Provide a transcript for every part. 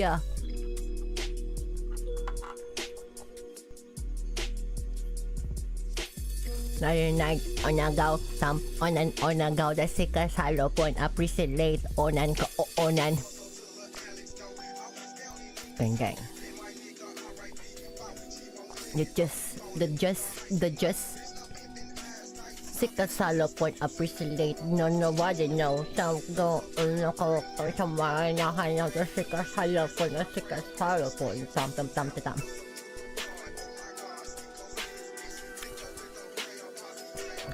Yeah. Narinig onagaw tam onagaw da sika salopon appreciate onan ka onan. Gang gang. The just sika salopon appreciate no nobody know tam go no ko sama na kanya da sika salopon tam.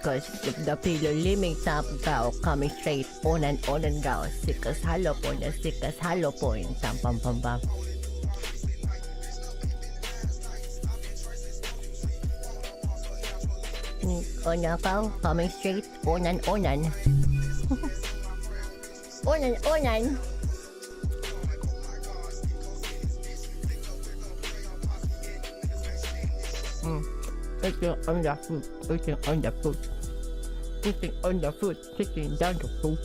Because the pillow liming tap daw coming straight on and daw sikas hollow point tam pam pam pam. On ako coming straight on and onan Sitting on the foot, sitting on the foot, sitting on the foot, sitting down the foot.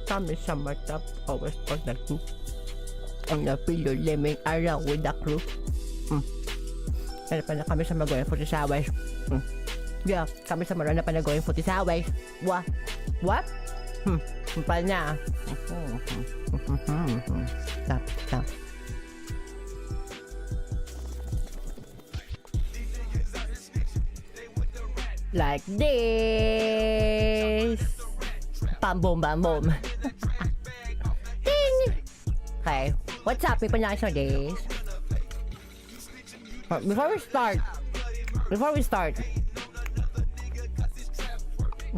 Kami sa matap, always on the foot. On the pillow, leming around with the crew. Kaya pa na kami sa magoyang for the saway. Yeah, kami sa marana pa na going for the saway. What? Pa na. Stop. Like this. Bam boom. Ding. Okay, what's up, people? Nice on this. Before we start.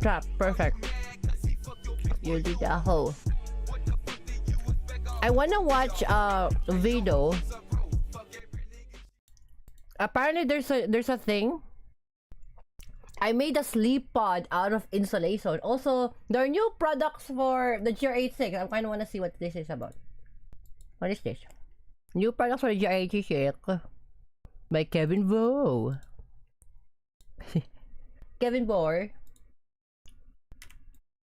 Drop, perfect. You did a whole. I wanna watch a video. Apparently, there's a thing. I made a sleep pod out of insulation. Also, there are new products for the GR86. I kind of want to see what this is about. What is this? New products for the GR86 by Kevin Vo. Kevin Bohr.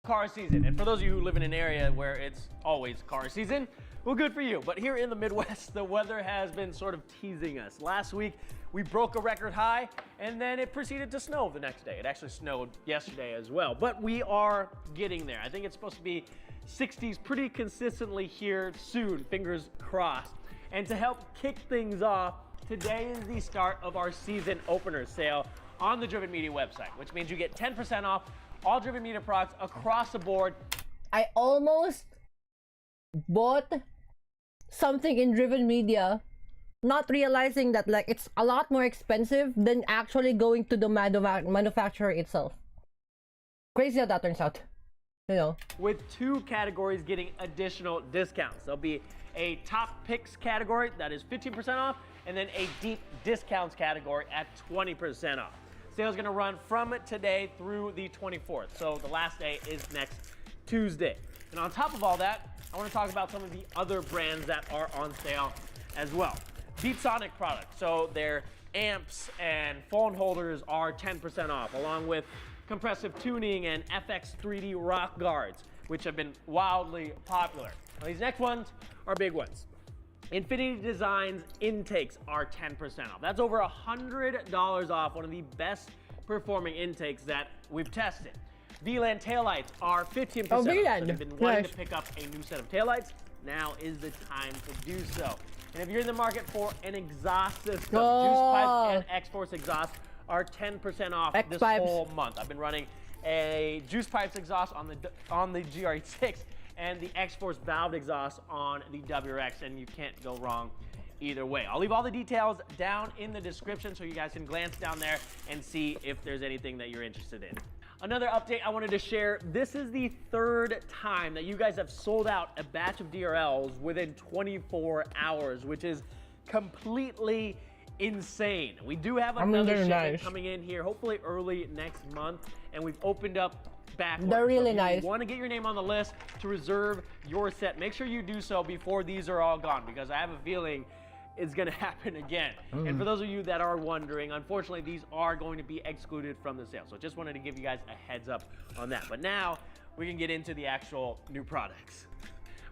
Car season, and for those of you who live in an area where it's always car season, well, good for you. But here in the Midwest, the weather has been sort of teasing us. Last week, we broke a record high, and then it proceeded to snow the next day. It actually snowed yesterday as well, but we are getting there. I think it's supposed to be 60s pretty consistently here soon, fingers crossed. And to help kick things off, today is the start of our season opener sale on the Driven Media website, which means you get 10% off all Driven Media products across the board. I almost bought something in Driven Media, not realizing that like it's a lot more expensive than actually going to the manufacturer itself. Crazy how that turns out, you know. With 2 categories getting additional discounts. There'll be a top picks category that is 15% off, and then a deep discounts category at 20% off. Sale's gonna run from today through the 24th. So the last day is next Tuesday. And on top of all that, I wanna talk about some of the other brands that are on sale as well. Deep Sonic products, so their amps and phone holders are 10% off, along with compressive tuning and FX 3D rock guards, which have been wildly popular. Now, these next ones are big ones. Infinity Designs intakes are 10% off. That's over $100 off, one of the best performing intakes that we've tested. VLAN taillights are 15% off. So if you've been wanting to pick up a new set of taillights, now is the time to do so. And if you're in the market for an exhaust system, Juice Pipes and X-Force exhaust are 10% off this whole month. I've been running a Juice Pipes exhaust on the GR86 and the X-Force valve exhaust on the WRX, and you can't go wrong either way. I'll leave all the details down in the description so you guys can glance down there and see if there's anything that you're interested in. Another update I wanted to share, this is the 3rd time that you guys have sold out a batch of DRLs within 24 hours, which is completely insane. We do have another shipment coming in here, hopefully early next month, and we've opened up back. They're really nice. If you want to get your name on the list to reserve your set, make sure you do so before these are all gone, because I have a feeling it's going to happen again. And for those of you that are wondering, unfortunately, these are going to be excluded from the sale. So just wanted to give you guys a heads up on that. But now we can get into the actual new products.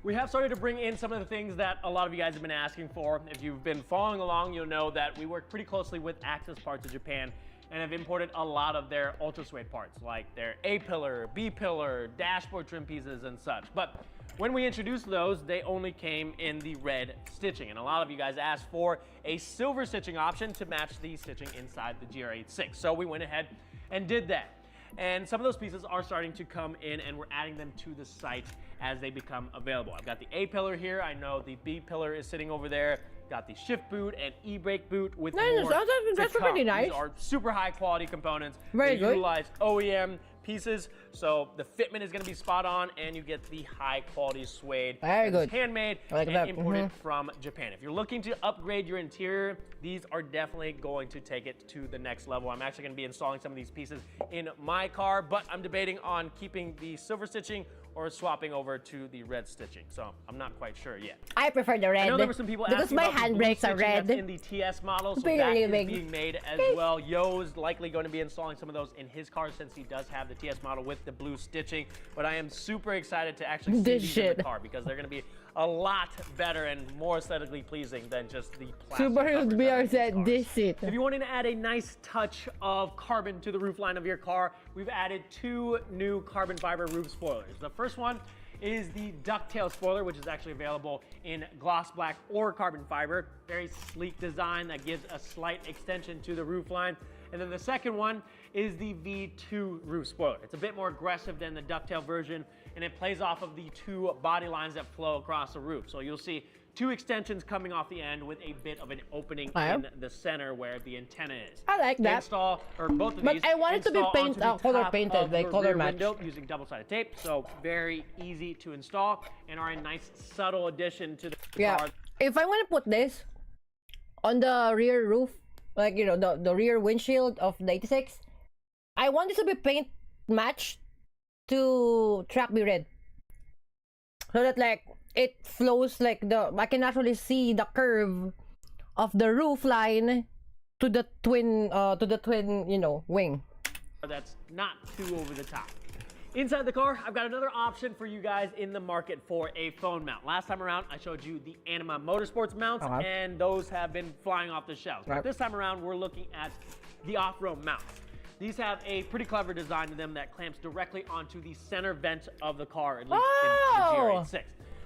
We have started to bring in some of the things that a lot of you guys have been asking for. If you've been following along, you'll know that we work pretty closely with Access Parts of Japan and have imported a lot of their ultra suede parts, like their A-pillar, B-pillar, dashboard trim pieces, and such. But when we introduced those, they only came in the red stitching, and a lot of you guys asked for a silver stitching option to match the stitching inside the GR86. So we went ahead and did that. And some of those pieces are starting to come in, and we're adding them to the site as they become available. I've got the A-pillar here. I know the B-pillar is sitting over there. Got the shift boot and e-brake boot with more. That's pretty nice. These are super high quality components. Very good. Utilize OEM pieces, so the fitment is going to be spot on, and you get the high quality suede. Very good. Handmade and imported from Japan. If you're looking to upgrade your interior, these are definitely going to take it to the next level. I'm actually going to be installing some of these pieces in my car, but I'm debating on keeping the silver stitching or swapping over to the red stitching. So I'm not quite sure yet. I prefer the red. I know there were some people because asking my about handbrakes are red. That's in the TS model, so that is being made as well. Yo's likely going to be installing some of those in his car since he does have the TS model with the blue stitching. But I am super excited to actually see these in the car because they're going to be a lot better and more aesthetically pleasing than just the plastic. Subaru BR said this it. If you wanted to add a nice touch of carbon to the roofline of your car, we've added 2 new carbon fiber roof spoilers. The first one is the ducktail spoiler, which is actually available in gloss black or carbon fiber. Very sleek design that gives a slight extension to the roofline. And then the second one is the V2 roof spoiler. It's a bit more aggressive than the ducktail version, and it plays off of the 2 body lines that flow across the roof. So you'll see 2 extensions coming off the end with a bit of an opening in the center where the antenna is. I like that. Install, or both of these. But I want it to be color painted, like color match. Using double-sided tape, so very easy to install and are a nice subtle addition to the car. If I want to put this on the rear roof, like, you know, the rear windshield of the 86, I want this to be paint matched to track be red, so that like it flows like I can actually see the curve of the roof line to the twin you know, wing. That's not too over the top. Inside the car, I've got another option for you guys in the market for a phone mount. Last time around, I showed you the Anima Motorsports mounts, and those have been flying off the shelves. But this time around, we're looking at the off-road mounts. These have a pretty clever design to them that clamps directly onto the center vent of the car, at least in the GR86.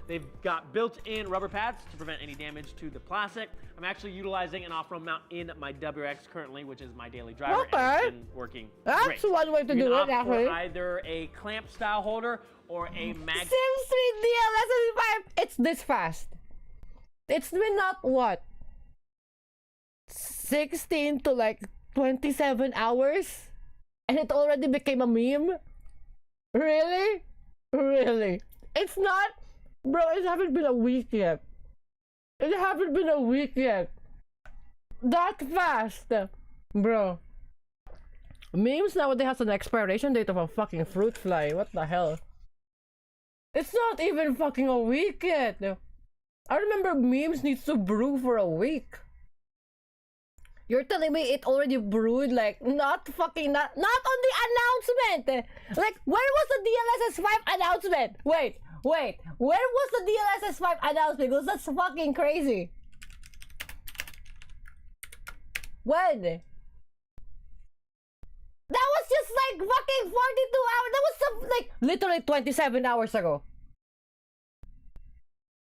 They've got built-in rubber pads to prevent any damage to the plastic. I'm actually utilizing an off-road mount in my WX currently, which is my daily driver, and it's been working great. That's one way to do it, actually. Either a clamp style holder or a mag. Sims 3 DLS 5. It's this fast. It's been not what, 16 to like 27 hours, and it already became a meme. Really? Really? It's not. Bro, it haven't been a week yet. It haven't been a week yet. That fast. Bro. Memes nowadays has an expiration date of a fucking fruit fly. What the hell? It's not even fucking a week yet. I remember memes needs to brew for a week. You're telling me it already brewed, like, not on the announcement. Like, where was the DLSS 5 announcement? Wait, where was the DLSS 5 announcement? Because that's fucking crazy. When? That was just like fucking 42 hours. That was some, like, literally 27 hours ago.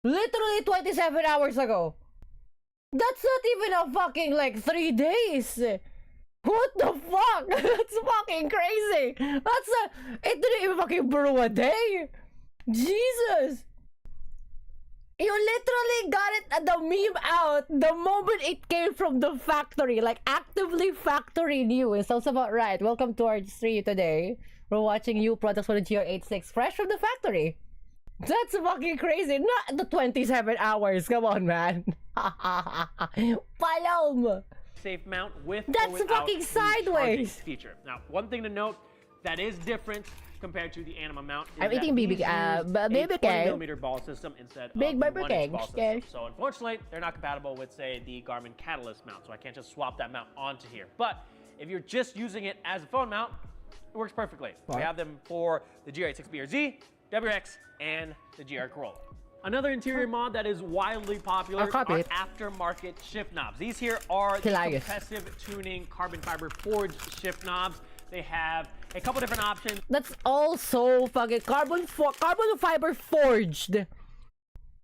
Literally 27 hours ago. That's not even a fucking like 3 days. What the fuck? That's fucking crazy. It didn't even fucking brew a day. Jesus. You literally got it, the meme out the moment it came from the factory, like actively factory new. It sounds about right. Welcome to our stream today. We're watching new products for the GR86 fresh from the factory. That's fucking crazy. Not the 27 hours. Come on, man. Palom. Safe mount with That's or without fucking sideways feature. Now, one thing to note that is different compared to the Anima mount is I'm eating BB a baby 20mm ball system instead big of baby 1-inch ball cake. system. So unfortunately, they're not compatible with, say, the Garmin Catalyst mount, so I can't just swap that mount onto here. But if you're just using it as a phone mount, it works perfectly. We have them for the GR86 BRZ, WX, and the GR Corolla. Another interior mod that is wildly popular are copy it. aftermarket shift knobs. These here are the Hilarious. compressive tuning carbon fiber forged shift knobs. They have a couple different options. That's also fucking carbon fiber forged.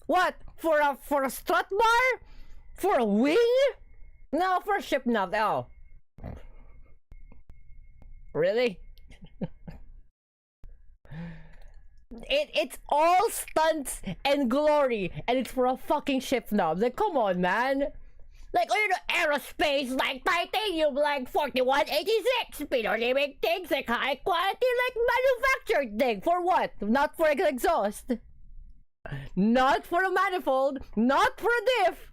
What? For a strut bar? For a wing? No, for a ship knob. Oh. Really? It's all stunts and glory, and it's for a fucking ship knob. Like, come on, man. Like, you know, aerospace, like titanium, like 4186. Pinolimic things, like high quality, like manufactured thing. For what? Not for an exhaust. Not for a manifold. Not for a diff.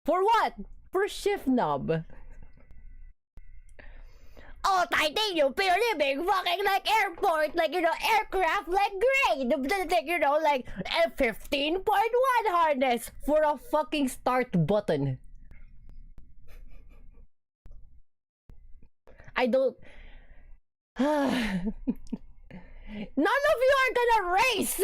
For what? For a shift knob. Oh, titanium, pinolimic, fucking like airport, like, you know, aircraft, like grade, like, you know, like 15.1 harness for a fucking start button. I don't. None of you are gonna race.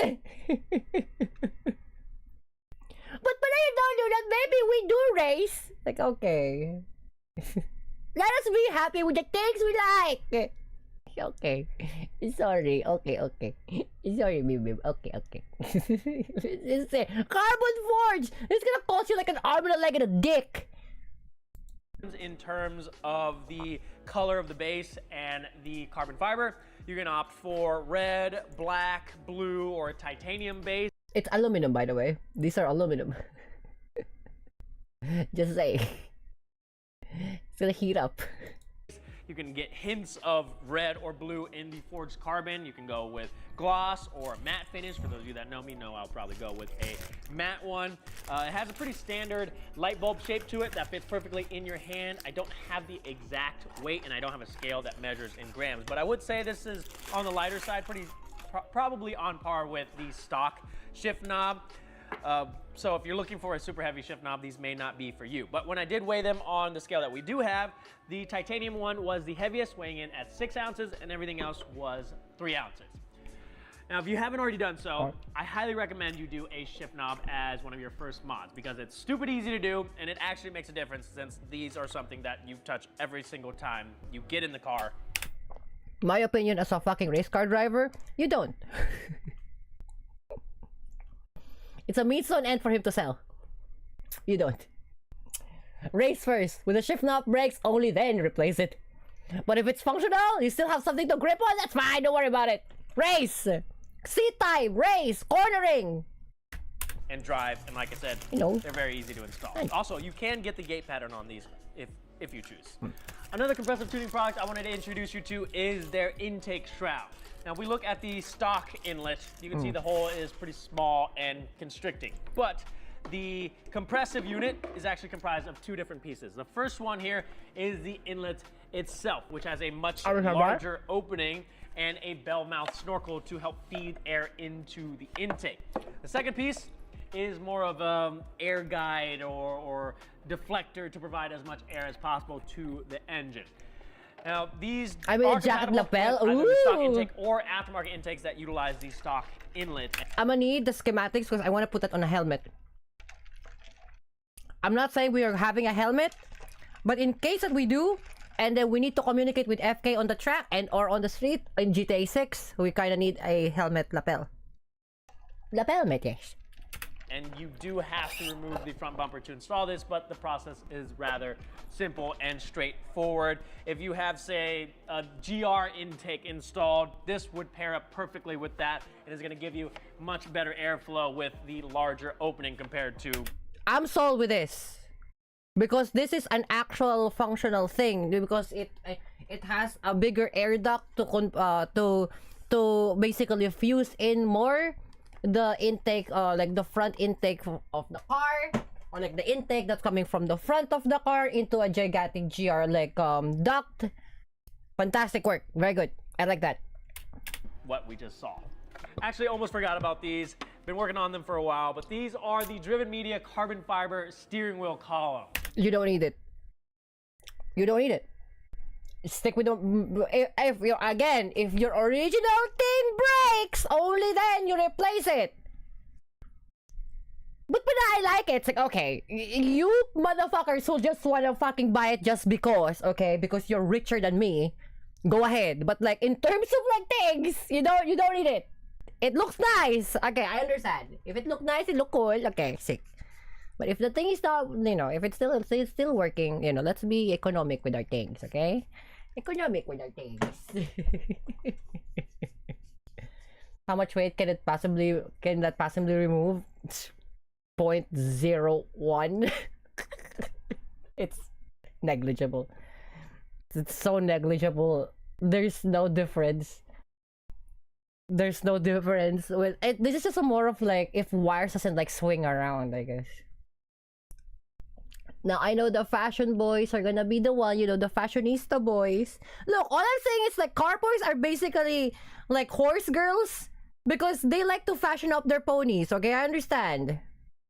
But I told you that maybe we do race. Like, okay. Let us be happy with the things we like. Okay. Sorry. Okay. Sorry, baby. Okay. It's carbon forge. It's gonna cost you like an arm and a leg and a dick. In terms of the color of the base and the carbon fiber, you're gonna opt for red, black, blue, or a titanium base. It's aluminum, by the way. These are aluminum. Just say. It's gonna heat up. You can get hints of red or blue in the forged carbon. You can go with gloss or matte finish. For those of you that know me know I'll probably go with a matte one. It has a pretty standard light bulb shape to it that fits perfectly in your hand. I don't have the exact weight and I don't have a scale that measures in grams, but I would say this is on the lighter side, probably on par with the stock shift knob. So if you're looking for a super heavy shift knob, these may not be for you. But when I did weigh them on the scale that we do have, the titanium one was the heaviest, weighing in at 6 ounces, and everything else was 3 ounces. Now, if you haven't already done so, I highly recommend you do a shift knob as one of your first mods because it's stupid easy to do, and it actually makes a difference since these are something that you touch every single time you get in the car. My opinion as a fucking race car driver, you don't. It's a means to an end for him to sell. You don't. Race first. With a shift knob breaks, only then replace it. But if it's functional, you still have something to grip on, that's fine, don't worry about it. Race! Seat time, race, cornering! And drive, and like I said, you know, they're very easy to install. Also, you can get the gate pattern on these if you choose. Another compressive tuning product I wanted to introduce you to is their intake shroud. Now, if we look at the stock inlet, you can see the hole is pretty small and constricting. But the compressive unit is actually comprised of 2 different pieces. The first one here is the inlet itself, which has a much larger opening and a bell mouth snorkel to help feed air into the intake. The second piece is more of an air guide or deflector to provide as much air as possible to the engine. Now, these are jacket lapel. with either the stock intake or aftermarket intakes that utilize the stock inlet. I'm gonna need the schematics because I want to put that on a helmet. I'm not saying we are having a helmet, but in case that we do, and then we need to communicate with FK on the track and or on the street in GTA 6, we kind of need a helmet lapel. Lapel, yes. And you do have to remove the front bumper to install this, but the process is rather simple and straightforward. If you have, say, a GR intake installed, this would pair up perfectly with that. It is going to give you much better airflow with the larger opening compared to... I'm sold with this because this is an actual functional thing because it has a bigger air duct to basically fuse in more the intake, like the front intake of the car, or like the intake that's coming from the front of the car into a gigantic GR like duct. Fantastic work, very good. I like that. What we just saw. Actually, almost forgot about these. Been working on them for a while, but these are the Driven Media carbon fiber steering wheel column. You don't need it. You don't need it. Stick with the... if your original thing breaks, only then you replace it. I like it. It's like, okay, you motherfuckers who just wanna fucking buy it just because, okay, because you're richer than me, go ahead. But like in terms of like things, you don't need it. It looks nice. Okay, I understand. If it look nice, it look cool. Okay, sick. But if the thing is not, if it's still working, let's be economic with our things, okay? Economic with our things. How much weight can that possibly remove? 0.01. It's negligible. It's so negligible. There's no difference. There's no difference with it. This is just a more of like if wires doesn't like swing around, I guess. Now I know the fashion boys are gonna be the one, the fashionista boys. Look, all I'm saying is like car boys are basically like horse girls because they like to fashion up their ponies. Okay, I understand.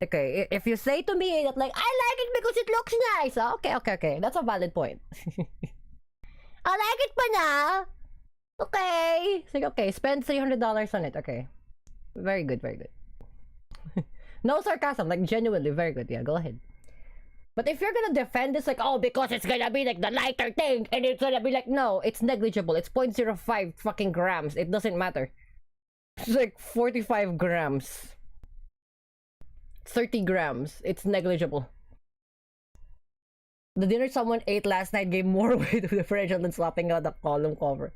Okay, if you say to me that like I like it because it looks nice, okay, that's a valid point. I like it pa na. Okay. It's like, okay, spend $300 on it. Okay. Very good, very good. No sarcasm, like genuinely very good. Yeah, go ahead. But if you're gonna defend this like, oh, because it's gonna be like the lighter thing and it's gonna be like, no, it's negligible. It's 0.05 fucking grams. It doesn't matter. It's like 45 grams. 30 grams. It's negligible. The dinner someone ate last night gave more weight to the differential than slapping out the column cover.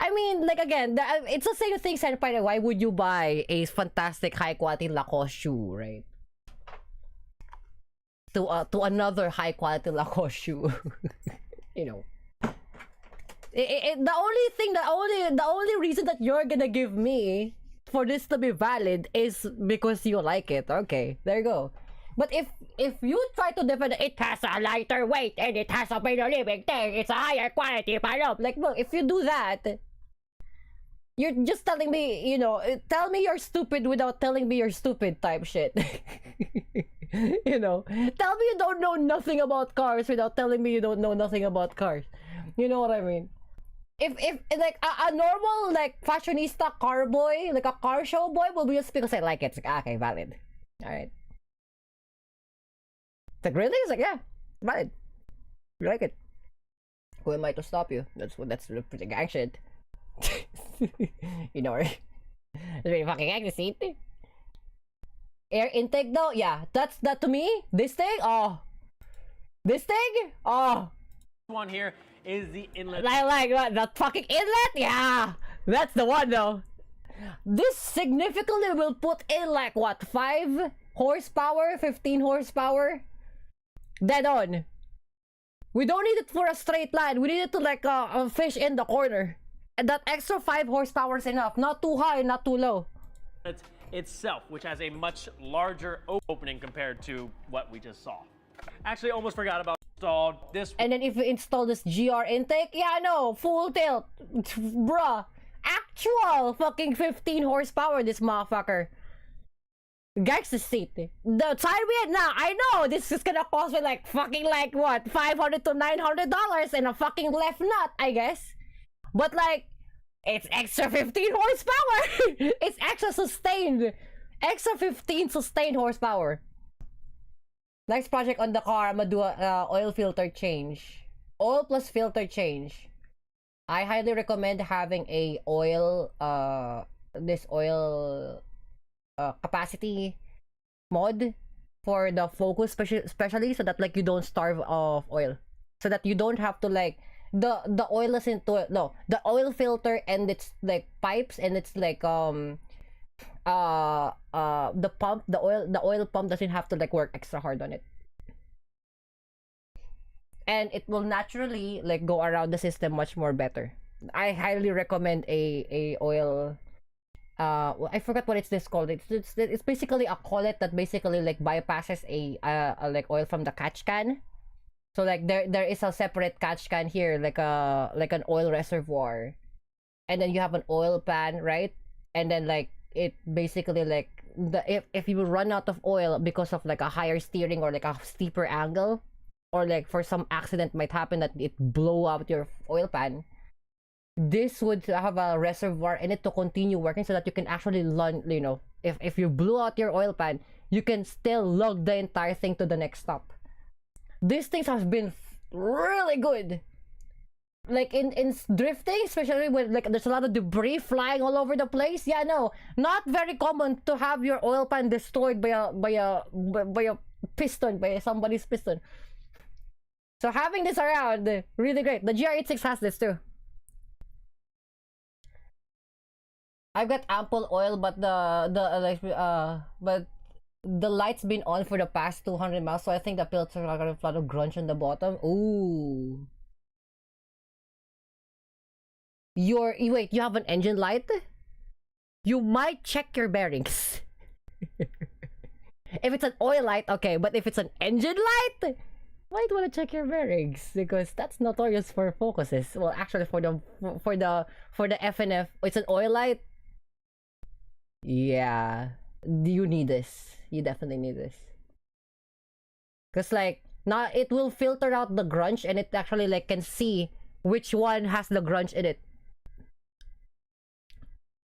I mean, like again, it's the same thing, Senpai. Why would you buy a fantastic high quality Lacoste shoe, right? To another high quality Lacoste shoe, the only reason that you're gonna give me for this to be valid is because you like it. Okay, there you go. But if you try to defend it has a lighter weight and it has a better living thing, it's a higher quality, like look, if you do that, you're just telling me, tell me you're stupid without telling me you're stupid type shit. Tell me you don't know nothing about cars without telling me you don't know nothing about cars. You know what I mean? If like a normal like fashionista car boy, like a car show boy, will be just because I like it. It's like, okay, valid. All right. It's like, really? It's like, yeah, valid. You like it. Who am I to stop you? That's the gang shit. Right? It's very fucking accuracy. Air intake though, yeah, that's that to me. This thing, this one here is the inlet. Like what? The fucking inlet, yeah, that's the one though. This significantly will put in like what, 5 horsepower, 15 horsepower, dead on. We don't need it for a straight line. We need it to like fish in the corner. And that extra 5 horsepower is enough. Not too high, not too low. Itself, which has a much larger opening compared to what we just saw. Actually, almost forgot about installed this. And then if you install this GR intake, yeah, no, full tilt, bruh. Actual fucking 15 horsepower, this motherfucker. Gangsta seat. The side wheel, now I know this is gonna cost me like fucking like what, $500 to $900 and a fucking left nut, I guess. But like, it's extra 15 horsepower. It's extra sustained. Extra 15 sustained horsepower. Next project on the car, I'm gonna do a oil filter change. Oil plus filter change. I highly recommend having a oil, this oil capacity mod for the Focus, especially so that like you don't starve of oil. So that you don't have to like the oil isn't no, the oil filter and its like pipes and it's like the pump, the oil pump doesn't have to like work extra hard on it, and it will naturally like go around the system much more better. I highly recommend a oil I forgot what it's called. It's basically a collet that basically like bypasses a like oil from the catch can. So like there is a separate catch can here, like an oil reservoir, and then you have an oil pan, right? And then like it basically like if you run out of oil because of like a higher steering or like a steeper angle, or like for some accident might happen that it blow out your oil pan, this would have a reservoir in it to continue working so that you can actually run, if you blew out your oil pan, you can still lug the entire thing to the next stop. These things have been really good. Like in drifting, especially when like there's a lot of debris flying all over the place. Yeah, no, not very common to have your oil pan destroyed by a piston, by somebody's piston. So having this around, really great. The GR86 has this too. I've got ample oil, but but the light's been on for the past 200 miles, so I think the filters are gonna have a lot of grunge on the bottom. Ooh. Wait, you have an engine light? You might check your bearings. If it's an oil light, okay, but if it's an engine light, might want to check your bearings because that's notorious for focuses. Well, actually, for the FNF, it's an oil light. Yeah, you need this. You definitely need this. Cause like now it will filter out the grunge, and it actually like can see which one has the grunge in it.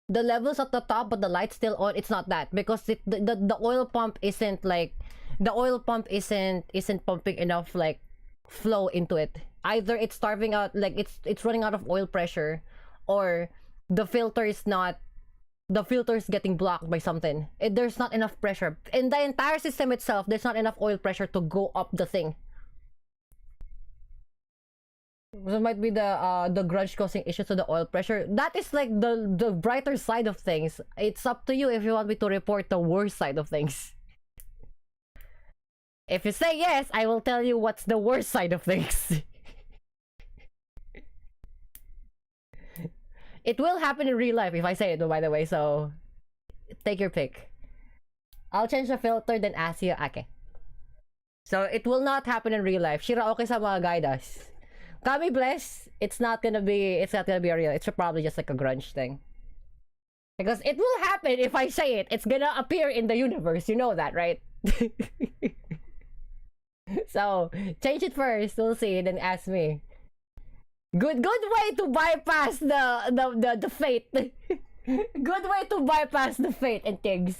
The levels at the top, but the light's still on. It's not that because the oil pump isn't like the oil pump isn't pumping enough like flow into it. Either it's starving out, like it's running out of oil pressure, or the filter is not. The filter is getting blocked by something. There's not enough pressure in the entire system itself. There's not enough oil pressure to go up the thing. So it might be the grunge causing issues to the oil pressure. That is like the brighter side of things. It's up to you if you want me to report the worst side of things. If you say yes, I will tell you what's the worst side of things. It will happen in real life if I say it, by the way, so take your pick. I'll change the filter, then ask you, okay. So it will not happen in real life. Shira, okay sa mga guidas. Kami bless, it's not gonna be a real. It's probably just like a grunge thing. Because it will happen if I say it. It's gonna appear in the universe. You know that, right? So change it first. We'll see. Then ask me. Good way to bypass the fate. Good way to bypass the fate and things.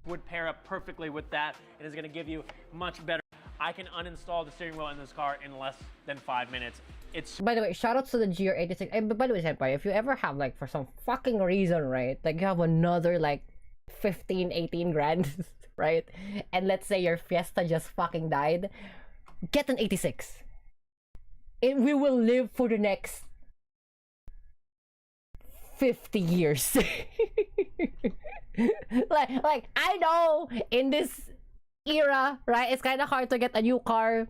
Would pair up perfectly with that. It is gonna give you much better. I can uninstall the steering wheel in this car in less than 5 minutes. It's by the way, shoutouts to the GR86. And by the way, Senpai, if you ever have like for some fucking reason, right, like you have another like 15-18 grand, right, and let's say your Fiesta just fucking died, get an 86. We will live for the next 50 years. like I know in this era, right, it's kind of hard to get a new car,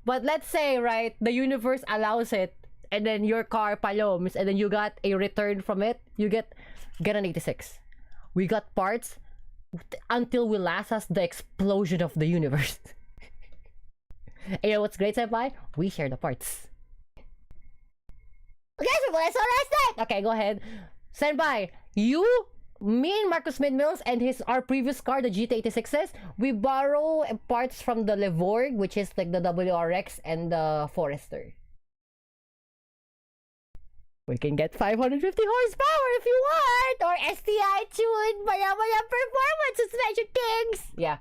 but let's say, right, the universe allows it, and then your car paloms, and then you got a return from it, you get an 86. We got parts until we last us the explosion of the universe. And you know what's great, Senpai? We share the parts. Okay, so that's all last night. Okay, go ahead. Senpai, me and Marcus Midmills and our previous car, the GT86s, we borrow parts from the Levorg, which is like the WRX and the Forester. We can get 550 horsepower if you want, or STI tuned maya performance suspension things. Yeah,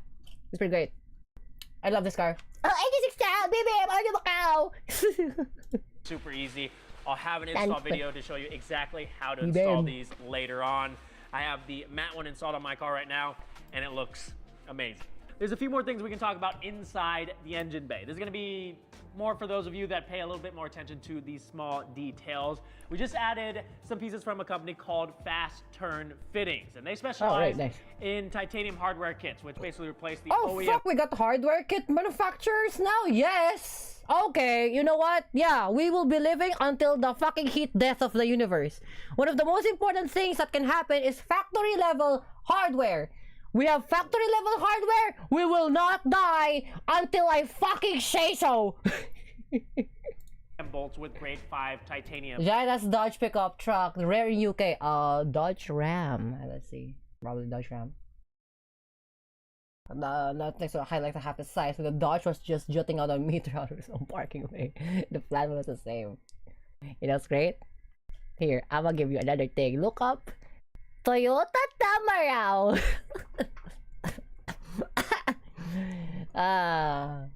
it's pretty great. I love this car. Oh, 86 style, baby, I'm on the cow. super easy. I'll have an install video to show you exactly how to install these later on. I have the matte one installed on my car right now, and it looks amazing. There's a few more things we can talk about inside the engine bay. This is gonna be more for those of you that pay a little bit more attention to these small details. We just added some pieces from a company called Fast Turn Fittings, and they specialize in titanium hardware kits, which basically replace the OEM. Oh fuck, we got hardware kit manufacturers now? Yes! Okay, you know what? Yeah, we will be living until the fucking heat death of the universe. One of the most important things that can happen is factory level hardware. We have factory level hardware. We will not die until I fucking say so. And bolts with grade 5 titanium. Yeah, that's Dodge pickup truck. Rare in UK. Dodge Ram. Let's see. Probably Dodge Ram. Not next to highlight to half the size. So the Dodge was just jutting out a meter out of some parking way. The plan was the same. You know what's great? Here, I'm gonna give you another thing. Look up. Toyota Tamaraw. Ah,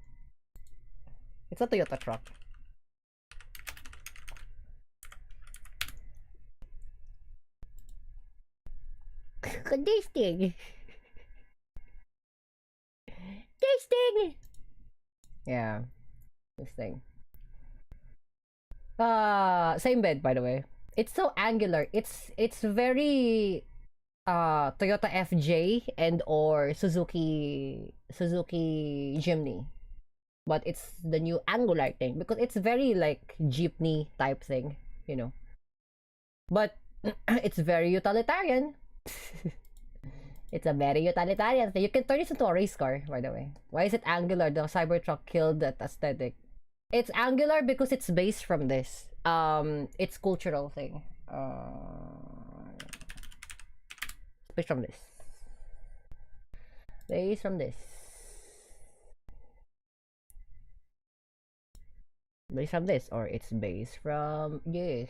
it's a Toyota truck. This thing. This thing. Yeah, this thing. Same bed, by the way. It's so angular. It's very Toyota FJ and or Suzuki Jimny. But it's the new angular thing because it's very like jeepney type thing, you know. But it's very utilitarian. It's a very utilitarian thing. You can turn this into a race car, by the way. Why is it angular? The Cybertruck killed that aesthetic. It's angular because it's based from this. It's cultural thing. Based from this. Based from this. Based from this, or it's based from this.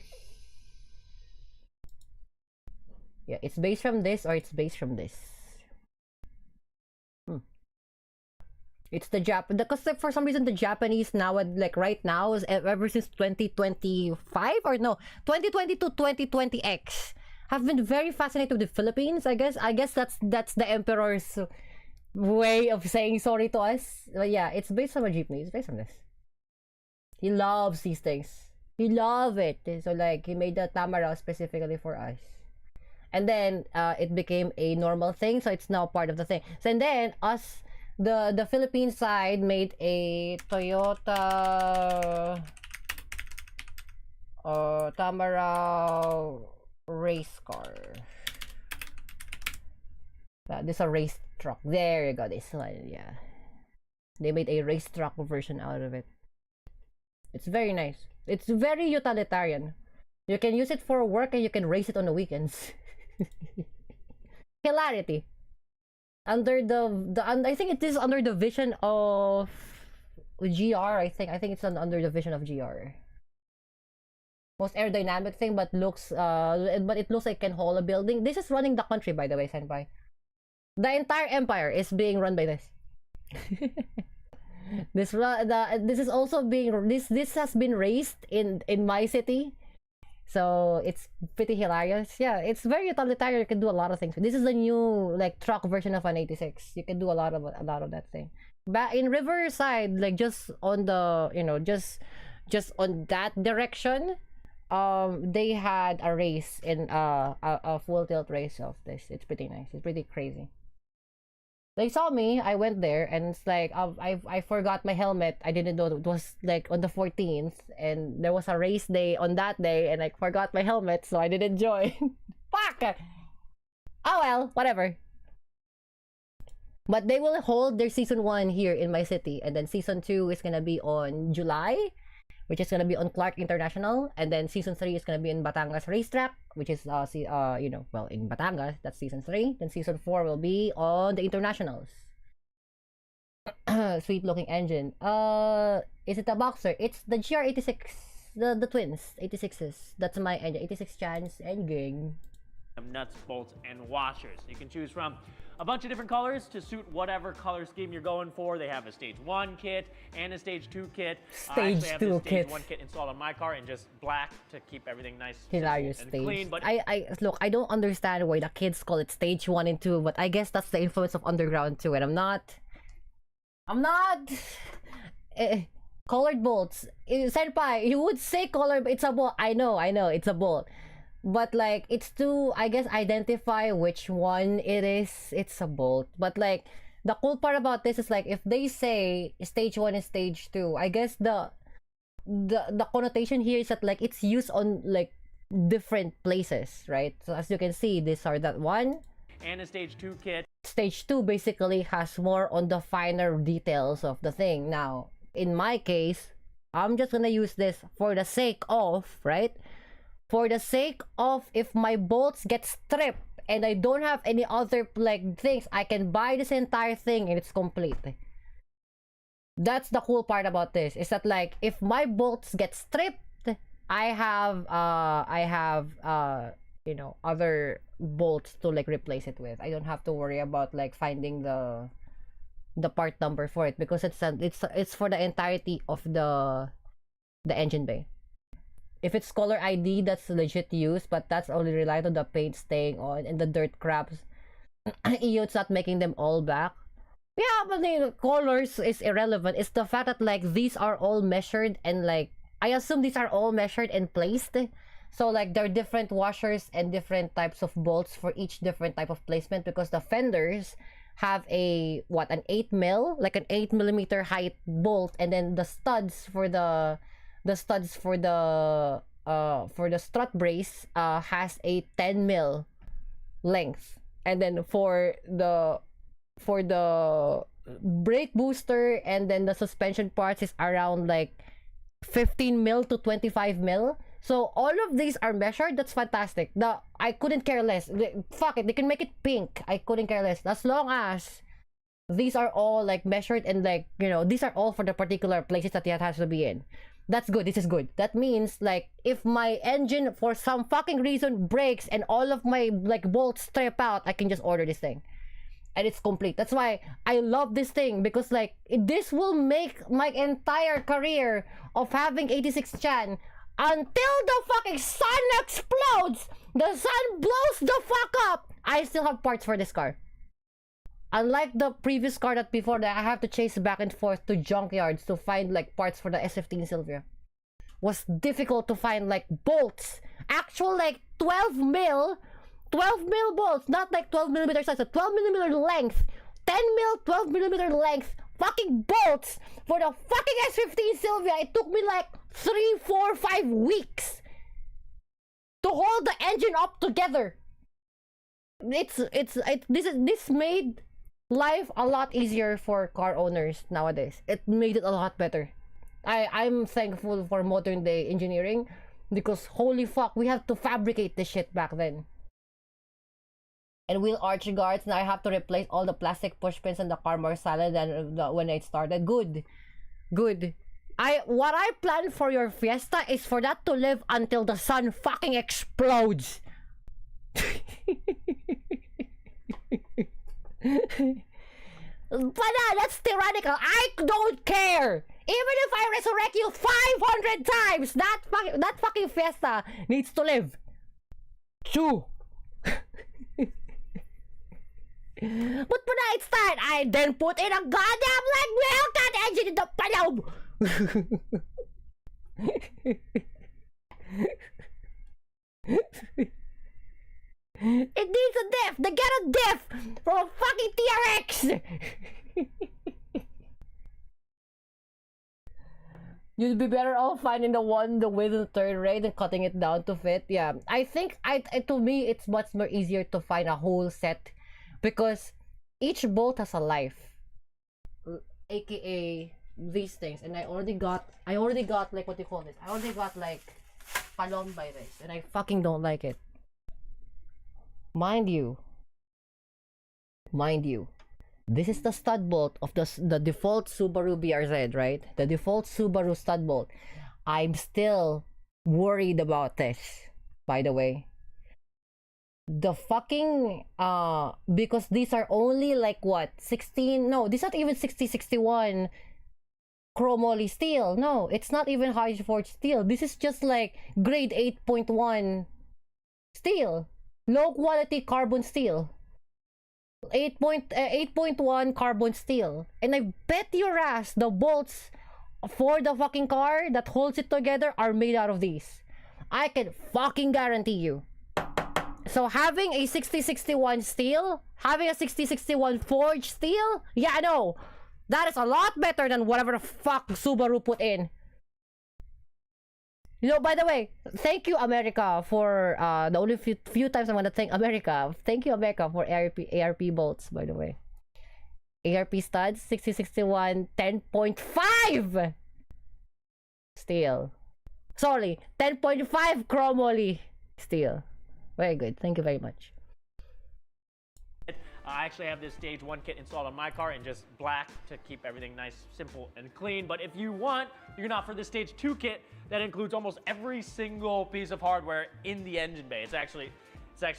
Yeah, it's based from this, or it's based from this. It's the because for some reason the Japanese now, like right now, is ever since 2025 or no 2020 to 2020X have been very fascinated with the Philippines. I guess that's the emperor's way of saying sorry to us. But yeah, it's based on a jeepney. It's based on this. He loves these things. He love it. So like he made the Tamaraw specifically for us. And then it became a normal thing, so it's now part of the thing. So, and then us, the Philippine side made a Toyota Tamaraw race car. This is a race truck. There you go. This one, yeah. They made a race truck version out of it. It's very nice. It's very utilitarian. You can use it for work and you can race it on the weekends. Hilarity. Under I think it is under the vision of GR. I think it's under the vision of GR. Most aerodynamic thing, but it looks like it can hold a building. This is running the country, by the way, senpai. The entire empire is being run by this. This is also being this has been raised in my city. So it's pretty hilarious. Yeah, it's very utilitarian. You can do a lot of things. This is the new like truck version of an 86. You can do a lot of that thing. But in Riverside, like just on the just on that direction, they had a race in a full tilt race of this. It's pretty nice. It's pretty crazy. They saw me. I went there, and it's like I forgot my helmet. I didn't know it was like on the 14th, and there was a race day on that day, and I forgot my helmet, so I didn't join. Fuck. Oh well, whatever. But they will hold their season 1 here in my city, and then season 2 is gonna be on July, which is gonna be on Clark International, and then season 3 is gonna be in Batangas Racetrack, which is well in Batangas, that's season 3. Then season 4 will be on the internationals. Sweet looking engine. Is it a boxer? It's the GR86, the twins 86s. That's my engine. 86 chance and gang. Nuts, bolts, and washers. You can choose from a bunch of different colors to suit whatever color scheme you're going for. They have a stage 1 kit and a stage 2 kit. Stage 2 kit. Stage 1 kit installed on my car in just black to keep everything nice, hilarious and stage. clean. But I look, I don't understand why the kids call it stage 1 and 2, but I guess that's the influence of underground too. And I'm not colored bolts. Senpai, you would say color, but it's a bolt. I know, it's a bolt. But like it's to, I guess, identify which one it is. It's a bolt. But like the cool part about this is like if they say stage 1 and stage 2, I guess the connotation here is that like it's used on like different places, right? So as you can see, these are that one. And a stage 2 kit. Stage 2 basically has more on the finer details of the thing. Now, in my case, I'm just gonna use this for the sake of, right? For the sake of if my bolts get stripped and I don't have any other like things, I can buy this entire thing and it's complete. That's the cool part about this, is that like if my bolts get stripped, I have other bolts to like replace it with. I don't have to worry about like finding the the part number for it, because it's for the entirety of the engine bay. If it's color ID, that's legit use, but that's only relied on the paint staying on and the dirt crabs. It's not making them all black. Yeah, but the colors is irrelevant. It's the fact that like these are all measured, and like I assume these are all measured and placed. So like there are different washers and different types of bolts for each different type of placement, because the fenders have a an 8 mil, like an 8 millimeter height bolt, and then the studs for the strut brace has a 10 mil length, and then for the brake booster and then the suspension parts is around like 15 mil to 25 mil. So all of these are measured. That's fantastic. I couldn't care less. Fuck it, they can make it pink. I couldn't care less, as long as these are all like measured, and like, you know, these are all for the particular places that it has to be in. That's good. This is good. That means like if my engine for some fucking reason breaks and all of my like bolts strip out, I can just order this thing and it's complete. That's why I love this thing, because like this will make my entire career of having 86 Chan until the fucking sun explodes, the sun blows the fuck up, I still have parts for this car. Unlike the previous car that before that I have to chase back and forth to junkyards to find like parts for the S15 Sylvia. Was difficult to find like bolts, actual like 12 mil bolts, not like 12 millimeter size, a 12 millimeter length, 10 mil, 12 millimeter length fucking bolts for the fucking S15 Sylvia. It took me like 3, 4, 5 weeks to hold the engine up together. This made life a lot easier for car owners nowadays. It made it a lot better. I'm thankful for modern day engineering, because holy fuck, we have to fabricate this shit back then. And wheel arch guards, now I have to replace all the plastic push pins in the car more solid than when it started. Good. What I planned for your Fiesta is for that to live until the sun fucking explodes. But that's tyrannical. I don't care. Even if I resurrect you 500 times, that fucking Fiesta needs to live. True. But when I start, I then put in a goddamn like Hellcat engine in the palom. It needs a diff. They get a diff from a fucking TRX. You'd be better off finding the width and turn rate and cutting it down to fit. Yeah, I think to me it's much more easier to find a whole set, because each bolt has a life, aka these things. And I already got like, what do you call this? I already got like palom by this, and I fucking don't like it. Mind you, this is the stud bolt of the default Subaru BRZ, right? The default Subaru stud bolt. I'm still worried about this, by the way. The fucking because these are only like what, 16, no, this is not even 6061 chromoly steel. No, it's not even high forged steel. This is just like grade 8.1 steel, low quality carbon steel. 8.1 carbon steel. And I bet your ass the bolts for the fucking car that holds it together are made out of these. I can fucking guarantee you. So having a 6061 steel, having a 6061 forged steel, yeah, I know, that is a lot better than whatever the fuck Subaru put in. You know, by the way, thank you America for the only few times I'm gonna thank America. Thank you America for ARP bolts, by the way. ARP studs, 6061 10.5 steel. Sorry, 10.5 chromoly steel. Very good. Thank you very much. I actually have this stage 1 kit installed on my car in just black to keep everything nice, simple, and clean. But if you want, you can opt for the stage 2 kit that includes almost every single piece of hardware in the engine bay. It's actually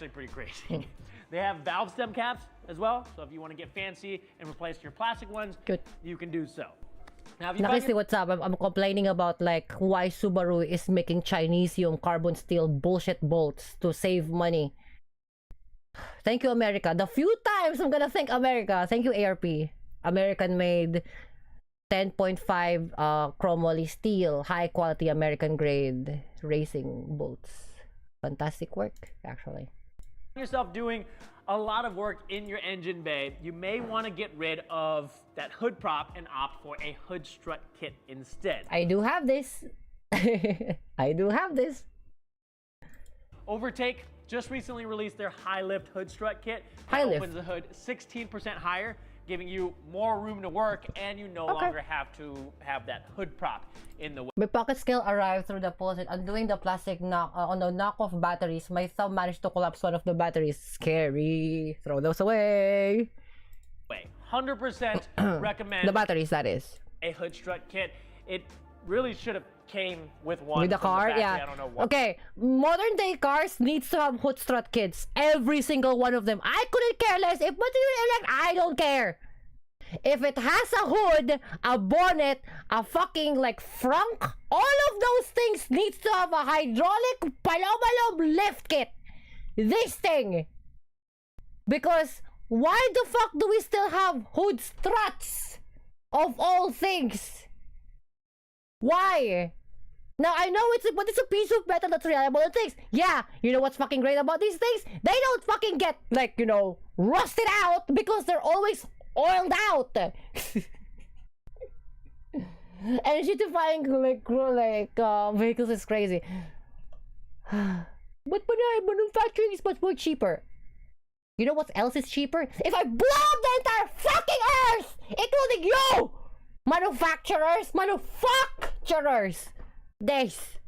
pretty crazy. They have valve stem caps as well. So if you want to get fancy and replace your plastic ones, Good. you can do so. Now, if you Nakisi, find your- what's up? I'm complaining about like why Subaru is making Chinese yung carbon steel bullshit bolts to save money. Thank you, America. The few times I'm gonna thank America. Thank you, ARP. American made 10.5 chromoly steel, high quality American grade racing bolts. Fantastic work, actually. yourself doing a lot of work in your engine bay, you may want to get rid of that hood prop and opt for a hood strut kit instead. I do have this. I do have this. Overtake just recently released their high lift hood strut kit. High lift. Opens the hood 16% higher, giving you more room to work, and you no longer have to have that hood prop in the way. My pocket scale arrived through the post. Undoing the plastic on the knockoff batteries, my thumb managed to collapse one of the batteries. Scary. Throw those away. 100% recommend The batteries, that is. a hood strut kit. It really should have came with one. With the from car, factory. yeah. I don't know what. Okay, modern day cars needs to have hood strut kits. Every single one of them. I couldn't care less. If material elect, I don't care. If it has a hood, a bonnet, a fucking like frunk, all of those things needs to have a hydraulic palom lift kit. This thing. Because why the fuck do we still have hood struts? Of all things. Why? Now I know it's a piece of metal that's reliable and things. Yeah, you know what's fucking great about these things? They don't fucking get like, you know, rusted out because they're always oiled out. Energy-defying vehicles is crazy. But manufacturing is much more cheaper. You know what else is cheaper? If I blow up the entire fucking earth, including you, manufacturers. This.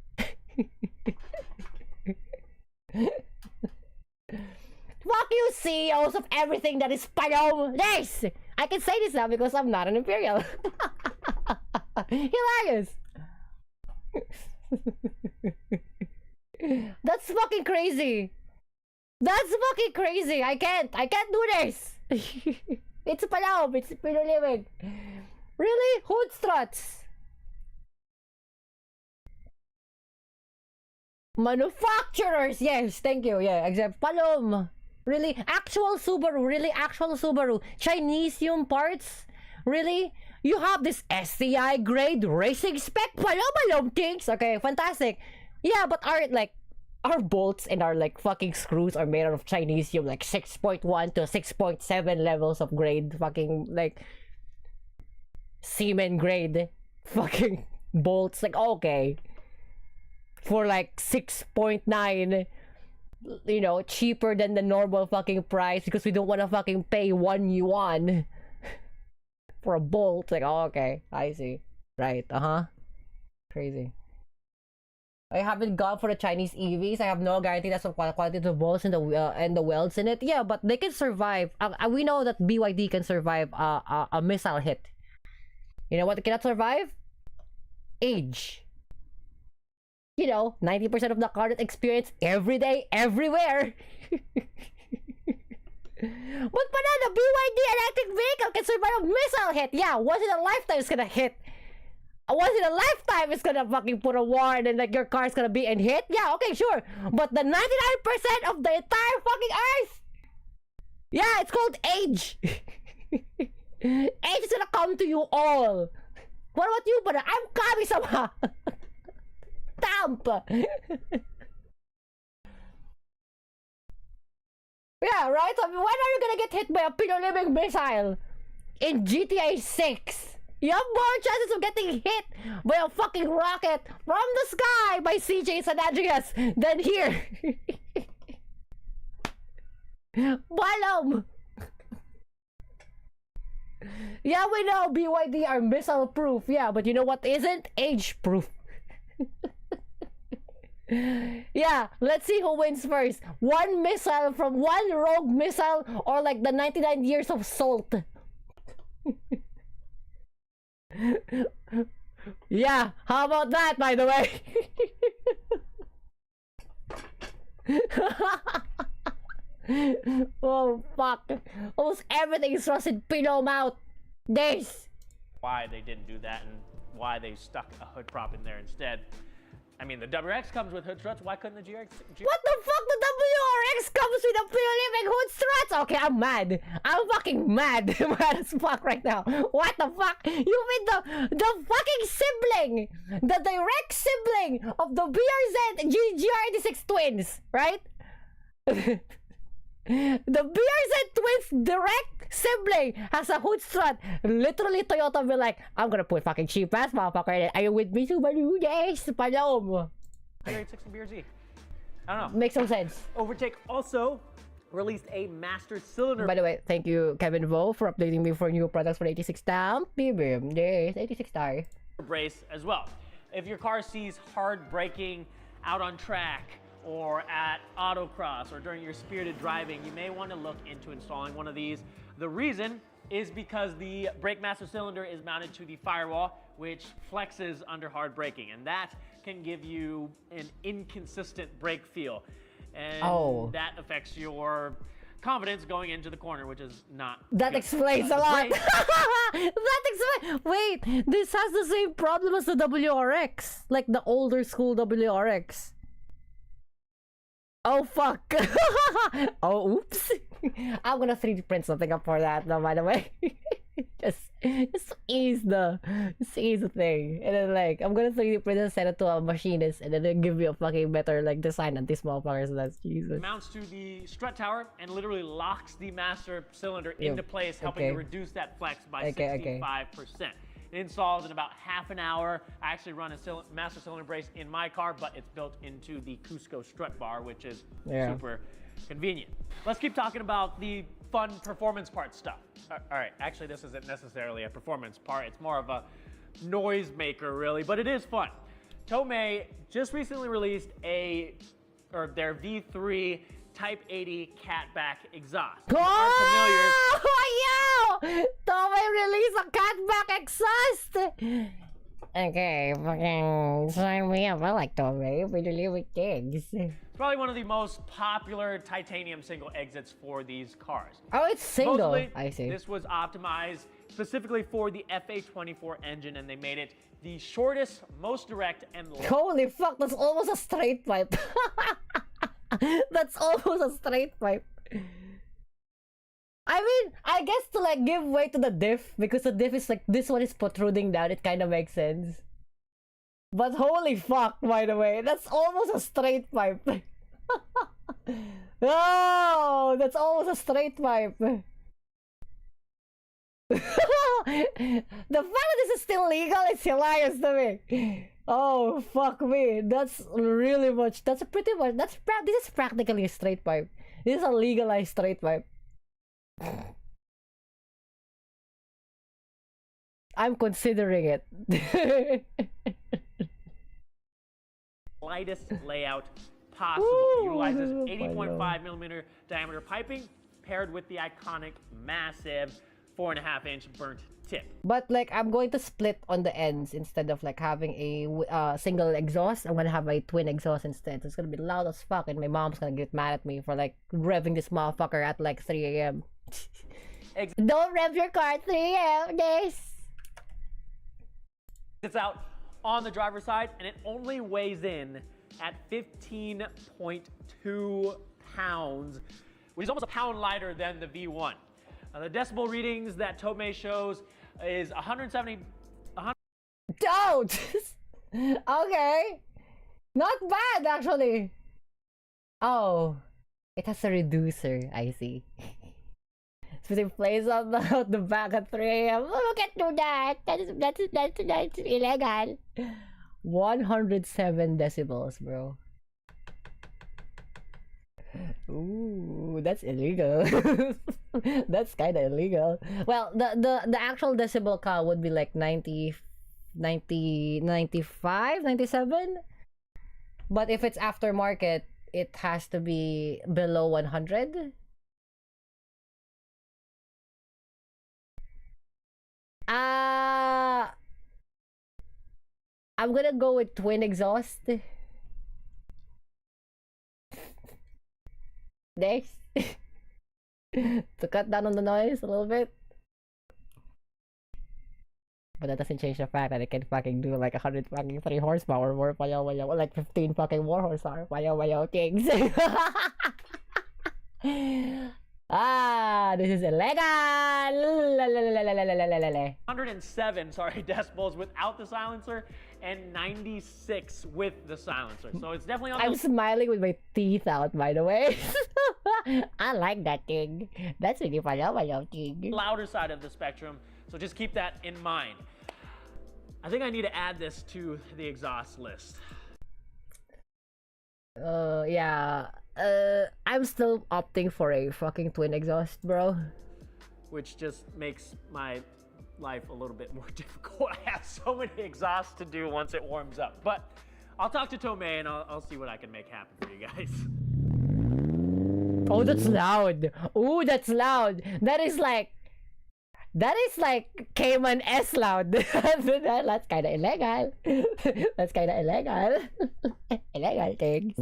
Fuck you, CEOs of everything that is palom. This. I can say this now because I'm not an imperial. Hilarious. That's fucking crazy. That's fucking crazy. I can't do this. It's palom. It's Pino living. Really? Hood struts. Manufacturers. Yes, thank you. Yeah, except palom. Really? Actual Subaru. Really? Actual Subaru. Chinese yung parts? Really? You have this SCI grade racing spec palom things. Okay, fantastic. Yeah, but our bolts and our like fucking screws are made out of Chinesium, like 6.1 to 6.7 levels of grade, fucking like Siemens grade fucking bolts. Like, okay, for like 6.9, you know, cheaper than the normal fucking price because we don't want to fucking pay 1 yuan for a bolt. Like, oh, okay, I see. Right, crazy. I haven't gone for the Chinese EVs. I have no guarantee that's the quality of the bolts and the welds in it. Yeah, but they can survive. We know that BYD can survive a missile hit. You know what cannot survive? Age. You know, 90% of the car that experience every day, everywhere. But banana, BYD electric vehicle can survive a missile hit. Yeah, once in a lifetime it's gonna hit. Once in a lifetime it's gonna fucking put a war and then like your car's gonna be in hit. Yeah, okay, sure. But the 99% of the entire fucking earth. Yeah, it's called age. Age is gonna come to you all. What about you, brother? I'm Kami-sama. Tampa. Yeah, right? I mean, when are you gonna get hit by a Pino-living missile? In GTA 6. You have more chances of getting hit by a fucking rocket from the sky by CJ San Andreas than here. Balom. Yeah, we know BYD are missile proof. Yeah, but you know what isn't? Age proof. Yeah, let's see who wins first. One missile from one rogue missile or like the 99 years of salt. Yeah, how about that, by the way? Oh fuck. Almost everything is rusted Pinot mouth. This. Why they didn't do that and why they stuck a hood prop in there instead. I mean, the WRX comes with hood struts. Why couldn't the GRX? What the fuck? The WRX comes with a living hood struts? Okay, I'm mad. I'm fucking mad. Mad as fuck right now. What the fuck? You mean the fucking sibling, the direct sibling of the BRZ GR86 twins, right? The BRZ twins direct sibling has a hood strut. Literally, Toyota be like, I'm gonna put fucking cheap ass motherfucker in it. Are you with me, Subaru? Yes, Palom. 86 and BRZ. I don't know. Makes no sense. Overtake also released a master cylinder. By the way, thank you, Kevin Vo, for updating me for new products for 86 stamp. BBM, yes, 86 star. Brace as well. If your car sees hard braking out on track, or at autocross, or during your spirited driving, you may want to look into installing one of these. The reason is because the brake master cylinder is mounted to the firewall, which flexes under hard braking, and that can give you an inconsistent brake feel. And that affects your confidence going into the corner, which is not That good. explains a lot. That explains. Wait, this has the same problem as the WRX, like the older school WRX. Oh fuck. Oh oops. I'm gonna 3D print something up for that now, by the way. just ease the thing. And then like I'm gonna 3D print and send it to a machinist and then they'll give you a fucking better like design on these motherfuckers. So that's Jesus. Mounts to the strut tower and literally locks the master cylinder into place, helping to reduce that flex by 65%. It installs in about half an hour. I actually run a master cylinder brace in my car, but it's built into the Cusco strut bar, which is super convenient. Let's keep talking about the fun performance part stuff. All right, actually this isn't necessarily a performance part. It's more of a noise maker really, but it is fun. Tomei just recently released their V3 Type 80 catback exhaust. Oh, yo! Tomei released a catback exhaust! Okay, fucking sign me up. I like Tomei. We deliver things. It's probably one of the most popular titanium single exits for these cars. Oh, it's single. Supposedly, I see. This was optimized specifically for the FA24 engine, and they made it the shortest, most direct, and holy fuck, that's almost a straight pipe. That's almost a straight pipe. I mean, I guess to like give way to the diff, because the diff is like, this one is protruding down, it kind of makes sense. But holy fuck, by the way, that's almost a straight pipe. Oh, that's almost a straight pipe. The fact that this is still legal is hilarious to me. Oh fuck me, that's really much. That's a pretty much. This is practically a straight pipe. This is a legalized straight pipe. I'm considering it. Lightest layout possible. Ooh, utilizes 80.5 millimeter diameter piping paired with the iconic massive 4.5-inch burnt tip. But like, I'm going to split on the ends instead of like having a single exhaust. I'm gonna have a twin exhaust instead. So it's gonna be loud as fuck, and my mom's gonna get mad at me for like revving this motherfucker at like 3 a.m. Don't rev your car at 3 a.m. Yes. It's out on the driver's side, and it only weighs in at 15.2 pounds, which is almost a pound lighter than the V1. The decibel readings that Tomei shows is 170. Don't. Okay. Not bad actually. Oh, it has a reducer. I see. So it plays on the back at 3 a.m. Oh, we can't do that. That's illegal. 107 decibels, bro. Ooh, that's illegal. That's kind of illegal. Well, the actual decibel count would be like 90, 95, 97. But if it's aftermarket, it has to be below 100. I'm gonna go with twin exhaust. Next. To cut down on the noise a little bit. But that doesn't change the fact that it can fucking do like 103 horsepower more payaw payaw, or like 15 fucking more horsepower payaw payaw kings. Ah, this is illegal. 107, decibels without the silencer, and 96 with the silencer. So it's definitely on I'm the smiling with my teeth out, by the way. I like that thing. That's really payaw king. louder side of the spectrum. So just keep that in mind. I think I need to add this to the exhaust list. Yeah. I'm still opting for a fucking twin exhaust, bro. Which just makes my life a little bit more difficult. I have so many exhausts to do once it warms up. But I'll talk to Tomei and I'll see what I can make happen for you guys. Oh, that's loud. Oh, that's loud. That is like Cayman S loud. That's kind of illegal. That's kind of illegal. Illegal things.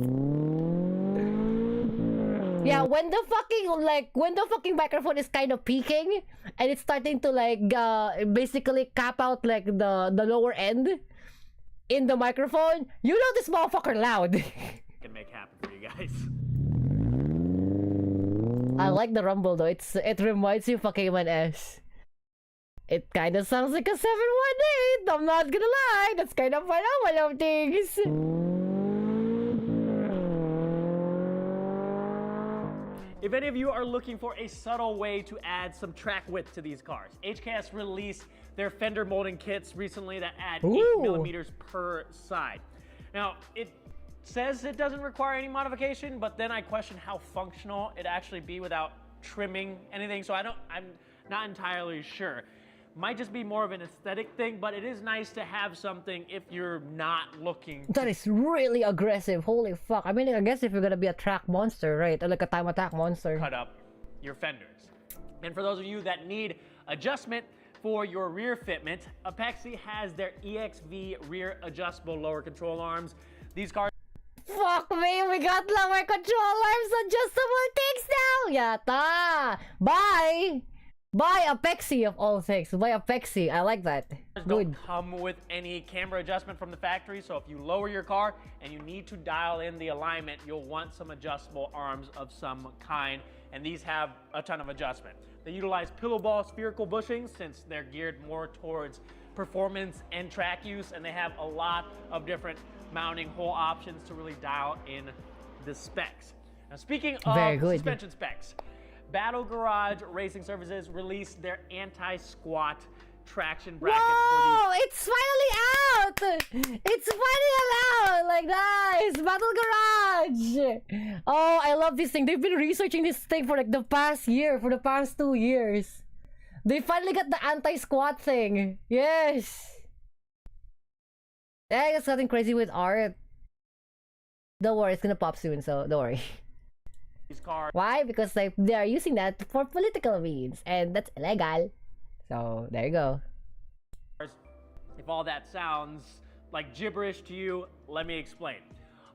Yeah, when the fucking microphone is kind of peaking and it's starting to like basically cap out like the lower end in the microphone, you know this motherfucker loud. Can make happen for you guys. I like the rumble though. It reminds you of Cayman S. It kind of sounds like a 718. I'm not gonna lie. That's kind of one of things. If any of you are looking for a subtle way to add some track width to these cars, HKS released their fender molding kits recently that add 8mm per side. Now, it says it doesn't require any modification, but then I question how functional it actually be without trimming anything, so I'm not entirely sure. Might just be more of an aesthetic thing, but it is nice to have something if you're not looking. That is really aggressive. Holy fuck. I mean, I guess if you're gonna be a track monster, right? Or like a time attack monster. Cut up your fenders. And for those of you that need adjustment for your rear fitment, Apexi has their EXV rear adjustable lower control arms. These cars. Fuck me, we got lower control arms adjustable things now! Yata! Bye! Buy Apexi of all things. Buy Apexi. I like that. Good. Don't come with any camera adjustment from the factory, so if you lower your car and you need to dial in the alignment, you'll want some adjustable arms of some kind, and these have a ton of adjustment. They utilize pillow ball spherical bushings since they're geared more towards performance and track use, and they have a lot of different mounting hole options to really dial in the specs. Now, speaking of suspension specs, Battle Garage Racing Services released their anti-squat traction brackets for these. It's finally out! It's finally out! Like, nice! Battle Garage! Oh, I love this thing. They've been researching this thing for like the past year, for the past 2 years. They finally got the anti-squat thing. Yes! Yeah, it's nothing crazy with art. Don't worry, it's gonna pop soon, so don't worry. Cars. Why? Because like they are using that for political means, and that's illegal. So there you go. If all that sounds like gibberish to you, let me explain.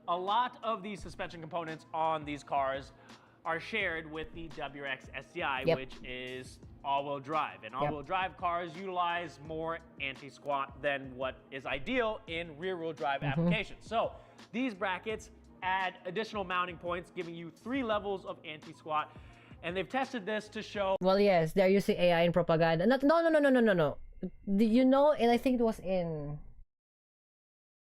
A lot of these suspension components on these cars are shared with the WRX STI, which is all-wheel drive. And all-wheel drive cars utilize more anti-squat than what is ideal in rear-wheel drive applications. So these brackets add additional mounting points, giving you 3 levels of anti-squat, and they've tested this to show. Well, yes, they're using AI in propaganda. No. Do you know? And I think it was in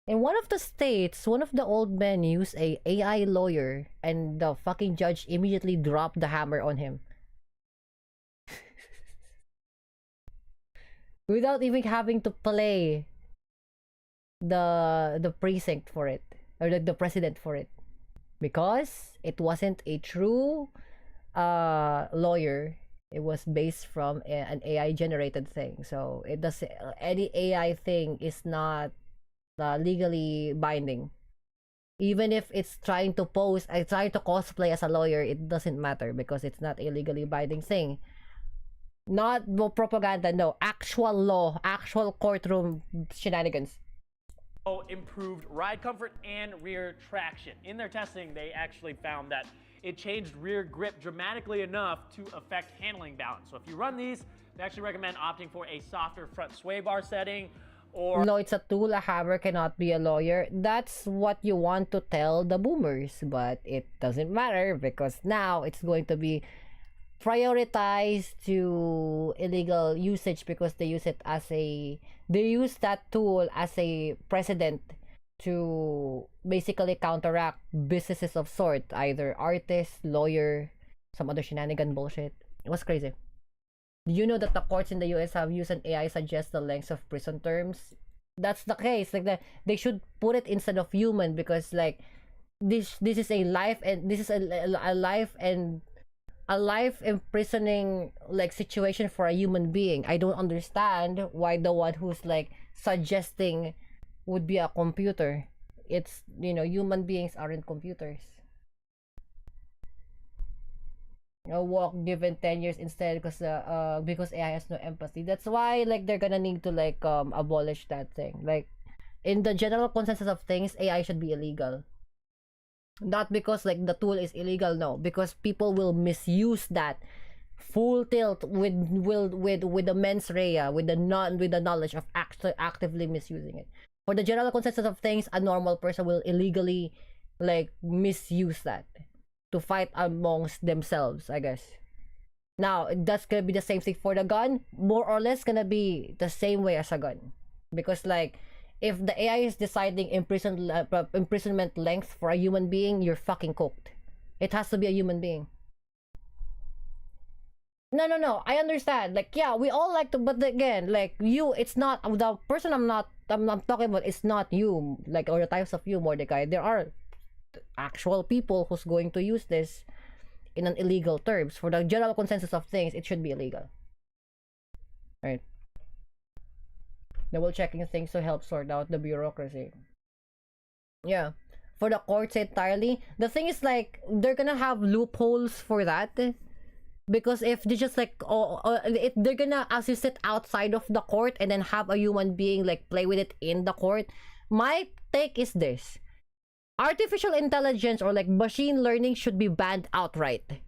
one of the states, one of the old men used a AI lawyer, and the fucking judge immediately dropped the hammer on him, without even having to play the precinct for it. Or like the precedent for it, because it wasn't a true lawyer. It was based from an AI generated thing, so it does any AI thing is not legally binding. Even if it's trying to trying to cosplay as a lawyer, it doesn't matter because it's not a legally binding thing. Not propaganda, no, actual law, actual courtroom shenanigans. Improved ride comfort and rear traction. In their testing, they actually found that it changed rear grip dramatically enough to affect handling balance. So if you run these, they actually recommend opting for a softer front sway bar setting, or no, it's a tool. A hammer cannot be a lawyer. That's what you want to tell the boomers, but it doesn't matter because now it's going to be prioritized to illegal usage because they use that tool as a precedent to basically counteract businesses of sort, either artist, lawyer, some other shenanigan bullshit. It was crazy. Do you know that the courts in the US have used an AI suggest the lengths of prison terms? That's the case. Like they should put it instead of human because like this is a life, and this is a life and a life imprisoning like situation for a human being. I don't understand why the one who's like suggesting would be a computer. It's, you know, human beings aren't computers. A walk given 10 years instead because AI has no empathy. That's why like they're gonna need to like abolish that thing. Like in the general consensus of things, AI should be illegal. Not because like the tool is illegal, no, because people will misuse that full tilt with the mens rea, with the knowledge of actively misusing it. For the general consensus of things, a normal person will illegally like misuse that to fight amongst themselves, I guess. Now that's gonna be the same thing for the gun, more or less gonna be the same way as a gun, because like if the AI is deciding imprisonment length for a human being, you're fucking cooked. It has to be a human being. No, I understand. Like, yeah, we all like to, but again, like you, it's not the person I'm talking about. It's not you, like, or the types of you, Mordecai. There are actual people who's going to use this in an illegal terms. For the general consensus of things, it should be illegal. Right? Double checking things to help sort out the bureaucracy. Yeah. For the courts entirely, the thing is like they're gonna have loopholes for that. Because if they just like they're gonna, as you sit outside of the court and then have a human being like play with it in the court. My take is this: artificial intelligence or like machine learning should be banned outright.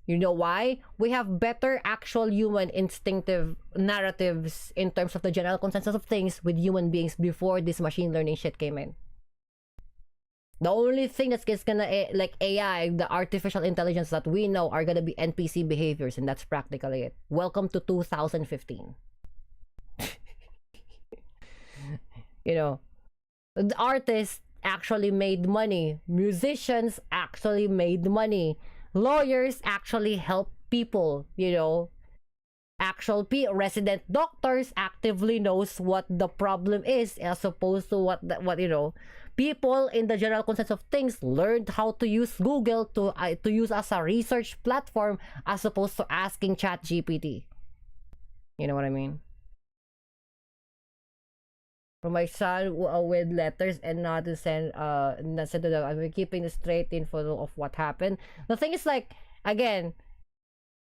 You know why? We have better actual human instinctive narratives in terms of the general consensus of things with human beings before this machine learning shit came in. The only thing that's gonna like AI, the artificial intelligence that we know are gonna be NPC behaviors, and that's practically it. Welcome to 2015. You know, the artists actually made money. Musicians actually made money. Lawyers actually help people, you know. Actual resident doctors actively knows what the problem is as opposed to what you know. People in the general consensus of things learned how to use Google to use as a research platform as opposed to asking ChatGPT. You know what I mean? For my son with letters and not to send to the, I'm keeping the straight info of what happened. The thing is like, again,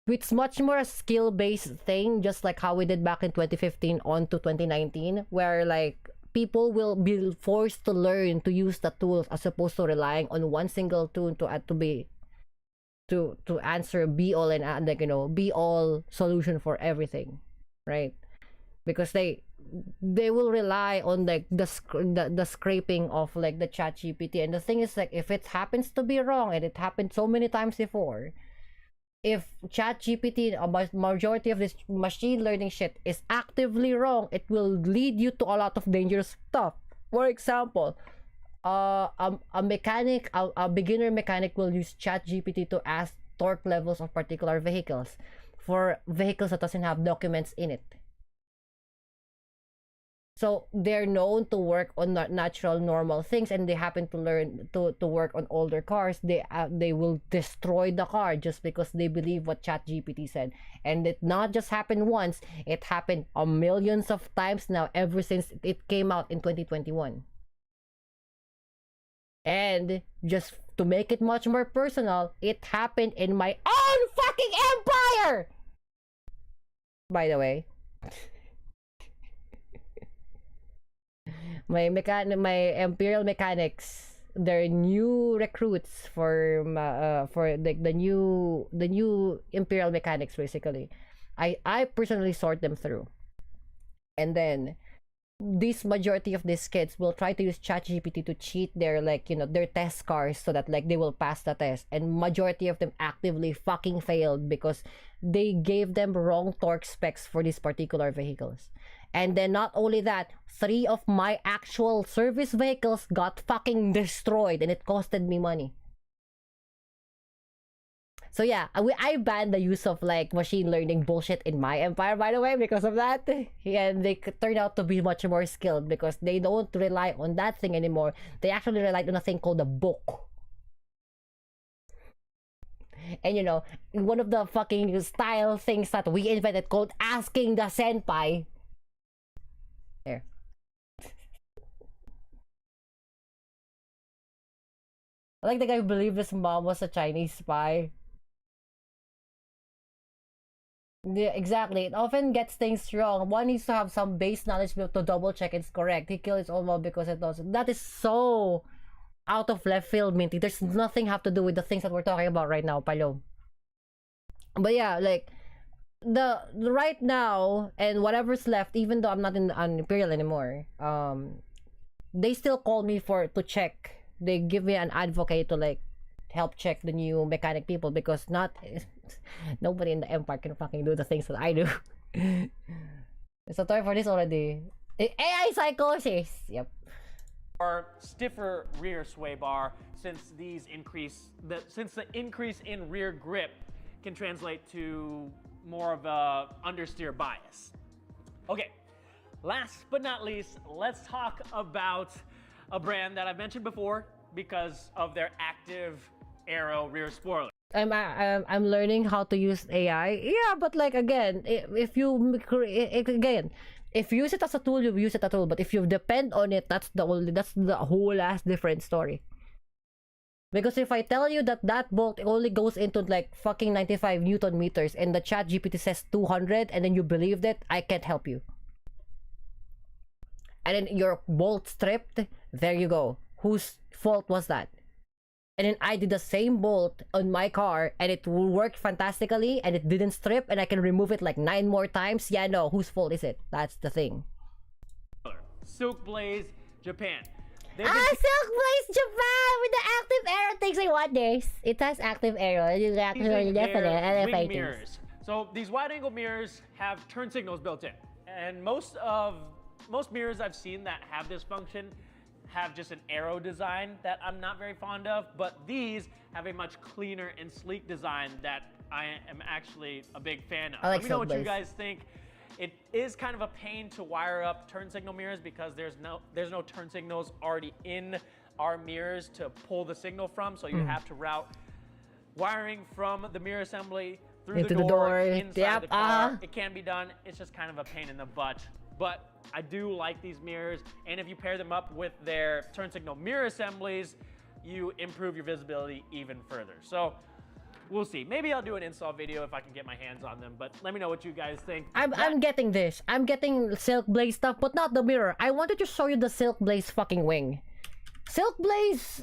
it's much more a skill-based thing, just like how we did back in 2015 on to 2019, where like people will be forced to learn to use the tools as opposed to relying on one single tool to answer be all and like, you know, be all solution for everything, right? Because they will rely on like the scraping of like the chat GPT. And the thing is like, if it happens to be wrong, and it happened so many times before, if chat GPT, a majority of this machine learning shit is actively wrong, it will lead you to a lot of dangerous stuff. For example, a mechanic, a beginner mechanic will use chat GPT to ask torque levels of particular vehicles for vehicles that doesn't have documents in it. So they're known to work on natural normal things, and they happen to learn to work on older cars. They will destroy the car just because they believe what ChatGPT said. And it not just happened once, it happened millions of times now ever since it came out in 2021. And just to make it much more personal, it happened in my own fucking empire! By the way. my Imperial Mechanics their new recruits for like the new Imperial mechanics basically. I personally sort them through, and then this majority of these kids will try to use ChatGPT to cheat their like their test scores so that like they will pass the test, and majority of them actively fucking failed because they gave them wrong torque specs for these particular vehicles. And then not only that, 3 of my actual service vehicles got fucking destroyed, and it costed me money. So yeah, I banned the use of like machine learning bullshit in my empire, by the way, because of that. And they turn out to be much more skilled because they don't rely on that thing anymore. They actually rely on a thing called a book. And one of the fucking style things that we invented called asking the senpai. There. I like the guy who believed his mom was a Chinese spy. Yeah, exactly. It often gets things wrong. One needs to have some base knowledge to double check it's correct. He killed his own mom because it doesn't. That is so out of left field, Minty. There's nothing have to do with the things that we're talking about right now, Palo. But yeah, like the right now and whatever's left, even though I'm not in Imperial anymore, they still call me to check. They give me an advocate to like help check the new mechanic people because nobody in the Empire can fucking do the things that I do. It's a toy for this already. AI psychosis. Yep. Or stiffer rear sway bar, since the increase in rear grip can translate to more of a understeer bias. Okay, last but not least, let's talk about a brand that I've mentioned before because of their active aero rear spoiler. I'm learning how to use AI. Yeah, but like again, if you use it as a tool, you use it as a tool. But if you depend on it, that's the whole ass different story. Because if I tell you that bolt only goes into like fucking 95 Newton meters and the chat GPT says 200 and then you believed it, I can't help you. And then your bolt stripped, there you go. Whose fault was that? And then I did the same bolt on my car and it worked fantastically and it didn't strip and I can remove it like 9 more times. Yeah, no, whose fault is it? That's the thing. Silk Blaze Japan. Silk Blaze Japan with the active aero takes like 1 day. It has active aero. You actually definitely wing mirrors. So these wide angle mirrors have turn signals built in. And most mirrors I've seen that have this function have just an arrow design that I'm not very fond of, but these have a much cleaner and sleek design that I am actually a big fan of. Let me know what you guys think. It is kind of a pain to wire up turn signal mirrors because there's no turn signals already in our mirrors to pull the signal from, so you have to route wiring from the mirror assembly through the door inside the car. It can be done. It's just kind of a pain in the butt. But I do like these mirrors, and if you pair them up with their turn signal mirror assemblies, you improve your visibility even further. So we'll see. Maybe I'll do an install video if I can get my hands on them, but let me know what you guys think. I'm getting this. I'm getting Silk Blaze stuff, but not the mirror. I wanted to show you the Silk Blaze fucking wing. Silk Blaze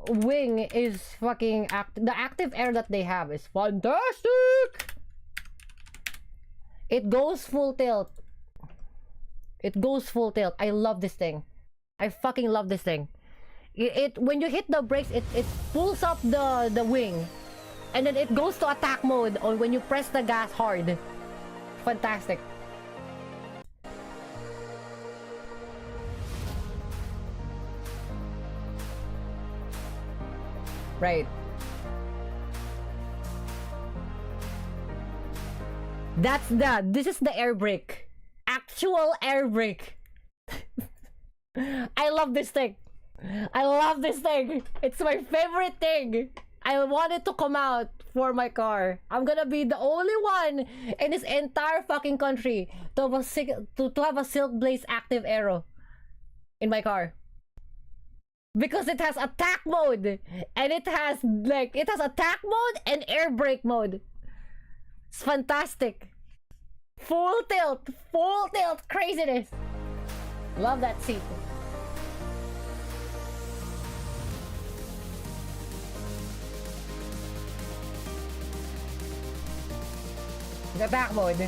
wing is fucking the active air that they have is fantastic. It goes full tilt. It goes full tilt. I love this thing. I fucking love this thing. It when you hit the brakes, it pulls up the wing, and then it goes to attack mode on when you press the gas hard. Fantastic. Right. This is the air brake. Actual air brake. I love this thing. I love this thing. It's my favorite thing. I want it to come out for my car. I'm gonna be the only one in this entire fucking country to have a Silk Blaze active aero in my car. Because it has attack mode and it has attack mode and air brake mode. It's fantastic. Full tilt craziness. Love that seat. The attack mode.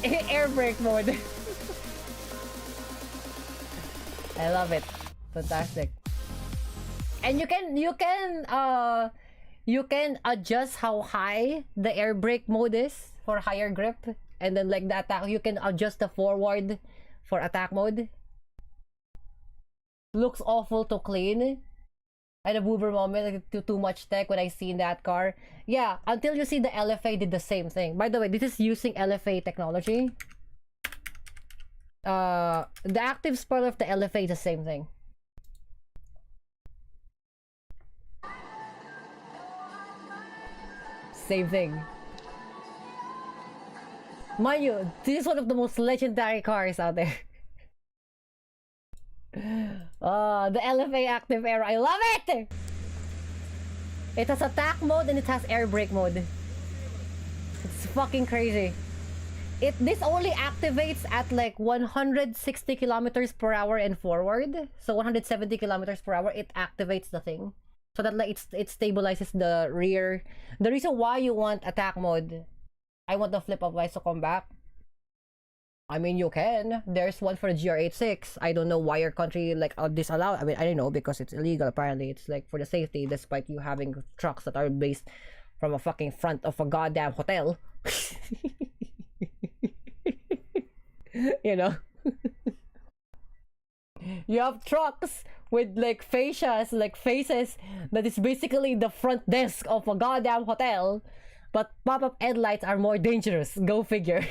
Air brake mode. I love it. Fantastic. And you can adjust how high the air brake mode is for higher grip, and then like the attack, you can adjust the forward for attack mode. Looks awful to clean. I had a boober moment, like too much tech when I seen that car. Yeah, until you see the LFA did the same thing. By the way, this is using LFA technology. The active spoiler of the LFA is the same thing. Same thing. Mind you, this is one of the most legendary cars out there. The LFA active aero, I love it! It has attack mode and it has air brake mode. It's fucking crazy. This only activates at like 160 kilometers per hour and forward. So 170 kilometers per hour, it activates the thing. So that like it stabilizes the rear. The reason why you want attack mode, I want the flip of eyes to come back. I mean, you can. There's one for the GR86. I don't know why your country like disallow. I mean, I don't know, because it's illegal. Apparently, it's like for the safety, despite you having trucks that are based from a fucking front of a goddamn hotel. You know, you have trucks with like faces that is basically the front desk of a goddamn hotel, but pop-up headlights are more dangerous. Go figure.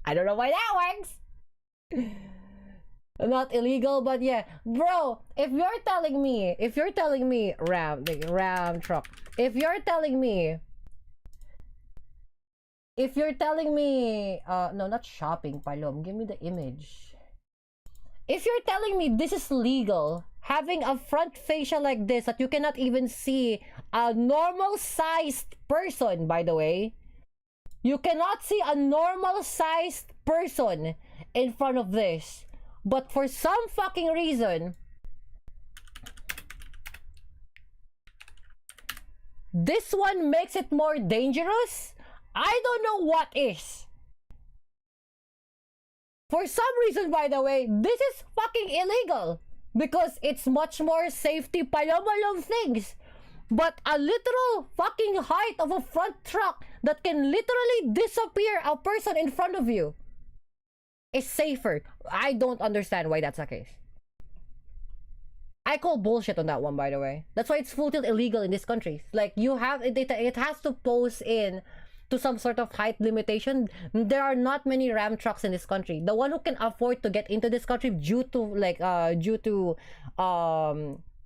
I don't know why that works. Not illegal, but yeah, bro. If you're telling me Ram truck, if you're telling me no, not shopping, Palom, give me the image. If you're telling me this is legal, having a front fascia like this that you cannot even see a normal sized person, by the way, you cannot see a normal sized person in front of this, but for some fucking reason this one makes it more dangerous. I don't know what is. For some reason, by the way, this is fucking illegal because it's much more safety palomolom things. But a literal fucking height of a front truck that can literally disappear a person in front of you is safer. I don't understand why that's the case. I call bullshit on that one, by the way. That's why it's full tilt illegal in this country. Like, you have it has to pose in to some sort of height limitation. There are not many Ram trucks in this country. The one who can afford to get into this country due to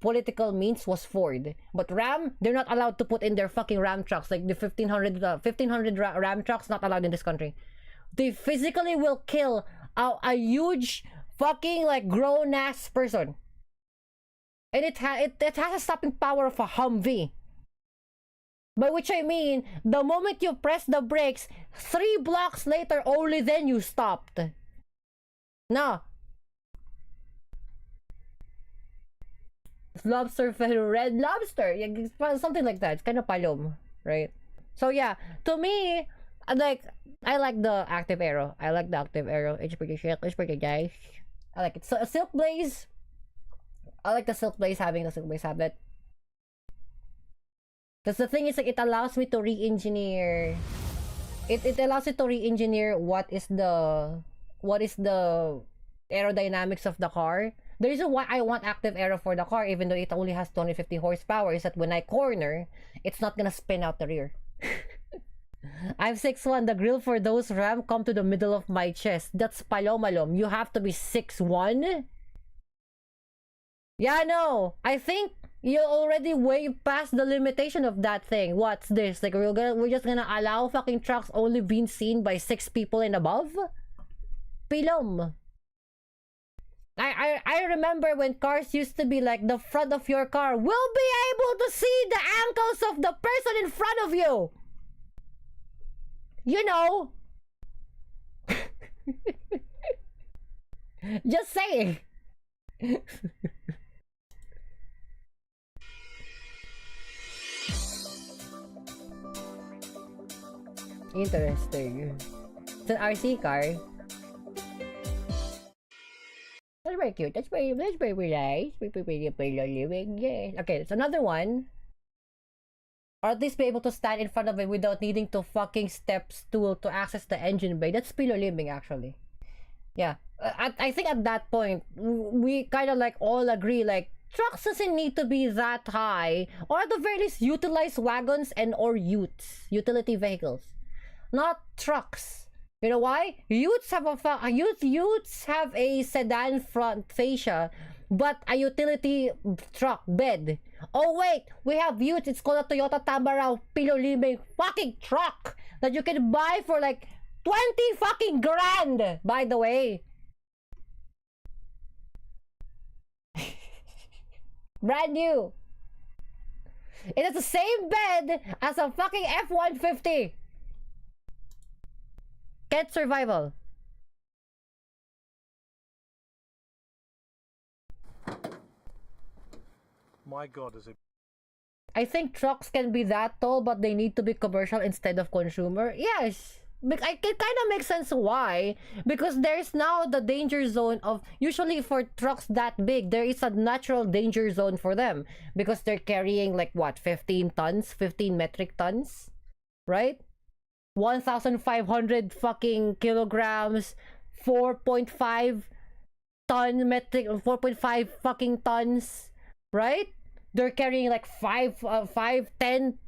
political means was Ford. But Ram, they're not allowed to put in their fucking Ram trucks. Like the 1500 Ram trucks, not allowed in this country. They physically will kill a huge fucking like grown ass person. And it has a stopping power of a Humvee. By which I mean, the moment you press the brakes, 3 blocks later, only then you stopped. No. Lobster, red lobster, something like that. It's kind of palom, right? So yeah, to me, like, I like the active arrow. It's pretty shit. It's pretty nice. I like it. So a silk blaze. I like the silk blaze, having the silk blaze habit. Because the thing is, like, it allows me to re-engineer. It allows it to re-engineer what is the aerodynamics of the car. The reason why I want active aero for the car, even though it only has 250 horsepower, is that when I corner, it's not gonna spin out the rear. I'm 6'1". The grill for those Ram come to the middle of my chest. That's palomalom. You have to be 6'1". Yeah, no. I think you're already way past the limitation of that thing. What's this? Like, we're just gonna allow fucking trucks only being seen by 6 people and above? Pilom. I remember when cars used to be like, the front of your car will be able to see the ankles of the person in front of you. You know. Just saying. Interesting. It's an RC car. That's very cute. That's very nice. Very living. Yeah. Okay, it's another one. Or at least be able to stand in front of it without needing to fucking step stool to access the engine bay. That's pillow living, actually. Yeah. I think at that point, we kind of like all agree, like, trucks doesn't need to be that high, or at the very least utilize wagons and or utes, utility vehicles, not trucks. You know why? Utes have a sedan front fascia, but a utility truck bed. Oh wait, we have utes. It's called a Toyota Tamarao pillow living fucking truck that you can buy for like 20 fucking grand. By the way. Brand new. It has the same bed as a fucking F-150. Get survival. My god, is it? I think trucks can be that tall, but they need to be commercial instead of consumer. Yes. It kind of makes sense why, because there's now the danger zone of, usually for trucks that big, there is a natural danger zone for them because they're carrying like what, 15 metric tons, right? 1,500 fucking kilograms, 4.5 fucking tons, right? They're carrying like 10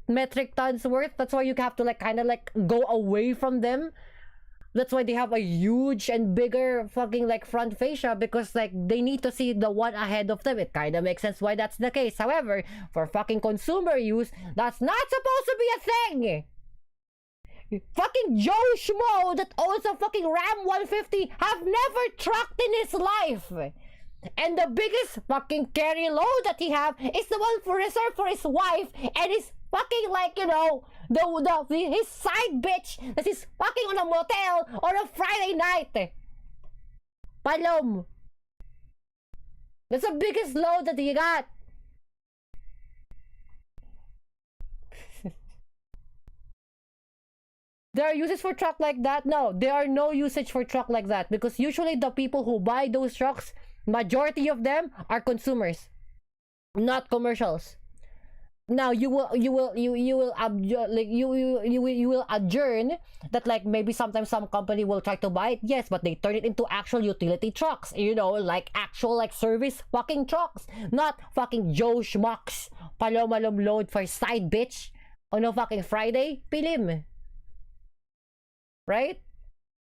metric tons worth. That's why you have to like kind of like go away from them. That's why they have a huge and bigger fucking like front fascia, because like they need to see the one ahead of them. It kind of makes sense why that's the case. However, for fucking consumer use, that's not supposed to be a thing. Fucking Joe Schmo that owns a fucking Ram 150 have never trucked in his life. And the biggest fucking carry load that he have is the one for reserved for his wife and his fucking like, you know, his side bitch that is fucking on a motel on a Friday night. Palom. That's the biggest load that he got. There are uses for truck like that? No, there are no usage for truck like that, because usually the people who buy those trucks, majority of them are consumers, not commercials. Now you will adjourn that like maybe sometimes some company will try to buy it, yes, but they turn it into actual utility trucks, you know, like actual like service fucking trucks, not fucking Joe Schmucks palomalom load for side bitch on a fucking Friday. Pilim. Right?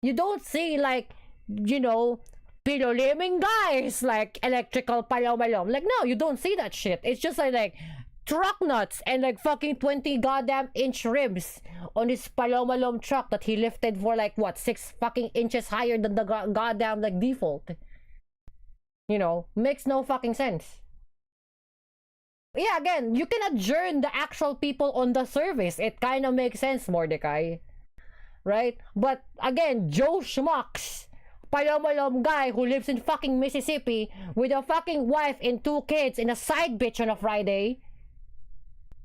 You don't see like, you know, pinoliming guys like electrical palomalom. Like, no, you don't see that shit. It's just like truck nuts and like fucking 20 goddamn inch rims on his palomalom truck that he lifted for like what, 6 fucking inches higher than the goddamn like default. You know, makes no fucking sense. Yeah, again, you can adjourn the actual people on the service. It kind of makes sense, Mordecai. Right? But again, Joe Schmucks, palomalom guy who lives in fucking Mississippi with a fucking wife and 2 kids and a side bitch on a Friday.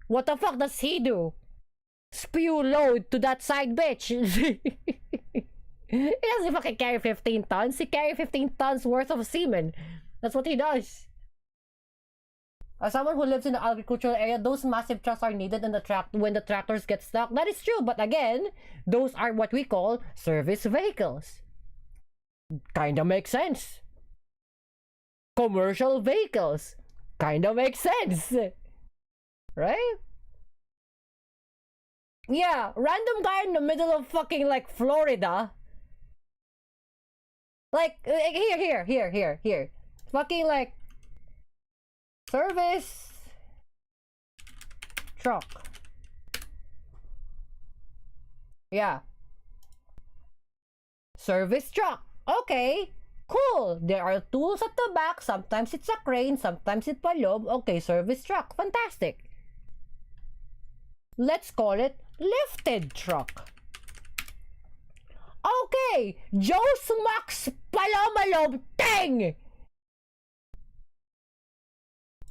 What the fuck does he do? Spew load to that side bitch. He doesn't fucking carry 15 tons. He carry 15 tons worth of semen. That's what he does. As someone who lives in the agricultural area, those massive trucks are needed in the when the tractors get stuck. That is true, but again, those are what we call service vehicles. Kinda makes sense. Commercial vehicles. Kinda makes sense. Right? Yeah, random guy in the middle of fucking like Florida. Like, here. Fucking like service truck. Yeah. Service truck. Okay. Cool. There are tools at the back. Sometimes it's a crane. Sometimes it's palom. Okay, service truck. Fantastic. Let's call it lifted truck. Okay. Joe Smucks palomalom thing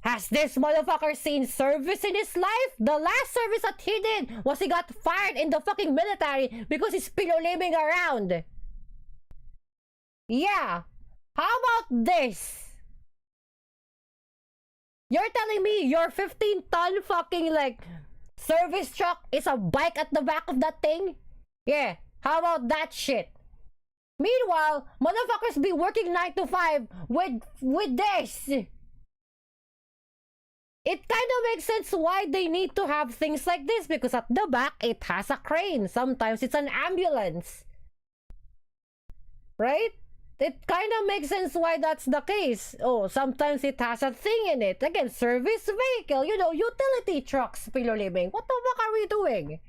Has this motherfucker seen service in his life? The last service that he did was he got fired in the fucking military because he's pillow-liming around. Yeah. How about this? You're telling me your 15-ton fucking like service truck is a bike at the back of that thing? Yeah. How about that shit? Meanwhile, motherfuckers be working 9 to 5 with this. It kind of makes sense why they need to have things like this, because at the back it has a crane. Sometimes it's an ambulance. Right? It kind of makes sense why that's the case. Oh, sometimes it has a thing in it. Again, service vehicle, you know, utility trucks, pillow-liming. What the fuck are we doing?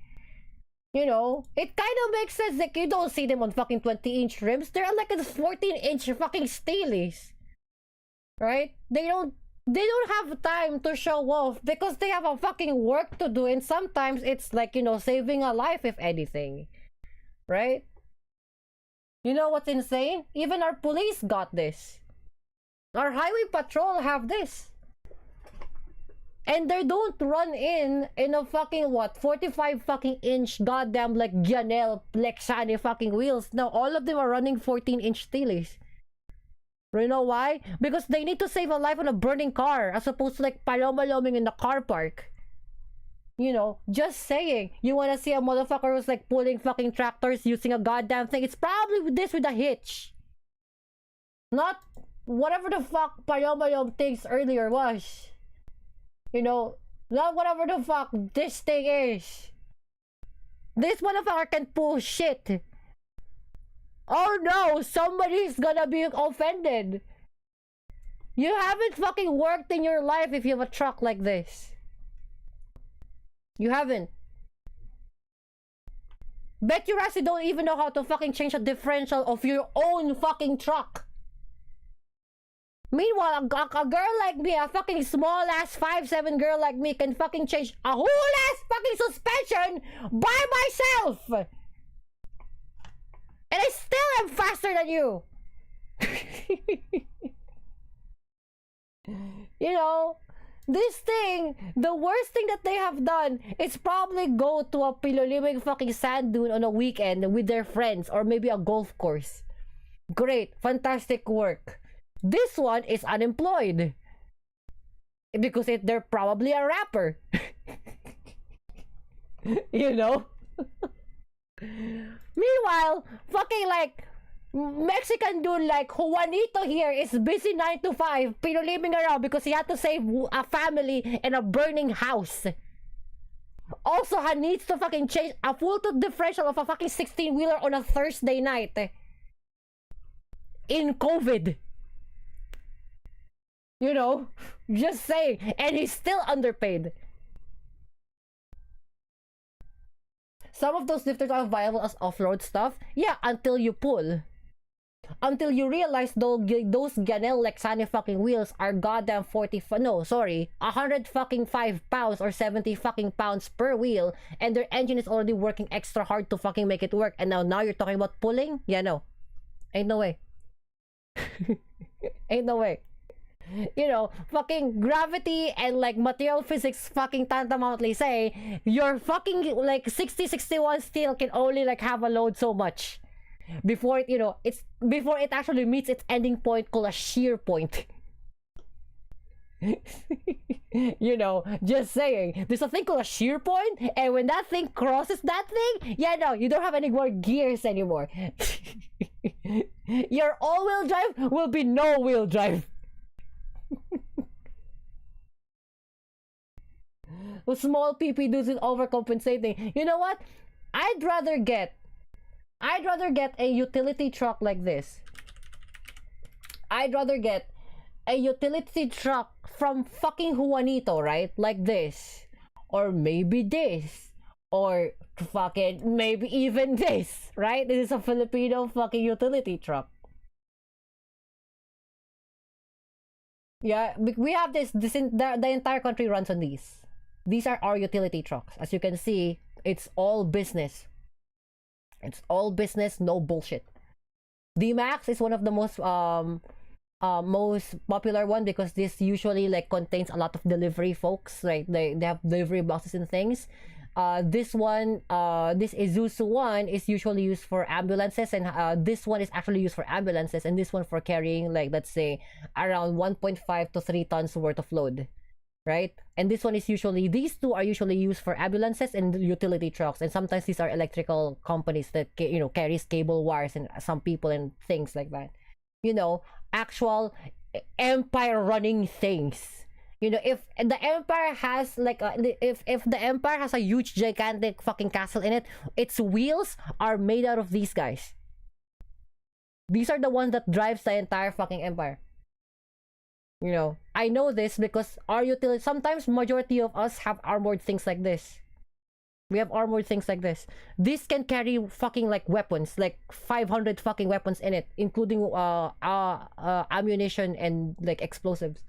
You know, it kind of makes sense that you don't see them on fucking 20-inch rims. They're like a 14-inch fucking steelies. Right? They don't have time to show off because they have a fucking work to do, and sometimes it's like, you know, saving a life if anything. Right? You know what's insane? Even our police got this. Our highway patrol have this. And they don't run in a fucking what, 45 fucking inch goddamn like Janelle Lexani fucking wheels. No, all of them are running 14-inch steelies. You know why? Because they need to save a life on a burning car as opposed to like paloma-loming in the car park. You know, just saying. You wanna see a motherfucker who's like pulling fucking tractors using a goddamn thing? It's probably this with a hitch. Not whatever the fuck paloma-lom things earlier was. You know, not whatever the fuck this thing is. This motherfucker can pull shit. Oh no, somebody's gonna be offended. You haven't fucking worked in your life if you have a truck like this. You haven't. Bet your ass you don't even know how to fucking change a differential of your own fucking truck. Meanwhile, a girl like me, a fucking small ass 5'7" girl like me can fucking change a whole ass fucking suspension by myself. And I still am faster than you. You know, this thing, the worst thing that they have done is probably go to a pillow-liming fucking sand dune on a weekend with their friends, or maybe a golf course. Great, fantastic work. This one is unemployed because they're probably a rapper. You know? Meanwhile, fucking like Mexican dude like Juanito here is busy 9 to 5 pillow-liming around because he had to save a family in a burning house. Also, he needs to fucking change a full tooth differential of a fucking 16-wheeler on a Thursday night. In COVID. You know, just saying. And he's still underpaid. Some of those lifters are viable as off-road stuff. Yeah, until you pull. Until you realize those Ganel Lexani fucking wheels are goddamn 100 fucking 5 pounds or 70 fucking pounds per wheel, and their engine is already working extra hard to fucking make it work, and now you're talking about pulling? Yeah, no. Ain't no way. Ain't no way. You know, fucking gravity and like material physics fucking tantamountly say your fucking like 60-61 steel can only like have a load so much before it, you know, it's before it actually meets its ending point called a shear point. You know, just saying, there's a thing called a shear point, and when that thing crosses that thing, yeah, no, you don't have any more gears anymore. Your all-wheel drive will be no-wheel drive. With small PP dudes with overcompensating. You know what? I'd rather get a utility truck like this. I'd rather get a utility truck from fucking Juanito, right? Like this. Or maybe this. Or fucking maybe even this, right? This is a Filipino fucking utility truck. Yeah, we have the entire country runs on these. These are our utility trucks. As you can see, it's all business. It's all business, no bullshit. D-Max is one of the most most popular one, because this usually like contains a lot of delivery folks, right? They have delivery boxes and things. This one, this Isuzu one is usually used for ambulances, and this one is actually used for ambulances, and this one for carrying, like, let's say around 1.5 to 3 tons worth of load, right? And this one is usually, these two are usually used for ambulances and utility trucks, and sometimes these are electrical companies that carries cable wires and some people and things like that. Actual empire running things. If the empire has like if the empire has a huge gigantic fucking castle in it, its wheels are made out of these guys. These are the ones that drives the entire fucking empire. I know this because our utility, sometimes majority of us have armored things like this. We have armored things like this. This can carry fucking like weapons, like 500 fucking weapons in it, including ammunition and like explosives.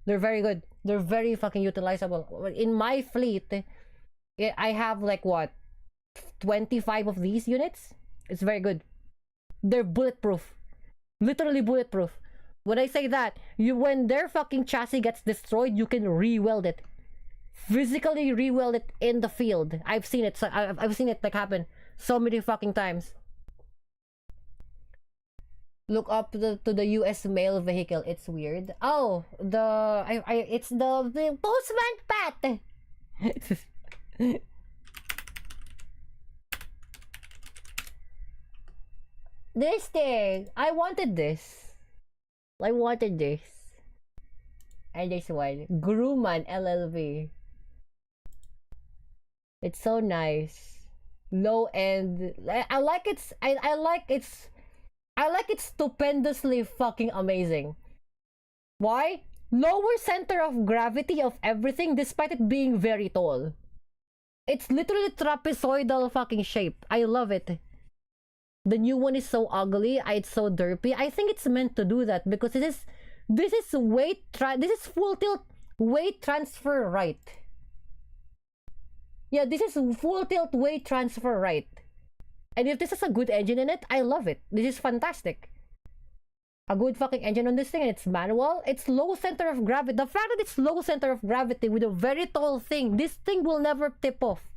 They're very good. They're very fucking utilizable. In my fleet, I have like what, 25 of these units. It's very good. They're bulletproof, literally bulletproof. When I say that, when their fucking chassis gets destroyed, you can re-weld it. Physically re-weld it in the field. I've seen it. I've seen it like happen so many fucking times. Look up to the U.S. mail vehicle. It's weird. Oh, it's the postman Pat. This thing. I wanted this. And this one, Grumman LLV. It's so nice. Low end. I like its. I like its. I like it stupendously fucking amazing. Why? Lower center of gravity of everything despite it being very tall. It's literally trapezoidal fucking shape. I love it. The new one is so ugly. It's so derpy. I think it's meant to do that because this is full tilt weight transfer right. Yeah, this is full tilt weight transfer right. And if this has a good engine in it, I love it. This is fantastic. A good fucking engine on this thing, and it's manual. It's low center of gravity. The fact that it's low center of gravity with a very tall thing, this thing will never tip off.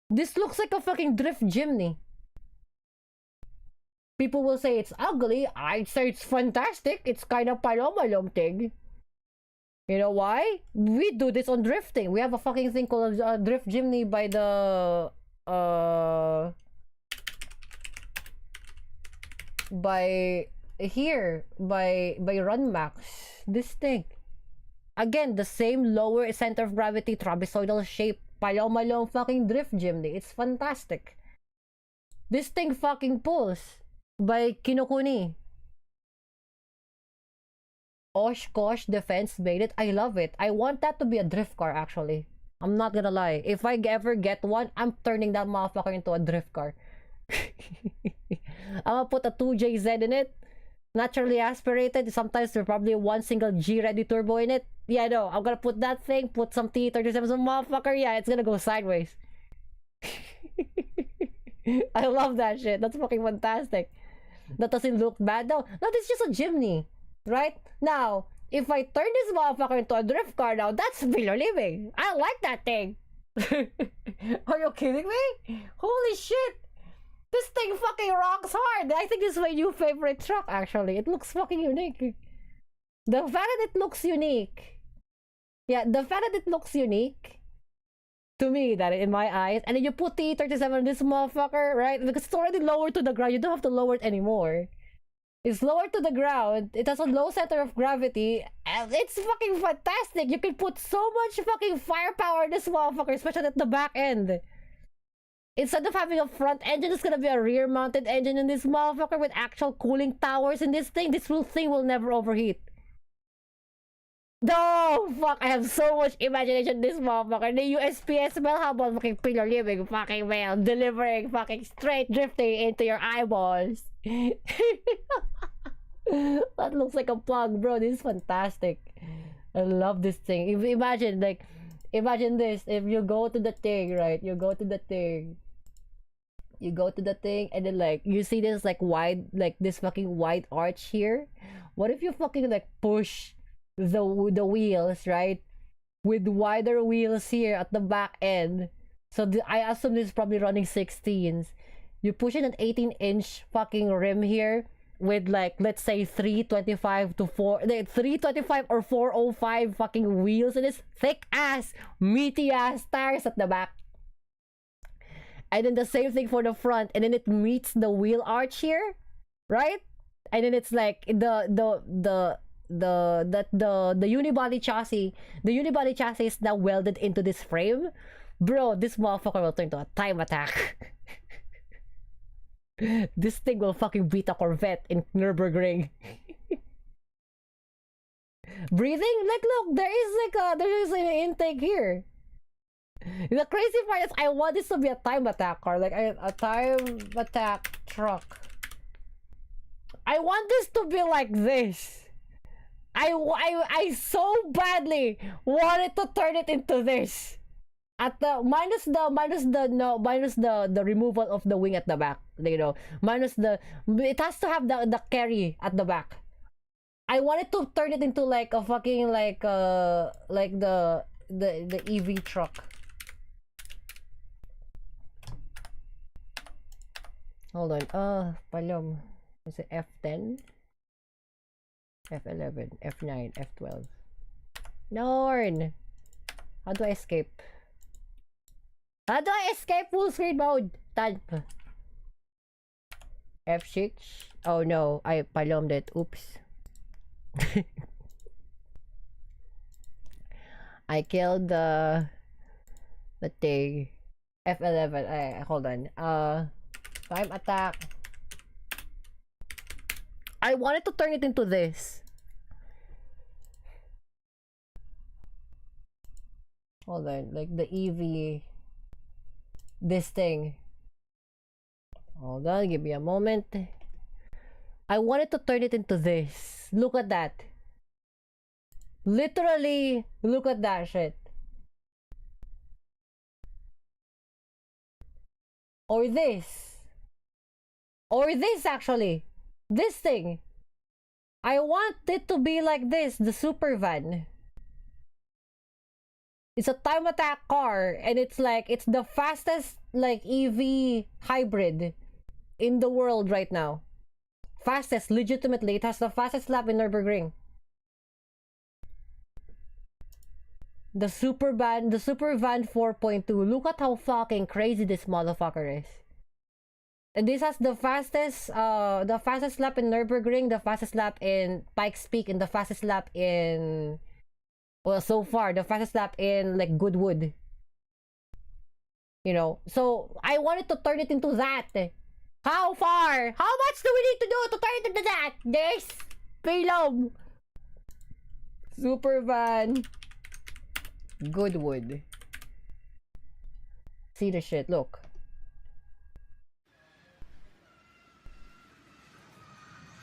This looks like a fucking drift chimney. People will say it's ugly. I'd say it's fantastic. It's kind of paloma-lom thing. You know why? We do this on drifting. We have a fucking thing called a drift chimney by the by Runmax. This thing again, the same lower center of gravity, trapezoidal shape, paloma-lom fucking drift chimney. It's fantastic. This thing fucking pulls by Kinokuni. Oshkosh Defense made it. I love it. I want that to be a drift car, actually. I'm not gonna lie. If I ever get one, I'm turning that motherfucker into a drift car. I'm gonna put a 2JZ in it. Naturally aspirated. Sometimes there's probably one single G-ready turbo in it. Yeah, no. I'm gonna put that thing, put some T37 some motherfucker. Yeah, it's gonna go sideways. I love that shit. That's fucking fantastic. That doesn't look bad. No, it's just a chimney. Right? Now, if I turn this motherfucker into a drift car now, that's Villa living. I like that thing. Are you kidding me? Holy shit. This thing fucking rocks hard. I think this is my new favorite truck, actually. It looks fucking unique. The fact that it looks unique. Yeah, the fact that it looks unique. To me, that in my eyes. And then you put the E37 on this motherfucker, right? Because it's already lower to the ground. You don't have to lower it anymore. It's lower to the ground. It has a low center of gravity. And it's fucking fantastic. You can put so much fucking firepower in this motherfucker, especially at the back end. Instead of having a front engine, it's gonna be a rear-mounted engine in this motherfucker with actual cooling towers in this thing. This thing will never overheat. No! Fuck, I have so much imagination in this motherfucker. The USPS mail, how about fucking pillar living fucking mail, delivering fucking straight drifting into your eyeballs. That looks like a plug, bro. This is fantastic. I love this thing. Imagine this. If you go to the thing, right? You go to the thing. You go to the thing, and then like you see this like wide, like this fucking wide arch here. What if you fucking like push the wheels, right? With wider wheels here at the back end. So I assume this is probably running 16s. You push in an 18-inch fucking rim here with like, let's say 325 to 325 or 405 fucking wheels, and it's thick ass, meaty ass tires at the back. And then the same thing for the front, and then it meets the wheel arch here, right? And then it's like the unibody chassis. The unibody chassis is now welded into this frame. Bro, this motherfucker will turn to a time attack. This thing will fucking beat a Corvette in Nürburgring. Breathing? Like, look, there is an intake here. The crazy part is I want this to be a time attack car, like a time attack truck. I want this to be like this. I so badly wanted to turn it into this. At the minus the removal of the wing at the back, you know, it has to have the carry at the back. I wanted to turn it into like a fucking like the EV truck. Hold on. Palom. Is it F10? F11, F9, F12. Norn! How do I escape? How do I escape full screen mode? Tanp. F6. Oh no, I palommed it. Oops. I killed the thing. F11. Hold on. Time attack. I wanted to turn it into this. Hold on, like the EV. This thing. Hold on, give me a moment. I wanted to turn it into this. Look at that. Literally, look at that shit. Or this. Or this actually. This thing. I want it to be like this, the super van. It's a time attack car, and it's like, it's the fastest like EV hybrid in the world right now. Fastest, legitimately. It has the fastest lap in Nürburgring. The super van 4.2. Look at how fucking crazy this motherfucker is. And this has the fastest lap in Nürburgring, the fastest lap in Pikes Peak, and the fastest lap in, well, so far, the fastest lap in like Goodwood. You know, so I wanted to turn it into that. How far? How much do we need to do to turn it into that? This Pilom. Super van. Goodwood. See the shit, look.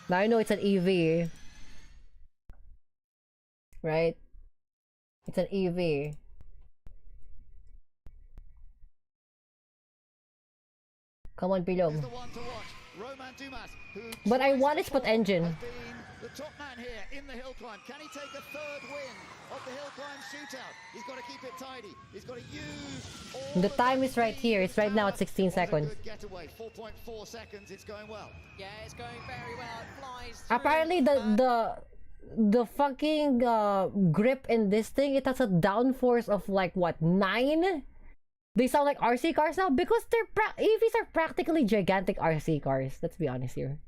Now I know it's an EV. Right? It's an EV. Come on, Pilom. But I want a spot engine. The top man here in the hill climb. Can he take a third win of the hill climb shootout? He's got to keep it tidy. He's got to use all the time is right here. It's right now at 16 seconds. Good getaway. 4.4 seconds. It's going well. Yeah, it's going very well. It flies through. Apparently the fucking grip in this thing, it has a downforce of like what, 9? They sound like RC cars now because EVs are practically gigantic RC cars. Let's be honest here.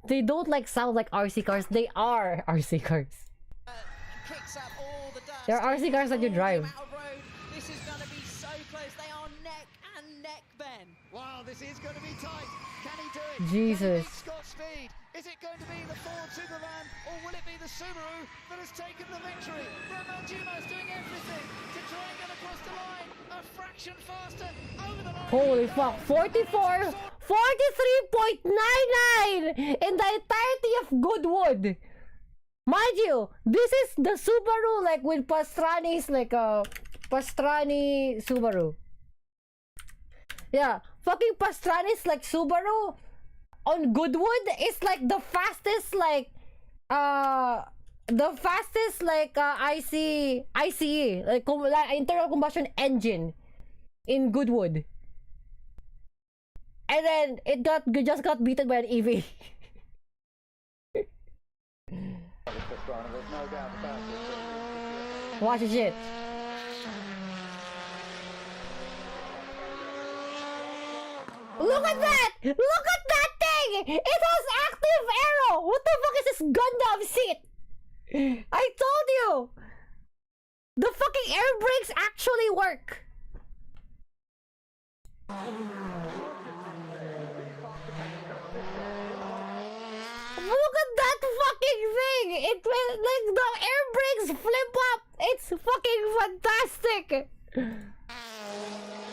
They don't like sound like RC cars. They are RC cars. Kicks up all the dust. They're RC cars that you drive. This is going to be so close. They are neck and neck, Ben. Wow, this is going to be tight. Can he do it? Jesus. Can he beat Scott's speed? Is it going to be the Ford Supervan, or will it be the Subaru that has taken the victory? Roman Dumas doing everything to try and get across the line. A fraction faster over the line. Holy fuck. 43.99 in the entirety of Goodwood. Mind you, this is the Subaru like with Pastrani's like Pastrani Subaru. Yeah, fucking Pastrana's like Subaru on Goodwood is like the fastest like ICE like internal combustion engine in Goodwood. And then it just got beaten by an EV. Watch this shit. Look at that! Look at that thing! It has active aero! What the fuck is this Gundam seat? I told you! The fucking air brakes actually work! Look at that fucking thing! It like the air brakes flip up! It's fucking fantastic!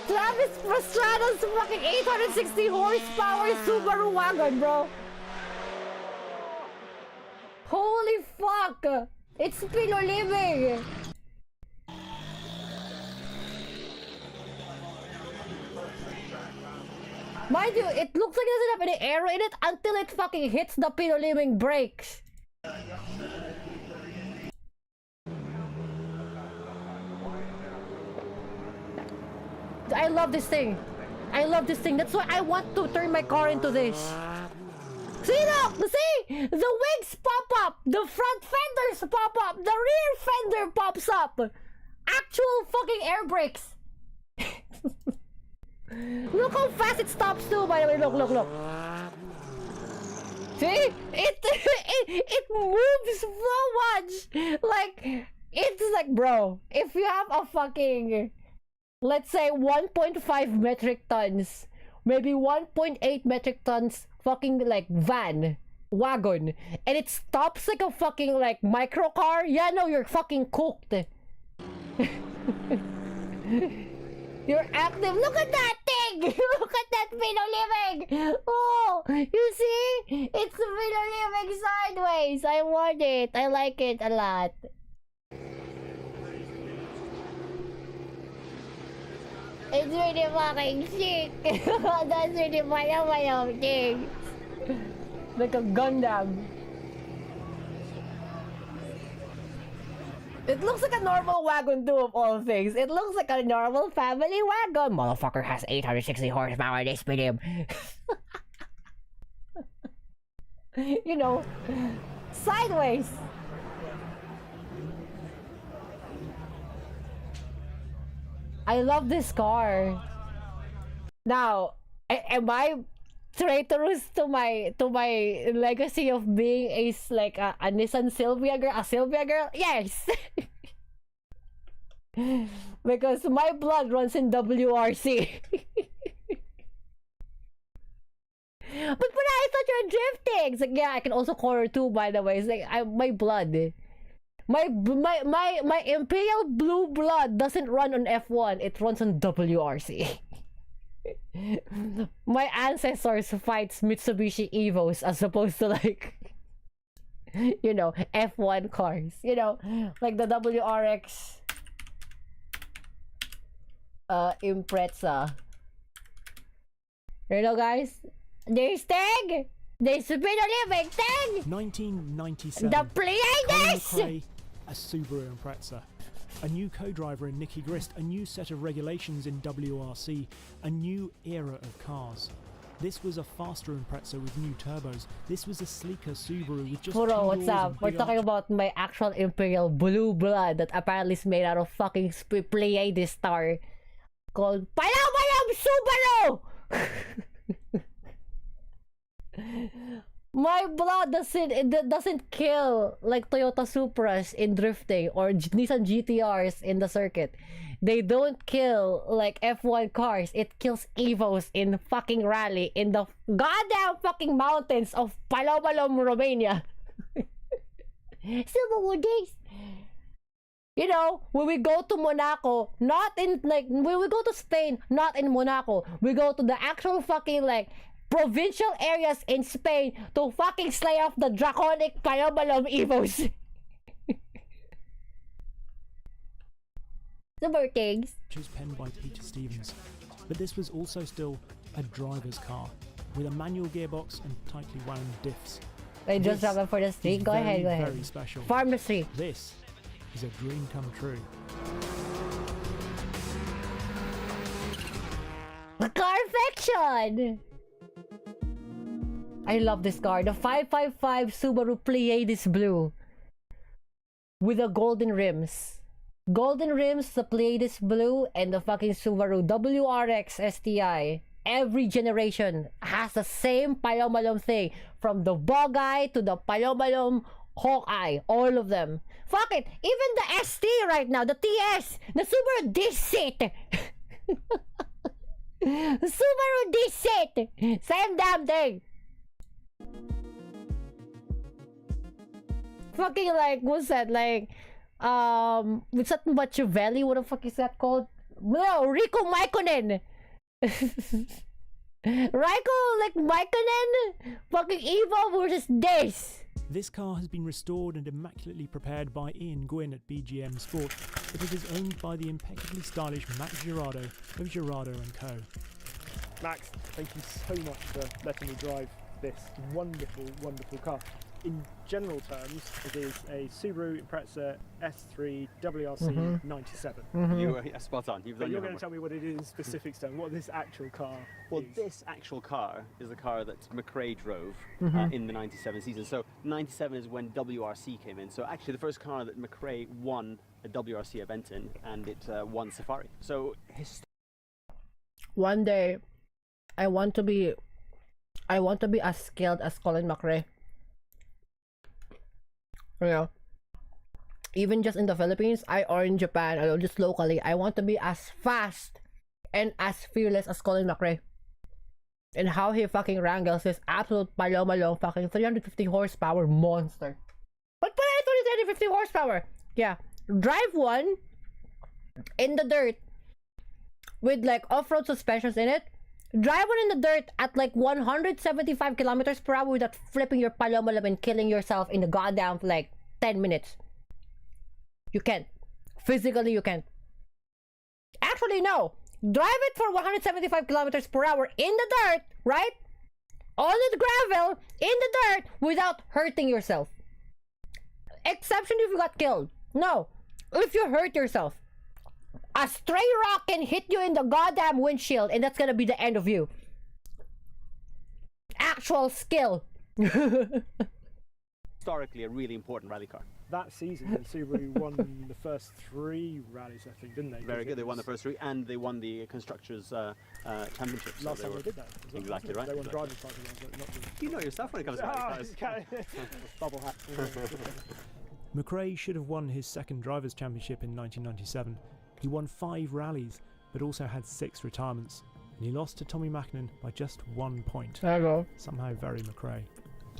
Travis Pastrana's fucking 860 horsepower Subaru wagon, bro! Holy fuck! It's Pino living! Mind you, it looks like it doesn't have any aero in it until it fucking hits the Pino living brakes. I love this thing. I love this thing. That's why I want to turn my car into this. See, look! See? The wings pop up! The front fenders pop up! The rear fender pops up! Actual fucking air brakes! Look how fast it stops too, by the way. Look, look, look. See? It moves so much! Like, it's like, bro, if you have a fucking, let's say 1.5 metric tons, maybe 1.8 metric tons fucking like wagon, and it stops like a fucking like micro car, yeah, no, you're fucking cooked. You're active. Look at that thing! Look at that Pino living! Oh, you see? It's Pino living sideways. I want it. I like it a lot. It's really fucking sick. That's really my thing. Like a Gundam. It looks like a normal wagon too, of all things. It looks like a normal family wagon. Motherfucker has 860 horsepower, they spin him. You know, sideways. I love this car. Now, am I traitorous to my legacy of being a Nissan Silvia girl? A Silvia girl? Yes. Because my blood runs in WRC. But I thought you're drifting. It's like, yeah, I can also corner too, by the way. It's like my blood. My Imperial Blue blood doesn't run on F1, it runs on WRC. My ancestors fights Mitsubishi Evos as opposed to like, you know, F1 cars. You know, like the WRX Impreza. You know, guys? There's Tag! There's Pino living Tag! 1997. The Pleiades! A Subaru Impreza. A new co-driver in Nicky Grist, a new set of regulations in WRC, a new era of cars. This was a faster Impreza with new turbos. This was a sleeker Subaru with just Bro, what's up? We're talking about my actual Imperial Blue blood that apparently is made out of fucking Pleiades star called Palam Subaru! My blood doesn't kill like Toyota Supras in drifting or Nissan GTRs in the circuit. They don't kill like F1 cars. It kills Evos in fucking rally in the goddamn fucking mountains of Palomalom, Romania. Silverwood days. You know, when we go to Monaco, not in like when we go to Spain, not in Monaco, we go to the actual fucking like provincial areas in Spain to fucking slay off the draconic Palomalom Evos. Super things. Which is penned by Peter Stevens. But this was also still a driver's car, with a manual gearbox and tightly wound diffs. I just This have it for the street. is Go ahead, go very, ahead. very special. Farm the street. This is a dream come true. Carfaction! I love this car. The 555 Subaru Pleiades Blue. With the golden rims. Golden rims, the Pleiades Blue, and the fucking Subaru WRX STI. Every generation has the same Palomalom thing. From the Bogeye to the Palomalom Hawkeye. All of them. Fuck it! Even the ST right now, the TS! The Subaru D-Seat! Subaru D-Seat! Same damn thing! Fucking like, what's that? Like, what's that Machiavelli? What the fuck is that called? No, Rico Maikonen! Rico, like Maikonen? Fucking Evo versus Dace! This car has been restored and immaculately prepared by Ian Gwynn at BGM Sport, but it is owned by the impeccably stylish Max Girardo of Girardo & Co. Max, thank you so much for letting me drive this wonderful, wonderful car. In general terms, it is a Subaru Impreza S3 WRC 97. You were spot on. But you're going to tell me what it is in specifics then, what this actual car Well, is. this actual car is a car that McRae drove in the 97 season. So 97 is when WRC came in. So actually the first car that McRae won a WRC event in, and it won Safari. So One day, I want to be as skilled as Colin McRae. You know, even just in the Philippines, or in Japan, or just locally, I want to be as fast and as fearless as Colin McRae. And how he fucking wrangles this absolute palomalong fucking 350 horsepower monster. But put it 350 horsepower. Yeah. Drive one in the dirt with like off-road suspensions in it. Drive one in the dirt at like 175 kilometers per hour without flipping your palomalam and killing yourself in the goddamn like 10 minutes. You can't. Physically, you can't. Actually, no. Drive it for 175 kilometers per hour in the dirt, right? On the gravel, in the dirt, without hurting yourself. Exception if you got killed. No. If you hurt yourself. A stray rock can hit you in the goddamn windshield and that's gonna be the end of you. Actual skill. historically a really important rally car. That season, Subaru won the first 3 rallies, I think, didn't they? Very good. They won the first 3, and they won the constructors championship. So Last time they did that. As well, exactly right. They won Exactly. driving titles, but not the... You know your stuff when it comes to rally cars. Double hat. McRae should have won his second Drivers' Championship in 1997. He won 5 rallies, but also had 6 retirements, and he lost to Tommy Mackinnon by just 1 point. There you go. Somehow very McRae.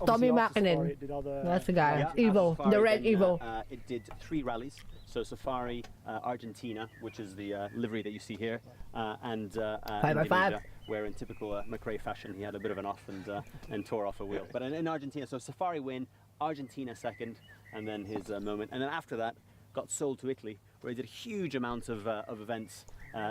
Tommy Obviously, after Mackinnon. Safari, it did other- That's the guy. Yeah, Evo. Safari, The red then, Evo. It did 3 rallies. So Safari, Argentina, which is the livery that you see here, and 5x5. Indonesia, where in typical McRae fashion he had a bit of an off and tore off a wheel. But in Argentina, so Safari win, Argentina second, and then his moment. And then after that, got sold to Italy, where he did a huge amount of events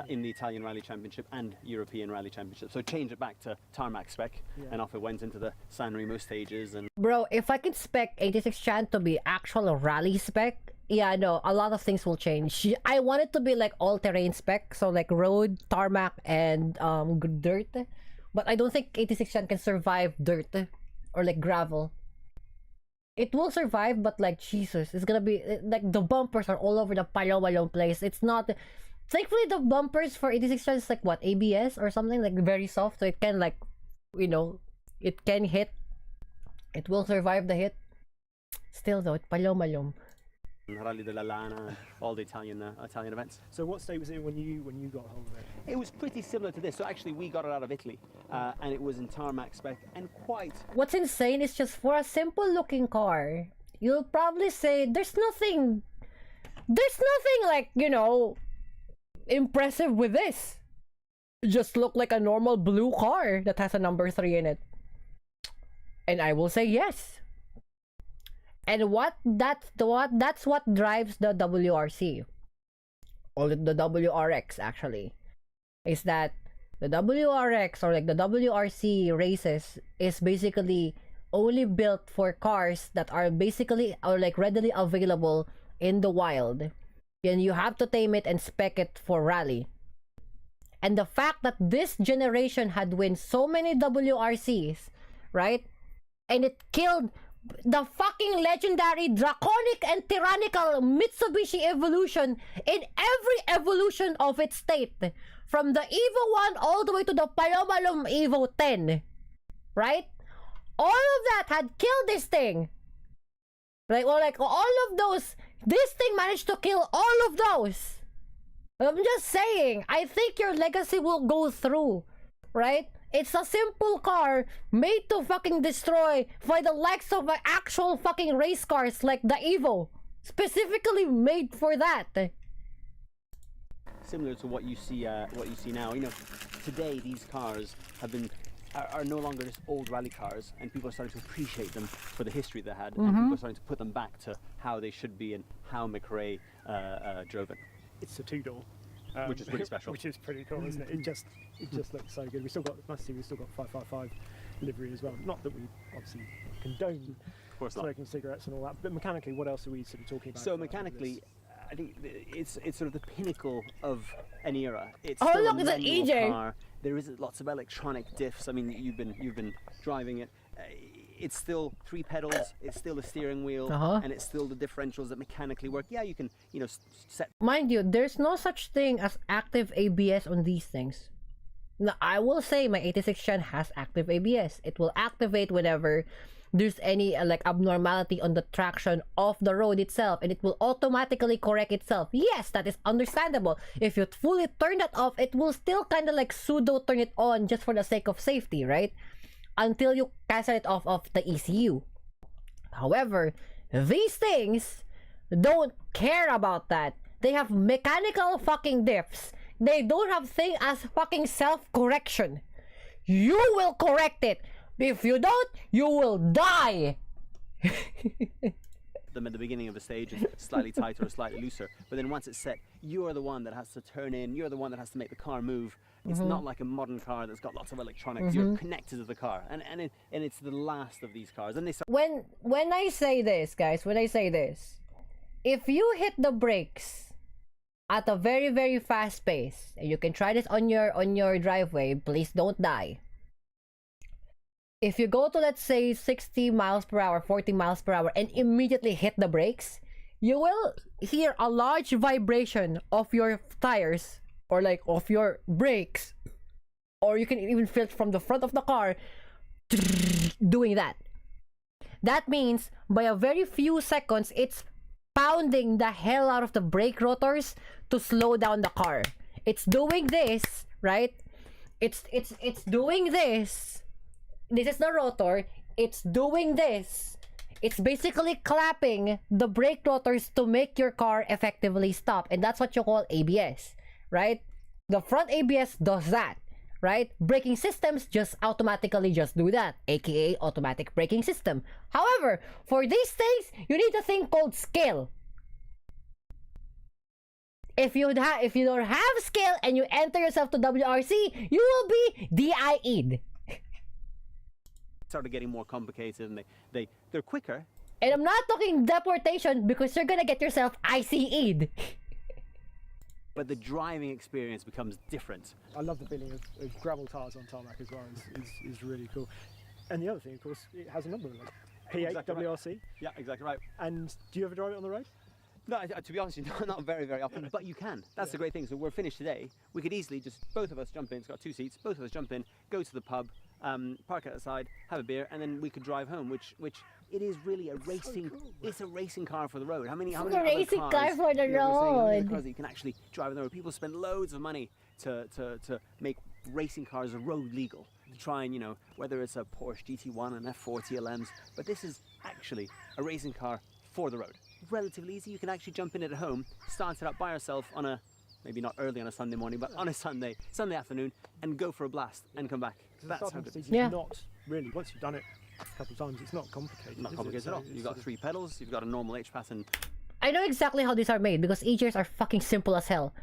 in the Italian Rally Championship and European Rally Championship. So changed it back to tarmac spec, and off it went into the San Remo stages. And Bro, if I could spec 86 Chan to be actual rally spec, yeah, no, a lot of things will change. I want it to be like all-terrain spec, so like road, tarmac, and dirt. But I don't think 86 Chan can survive dirt or like gravel. It will survive, but like, Jesus, it's gonna be like the bumpers are all over the Palomalo place. It's not. Thankfully, the bumpers for 86 Chan is like what, ABS or something, like very soft, so it can like, you know, it can hit. It will survive the hit. Still though, it's Palomalom. Rally della Lana, and all the Italian events. So what state was it in when you got hold of it? It was pretty similar to this. So actually, we got it out of Italy, and it was in tarmac spec and quite. What's insane is just for a simple looking car, you'll probably say there's nothing like, you know, impressive with this. It just look like a normal blue car that has a number 3 in it. And I will say yes. And that's what drives the WRC, or the WRX actually, is that The WRX or like the WRC races is basically only built for cars that are basically or like readily available in the wild. And you have to tame it and spec it for rally. And the fact that this generation had won so many WRCs, right? And it killed the fucking legendary, draconic, and tyrannical Mitsubishi Evolution in every evolution of its state. From the Evo 1 all the way to the Palomalum Evo 10. Right? All of that had killed this thing. Like, well, like all of those, this thing managed to kill all of those. I'm just saying, I think your legacy will go through, right? It's a simple car made to fucking destroy by the likes of actual fucking race cars like the Evo. Specifically made for that. Similar to what you see now. You know, today these cars are no longer just old rally cars, and people are starting to appreciate them for the history they had, and people are starting to put them back to how they should be and how McRae drove it. It's a two-door, which is pretty special. Which is pretty cool, isn't it? It just looks so good. We still got 555 livery as well. Not that we obviously condone smoking cigarettes and all that, but mechanically, what else are we sort of talking about? So mechanically, I think it's sort of the pinnacle of an era. It's oh, still look, a it's an manual EJ. car. There is lots of electronic diffs. I mean, you've been driving it. It's still 3 pedals. It's still a steering wheel, and it's still the differentials that mechanically work. Yeah, you can set. Mind you, there's no such thing as active ABS on these things. Now, I will say my 86 Shen has active ABS. It will activate whenever there's any like abnormality on the traction of the road itself, and it will automatically correct itself. Yes, that is understandable. If you fully turn that off, it will still kind of like pseudo turn it on just for the sake of safety, right? Until you cancel it off of the ECU. However, these things don't care about that. They have mechanical fucking diffs. They don't have thing as fucking self-correction. You will correct it. If you don't, you will die. Them at the beginning of a stage is slightly tighter or slightly looser, but then once it's set, you're the one that has to turn in. You're the one that has to make the car move. It's not like a modern car that's got lots of electronics. You're connected to the car, and it's the last of these cars. And they start. When I say this, guys, if you hit the brakes at a very, very fast pace, and you can try this on your driveway, please don't die. If you go to, let's say, 60 miles per hour, 40 miles per hour, and immediately hit the brakes, you will hear a large vibration of your tires, or like of your brakes, or you can even feel it from the front of the car doing that. That means by a very few seconds, it's pounding the hell out of the brake rotors to slow down the car. It's doing this, right? It's doing this. This is the rotor. It's doing this. It's basically clapping the brake rotors to make your car effectively stop. And that's what you call ABS, right? The front ABS does that, right? Braking systems just automatically just do that, aka automatic braking system. However, for these things, you need a thing called skill. If you don't have skill and you enter yourself to WRC, you will be DIE'd. Started getting more complicated, and they're quicker. And I'm not talking deportation, because you're gonna get yourself ICE'd. But the driving experience becomes different. I love the billing of gravel tires on tarmac as well. Is really cool. And the other thing, of course, it has a number of them. P8 Exactly WRC. Right. Yeah, exactly right. And do you ever drive it on the road? No, to be honest with you, not very, very often, but you can. That's the great thing. So we're finished today. We could easily just, both of us jump in. It's got 2 seats. Both of us jump in, go to the pub, park outside, have a beer, and then we could drive home, which it is really a racing. So cool. It's a racing car for the road. How many other racing cars, car for the road. Cars that you can actually drive on the road. People spend loads of money to make racing cars road legal, to try and, whether it's a Porsche GT1 and F40 LMs, but this is actually a racing car for the road. Relatively easy. You can actually jump in it at home, start it up by yourself on a, maybe not early on a Sunday morning, but on a Sunday afternoon, and go for a blast and come back. That's how good it is. Yeah. Not really. Once you've done it a couple of times, it's not complicated. Not complicated at all. You've got 3 pedals. You've got a normal H-pass, and I know exactly how these are made, because EJs are fucking simple as hell.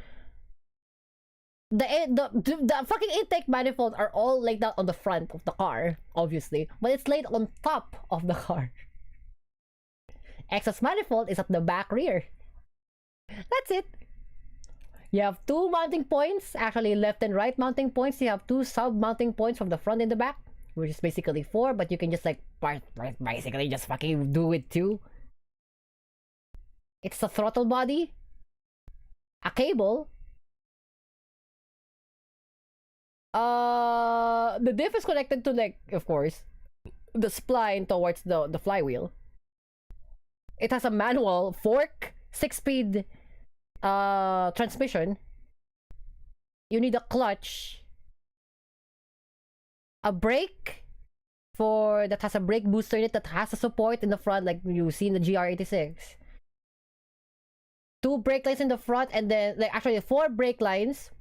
the fucking intake manifolds are all laid out on the front of the car, obviously, but it's laid on top of the car. Exhaust manifold is at the back rear. That's it. You have two mounting points, actually left and right mounting points. You have two sub mounting points from the front and the back, which is basically four, but you can just like basically just fucking do it too. It's a throttle body, a cable. The diff is connected to, like, of course, the spline towards the flywheel. It has a manual fork, 6-speed transmission. You need a clutch, a brake that has a brake booster in it that has a support in the front, like you see in the GR86. Two brake lines in the front, and then like actually 4 brake lines,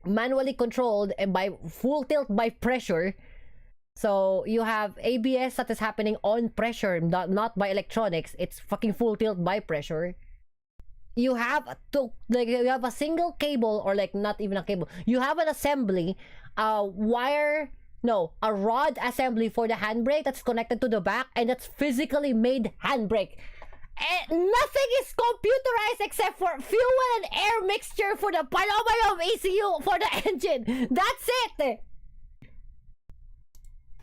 manually controlled and by full tilt by pressure. So you have ABS that is happening on pressure, not by electronics. It's fucking full tilt by pressure. You have a single cable, or like not even a cable. You have an assembly, a rod assembly for the handbrake that's connected to the back, and that's physically made handbrake. Nothing is computerized except for fuel and air mixture for the Paloma ECU for the engine. That's it.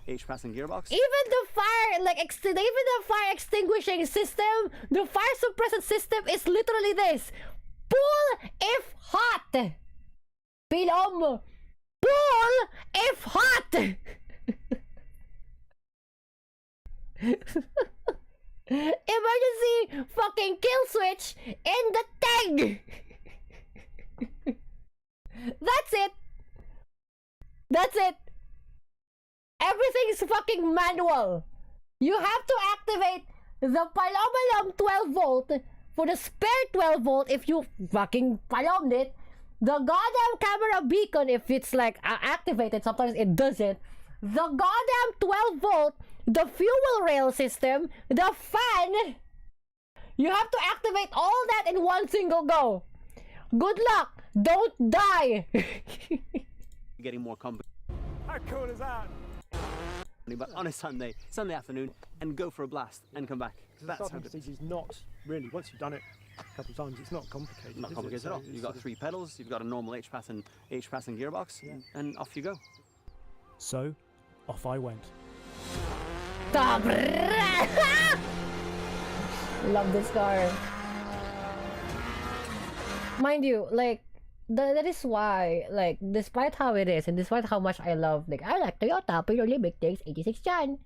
HPAS and gearbox. Even the fire extinguishing system, the fire suppressant system is literally this: pull if hot. Pilom, pull if hot. Emergency fucking kill switch in the thing. That's it. That's it. Everything is fucking manual. You have to activate the Paloma 12 volt for the spare 12 volt if you fucking palomed it. The goddamn camera beacon, if it's like activated, sometimes it doesn't. The goddamn 12 volt, the fuel rail system, the fan. You have to activate all that in one single go. Good luck. Don't die. Getting more complicated. How cool is that? But on a Sunday afternoon, and go for a blast and come back. The starting stage is not really, once you've done it a couple of times, it's not complicated. Not complicated at all. You've got 3 pedals, you've got a normal HPAS and gearbox, and off you go. So, off I went. Love this car. Mind you, like, that is why, like, despite how it is and despite how much I like Toyota, pero Limit takes 86 dyan.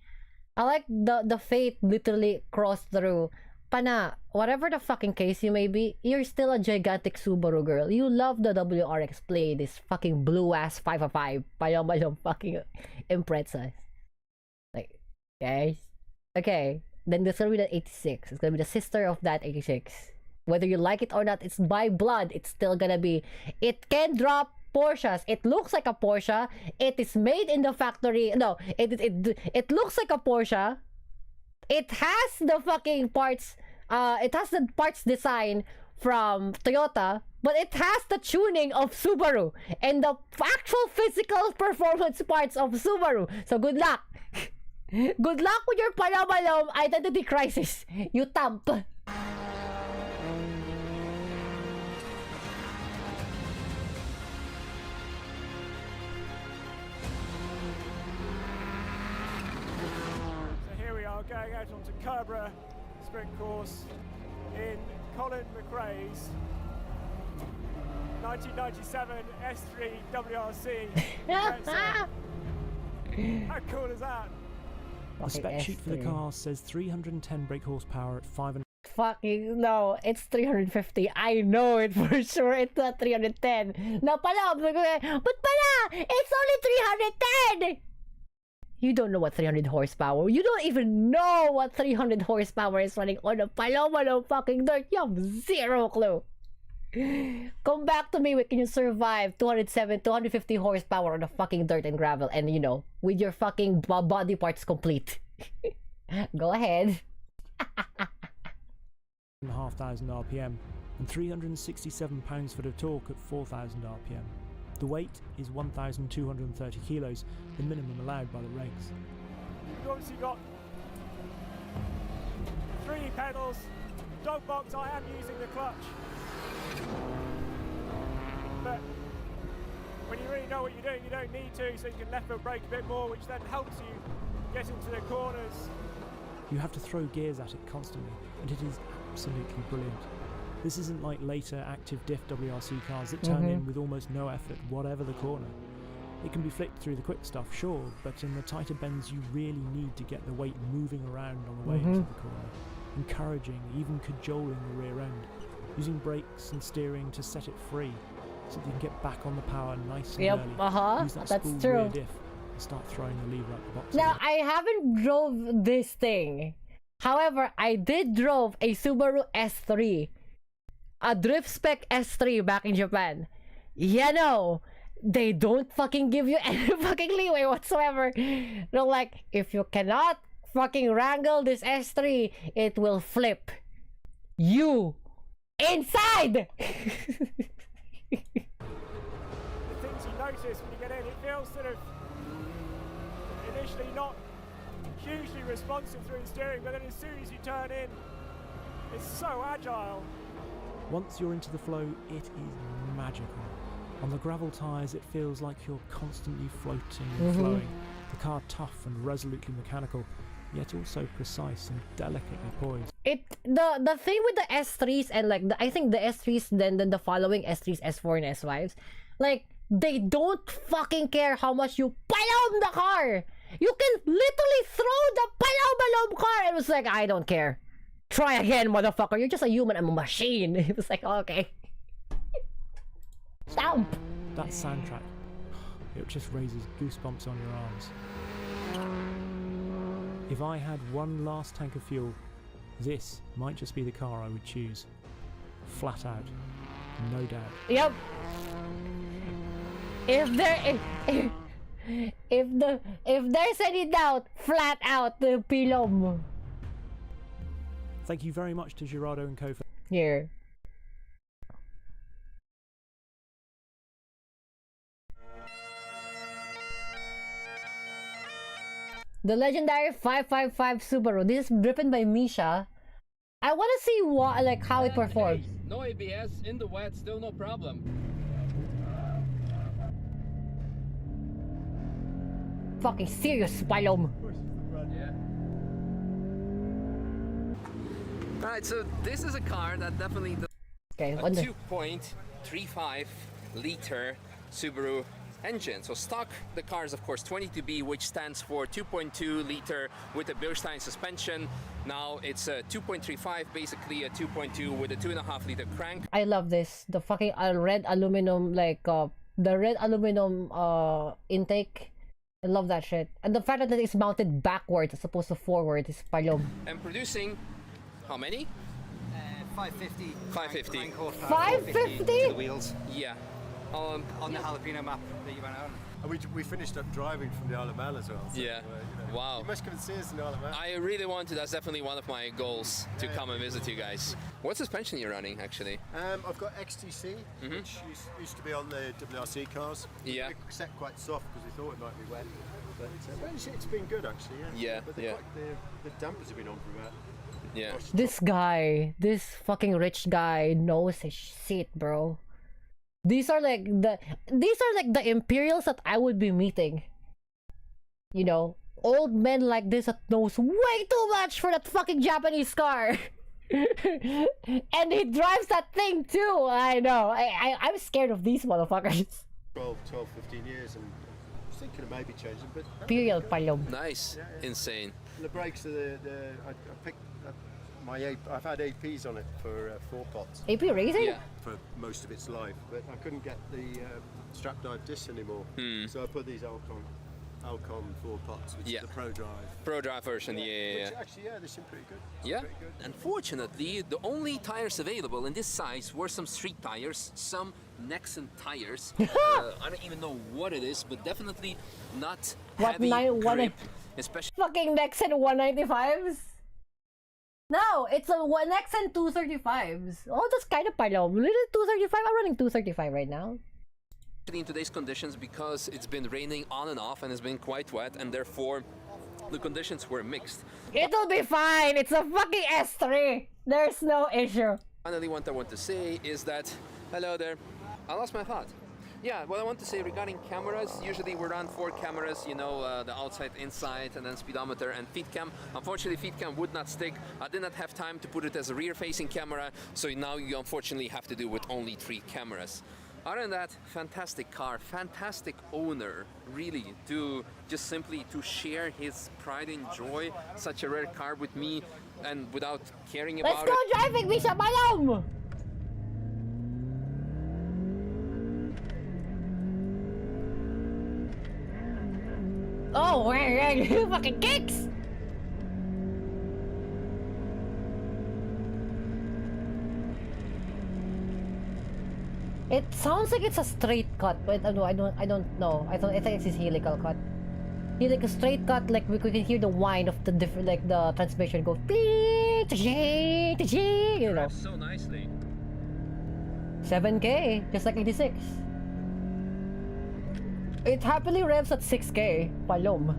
I like the fate literally crossed through. Pana, whatever the fucking case you may be, you're still a gigantic Subaru girl. You love the WRX Play, this fucking blue ass 505. Payong fucking Impreza. Like, guys. Okay, then there's gonna be the 86. It's gonna be the sister of that 86. Whether you like it or not, it's by blood. It's still gonna be. It can drop Porsches. It looks like a Porsche. It is made in the factory. No, it looks like a Porsche. It has the fucking parts. It has the parts design from Toyota, but it has the tuning of Subaru and the actual physical performance parts of Subaru. So good luck. Good luck with your Panamalom identity crisis. You thump. Going out onto Cabra sprint course in Colin McRae's 1997 S3 WRC. How cool is that? The spec sheet for the car says 310 brake horsepower at 5 and fucking no, it's 350. I know it for sure. It's not 310. No, pala, but pala, it's only 310. You don't know what 300 horsepower. You don't even know what 300 horsepower is running on a Paloma no fucking dirt. You have zero clue. Come back to me when you survive 250 horsepower on the fucking dirt and gravel, and you know, with your fucking body parts complete. Go ahead. 5,500 RPM and 367 pounds-foot of torque at 4,000 RPM. The weight is 1,230 kilos, the minimum allowed by the regs. You've obviously got 3 pedals. Dog box, I am using the clutch. But when you really know what you're doing, you don't need to, so you can left foot brake a bit more, which then helps you get into the corners. You have to throw gears at it constantly, and it is absolutely brilliant. This isn't like later active diff WRC cars that turn in with almost no effort, whatever the corner. It can be flicked through the quick stuff, sure, but in the tighter bends you really need to get the weight moving around on the way into the corner, encouraging, even cajoling the rear end, using brakes and steering to set it free, so that you can get back on the power nice and early. Use that that's spool true. rear diff and start throwing the lever out the box. Now, I haven't drove this thing. However, I did drove a Subaru S3. A drift spec S3 back in Japan. You know, they don't fucking give you any fucking leeway whatsoever. They're like, if you cannot fucking wrangle this S3, it will flip you inside. The things you notice when you get in, it feels sort of initially not hugely responsive through the steering, but then as soon as you turn in, it's so agile. Once you're into the flow, it is magical. On the gravel tyres, it feels like you're constantly floating and flowing. The car tough and resolutely mechanical, yet also precise and delicately poised. The thing with the S3s and like I think the S3s then the following S3s, S4 and S5s, like they don't fucking care how much you palom the car. You can literally throw the palom car, and it was like, I don't care. Try again, motherfucker. You're just a human. I'm a machine. It was like, okay. Stomp. That soundtrack, it just raises goosebumps on your arms. If I had one last tank of fuel, this might just be the car I would choose. Flat out. No doubt. Yep. If there's any doubt, flat out the Pilom. Thank you very much to Girardo and Co. Here. The legendary 555 Subaru. This is driven by Misha. I want to see what, like, how it performs. No ABS, in the wet, still no problem. Fucking serious, Palom. Yeah. Alright, so this is a car that definitely does Okay, a on the 2.35 liter Subaru engine. So stock, the car is of course 22B, which stands for 2.2 liter with a Bilstein suspension. Now it's a 2.35, basically a 2.2 with a 2.5 liter crank. I love this. The fucking red aluminum, like, the red aluminum intake. I love that shit. And the fact that it's mounted backwards as opposed to forward is Palom. And producing how many? 550. 550. 550? The wheels Yeah. on the jalapeno map that you went on. And we finished up driving from the Isle of Man as well. So, Yeah. Wow. You must come and see us in the Isle of Man. I really want to. That's definitely one of my goals, to come and visit you guys. What suspension are you running, actually? I've got XTC, which used to be on the WRC cars. Yeah. It set quite soft because we thought it might be wet. But it's been good actually. Yeah, But yeah. The dampers have been on for about. Yeah. This guy, this fucking rich guy knows his shit, bro. These are like the Imperials that I would be meeting. You know, old men like this that knows way too much for that fucking Japanese car. And he drives that thing too. I know. I'm scared of these motherfuckers. 12, 15 years and I was thinking of maybe changing, but Imperial Palom. Nice. Insane. And the brakes are I picked I've had APs on it for 4 pots. AP Racing? Yeah. For most of its life, but I couldn't get the strap dive discs anymore. So I put these Alcon 4 pots, which is the Pro Drive. Pro Drive version, yeah. Which actually, they seem pretty good. Yeah. Pretty good. Unfortunately, the only tires available in this size were some street tires, some Nexon tires. I don't even know what it is, but definitely not heavy grip, especially. Fucking Nexon 195s? No, it's a Nexon 235s. Oh, that's kind of Palom. Little 235. I'm running 235 right now. in today's conditions because it's been raining on and off and it's been quite wet, and therefore the conditions were mixed. It'll be fine. It's a fucking S3. There's no issue. Finally, what I want to say is that, hello there, I lost my thought. Yeah, what I want to say regarding cameras, usually we run 4 cameras, you know, the outside, inside, and then speedometer and feed cam. Unfortunately, feed cam would not stick. I did not have time to put it as a rear-facing camera, so now you unfortunately have to do with only 3 cameras. Other than that, fantastic car, fantastic owner, really, to just simply to share his pride and joy, such a rare car with me, and without caring about Let's go driving, Misha Balom! Oh, where fucking kicks! It sounds like it's a straight cut, but I don't know. I think it's his helical cut. He's like a straight cut, like we could hear the whine of the different, like the transmission goes, you know. so nicely. 7K, just like 86. It happily revs at 6K, palom.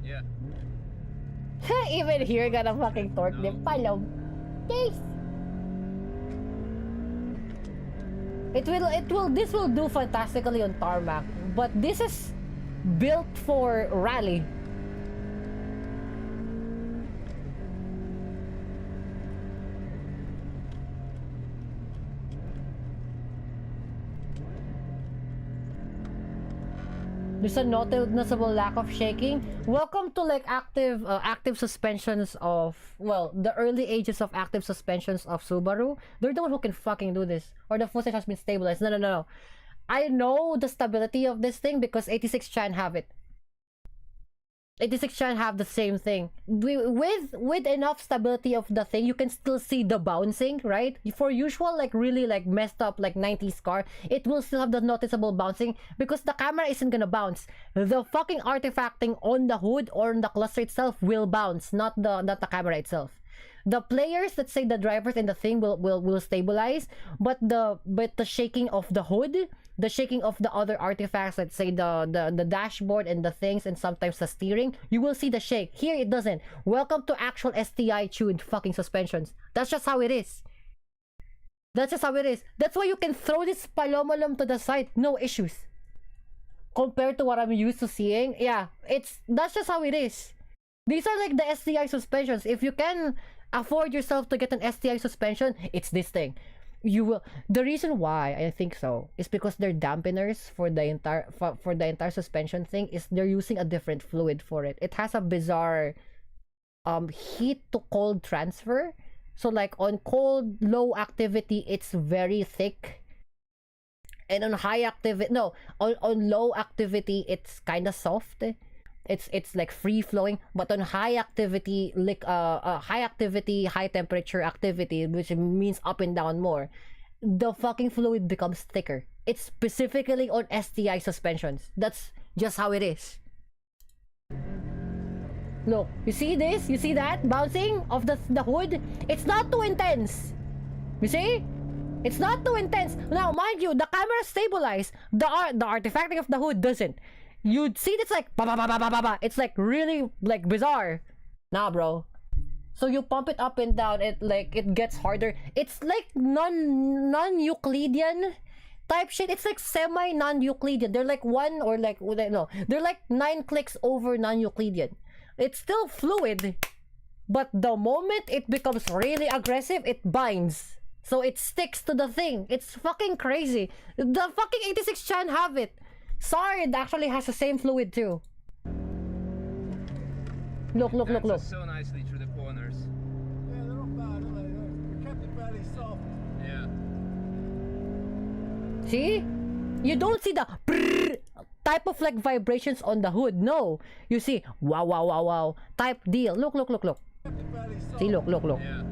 Yeah. Even here, got a fucking torque dip, palom. Yes. This will do fantastically on tarmac, but this is built for rally. There's a noticeable lack of shaking. Welcome to like active suspensions of, well, the early ages of active suspensions of Subaru. They're the one who can fucking do this. Or the footage has been stabilized. No. I know the stability of this thing because 86 Chan have it. 86 Chan have the same thing. With enough stability of the thing, you can still see the bouncing, right? For usual, like really like messed up like 90s car, it will still have the noticeable bouncing because the camera isn't gonna bounce. The fucking artifacting on the hood or on the cluster itself will bounce, not the camera itself. The players, let's say the drivers and the thing will stabilize, but the shaking of the hood, the shaking of the other artifacts, let's say the dashboard and the things and sometimes the steering, you will see the shake. Here it doesn't. Welcome to actual STI tuned fucking suspensions. That's just how it is. That's just how it is. That's why you can throw this palomalum to the side, no issues. Compared to what I'm used to seeing, yeah, that's just how it is. These are like the STI suspensions. If you can afford yourself to get an STI suspension, it's this thing. You will. The reason why I think so is because their dampeners for the entire suspension thing is they're using a different fluid for it. It has a bizarre heat to cold transfer. So like on cold, low activity, it's very thick. And on high activity, no, on low activity, it's kind of soft. It's like free flowing, but on high activity, like high temperature activity, which means up and down more, the fucking fluid becomes thicker. It's specifically on STI suspensions. That's just how it is. Look, you see this? You see that bouncing of the hood? It's not too intense. You see? It's not too intense. Now, mind you, the camera stabilized. The artifacting of the hood doesn't. You'd see it's like ba ba ba ba ba ba ba. It's like really like bizarre. Nah, bro. So you pump it up and down, it gets harder. It's like non-Euclidean type shit. It's like semi non-Euclidean. They're like one or like no. They're like 9 clicks over non-Euclidean. It's still fluid, but the moment it becomes really aggressive, it binds. So it sticks to the thing. It's fucking crazy. The fucking 86 Chan have it. Sorry, it actually has the same fluid too. Look. So nicely through the corners. Yeah, they're not bad, are they? We kept it fairly soft. Yeah. See? You don't see the type of like vibrations on the hood. No. You see, wow type deal. Look. See, look. Yeah.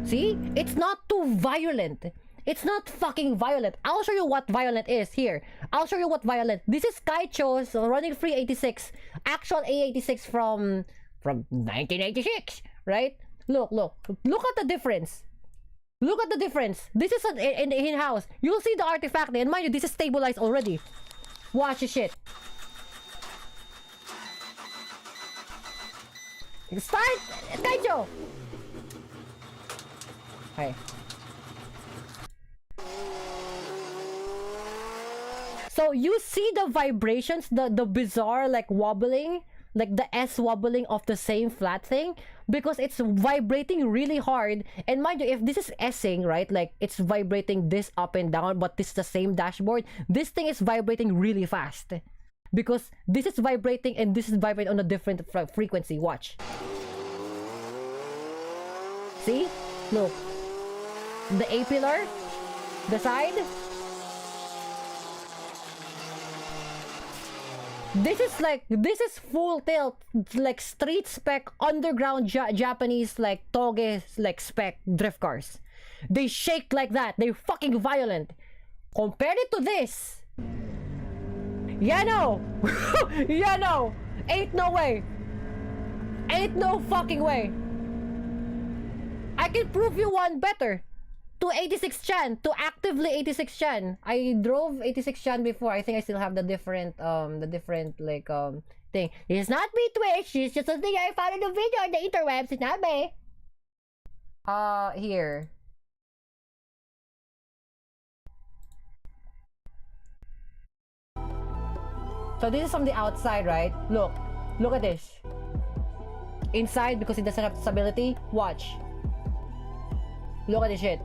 See? It's not too violent. It's not fucking violent. I'll show you what violent is here. I'll show you what violent. This is Kaicho's running free 86. Actual A86 from 1986, right? Look at the difference. Look at the difference. This is in-house. You'll see the artifact, and mind you, this is stabilized already. Watch this shit. Start, Kaijo. Hey. So you see the vibrations, the bizarre like wobbling, like the S wobbling of the same flat thing, because it's vibrating really hard. And mind you, if this is S-ing, right, like it's vibrating this up and down, but this is the same dashboard, this thing is vibrating really fast. Because this is vibrating and this is vibrating on a different frequency. Watch. See? Look. The A-pillar, the side. This is full tilt, like street spec, underground Japanese, like toge, like spec drift cars. They shake like that. They're fucking violent. Compared it to this, yeah, no. Yeah, no. Ain't no way. Ain't no fucking way. I can prove you one better. To 86 Chan, to actively 86 Chan. I drove 86 Chan before. I think I still have the different like thing. It's not me, Twitch. It's just something I found in the video on the interwebs. It's not me. Here. So this is from the outside, right? Look at this. Inside, because it doesn't have stability. Watch. Look at this shit.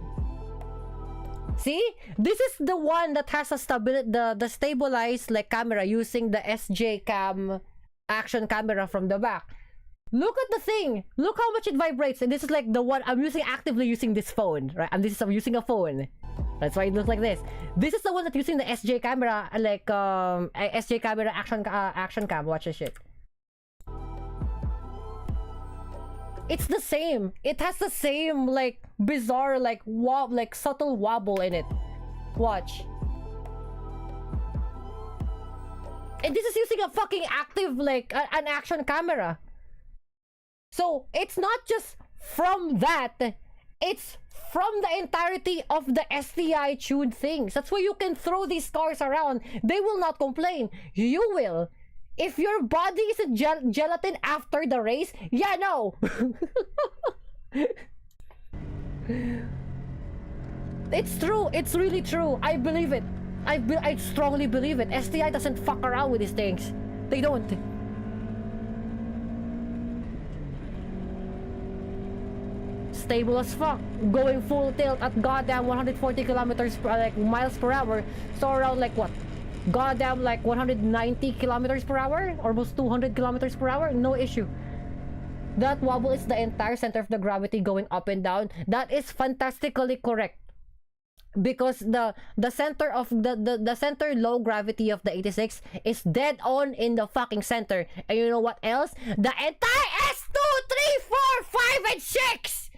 See? This is the one that has a the stabilized like camera using the SJ cam action camera from the back. Look at the thing. Look how much it vibrates. And this is like the one I'm actively using this phone, right? And this is I'm using a phone. That's why it looks like this. This is the one that's using the SJ camera, like SJ camera action cam. Watch this shit. It's the same. It has the same like bizarre like subtle wobble in it. Watch. And this is using a fucking active like an action camera. So it's not just from that. It's from the entirety of the STI tuned things. That's why you can throw these cars around. They will not complain. You will. If your body is a gelatin after the race, yeah, no. It's true. It's really true. I believe it. I strongly believe it. STI doesn't fuck around with these things. They don't. Stable as fuck. Going full tilt at goddamn 140 kilometers per, like miles per hour. So around like what? Goddamn like 190 kilometers per hour, almost 200 kilometers per hour, no issue. That wobble is the entire center of the gravity going up and down. That is fantastically correct, because the center of the center low gravity of the 86 is dead on in the fucking center. And you know what else? The entire S2, 3, 4, 5, and 6.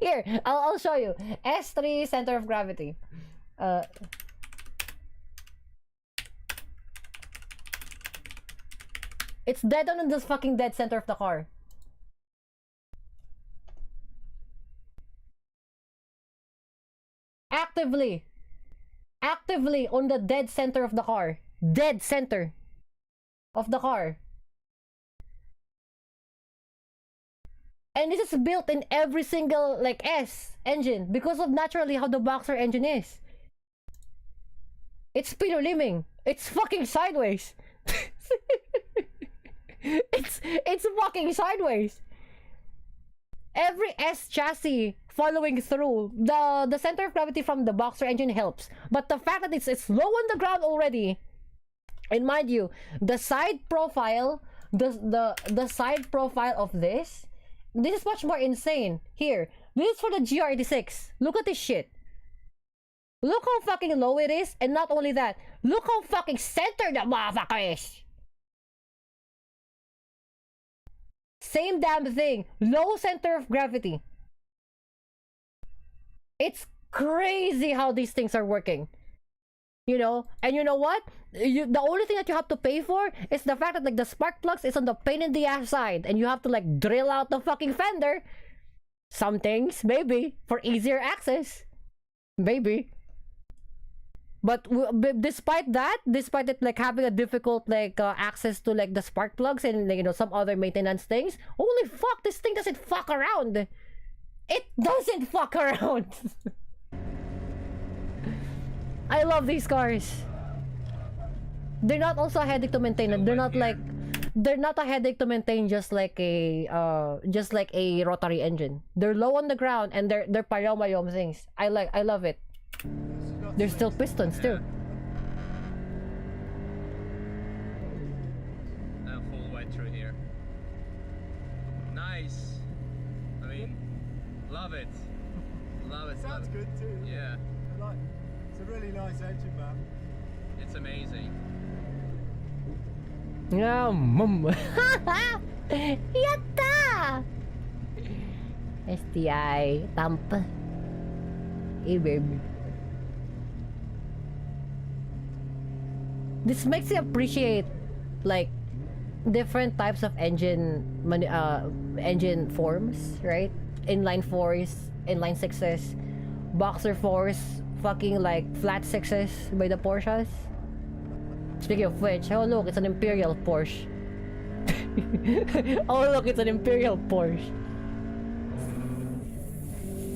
Here, I'll show you. S3 center of gravity. It's dead on in this fucking dead center of the car. Actively on the dead center of the car. Dead center of the car. And this is built in every single like S engine because of naturally how the boxer engine is. It's spinner limbing. It's fucking sideways. it's fucking sideways. Every S chassis following through, the center of gravity from the boxer engine helps. But the fact that it's low on the ground already, and mind you, the side profile, the side profile of this is much more insane. Here, this is for the GR86. Look at this shit. Look how fucking low it is, and not only that, look how fucking centered the motherfucker is. Same damn thing. Low center of gravity. It's crazy how these things are working. You know, and you know what? The only thing that you have to pay for is the fact that like the spark plugs is on the pain in the ass side, and you have to like drill out the fucking fender. Some things, maybe, for easier access. Maybe. But despite that, despite it like having a difficult like access to like the spark plugs and like, you know, some other maintenance things, holy fuck, this thing doesn't fuck around. It doesn't fuck around. I love these cars. They're not also a headache to maintain. They're not like, they're not a headache to maintain just like a rotary engine. They're low on the ground and they're payom things. I love it. There's still pistons too. Full way through here. Nice. I mean, love it. Love it. Sounds good too. Yeah. It's a really nice engine, man. It's amazing. Yeah, mum. Yatta! STI, Tampa. Hey, baby. This makes you appreciate, like, different types of engine forms, right? Inline 4s, inline 6s, boxer 4s, fucking like flat 6s by the Porsches. Speaking of which, oh look, it's an Imperial Porsche. Oh look, it's an Imperial Porsche.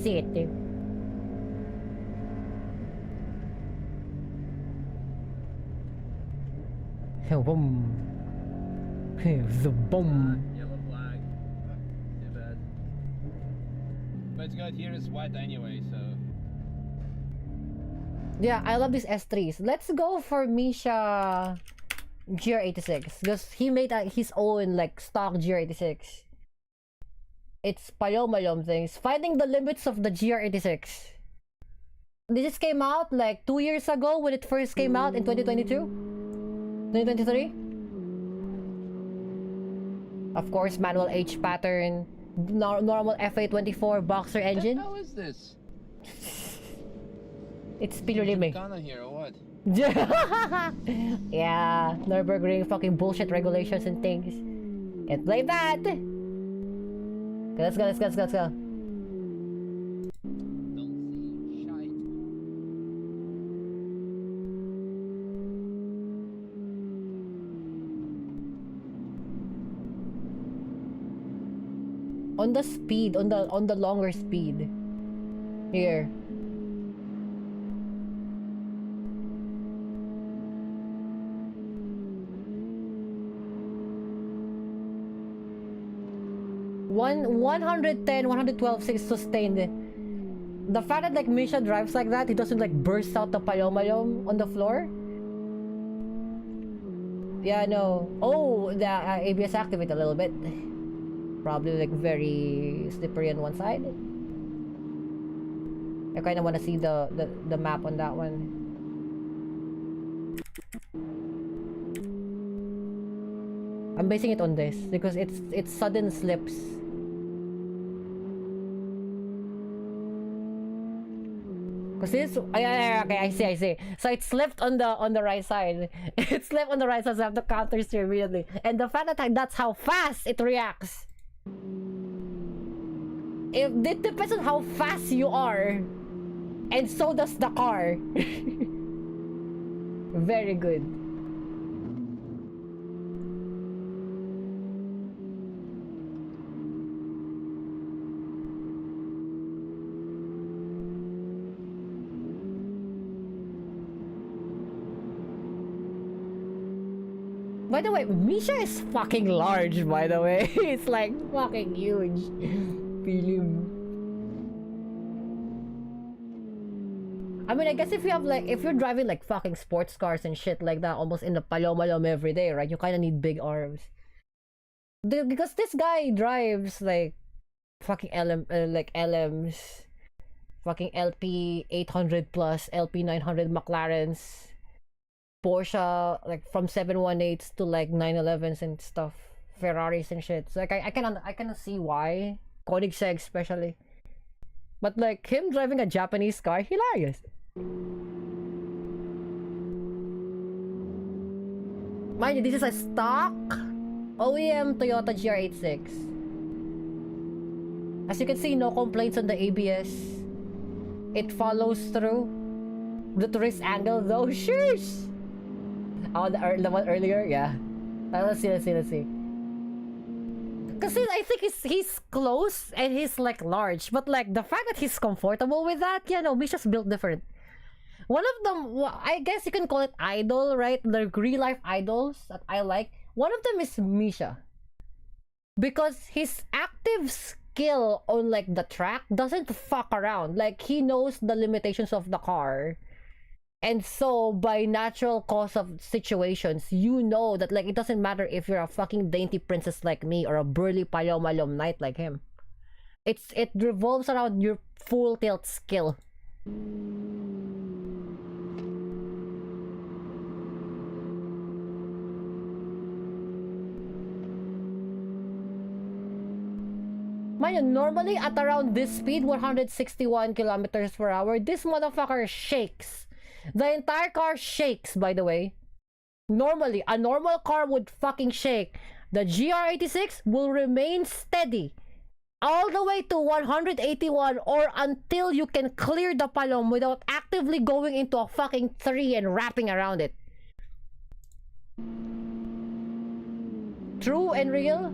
City. Boom. The bomb. Yellow flag. Too bad. But it's good. Here is white anyway, so. Yeah, I love these S3s. Let's go for Misha GR86 because he made his own like stock GR86. It's payom things. Finding the limits of the GR86. This came out like 2 years ago when it first came out in 2022. 2023? Of course, manual H pattern, normal FA24 boxer engine. How is this? It's Pilulime. Ghana here or what? Yeah, Nürburgring fucking bullshit regulations and things. Can't blame that. Okay, let's go. Don't see shite. On the speed, on the longer speed. Here. One 110, 112 sustained. The fact that like Misha drives like that, he doesn't like burst out the payom on the floor. Yeah, no. Oh, the ABS activate a little bit. Probably like very slippery on one side. I kind of want to see the map on that one. I'm basing it on this because it's sudden slips. Cause this, okay, I see. So it slipped on the right side. It slipped on the right side, so I have to counter steer immediately. And the fact that that's how fast it reacts. It depends on how fast you are, and so does the car. Very good. By the way, Misha is fucking large, by the way. It's like fucking huge. Film. I mean, I guess if you're driving like fucking sports cars and shit like that, almost in the payom every day, right? You kind of need big arms. Because this guy drives like fucking LMs, fucking LP 800 plus, LP 900 McLarens. Porsche, like from 718s to like 911s and stuff, Ferraris and shit. So like I can see why, Koenigsegg especially. But like him driving a Japanese car, hilarious. Mind you, this is a stock OEM Toyota GR86. As you can see, no complaints on the ABS. It follows through. The tourist angle though, shush! Oh, the one earlier? Yeah. Let's see. Cause I think he's close and he's like large, but like the fact that he's comfortable with that, yeah, no, Misha's built different. One of them, I guess you can call it idol, right? The real life idols that I like. One of them is Misha, because his active skill on like the track doesn't fuck around. Like he knows the limitations of the car. And so, by natural cause of situations, you know that like it doesn't matter if you're a fucking dainty princess like me or a burly palom knight like him. It revolves around your full tilt skill. Mind you, normally at around this speed, 161 kilometers per hour, this motherfucker shakes. The entire car shakes, by the way. Normally, a normal car would fucking shake. The GR86 will remain steady all the way to 181 or until you can clear the palom without actively going into a fucking tree and wrapping around it. True and real?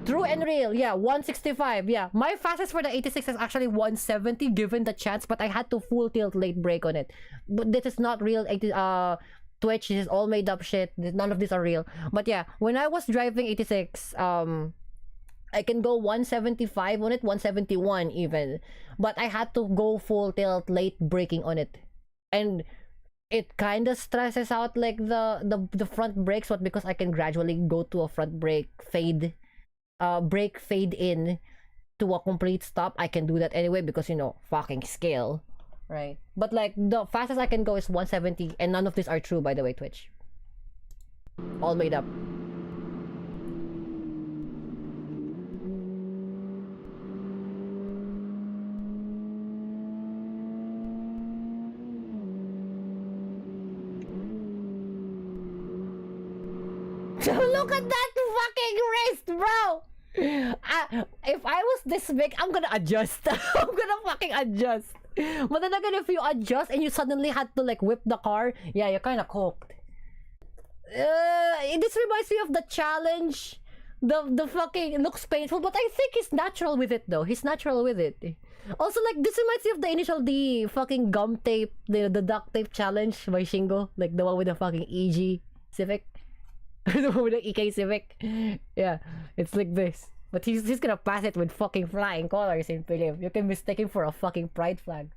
True and real, yeah, 165, yeah. My fastest for the 86 is actually 170 given the chance, but I had to full tilt late brake on it. But this is not real Twitch, this is all made up shit. None of these are real. But yeah, when I was driving 86, I can go 175 on it, 171 even. But I had to go full tilt late braking on it. And it kind of stresses out like the front brakes, but because I can gradually go to a front brake fade. Brake fade in to a complete stop, I can do that anyway because, you know, fucking skill, right? But like the fastest I can go is 170, and none of these are true, by the way, Twitch. All made up. Look at that fucking wrist, bro! If I was this big, I'm gonna adjust. I'm gonna fucking adjust. But then again, if you adjust and you suddenly had to like whip the car, yeah, you're kind of cooked. This reminds me of the challenge. The fucking, it looks painful, but I think he's natural with it though. He's natural with it. Also, like, this reminds me of the fucking gum tape, the duct tape challenge by Shingo. Like the one with the fucking EG Civic. The one with the EK Civic. Yeah, it's like this. But he's gonna pass it with fucking flying colors in Philip. You can mistake him for a fucking pride flag.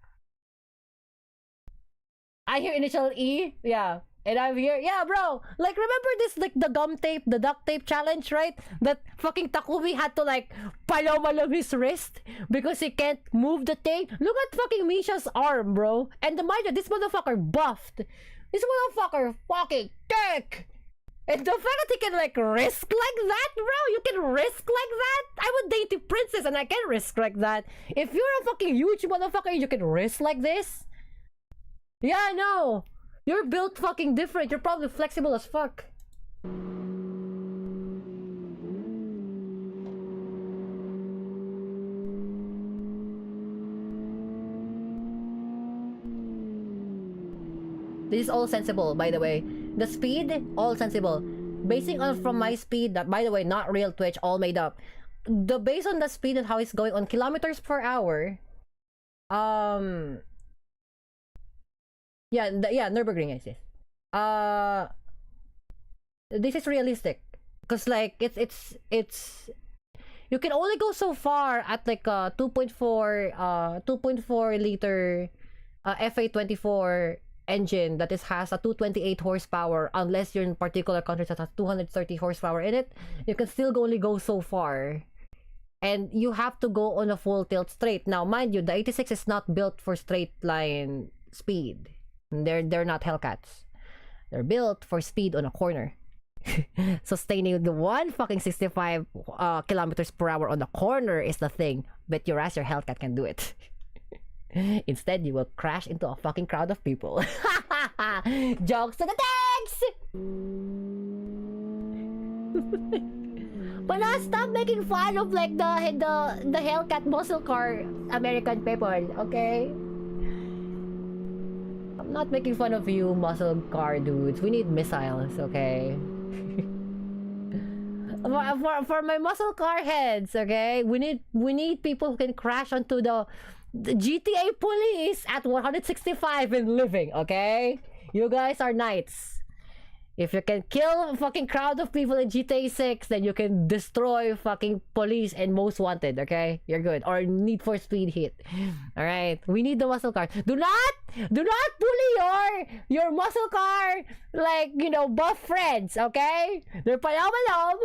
I hear initial E, yeah. And I'm here, yeah, bro. Like, remember this, like, the gum tape, the duct tape challenge, right? That fucking Takumi had to, like, palom his wrist because he can't move the tape. Look at fucking Misha's arm, bro. And the mind you, this motherfucker buffed. This motherfucker fucking thick. And the fact that he can, like, risk like that, bro, you can risk like that? I'm a dainty princess and I can risk like that. If you're a fucking huge motherfucker, you can risk like this? Yeah, I know. You're built fucking different. You're probably flexible as fuck. This is all sensible, by the way. The speed, all sensible. Basing on from my speed, that, by the way, not real Twitch, all made up. Based on the speed and how it's going on kilometers per hour, yeah, Nürburgring is this. This is realistic, cause like it's you can only go so far at like a 2.4 liter FA24 engine that has a 228 horsepower, unless you're in particular countries that has 230 horsepower in it. You can still only go so far. And you have to go on a full tilt straight. Now, mind you, the 86 is not built for straight line speed. They're not Hellcats. They're built for speed on a corner. Sustaining the 165 kilometers per hour on the corner is the thing. Bet your ass your Hellcat can do it. Instead, you will crash into a fucking crowd of people. Jokes to the tanks! But now stop making fun of like the Hellcat muscle car American people, okay? I'm not making fun of you muscle car dudes. We need missiles, okay? For my muscle car heads, okay? We need people who can crash onto the GTA police at 165 and living, okay? You guys are knights. If you can kill a fucking crowd of people in GTA 6, then you can destroy fucking police and most wanted, okay? You're good. Or Need for Speed hit. Alright? We need the muscle car. Do not bully your muscle car, like, you know, buff friends, okay? They're palamalom.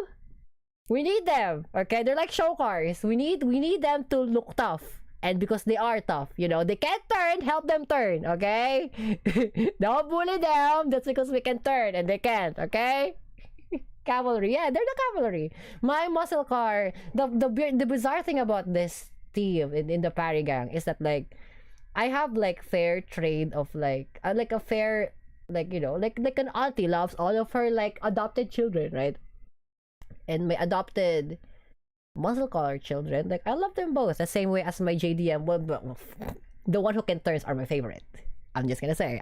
We need them, okay? They're like show cars. We need them to look tough. And because they are tough, you know, they can't turn, help them turn, okay? Don't bully them. That's because we can turn and they can't, okay? Cavalry, yeah, they're the cavalry. My muscle car, the bizarre thing about this team in the Parry gang is that, like, I have like fair trade of like a fair, like, you know, like an auntie loves all of her like adopted children, right? And my adopted muscle car children, like, I love them both the same way as my JDM. Well, the one who can turns are my favorite. I'm just gonna say,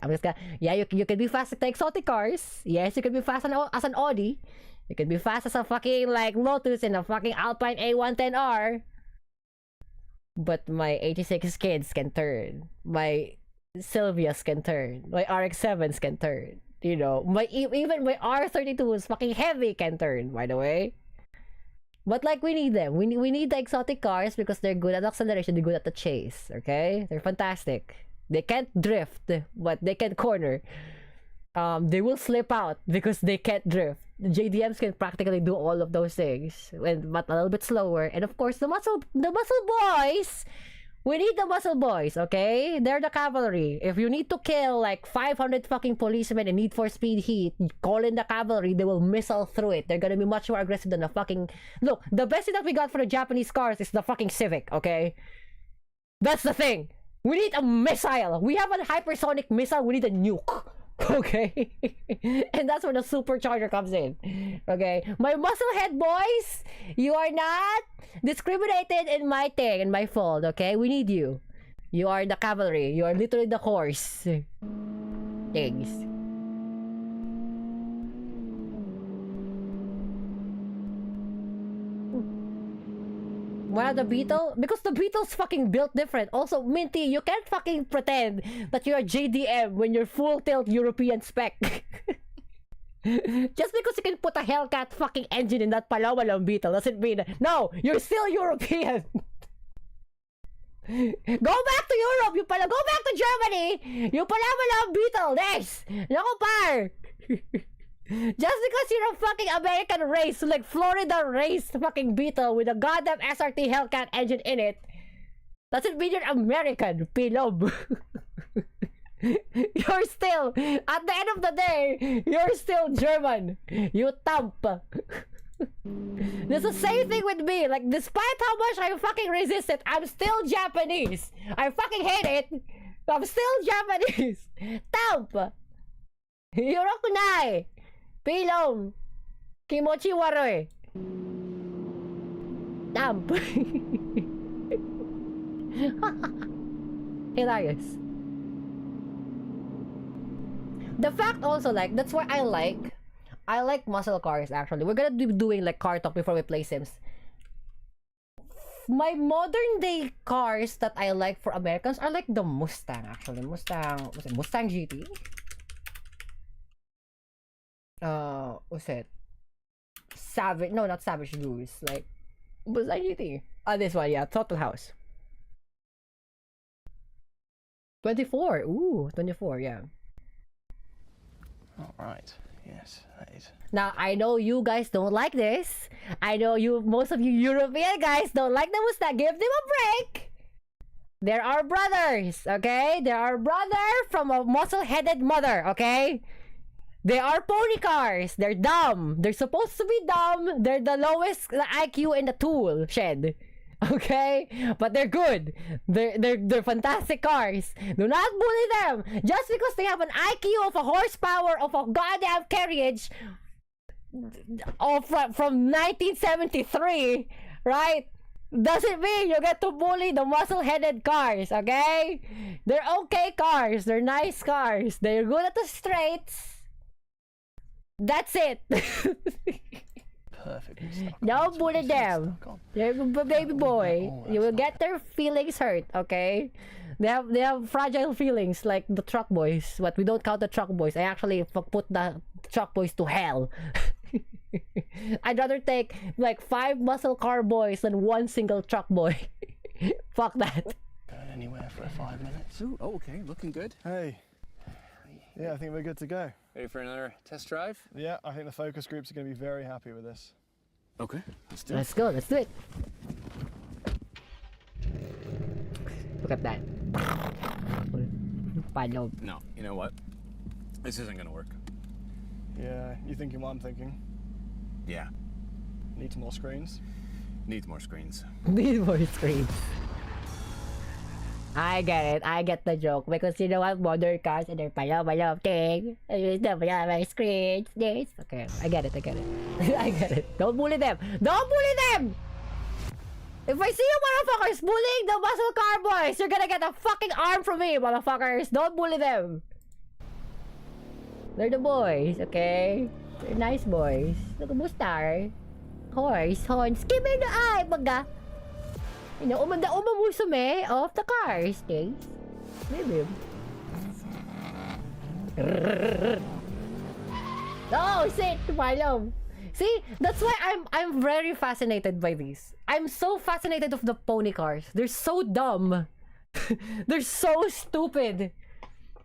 yeah, you can be fast at the exotic cars. Yes, you can be fast as an Audi. You can be fast as a fucking like Lotus in a fucking Alpine A110R. But my 86 kids can turn. My Sylvias can turn. My RX-7s can turn. You know, even my R32's fucking heavy can turn, by the way. But like, we need them. We need the exotic cars because they're good at acceleration, they're good at the chase, okay? They're fantastic. They can't drift, but they can corner. They will slip out because they can't drift. The JDMs can practically do all of those things, but a little bit slower. And of course, the muscle boys. We need the muscle boys, okay? They're the cavalry. If you need to kill like 500 fucking policemen in Need for Speed Heat, call in the cavalry, they will missile through it. They're gonna be much more aggressive than the fucking... Look, the best thing that we got for the Japanese cars is the fucking Civic, okay? That's the thing. We need a missile. We have a hypersonic missile, we need a nuke. Okay? And that's where the supercharger comes in. Okay? My musclehead boys, you are not discriminated in my thing, in my fold, okay? We need you. You are the cavalry. You are literally the horse. Thanks. Why the Beetle? Because the Beetle's fucking built different. Also, Minty, you can't fucking pretend that you're a JDM when you're full tilt European spec. Just because you can put a Hellcat fucking engine in that Palawalang Beetle doesn't mean... No! You're still European! Go back to Europe! Go back to Germany! You Palawalang Beetle! Next! Nako par! Just because you're a fucking American race, like Florida race fucking Beetle with a goddamn SRT Hellcat engine in it, doesn't mean you're American, Pilob. You're still, at the end of the day, you're still German. You thump. It's the same thing with me. Like, despite how much I fucking resist it, I'm still Japanese. I fucking hate it. I'm still Japanese. Thump. Yorokunai. Pilom. Kimochi waroy. Thump. Hilarious. The fact also, like, that's why I like muscle cars, actually. We're gonna be doing like car talk before we play Sims. My modern day cars that I like for Americans are like the Mustang, actually. Mustang GT? What's it? Savage, no, not Savage Goose. Like, Mustang GT. This one, yeah, Total House. 24, ooh, 24, yeah. All right. Yes, that is. Now, I know you guys don't like this. I know most of you European guys don't like the Mustang. Give them a break. They're our brothers, okay? They're our brother from a muscle-headed mother, okay? They are pony cars. They're dumb. They're supposed to be dumb. They're the lowest IQ in the tool shed. Okay? But they're good. They're fantastic cars. Do not bully them. Just because they have an IQ of a horsepower of a goddamn carriage from 1973, right? Doesn't mean you get to bully the muscle-headed cars, okay? They're okay cars. They're nice cars. They're good at the straights. That's it. Perfectly stuck. Don't bully them. They're a baby boy. You will get their feelings hurt, okay? They have fragile feelings like the truck boys. But we don't count the truck boys. I actually put the truck boys to hell. I'd rather take like 5 muscle car boys than 1 single truck boy. Fuck that. Going anywhere for 5 minutes. Ooh, oh, okay, looking good. Hey. Yeah, I think we're good to go. Ready for another test drive? Yeah, I think the focus groups are going to be very happy with this. Okay, let's do it. Let's go. Let's do it. Look at that. No, you know what? This isn't gonna work. Yeah, you thinking what I'm thinking? Yeah, Need more screens? needs more screens. Need more screens. I get it. I get the joke. Because you know what? Modern cars and they're palo thing. My screens. This. Okay, I get it. I get it. I get it. Don't bully them. Don't bully them! If I see you motherfuckers bullying the muscle car boys, you're gonna get a fucking arm from me, motherfuckers. Don't bully them. They're the boys, okay? They're nice boys. Look at Mustar. Horse, horns. Give me the eye, baga. You know, umumusome of the cars, guys. Maybe. Oh, shit, Marlon. See, that's why I'm very fascinated by these. I'm so fascinated of the pony cars. They're so dumb. They're so stupid.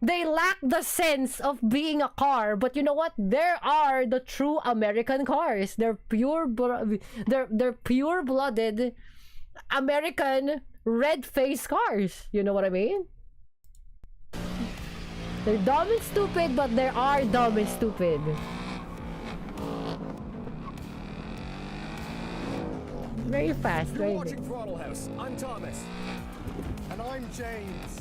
They lack the sense of being a car, but you know what? There are the true American cars. They're they're pure-blooded American red-faced cars. You know what I mean? They're dumb and stupid, but they are dumb and stupid. Very fast, very watching Throttle House. I'm Thomas. And I'm James.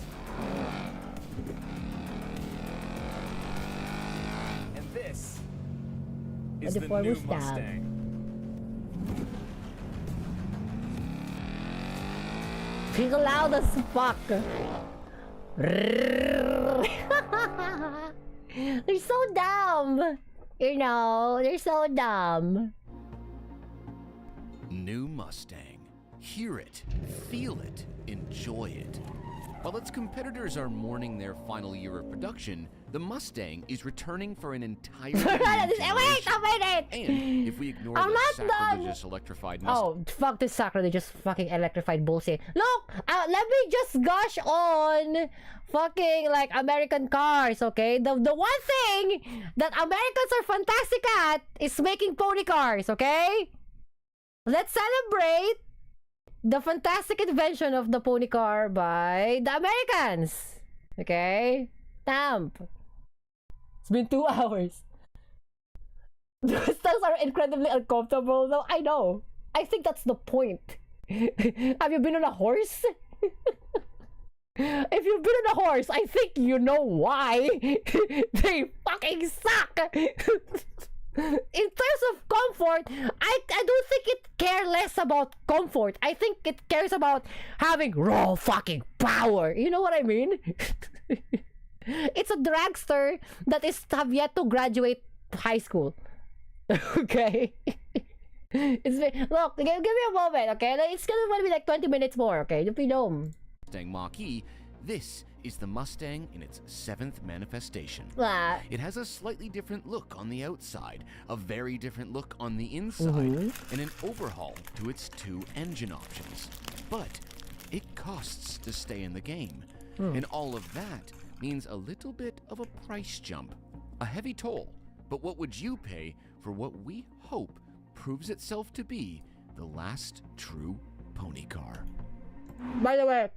And this is the the Ford new Mustang. Mustang. Think loud as fuck. They're so dumb. You know, they're so dumb. New Mustang. Hear it, feel it, enjoy it. While its competitors are mourning their final year of production, the Mustang is returning for an entire new Wait a generation. minute! And if we ignore I'm the not sacrilegious electrified Mustang... Oh, fuck this sacrilegious fucking electrified bullshit. Look, let me just gush on fucking like American cars, okay? The one thing that Americans are fantastic at is making pony cars, okay? Let's celebrate the fantastic invention of the pony car by the Americans. Okay? Stamp. It's been 2 hours. Those tongues are incredibly uncomfortable. No, I know. I think that's the point. Have you been on a horse? If you've been on a horse, I think you know why. They fucking suck. In terms of comfort, I don't think it cares less about comfort. I think it cares about having raw fucking power. You know what I mean? It's a dragster that have yet to graduate high school. Okay? Look, give me a moment, okay? It's gonna be like 20 minutes more, okay? If you know. Mustang Mach-E, this is the Mustang in its 7th manifestation. It has a slightly different look on the outside, a very different look on the inside, and an overhaul to its 2 engine options. But it costs to stay in the game, and all of that means a little bit of a price jump, a heavy toll. But what would you pay for what we hope proves itself to be the last true pony car? By the way,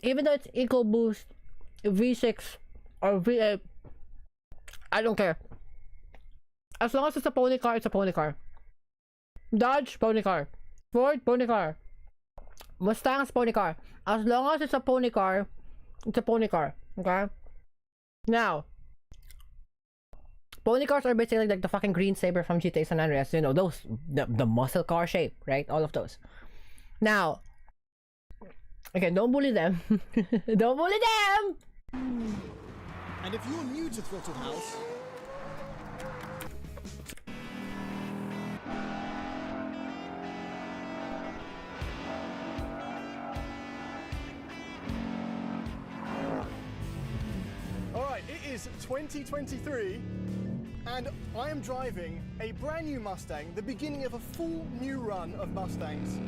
even though it's EcoBoost, V6, or V8, I don't care. As long as it's a pony car, it's a pony car. Dodge, pony car. Ford, pony car. Mustang's pony car. As long as it's a pony car, it's a pony car. Okay? Now, Pony cars are basically like the fucking Green Saber from GTA San Andreas. You know, those, the muscle car shape, right? All of those. Now, okay, don't bully them. Don't bully them! And if you're new to Throttle House, Alright, it is 2023 and I am driving a brand new Mustang, the beginning of a full new run of Mustangs.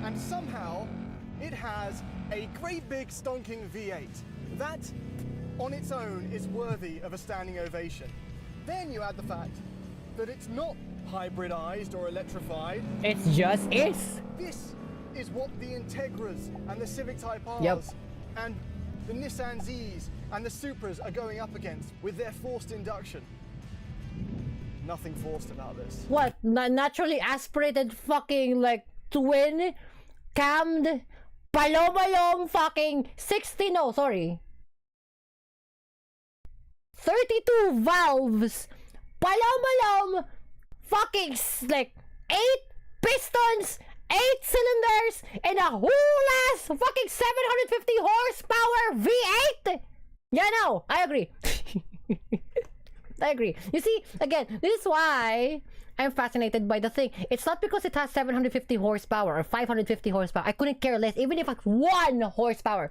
And somehow it has a great big stonking V8. That on its own is worthy of a standing ovation. Then you add the fact that it's not hybridized or electrified. It just is. This is what the Integras and the Civic Type R's Yep. and the Nissan Z's and the Supras are going up against with their forced induction. Nothing forced about this. What? Naturally aspirated fucking like twin cammed palomalom fucking 32 valves palomalom fucking like 8 pistons, 8 cylinders, and a whole ass fucking 750 horsepower V8. Yeah, no, I agree. I agree. You see, again, this is why I'm fascinated by the thing. It's not because it has 750 horsepower or 550 horsepower. I couldn't care less, even if it's 1 horsepower.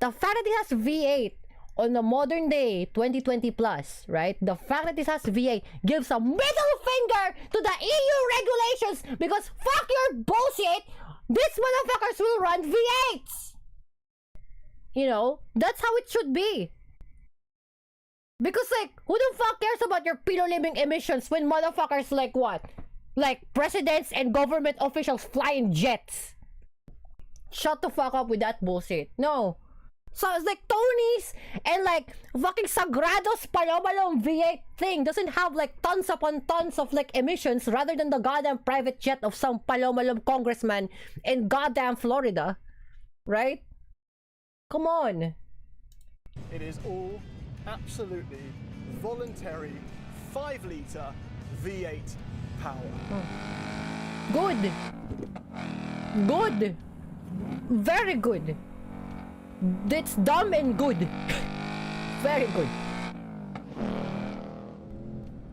The fact that it has V8 on the modern day 2020 plus, right? The fact that it has V8 gives a middle finger to the EU regulations because fuck your bullshit. These motherfuckers will run V8s. You know, that's how it should be. Because like, who the fuck cares about your pino-living emissions when motherfuckers like what? Like presidents and government officials fly in jets. Shut the fuck up with that bullshit. No. So it's like Tony's and like fucking Sagrado's Palomalom V8 thing doesn't have like tons upon tons of like emissions rather than the goddamn private jet of some Palomalom congressman in goddamn Florida. Right? Come on. It is all absolutely voluntary 5-litre V8 power. Good. Good. Very good. That's dumb and good. Very good.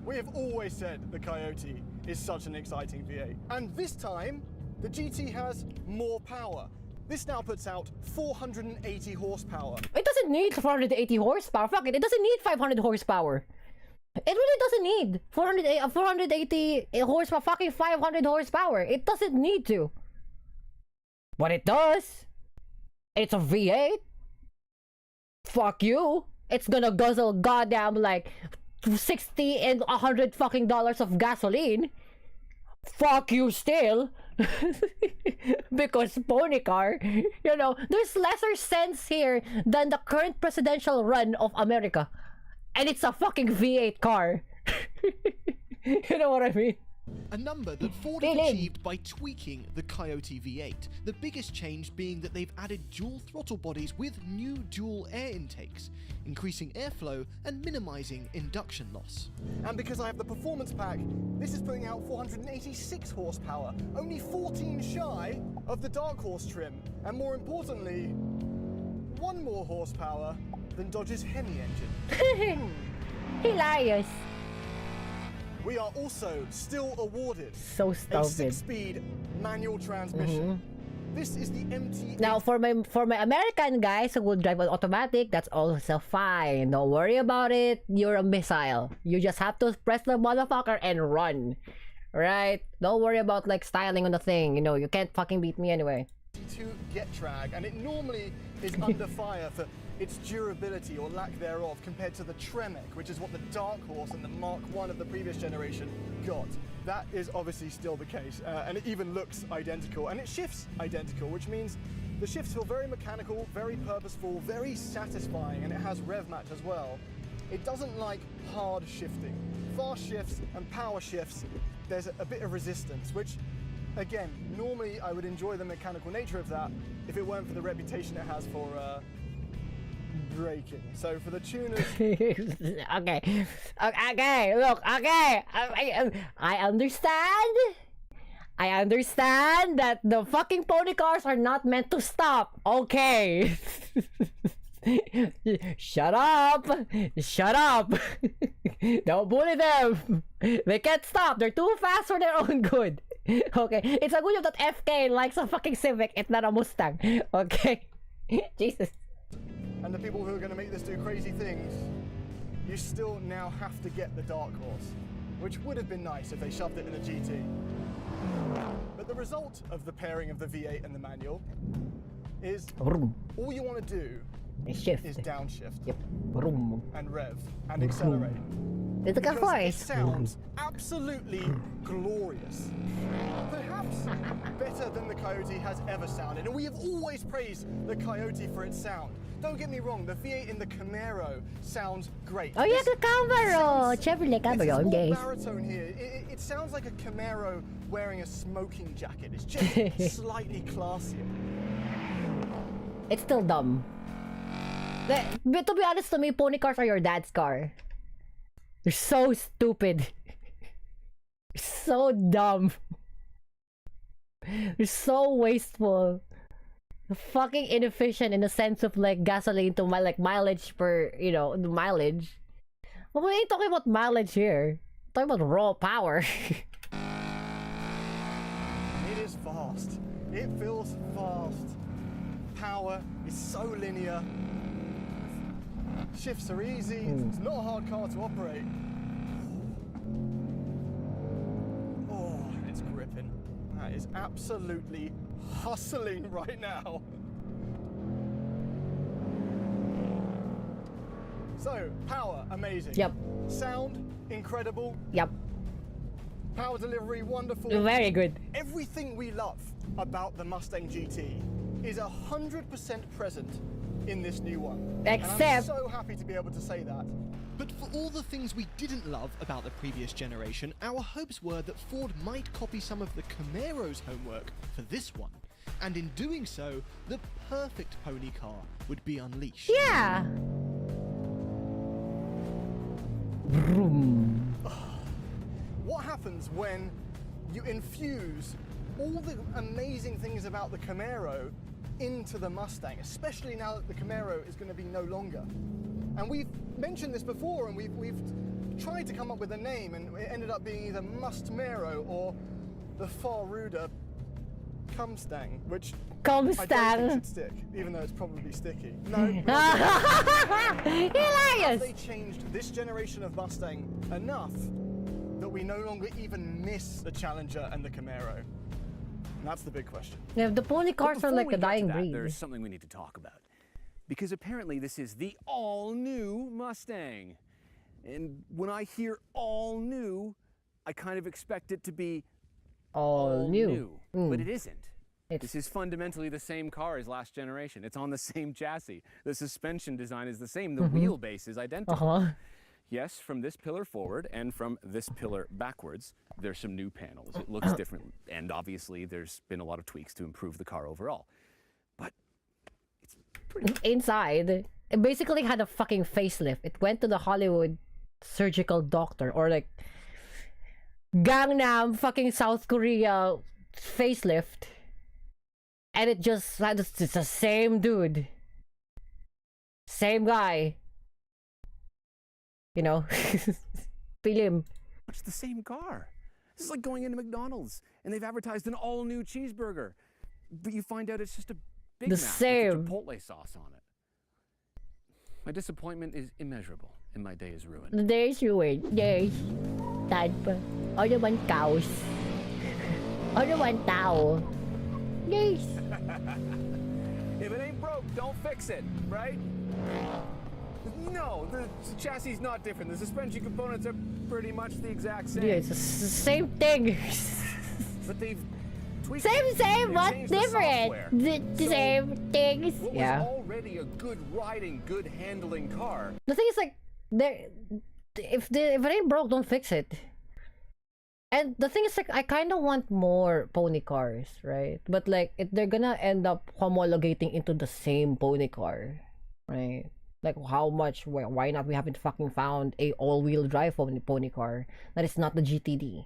We have always said the Coyote is such an exciting V8. And this time, the GT has more power. This now puts out 480 horsepower. It doesn't need 480 horsepower. Fuck it. It doesn't need 500 horsepower. It really doesn't need 480 horsepower. Fucking 500 horsepower. It doesn't need to. But it does. It's a V8. Fuck you. It's gonna guzzle goddamn like 60 and 100 fucking dollars of gasoline. Fuck you still. Because pony car, you know, there's lesser sense here than the current presidential run of America. And it's a fucking V8 car. You know what I mean? a number that Ford have achieved by tweaking the Coyote V8, the biggest change being that they've added dual throttle bodies with new dual air intakes, increasing airflow and minimizing induction loss. And because I have the performance pack, this is putting out 486 horsepower, only 14 shy of the Dark Horse trim, and more importantly, 1 more horsepower than Dodge's Hemi engine. Hilarious. We are also still awarded so a stupid 6-speed manual transmission. This is the MT. Now for my American guys who will drive on automatic, that's also fine. Don't worry about it. You're a missile. You just have to press the motherfucker and run. Right? Don't worry about like styling on the thing. You know, you can't fucking beat me anyway. To get drag, and it normally is under fire for its durability or lack thereof compared to the Tremec, which is what the Dark Horse and the Mark I of the previous generation got. That is obviously still the case, and it even looks identical, and it shifts identical, which means the shifts feel very mechanical, very purposeful, very satisfying, and it has rev match as well. It doesn't like hard shifting. Fast shifts and power shifts, there's a bit of resistance, which again, normally I would enjoy the mechanical nature of that if it weren't for the reputation it has for breaking. So for the tuners, okay, look, okay, I understand. I understand that the fucking pony cars are not meant to stop. Okay. Shut up. Shut up. Don't bully them. They can't stop. They're too fast for their own good. Okay. It's a good job that FK likes a fucking Civic. It's not a Mustang. Okay. Jesus. and the people who are going to make this do crazy things, you still now have to get the dark horse, which would have been nice if they shoved it in a GT. But the result of the pairing of the V8 and the manual is all you want to do is downshift and rev and accelerate. It's like a Because horse. It sounds absolutely glorious. Perhaps better than the Coyote has ever sounded. And we have always praised the Coyote for its sound. Don't get me wrong, the V8 in the Camaro sounds great. Oh yeah, the Camaro! Chevrolet Camaro, It's guys. baritone here. It sounds like a Camaro wearing a smoking jacket. It's just slightly classier. It's still dumb. But to be honest, to me, pony cars are your dad's car. They're so stupid. So dumb. They're so wasteful. Fucking inefficient in the sense of like gasoline to mileage per, you know, the mileage. But we ain't talking about mileage here. We're talking about raw power. It is fast. It feels fast. Power is so linear. Shifts are easy. It's not a hard car to operate. Oh, it's gripping. That is absolutely hustling right now. So, power, amazing. Yep. Sound, incredible. Yep. Power delivery, wonderful. Very good. Everything we love about the Mustang GT is 100% present in this new one. Except... And I'm so happy to be able to say that. But for all the things we didn't love about the previous generation, our hopes were that Ford might copy some of the Camaro's homework for this one. And in doing so, the perfect pony car would be unleashed. Yeah! Vroom. What happens when you infuse all the amazing things about the Camaro into the Mustang, especially now that the Camaro is going to be no longer? And we've mentioned this before, and we've tried to come up with a name, and it ended up being either Mustmaro or the far ruder Cumstang, which I don't think should stick, even though it's probably sticky. No. Hilarious! Have they changed this generation of Mustang enough that we no longer even miss the Challenger and the Camaro? And that's the big question. Yeah, the pony cars are like a dying breed. There's something we need to talk about. Because apparently this is the all-new Mustang. And when I hear all-new, I kind of expect it to be all new. But it isn't. This is fundamentally the same car as last generation. It's on the same chassis. The suspension design is the same. The wheelbase is identical. Yes, from this pillar forward and from this pillar backwards, there's some new panels. It looks different. And obviously, there's been a lot of tweaks to improve the car overall. But it's pretty... Inside, it basically had a fucking facelift. It went to the Hollywood surgical doctor, or like Gangnam fucking South Korea facelift. And it just had, it's the same dude. Same guy. You know, feel him. It's the same car. This is like going into McDonald's and they've advertised an all-new cheeseburger, but you find out it's just a Big Mac with Chipotle sauce on it. My disappointment is immeasurable, and my day is ruined. The day is ruined. Yes. Sad pa. Order one cows. Order one tao. Yes. If it ain't broke, don't fix it, right? No, the chassis is not different. The suspension components are pretty much the exact same. Yeah, it's the same thing. But they've tweaked Same, what's different? The same things. What was already a good riding, good handling car. The thing is, like, if it ain't broke, don't fix it. And the thing is, like, I kind of want more pony cars, right? But like, they're gonna end up homologating into the same pony car, right? Like how much? Why not? We haven't fucking found a all-wheel drive pony car that is not the GTD,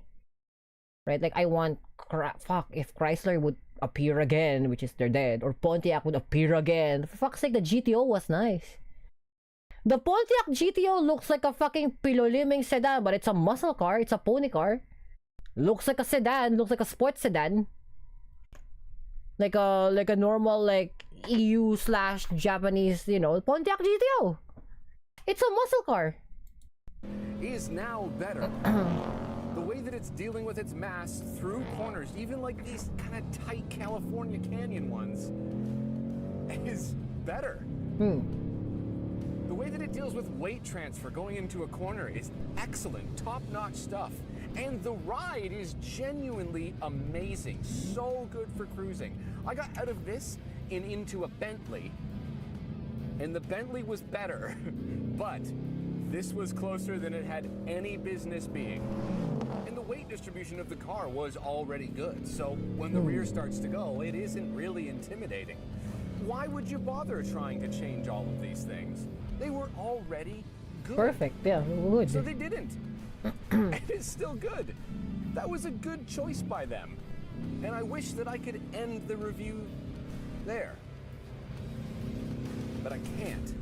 right? Like I want fuck if Chrysler would appear again, which is they're dead, or Pontiac would appear again. For fuck's sake, the GTO was nice. The Pontiac GTO looks like a fucking piloliming sedan, but it's a muscle car. It's a pony car. Looks like a sedan. Looks like a sports sedan. Like a normal like EU/Japanese, you know, Pontiac GTO. It's a muscle car. Is now better. The way that it's dealing with its mass through corners, even like these kind of tight California canyon ones, is better. The way that it deals with weight transfer going into a corner is excellent, top-notch stuff. And the ride is genuinely amazing, so good for cruising. I got out of this and into a Bentley, and the Bentley was better, but this was closer than it had any business being. And the weight distribution of the car was already good, so when the rear starts to go, it isn't really intimidating. Why would you bother trying to change all of these things? They were already good. Perfect, yeah, good. So they didn't. And it's still good. That was a good choice by them. And I wish that I could end the review there. But I can't.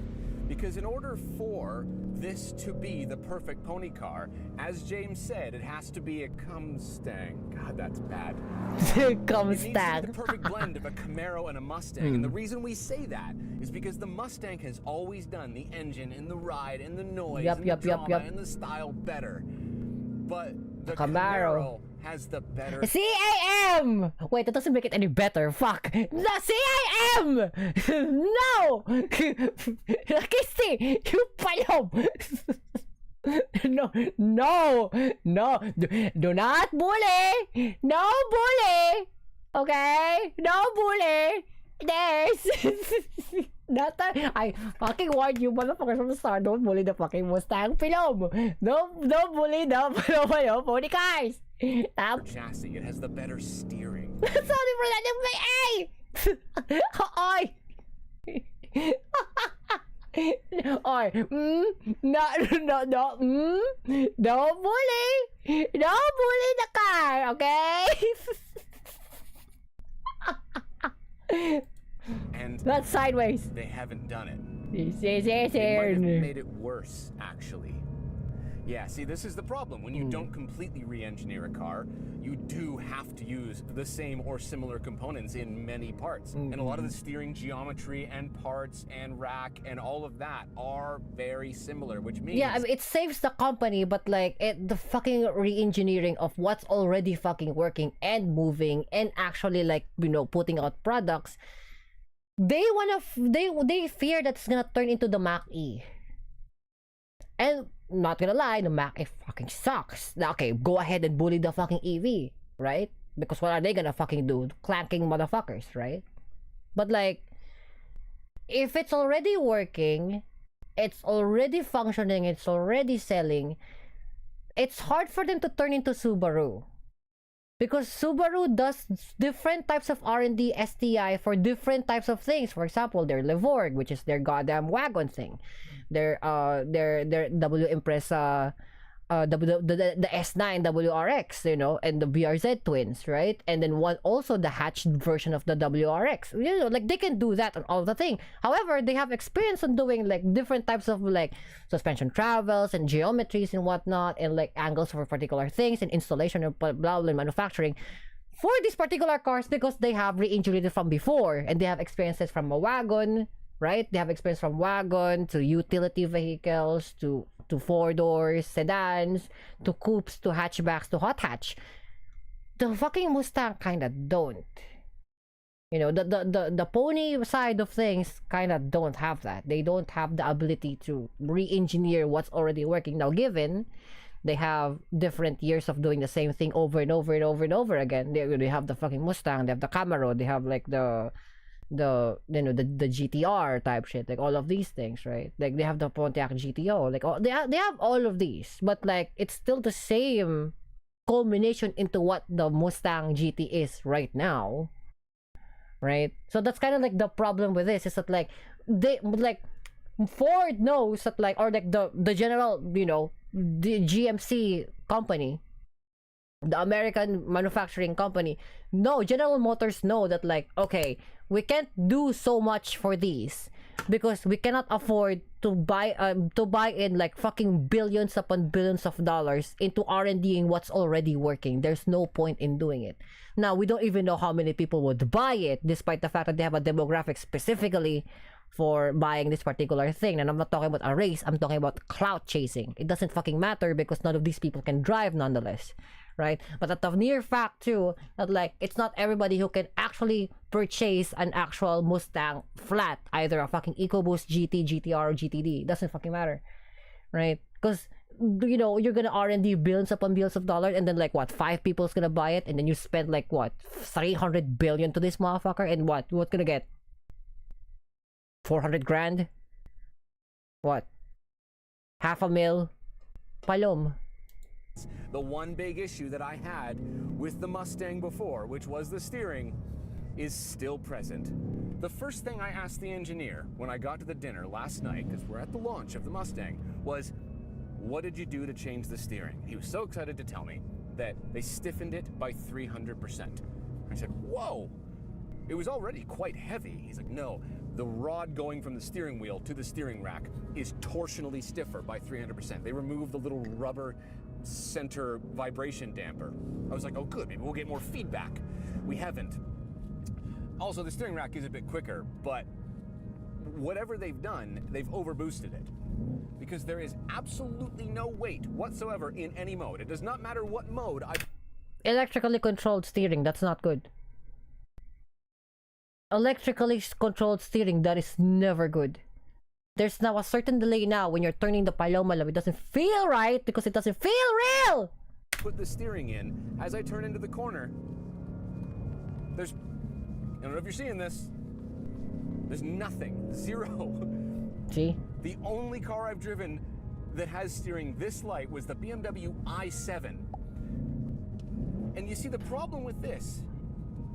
Because in order for this to be the perfect pony car, as James said, it has to be a Mustang. God, that's bad. Mustang. It needs to be the perfect blend of a Camaro and a Mustang. And the reason we say that is because the Mustang has always done the engine and the ride and the noise and the drama and the style better. But the Camaro has the better... CAM! Wait, that doesn't make it any better. Fuck. The CAM! No! Kisti! You palom! No. Do not bully! No bully! Okay? No bully! There's... Not that I fucking warned you motherfuckers from the start. Don't bully the fucking Mustang Pilom. Don't bully the pony cars. Chassis, it has the better steering. Sorry for that. Oi. Oi. No. Don't bully. Don't bully the car, okay? And that's sideways. They haven't done it. Yes. It might have made it worse, actually. Yeah, see, this is the problem. When you don't completely re-engineer a car, you do have to use the same or similar components in many parts. And a lot of the steering geometry and parts and rack and all of that are very similar, which means... Yeah, I mean, it saves the company, but like, the fucking re-engineering of what's already fucking working and moving and actually like, you know, putting out products, they fear that it's gonna turn into the Mach-E. And not gonna lie, the Mach-E fucking sucks. Now, okay, go ahead and bully the fucking EV, right? Because what are they gonna fucking do? Clanking motherfuckers, right? But like, if it's already working, it's already functioning, it's already selling, it's hard for them to turn into Subaru. Because Subaru does different types of R&D STI for different types of things. For example, their Levorg, which is their goddamn wagon thing. Their W Impreza, the S9 WRX, you know, and the BRZ twins, right? And then also the hatched version of the WRX. You know, like they can do that on all the thing. However, they have experience on doing like different types of like suspension travels and geometries and whatnot, and like angles for particular things and installation and blah blah and manufacturing for these particular cars because they have re-engineered it from before and they have experiences from a wagon, right? They have experience from wagon to utility vehicles to four doors, sedans, to coupes, to hatchbacks, to hot hatch. The fucking Mustang kinda don't. You know, the pony side of things kinda don't have that. They don't have the ability to re-engineer what's already working. Now, given they have different years of doing the same thing over and over and over and over again. They have the fucking Mustang, they have the Camaro, they have like the GTR type shit, like all of these things, right? Like they have the Pontiac GTO, like they have all of these, but like it's still the same culmination into what the Mustang GT is right now, right? So that's kind of like the problem with this is that like Ford knows that like, or like the general, you know, the GMC company, the American manufacturing company, no, General Motors know that like, okay, we can't do so much for these because we cannot afford to buy in like fucking billions upon billions of dollars into R&Ding what's already working. There's no point in doing it. Now, we don't even know how many people would buy it, despite the fact that they have a demographic specifically for buying this particular thing. And I'm not talking about a race, I'm talking about clout chasing. It doesn't fucking matter because none of these people can drive nonetheless, right? But at the near fact too, that like, it's not everybody who can actually purchase an actual Mustang flat, either a fucking EcoBoost GT, GTR, or GTD. It doesn't fucking matter, right? Because, you know, you're gonna R&D billions upon billions of dollars, and then like what, 5 people's gonna buy it, and then you spend like what, 300 billion to this motherfucker, and what gonna get? 400 grand? What? $500,000? Palom. The one big issue that I had with the Mustang before, which was the steering, is still present. The first thing I asked the engineer when I got to the dinner last night, because we're at the launch of the Mustang, was, what did you do to change the steering? He was so excited to tell me that they stiffened it by 300%. I said, whoa, it was already quite heavy. He's like, no, the rod going from the steering wheel to the steering rack is torsionally stiffer by 300%. They removed the little rubber center vibration damper. I was like, oh good, maybe we'll get more feedback. We haven't. Also, the steering rack is a bit quicker, but whatever they've done, they've overboosted it. Because there is absolutely no weight whatsoever in any mode. It does not matter what mode I... Electrically controlled steering, that's not good. Electrically controlled steering, that is never good. There's now a certain delay now when you're turning the Paloma. It doesn't feel right because it doesn't feel real! Put the steering in, as I turn into the corner, there's... I don't know if you're seeing this. There's nothing. Zero. See? The only car I've driven that has steering this light was the BMW i7. And you see, the problem with this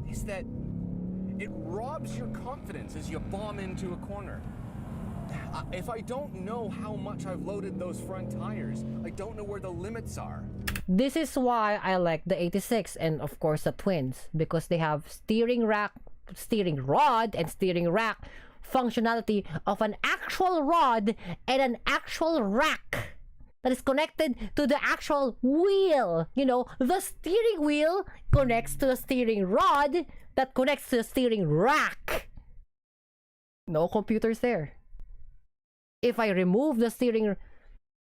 is that it robs your confidence as you bomb into a corner. If I don't know how much I've loaded those front tires, I don't know where the limits are. This is why I like the 86 and of course the twins, because they have steering rack, steering rod, and steering rack functionality of an actual rod and an actual rack that is connected to the actual wheel. You know, the steering wheel connects to the steering rod that connects to the steering rack. No computers there. If I remove the steering,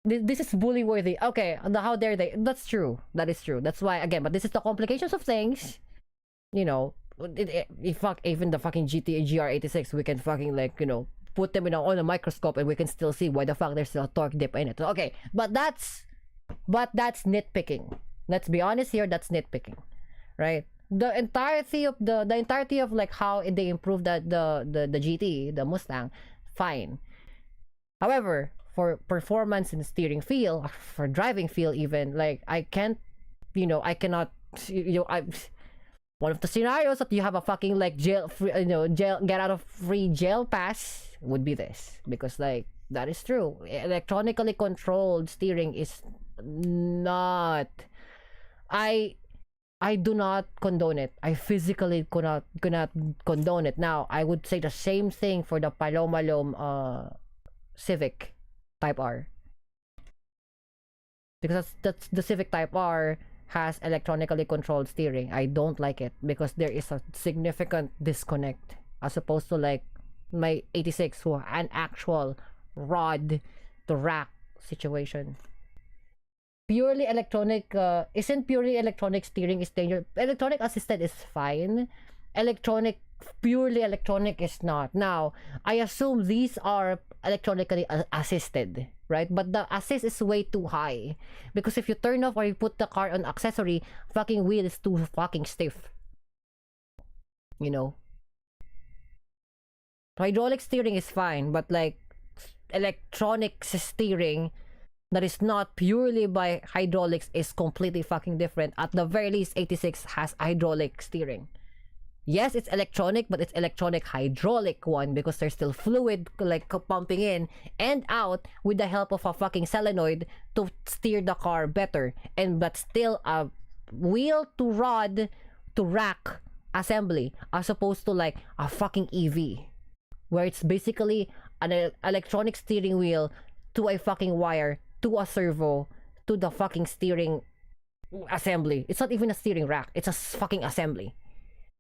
this is bully worthy. Okay, how dare they? That's true. That is true. That's why, again, but this is the complications of things. You know, even the fucking GT GR86, we can fucking like, you know, put them on a microscope and we can still see why the fuck there's still a torque dip in it. Okay, but that's nitpicking. Let's be honest here, that's nitpicking, right? The entirety of like how they improved the GT, the Mustang, fine. However, for performance and steering feel, for driving feel even, like I cannot, one of the scenarios that you have a fucking like jail get out of free jail pass would be this, because like that is true. Electronically controlled steering is not. I do not condone it. I physically cannot condone it. Now, I would say the same thing for the Paloma Civic Type R, because that's the Civic Type R has electronically controlled steering. I don't like it because there is a significant disconnect as opposed to like my 86 who an actual rod to rack situation. Purely electronic isn't purely electronic steering is dangerous. Electronic assisted is fine. Purely electronic is not. Now, I assume these are electronically assisted, right? But the assist is way too high, because if you turn off or you put the car on accessory, fucking wheel is too fucking stiff. You know, hydraulic steering is fine, but like electronic steering that is not purely by hydraulics is completely fucking different. At the very least, 86 has hydraulic steering. Yes, it's electronic, but it's electronic hydraulic one because there's still fluid like pumping in and out with the help of a fucking solenoid to steer the car better. And but still a wheel to rod to rack assembly as opposed to like a fucking EV where it's basically an electronic steering wheel to a fucking wire to a servo to the fucking steering assembly. It's not even a steering rack, it's a fucking assembly.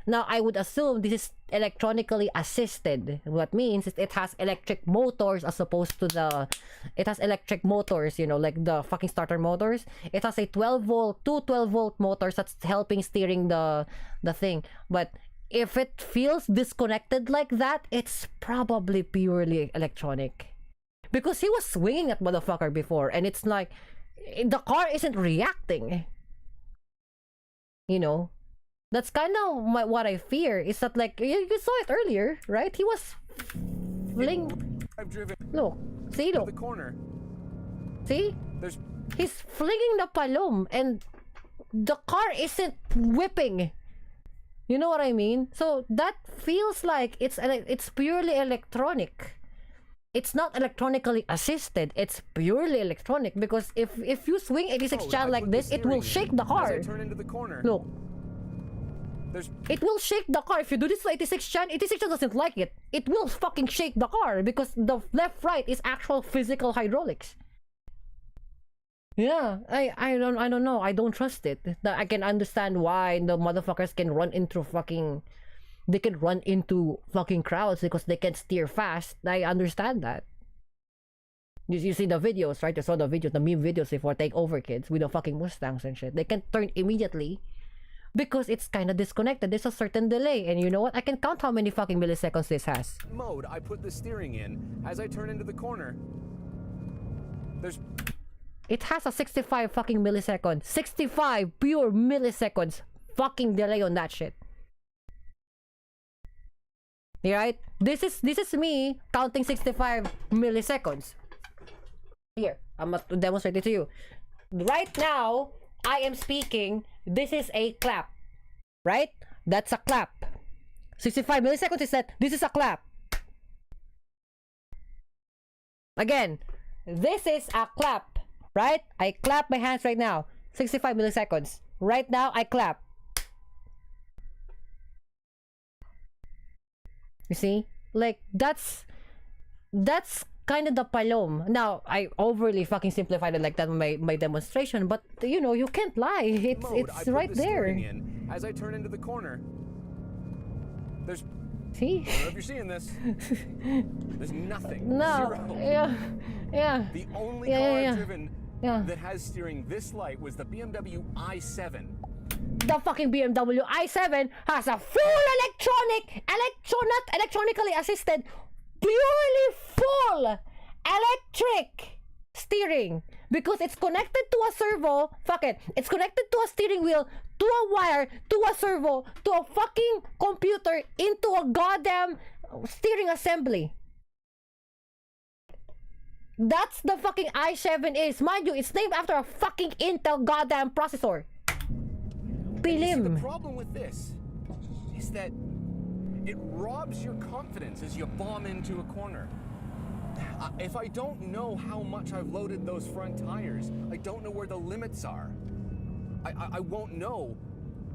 Now I would assume this is electronically assisted. What means is it has electric motors as opposed to it has electric motors, you know, like the fucking starter motors. It has a 12 volt, two 12 volt motors that's helping steering the thing. But if it feels disconnected like that, it's probably purely electronic. Because he was swinging that motherfucker before, and it's like the car isn't reacting. You know, that's kind of what I fear. Is that like you saw it earlier, right? He was I've driven. Look, see, look. The corner. See, he's flinging the palom, and the car isn't whipping. You know what I mean? So that feels like it's purely electronic. It's not electronically assisted. It's purely electronic because if you swing 86 channel like this, it will shake the car. As I turn into the corner. Look. It will shake the car. If you do this to 86 channel doesn't like it. It will fucking shake the car because the left-right is actual physical hydraulics. Yeah, I don't know. I don't trust it. I can understand why the motherfuckers can run into fucking crowds because they can steer fast. I understand that. You see the videos, right? You saw the videos, the meme videos before takeover kids with the fucking Mustangs and shit. They can turn immediately because it's kind of disconnected. There's a certain delay, and you know what? I can count how many fucking milliseconds this has. Mode I put the steering in as I turn into the corner. It has a 65 fucking milliseconds. 65 pure milliseconds fucking delay on that shit. Right? This is me counting 65 milliseconds. Here, I'm gonna demonstrate it to you. Right now, I am speaking. This is a clap. Right? That's a clap. 65 milliseconds is that. This is a clap. Again, this is a clap. Right? I clap my hands right now. 65 milliseconds. Right now, I clap. You see? Like, that's kind of the palom. Now, I overly fucking simplified it like that in my demonstration, but, you know, you can't lie. It's right there. In as I turn into the corner. See? I don't know if you're seeing this. There's nothing. No. Zero. Yeah. The only car I've driven that has steering this light was the BMW i7. The fucking BMW i7 has a full not electronically assisted, purely full electric steering because it's connected to a servo. Fuck it. It's connected to a steering wheel, to a wire, to a servo, to a fucking computer, into a goddamn steering assembly. That's the fucking i7 is. Mind you, it's named after a fucking Intel goddamn processor. The problem with this is that it robs your confidence as you bomb into a corner. If I don't know how much I've loaded those front tires, I don't know where the limits are. I won't know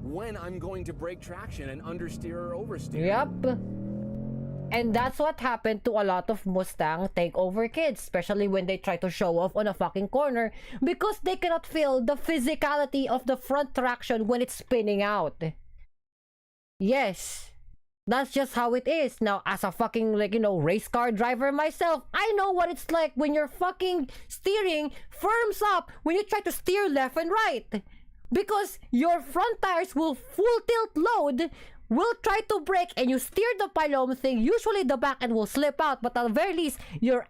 when I'm going to break traction and understeer or oversteer. Yep. And that's what happened to a lot of Mustang takeover kids, especially when they try to show off on a fucking corner because they cannot feel the physicality of the front traction when it's spinning out. Yes. That's just how it is. Now, as a fucking, like, you know, race car driver myself, I know what it's like when your fucking steering firms up when you try to steer left and right. Because your front tires will full tilt load, will try to brake, and you steer the pylon thing. Usually the back end will slip out, but at the very least, your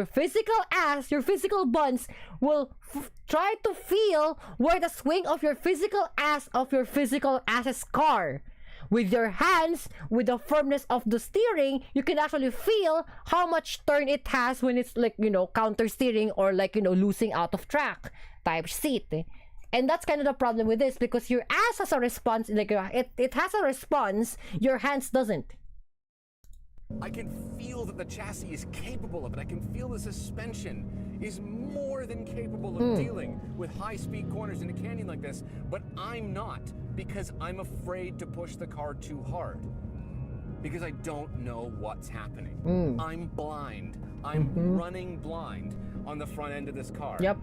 physical buns will try to feel where the swing of your physical ass's car. With your hands, with the firmness of the steering, you can actually feel how much turn it has when it's like, you know, counter steering or like, you know, losing out of track type seat. And that's kind of the problem with this, because your ass has a response, like it has a response, your hands doesn't. I can feel that the chassis is capable of it. I can feel the suspension is more than capable of dealing with high-speed corners in a canyon like this, but I'm not, because I'm afraid to push the car too hard, because I don't know what's happening. I'm blind. I'm running blind on the front end of this car. Yep.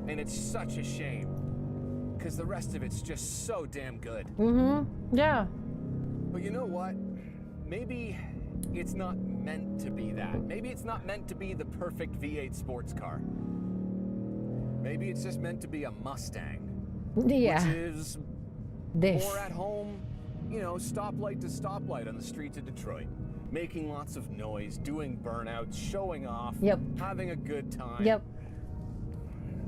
And it's such a shame, because the rest of it's just so damn good. Yeah. But you know what? Maybe it's not meant to be that. Maybe it's not meant to be the perfect V8 sports car. Maybe it's just meant to be a Mustang. Yeah. Which is this. more at home, you know, stoplight to stoplight on the streets of Detroit. Making lots of noise, doing burnouts, showing off, having a good time. Yep.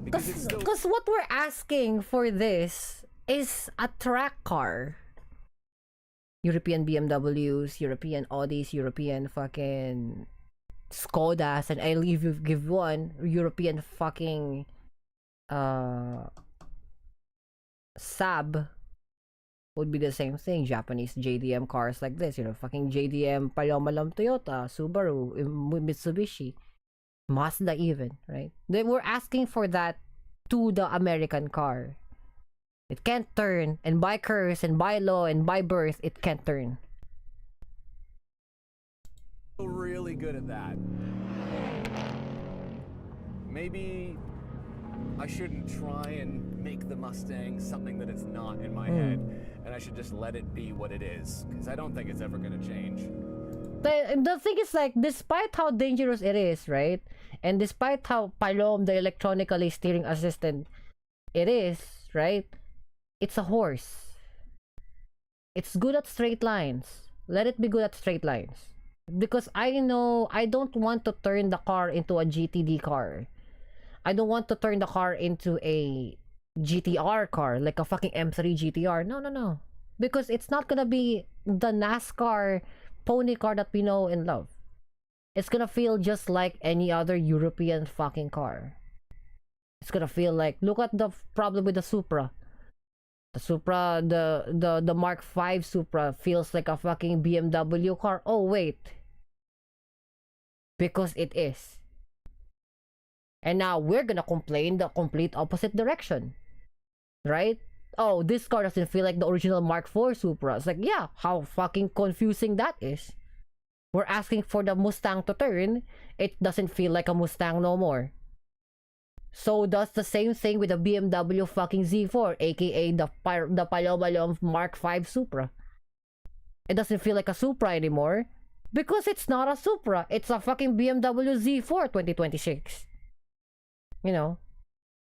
Because what we're asking for this is a track car. European BMWs, European Audis, European fucking Skodas, and I leave you give one European fucking Saab would be the same thing. Japanese JDM cars like this, you know, fucking JDM Palomalam Toyota, Subaru, Mitsubishi, Mazda even, right? They were asking for that to the American car. It can't turn, and by curse and by law and by birth, it can't turn. Really good at that. Maybe I shouldn't try and make the Mustang something that it's not in my head, and I should just let it be what it is, because I don't think it's ever going to change. The thing is, like, despite how dangerous it is, right? And despite how Palom, the electronically steering assistant, it is, right? It's a horse. It's good at straight lines. Let it be good at straight lines. Because I know I don't want to turn the car into a GTD car. I don't want to turn the car into a GTR car, like a fucking M3 GTR. No. Because it's not gonna be the NASCAR pony car that we know and love. It's gonna feel just like any other European fucking car. It's gonna feel like, look at the problem with the Supra. The Supra, the Mark V Supra feels like a fucking BMW car. Oh wait. Because it is. And now we're gonna complain the complete opposite direction. Right? Oh, this car doesn't feel like the original Mark IV Supra. It's like, yeah, how fucking confusing that is. We're asking for the Mustang to turn. It doesn't feel like a Mustang no more. So does the same thing with the BMW fucking Z4, aka the Palomalong Mark V Supra. It doesn't feel like a Supra anymore because it's not a Supra. It's a fucking BMW Z4 2026. You know?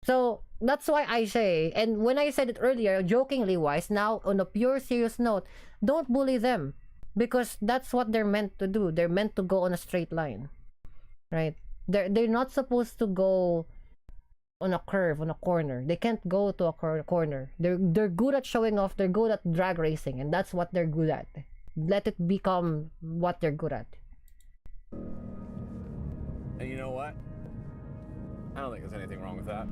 So that's why I say, and when I said it earlier, jokingly wise, now on a pure serious note, don't bully them. Because that's what they're meant to do. They're meant to go on a straight line. Right? They're not supposed to go on a curve, on a corner. They can't go to a corner. They're good at showing off. They're good at drag racing, and that's what they're good at. Let it become what they're good at. And you know what? I don't think there's anything wrong with that.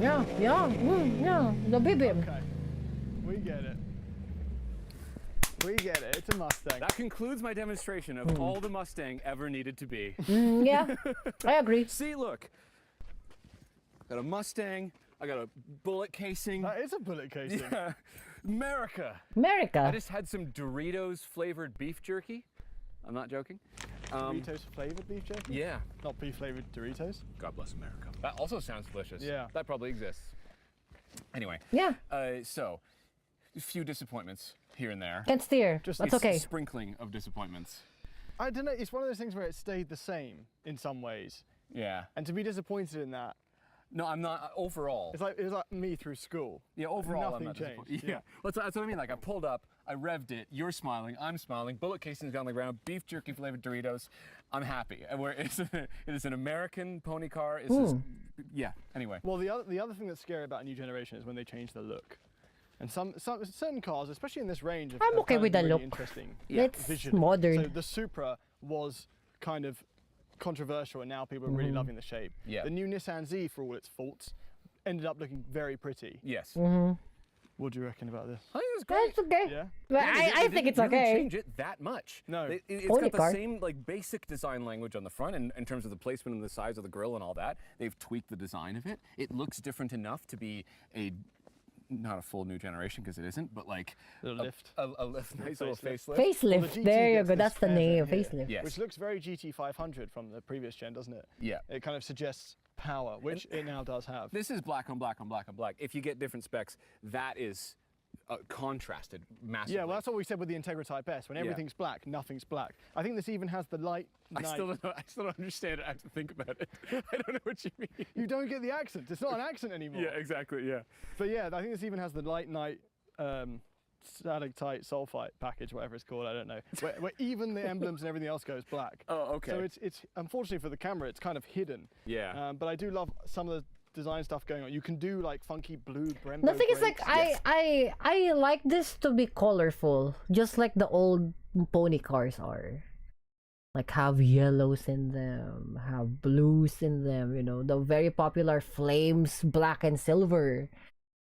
Yeah, the BBM. Okay, we get it. We get it. It's a Mustang. That concludes my demonstration of all the Mustang ever needed to be. Yeah, I agree. See, look. Got a Mustang. I got a bullet casing. That is a bullet casing. Yeah. America. I just had some Doritos flavored beef jerky. I'm not joking. Doritos flavored beef jerky? Yeah. Not beef flavored Doritos? God bless America. That also sounds delicious. Yeah. That probably exists. Anyway. Yeah. So, a few disappointments here and there. Can't steer. That's okay. Sprinkling of disappointments. I don't know. It's one of those things where it stayed the same in some ways. Yeah. And to be disappointed in that. No, I'm not. Overall. It was like me through school. Yeah, overall, nothing I'm not changed. Yeah. That's what I mean. Like, I pulled up, I revved it, you're smiling, I'm smiling, bullet casing's on the ground, beef jerky flavored Doritos. I'm happy. And it is an American pony car. It's just, yeah, anyway. Well, the other thing that's scary about a new generation is when they change the look. And some certain cars, especially in this range, I'm okay with the really look. interesting. It's visually. modern. So the Supra was kind of controversial, and now people are really loving the shape. Yeah. The new Nissan Z, for all its faults, ended up looking very pretty. Yes. What do you reckon about this? I think it's great. It's okay. Yeah. But Yeah, I think it's really okay. change it that much. No. It's Only got the car. same like basic design language on the front, and in terms of the placement and the size of the grille and all that. They've tweaked the design of it. It looks different enough to be not a full new generation because it isn't, but like a lift, a lift, nice little facelift. Facelift. Well, the GT there you gets go. this That's the airbag name. here, Facelift. Yes. Which looks very GT500 from the previous gen, doesn't it? Yeah. It kind of suggests power, which it now does have. This is black on black on black on black. If you get different specs, that is contrasted massively. Yeah, well, that's what we said with the Integra Type S. When everything's black, nothing's black. I think this even has the light I still don't understand it. I have to think about it. I don't know what you mean. You don't get the accent. It's not an accent anymore. Yeah, exactly. Yeah. But yeah, I think this even has the light night static tight sulfite package, whatever it's called. I don't know. Where even the emblems and everything else goes black. Oh, okay. So it's unfortunately for the camera, it's kind of hidden. Yeah. But I do love some of the design stuff going on. You can do like funky blue Brembo. The thing is, like, brakes. I like this to be colorful, just like the old pony cars are. Like, have yellows in them, have blues in them, you know, the very popular flames, black and silver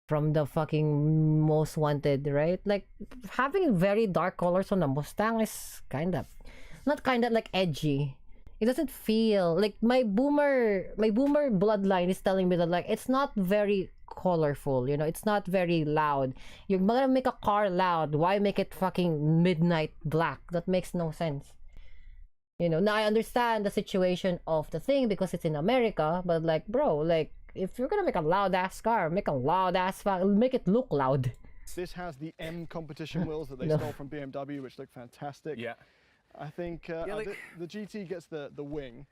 from the fucking Most Wanted, right? Like, having very dark colors on the Mustang is not like edgy. It doesn't feel like my boomer bloodline is telling me that, like, it's not very colorful, you know, it's not very loud. You're gonna make a car loud, why make it fucking midnight black? That makes no sense. You know, now I understand the situation of the thing because it's in America, but like, bro, like, if you're gonna make a loud ass car, make a loud ass make it look loud. This has the M competition wheels that they stole from BMW, which look fantastic. Yeah. I think the GT gets the wing,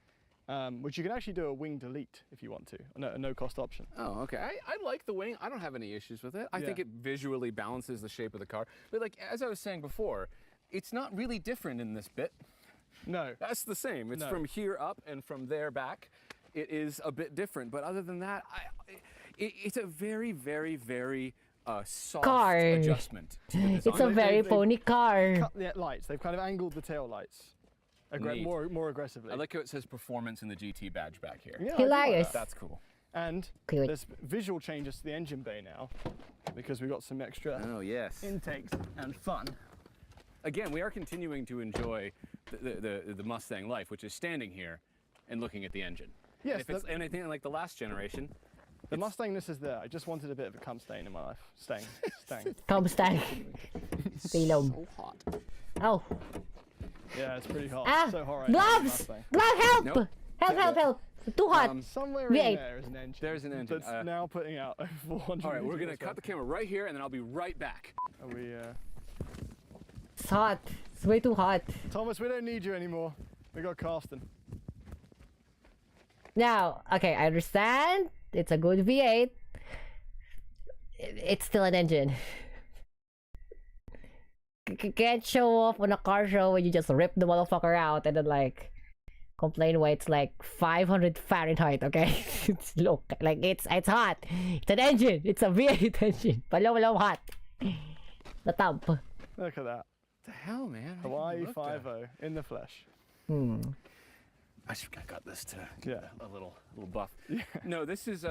which you can actually do a wing delete if you want to, a no cost option. Oh, okay. I like the wing. I don't have any issues with it. I think it visually balances the shape of the car. But like, as I was saying before, it's not really different in this bit. No. That's the same. It's from here up and from there back. It is a bit different. But other than that, it's a very, very, very soft car adjustment to the design. It's a very pony car. Cut the lights. They've kind of angled the tail lights more aggressively. I like how it says performance in the GT badge back here. Yeah, hilarious. That's cool. And there's visual changes to the engine bay now because we've got some extra intakes and fun. Again, we are continuing to enjoy the Mustang life, which is standing here and looking at the engine. Yes. And if it's anything like the last generation, the Mustangness is there. I just wanted a bit of a cum stain in my life. Stang. Cum stain. It's so hot. Oh. Yeah, it's pretty hot. Ah, So hot right gloves! now. Glove, help! Nope. Help! Too hot. Somewhere V8. in there is an engine. There's an engine. That's now putting out over 400. All right, we're gonna cut the camera right here, and then I'll be right back. Are we? It's hot. It's way too hot. Thomas, we don't need you anymore. We got Carsten. Now, okay, I understand. It's a good V8. It's still an engine. Can't show off on a car show when you just rip the motherfucker out and then like complain why it's like 500 Fahrenheit, okay? Look, like it's hot. It's an engine. It's a V8 engine. Palo hot. The tub. Look at that. What the hell, man? Hawaii 5.0 in the flesh. I got this to a little buff. Yeah. No, this is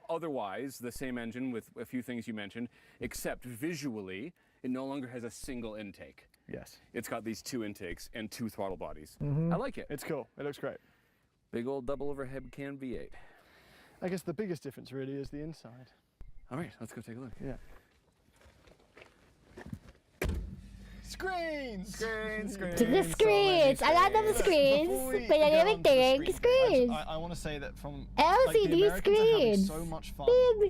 otherwise the same engine with a few things you mentioned, except visually it no longer has a single intake. Yes. It's got these two intakes and two throttle bodies. I like it. It's cool. It looks great. Big old double overhead cam V8. I guess the biggest difference really is the inside. All right, let's go take a look. Yeah. Screens! The screens! A lot of screens! Screens! I want to say that from LCD the Americans are having screens. so much fun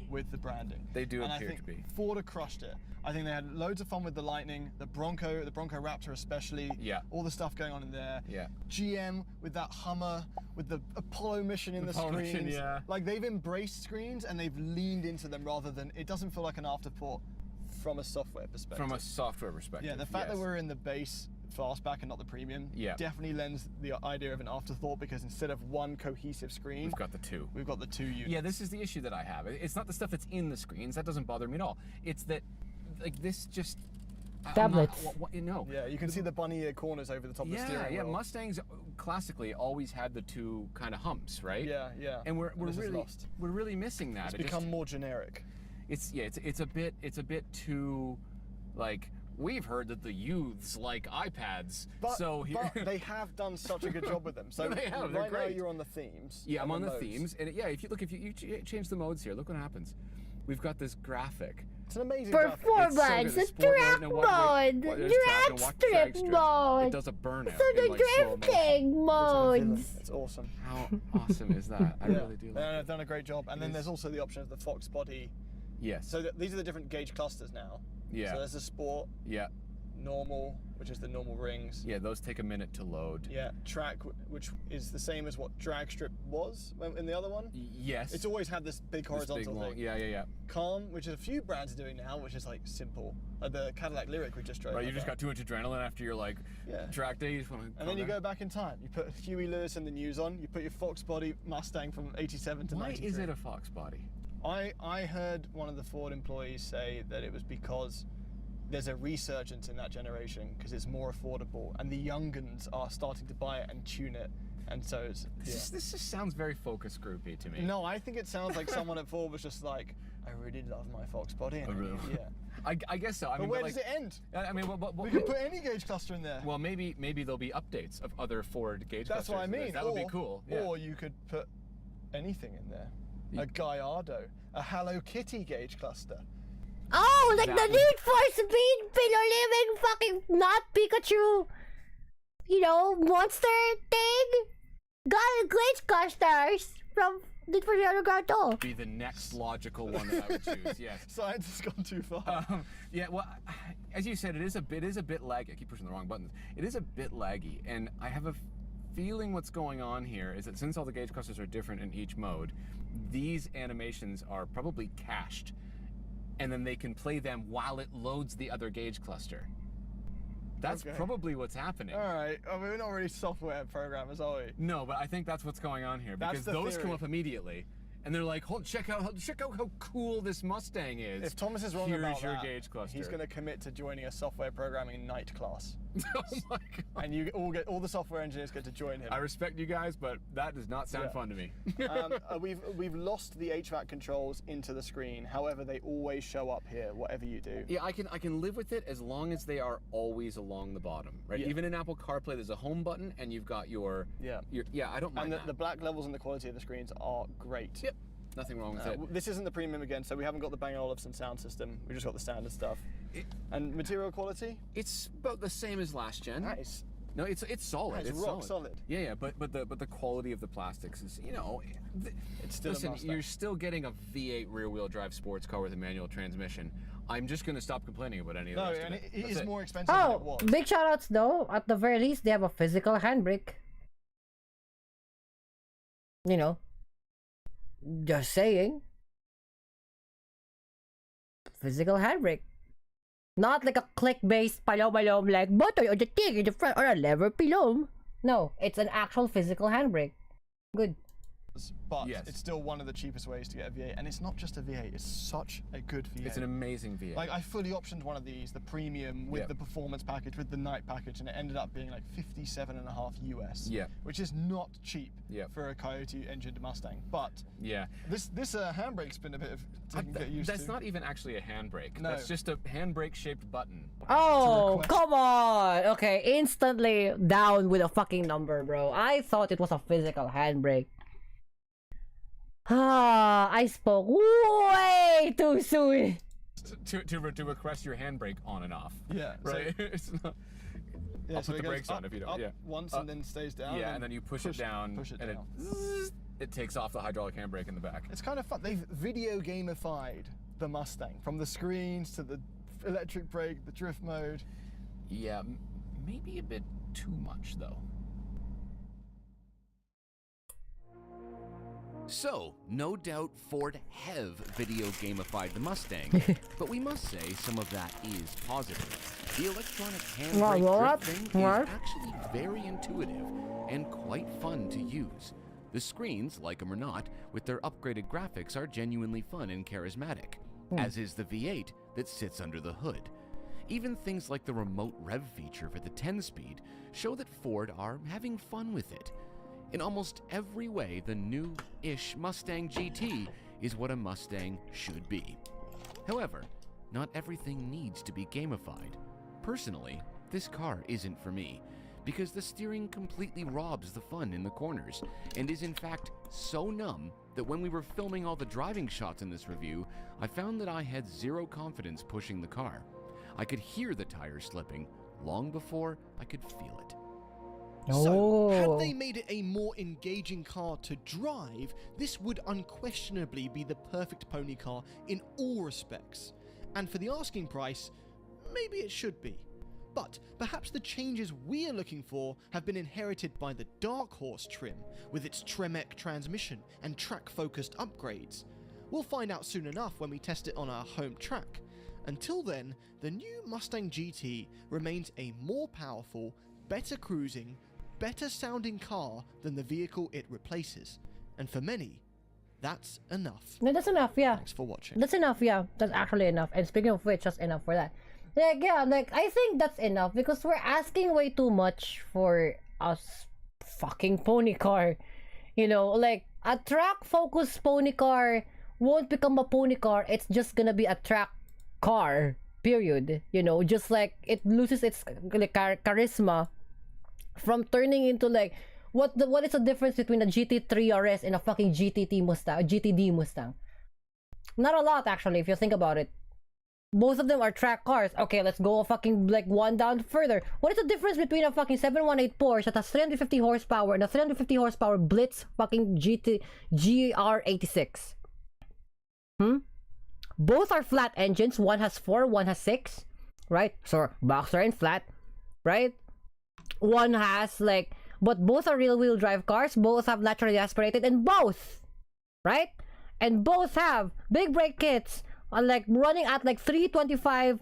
with the branding. They do and appear I think to be. Ford have crushed it. I think they had loads of fun with the Lightning, the Bronco Raptor especially. Yeah. All the stuff going on in there. Yeah. GM with that Hummer, with the Apollo mission in the Apollo screens. mission, yeah. Like they've embraced screens and they've leaned into them rather than, it doesn't feel like an afterthought from a software perspective. From a software perspective. Yeah, the fact that we're in the base fastback and not the premium, Yeah. definitely lends the idea of an afterthought, because instead of one cohesive screen, We've got the two. We've got the 2 units. Yeah, this is the issue that I have. It's not the stuff that's in the screens. That doesn't bother me at all. It's that, like, this just... Tablets. You know. Yeah, you can see the bunny ear corners over the top of the steering wheel. Yeah, Mustangs classically always had the two kind of humps, right? Yeah. And we're this is really lost. we're really missing that. It's become more generic. It's a bit too, like, we've heard that the youths like iPads, But here they have done such a good job with them. So they have. They're right now great. you're on the themes. Yeah, I'm on the modes. themes, and if you change the modes here, look what happens. We've got this graphic. It's an amazing performance, graphic. a track mode, drag strip mode. It does a burnout. So the drifting modes. It's awesome. How awesome is that? I really do like it. They've done a great job. And then there's also the option of the Fox body. Yes. So these are the different gauge clusters now. Yeah. So there's the Sport. Yeah. Normal, which is the normal rings. Yeah, those take a minute to load. Yeah, track, which is the same as what drag strip was in the other one. Yes. It's always had this big horizontal thing. Yeah. Calm, which is a few brands are doing now, which is like simple. Like the Cadillac Lyric we just drove. Right, you just got too much adrenaline after your track day. You just want to. And then you go back in time. You put Huey Lewis and the News on. You put your Fox body Mustang from '87 to '93. Why is it a Fox body? I heard one of the Ford employees say that it was because there's a resurgence in that generation because it's more affordable, and the young uns are starting to buy it and tune it, and so it's. This just sounds very focus groupy to me. No, I think it sounds like someone at Ford was just like, I really love my Fox body. And really? Yeah. I guess so. But where does it end? I mean, we could put any gauge cluster in there. Well, maybe there'll be updates of other Ford gauge clusters. That's what I mean. That would be cool. Yeah. Or you could put anything in there. A Gallardo, a Hello Kitty gauge cluster. Oh, like the Need for Speed, Living fucking not Pikachu, monster thing? Got glitch clusters from Need for Speed Underground. Be the next logical one that I would choose. Yes. Science has gone too far. Yeah. Well, as you said, it is a bit laggy. I keep pushing the wrong buttons. It is a bit laggy, and I have a feeling what's going on here is that since all the gauge clusters are different in each mode, these animations are probably cached, and then they can play them while it loads the other gauge cluster. That's probably what's happening. All right. I mean, we're not really software programmers, are we? No, but I think that's what's going on here, because those come up immediately, and they're like, check out how cool this Mustang is. If Thomas is wrong about your that, gauge cluster. He's going to commit to joining a software programming night class. Oh my god! And all the software engineers get to join him. I respect you guys, but that does not sound fun to me. We've lost the HVAC controls into the screen. However, they always show up here, whatever you do. Yeah, I can live with it as long as they are always along the bottom, right? Yeah. Even in Apple CarPlay, there's a home button, and you've got your I don't mind that. The black levels and the quality of the screens are great. Yep. Nothing wrong with it. This isn't the premium again, so we haven't got the Bang & Olufsen sound system. We just got the standard stuff. And material quality? It's about the same as last gen. Nice. No, it's solid. It's rock solid. Yeah, but the quality of the plastics is, it's still listen, a Mustang. you're still getting a V8 rear-wheel drive sports car with a manual transmission. I'm just going to stop complaining about any of the rest of it. It is more expensive than it was. Big shoutouts though. At the very least, they have a physical handbrake. Just saying. Physical handbrake. Not like a click-based palom like button or the thing in the front or a lever pilom. No, it's an actual physical handbrake. Good. But it's still one of the cheapest ways to get a V8, and it's not just a V8, it's such a good V8. It's an amazing V8. Like, I fully optioned one of these, the premium with the performance package, with the night package, and it ended up being like $57.5 US. Yeah. Which is not cheap for a Coyote engined Mustang. But this handbrake's been a bit of to get used to. That's not even actually a handbrake. No. That's just a handbrake shaped button. Oh, come on. Okay, instantly down with a fucking number, bro. I thought it was a physical handbrake. I spoke way too soon. To request your handbrake on and off. Yeah. Right? So, it's not, yeah, I'll so put the it brakes goes on if you don't. up once and then stays down. Yeah, and then you push it down, and down. it takes off the hydraulic handbrake in the back. It's kind of fun. They've video gamified the Mustang, from the screens to the electric brake, the drift mode. Yeah, maybe a bit too much though. So, no doubt Ford have video gamified the Mustang, but we must say some of that is positive. The electronic handbrake drifting is actually very intuitive and quite fun to use. The screens, like them or not, with their upgraded graphics are genuinely fun and charismatic, as is the V8 that sits under the hood. Even things like the remote rev feature for the 10-speed show that Ford are having fun with it. In almost every way, the new-ish Mustang GT is what a Mustang should be. However, not everything needs to be gamified. Personally, this car isn't for me, because the steering completely robs the fun in the corners, and is in fact so numb that when we were filming all the driving shots in this review, I found that I had zero confidence pushing the car. I could hear the tires slipping long before I could feel it. So, had they made it a more engaging car to drive, this would unquestionably be the perfect pony car in all respects. And for the asking price, maybe it should be. But perhaps the changes we're looking for have been inherited by the Dark Horse trim, with its Tremec transmission and track-focused upgrades. We'll find out soon enough when we test it on our home track. Until then, the new Mustang GT remains a more powerful, better cruising, better sounding car than the vehicle it replaces. And for many, that's enough. No, that's enough, yeah. Thanks for watching. That's enough, yeah. That's actually enough. And speaking of which, that's enough for that. Like, yeah, like, I think that's enough because we're asking way too much for a fucking pony car. You know, like, a track-focused pony car won't become a pony car. It's just gonna be a track car, period. You know, just like it loses its like, charisma from turning into like what is the difference between a GT3 RS and a fucking GTD Mustang? Not a lot, actually, if you think about it. Both of them are track cars. Okay, let's go fucking like one down further. What is the difference between a fucking 718 Porsche that has 350 horsepower and a 350 horsepower Blitz fucking GR86? Both are flat engines. One has 4, one has 6, right? So boxer and flat, right? One has like, but both are rear-wheel drive cars. Both have naturally aspirated, and both, right? And both have big brake kits, like running at like 325,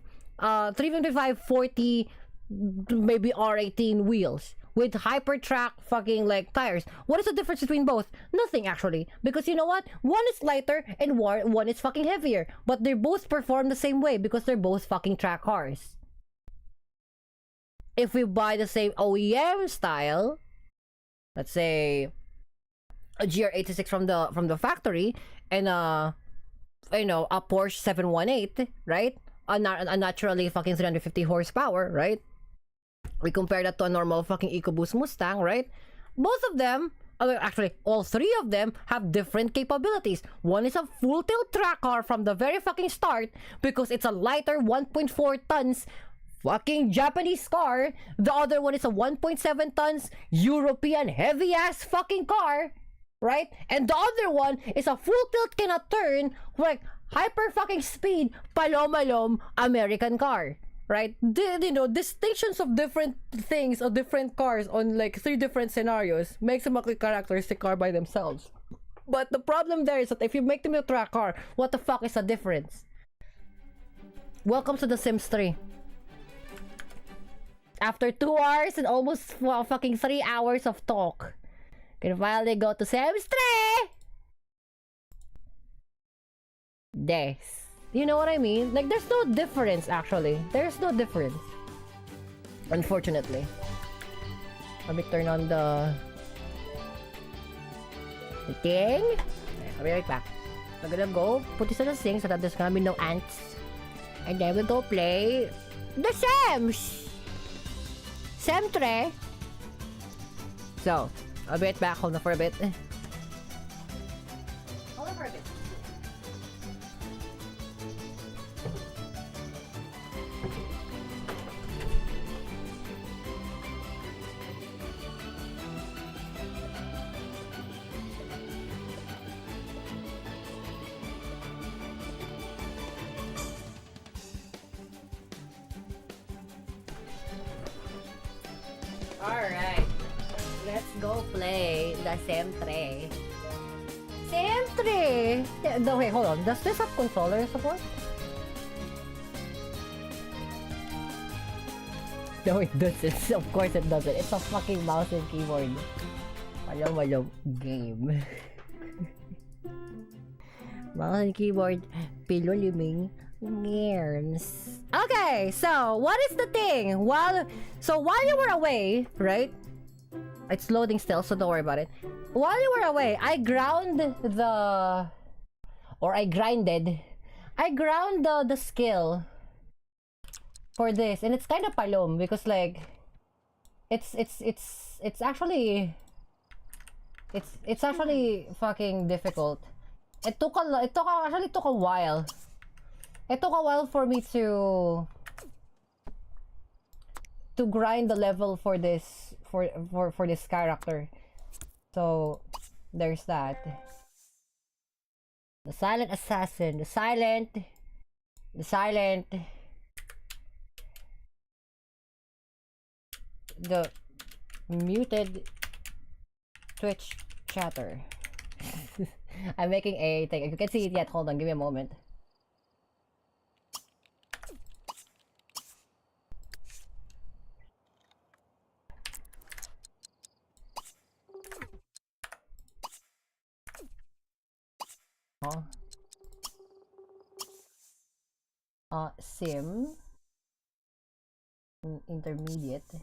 40, maybe R18 wheels with hyper track fucking like tires. What is the difference between both? Nothing, actually, because you know what? One is lighter and one is fucking heavier, but they both perform the same way because they're both fucking track cars. If we buy the same OEM style, let's say a GR86 from the factory and you know, a Porsche 718, right? A naturally fucking 350 horsepower, right? We compare that to a normal fucking EcoBoost Mustang, right? Both of them, actually all three of them, have different capabilities. One is a full tilt track car from the very fucking start because it's a lighter 1.4 tons fucking Japanese car. The other one is a 1.7 tons European heavy ass fucking car, right? And the other one is a full tilt cannot turn, like hyper fucking speed palom American car, right? You know, distinctions of different things or different cars on like 3 different scenarios makes them a characteristic car by themselves. But the problem there is that if you make them a track car, what the fuck is the difference? Welcome to The Sims 3. After 2 hours and almost fucking 3 hours of talk, can finally go to Sims 3! Des. You know what I mean? Like, there's no difference, actually. There's no difference. Unfortunately. Let me turn on the thing. I'll be right back. I'm gonna go put this on the sink so that there's gonna be no ants. And then we'll go play The Sims! Sim 3. So, I'll be right back. Hold on for a bit. Hold on for a bit. Alright, let's go play The Sim 3. entry! Yeah, no, wait, hold on. Does this have controller support? No, it doesn't. Of course it doesn't. It's a fucking mouse and keyboard. Walang game. Mouse and keyboard. Piluliming. Games. Okay, so what is the thing? While you were away, right? It's loading still, so don't worry about it. While you were away, I ground the skill for this, and it's kind of palom because like it's actually fucking difficult. It actually took a while. It took a while for me to grind the level for this this character. So there's that. The silent assassin, the muted Twitch chatter. I'm making a thing. If you can see it yet, hold on, give me a moment. Sim intermediate.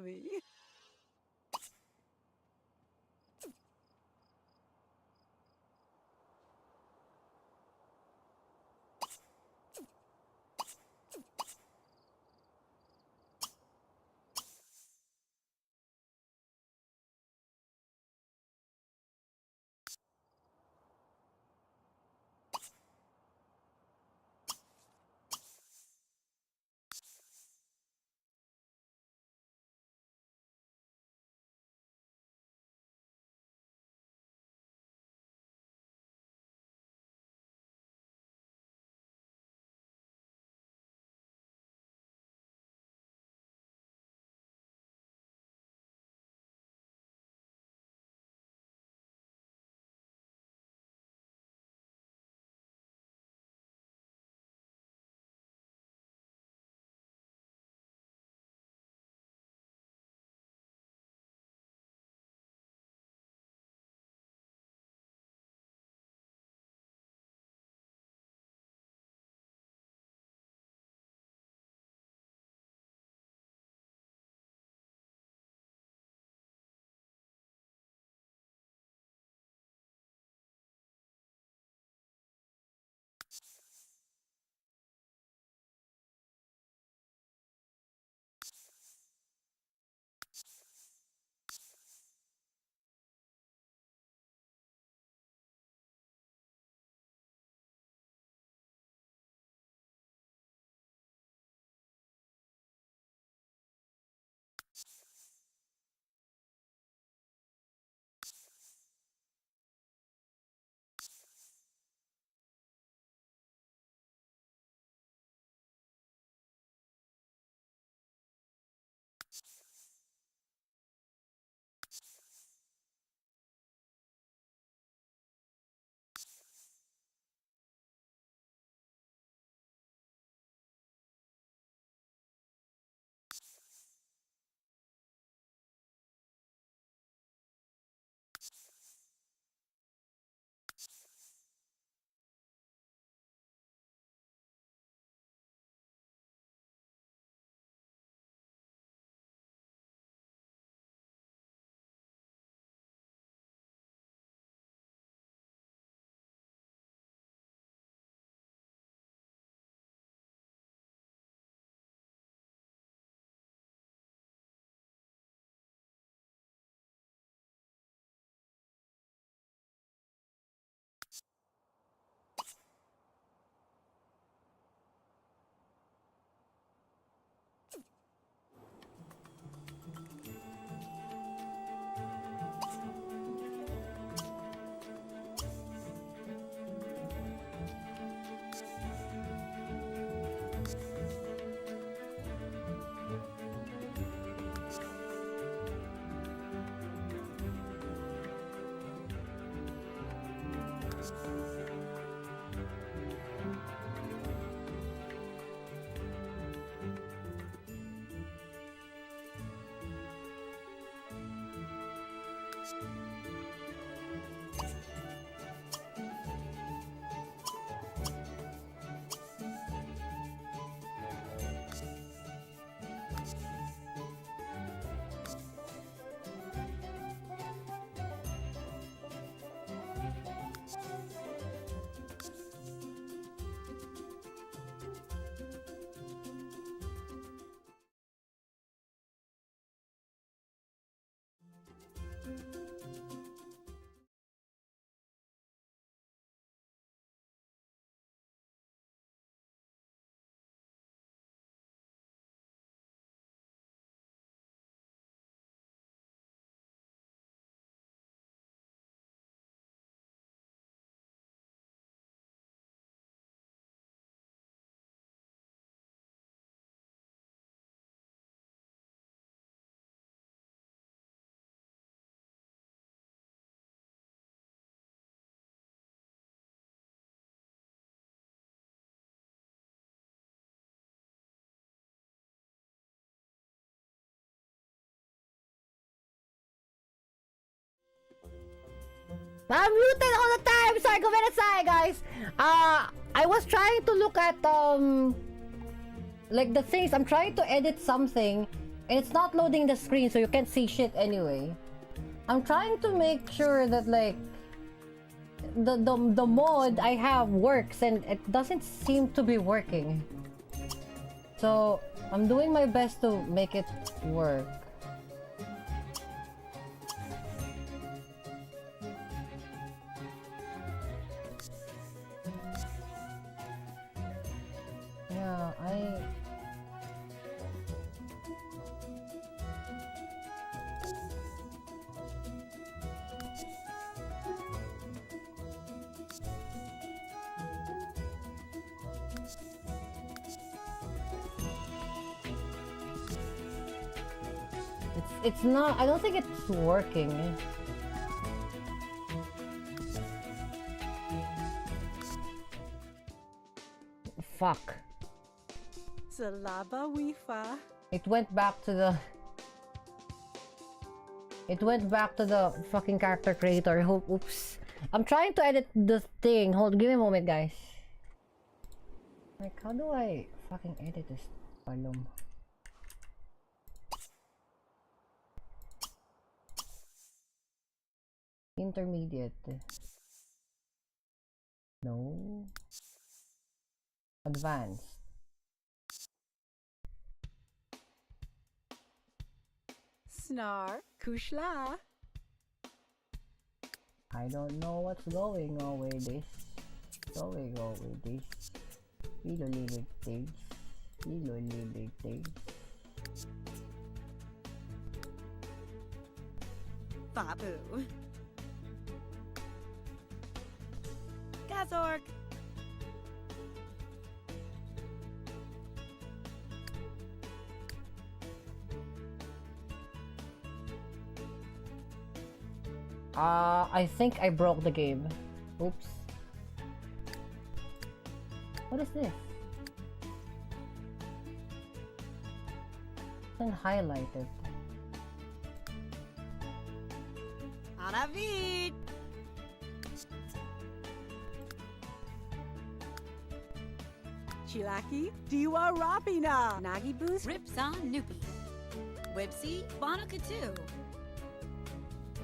Me. I'm muted all the time! Sorry, go aside, guys! I was trying to look at, like the things. I'm trying to edit something, and it's not loading the screen, so you can't see shit anyway. I'm trying to make sure that, like, the mod I have works, and it doesn't seem to be working. So, I'm doing my best to make it work. Yeah, it's not, I don't think it's working. Fuck. Zalaba Wifa. It went back to the... It went back to the fucking character creator. Oops. I'm trying to edit the thing. Give me a moment, guys. Like, how do I fucking edit this volume? Intermediate. No. Advanced. Snar Kushla. I don't know what's going on with this. Going on with this. Little living things. Little living things. Babu. Gazorg. I think I broke the game. Oops. What is this? It's highlighted. Aravid. Chilaki. Diwa Rapina. Nagi Boost. Ripson Nupi. Websy Bonakatu.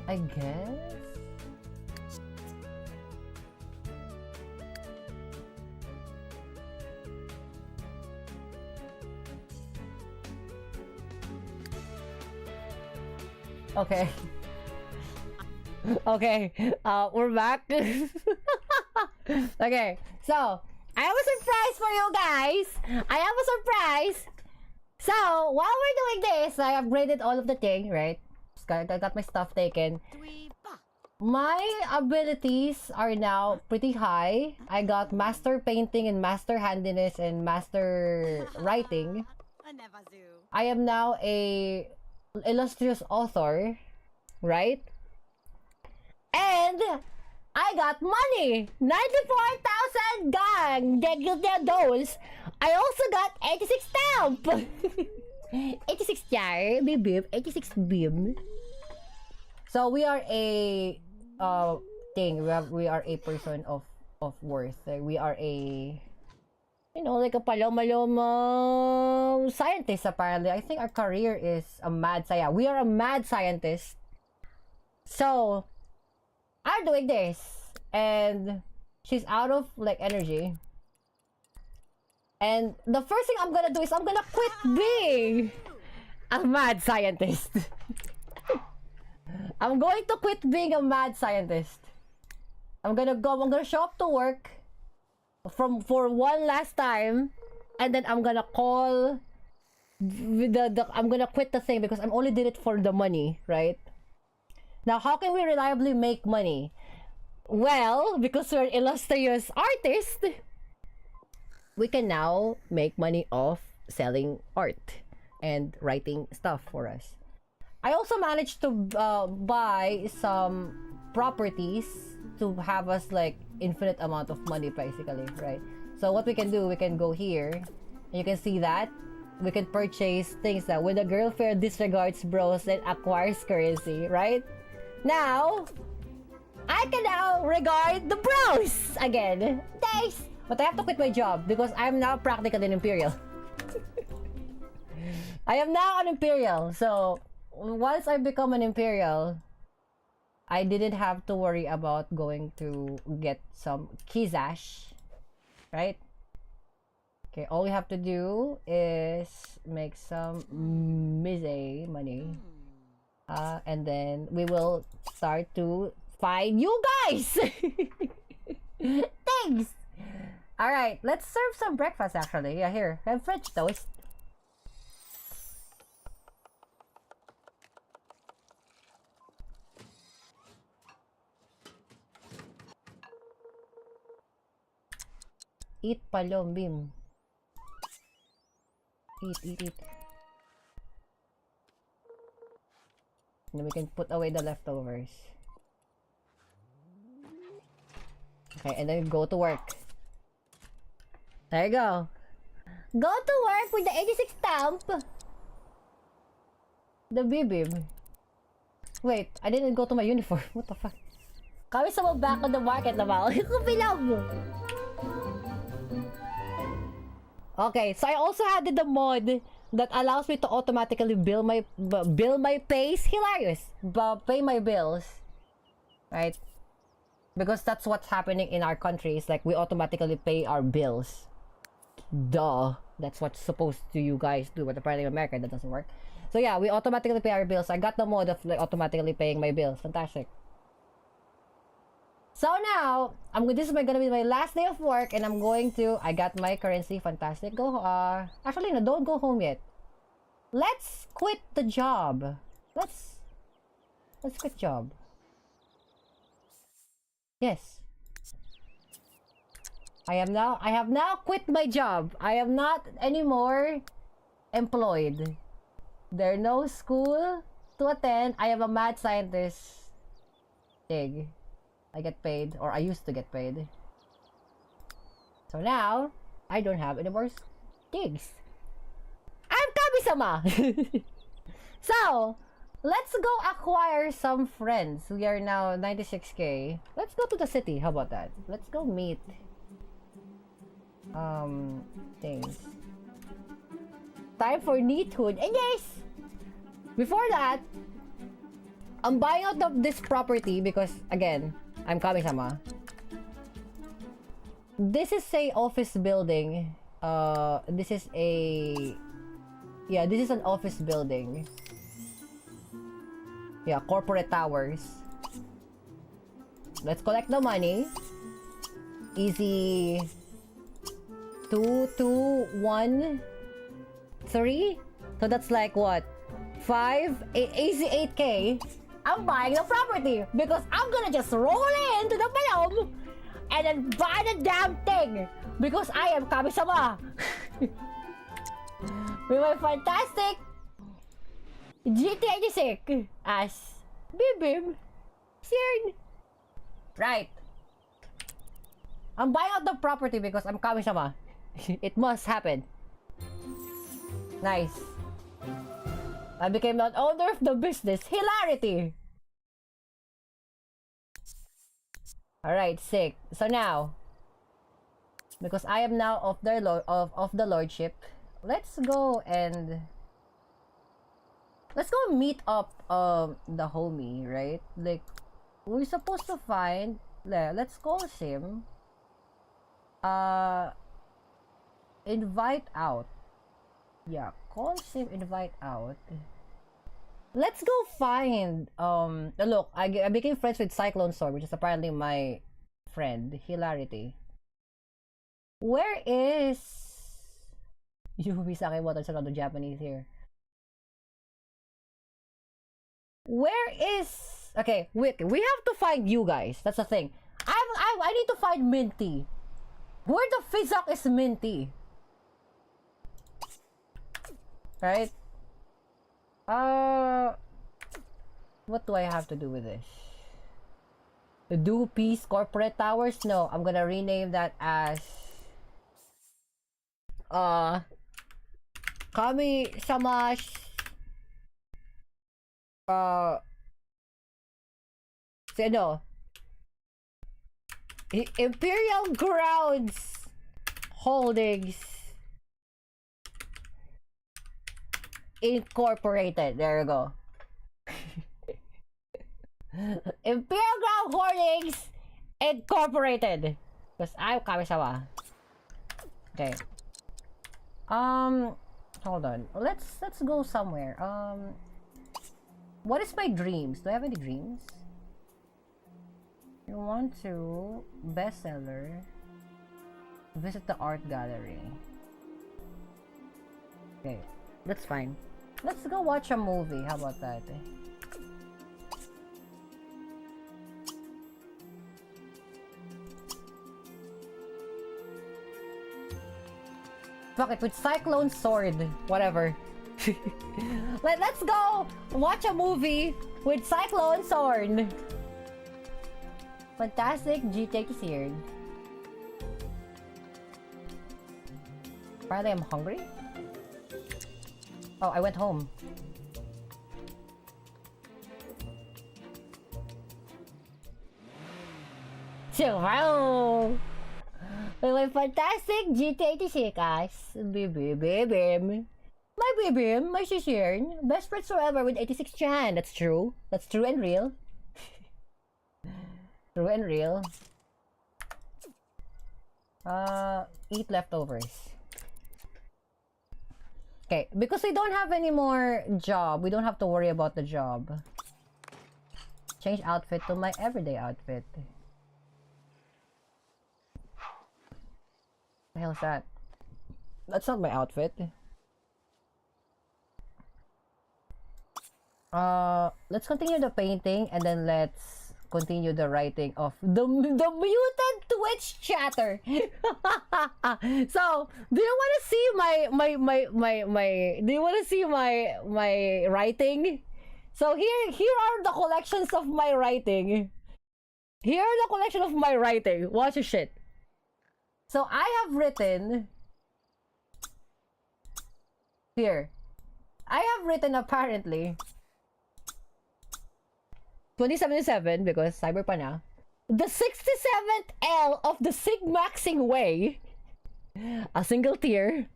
I guess? Okay. Okay, we're back. Okay, so I have a surprise for you guys. I have a surprise. So while we're doing this, I upgraded all of the thing, right? I got my stuff taken. My abilities are now pretty high. I got master painting and master handiness and master writing. I am now a illustrious author, right? And I got money! 94,000 gang! $. I also got 86 stamp! 86 star, bib, 86 bib. So we are a thing. We are a person of worth. Like, we are a, you know, like a paloma scientist. Apparently, I think our career is a mad scientist. We are a mad scientist. So I'm doing this, and she's out of like energy. And the first thing I'm gonna do is I'm gonna quit being a mad scientist. I'm going to quit being a mad scientist. I'm gonna show up to work for one last time, and then I'm gonna call I'm gonna quit the thing because I'm only did it for the money, right? Now, how can we reliably make money? Well, because we're illustrious artists, we can now make money off selling art and writing stuff for us. I also managed to buy some properties to have us like infinite amount of money basically, right? So what we can do, we can go here and you can see that we can purchase things that when the girl fair disregards bros and acquires currency, right? Now I can now regard the bros again. Nice! But I have to quit my job because I'm now practically an imperial. I am now an imperial, so once I become an imperial, I didn't have to worry about going to get some kizash, right? Okay, all we have to do is make some mise money, and then we will start to find you guys. Thanks. All right, let's serve some breakfast. Actually, yeah, here, have French toast. Eat palom bim. Eat. And then we can put away the leftovers. Okay, and then go to work. There you go. Go to work with the 86 stamp. The bibib. Wait, I didn't go to my uniform. What the fuck? Kami sa back on the market na ba? Okay, so I also added the mod that allows me to automatically bill my pays. Hilarious. Pay my bills. Right? Because that's what's happening in our country. It's like we automatically pay our bills. Duh. That's what's supposed to you guys do, but apparently in America that doesn't work. So yeah, we automatically pay our bills. I got the mode of like automatically paying my bills. Fantastic. So now, this is gonna be my last day of work, and I'm going to. I got my currency. Fantastic. Go. Actually, no, don't go home yet. Let's quit the job. Let's quit job. Yes. I have now quit my job. I am not anymore employed. There's no school to attend. I am a mad scientist. Dig. I get paid, or I used to get paid. So now, I don't have any more gigs. I'm Kami-sama! So, let's go acquire some friends. We are now 96k. Let's go to the city. How about that? Let's go meet things. Time for neathood. And yes! Before that, I'm buying out of this property because, again, I'm Kami-sama. This is a office building. This is an office building. Yeah, corporate towers. Let's collect the money. Easy. 2, 2, 1, 3. So that's like what? 5, easy 8k. I'm buying the property because I'm gonna just roll into the palom and then buy the damn thing because I am Kami-sama. With my fantastic GT86 as Bim Cern. Right. I'm buying out the property because I'm Kami-sama. It must happen. Nice. I became the owner of the business. Hilarity! Alright, sick. So now, because I am now of the lordship, let's go meet up the homie, right? Like, we're supposed to find, let's call him, invite out. Yeah, call him, invite out. Let's go find, look, I became friends with Cyclone Sword, which is apparently my friend, Hilarity. Where is... Yumi sa akin, what is another Japanese here? Where is... Okay, we have to find you guys. That's the thing. I need to find Minty. Where the Fizak is Minty? Right? What do I have to do with this? Do Peace Corporate Towers? No, I'm gonna rename that as Kami Samash no, Imperial Grounds Holdings Incorporated. There you go. Imperial Ground Holdings Incorporated. Because I'm Kami-sama. Okay. Hold on. Let's go somewhere. What is my dreams? Do I have any dreams? You want to bestseller. Visit the art gallery. Okay, that's fine. Let's go watch a movie. How about that? Fuck it, with Cyclone Sword. Whatever. Let's go watch a movie with Cyclone Sword. Fantastic GTX here. Apparently I'm hungry. Oh, I went home. Wow! My fantastic GT86 guys. Bim. My bibim, my shishirn. Best friends forever with 86 Chan. That's true. That's true and real. True and real. Eat leftovers. Okay, because we don't have any more job, we don't have to worry about the job. Change outfit to my everyday outfit. What the hell is that? That's not my outfit. Let's continue the painting and then let's continue the writing of the muted Twitch chatter. So, do you want to see do you want to see my writing? So here are the collections of my writing. Here are the collection of my writing. Watch this shit. So I have written here. I have written apparently 2077 because cyber pa na. The 67th L of the Sigmaxing Way. A single tier.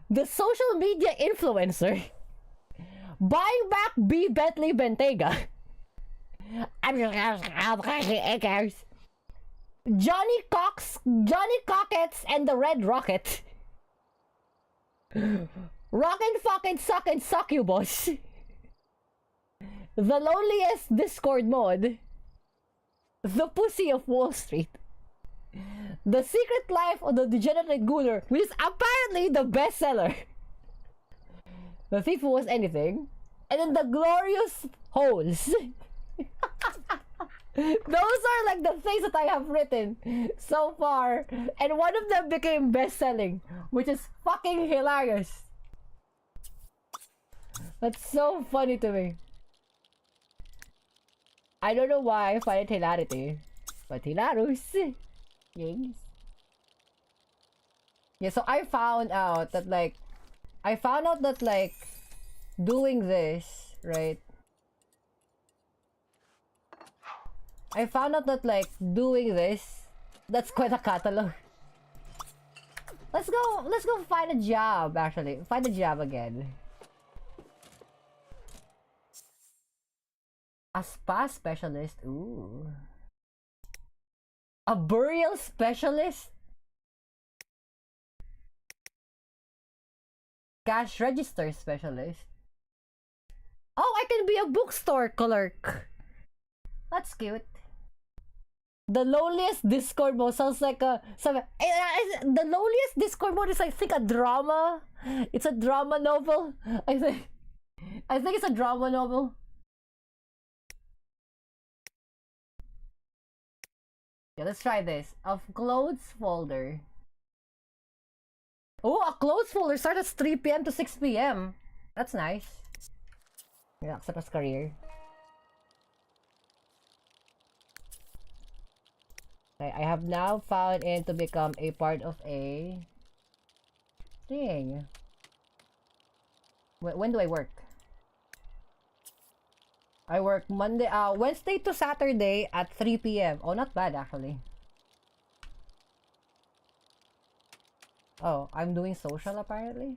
The social media influencer. Buying back B. Bentley Bentayga. Johnny Cockets and the Red Rocket. Rockin' fucking succubus. The loneliest Discord mod. The Pussy of Wall Street. The Secret Life of the Degenerate Gooner, which is apparently the bestseller. The Thief Who Was Anything. And then the Glorious Holes. Those are like the things that I have written so far. And one of them became best-selling, which is fucking hilarious. That's so funny to me. I don't know why I find it hilarity, but hilarious. Yes. Yeah, so I found out that doing this, right? I found out that like doing this, that's quite a catalog. Let's go find a job actually. Find a job again. A spa specialist. Ooh. A burial specialist? Cash register specialist. Oh, I can be a bookstore clerk. That's cute. The loneliest Discord mode sounds like the loneliest Discord mode is I think a drama. It's a drama novel. I think it's a drama novel. Yeah, let's try this. Of clothes folder. Oh, a clothes folder starts at 3 p.m. to 6 p.m. That's nice. Yeah, accept as career. Okay, I have now found in to become a part of a thing. When do I work? I work Wednesday to Saturday at 3 p.m. Oh, not bad actually. Oh, I'm doing social apparently.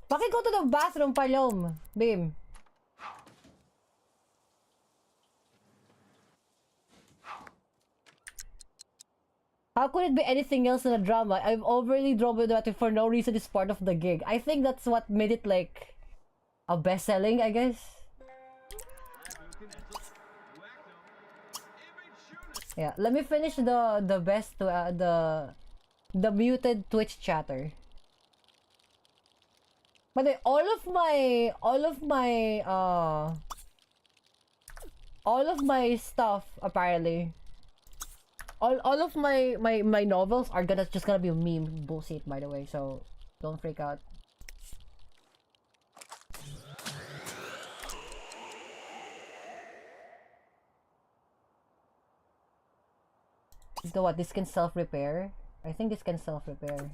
Bakit go to the bathroom, Palom? Bim. How could it be anything else than a drama? I'm overly dramatic for no reason is part of the gig. I think that's what made it like a best-selling, I guess. Yeah, let me finish the best the muted Twitch chatter. But all of my stuff apparently. All of my novels are just gonna be meme bullshit, by the way, so don't freak out. So what, this can self-repair? I think this can self-repair.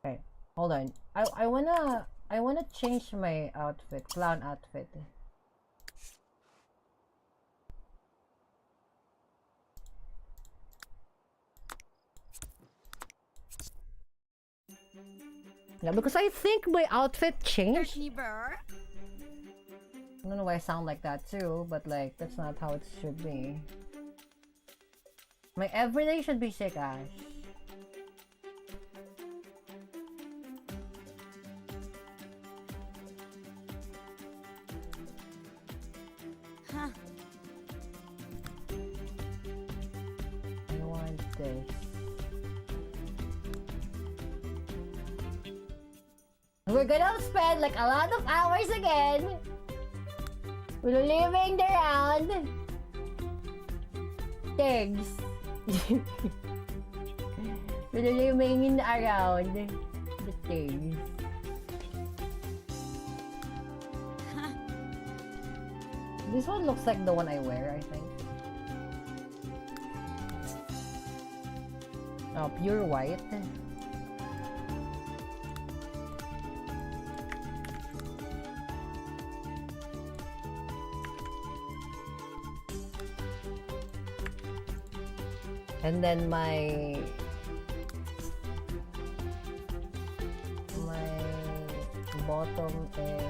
Okay, hold on. I wanna change my outfit, clown outfit. Yeah, because I think my outfit changed. I don't know why I sound like that too, but like that's not how it should be. My everyday should be sick ass. Huh. I want this. We're gonna spend like a lot of hours again. We're living around things. We're living around the things. This one looks like the one I wear, I think. Oh, pure white. And then my bottom is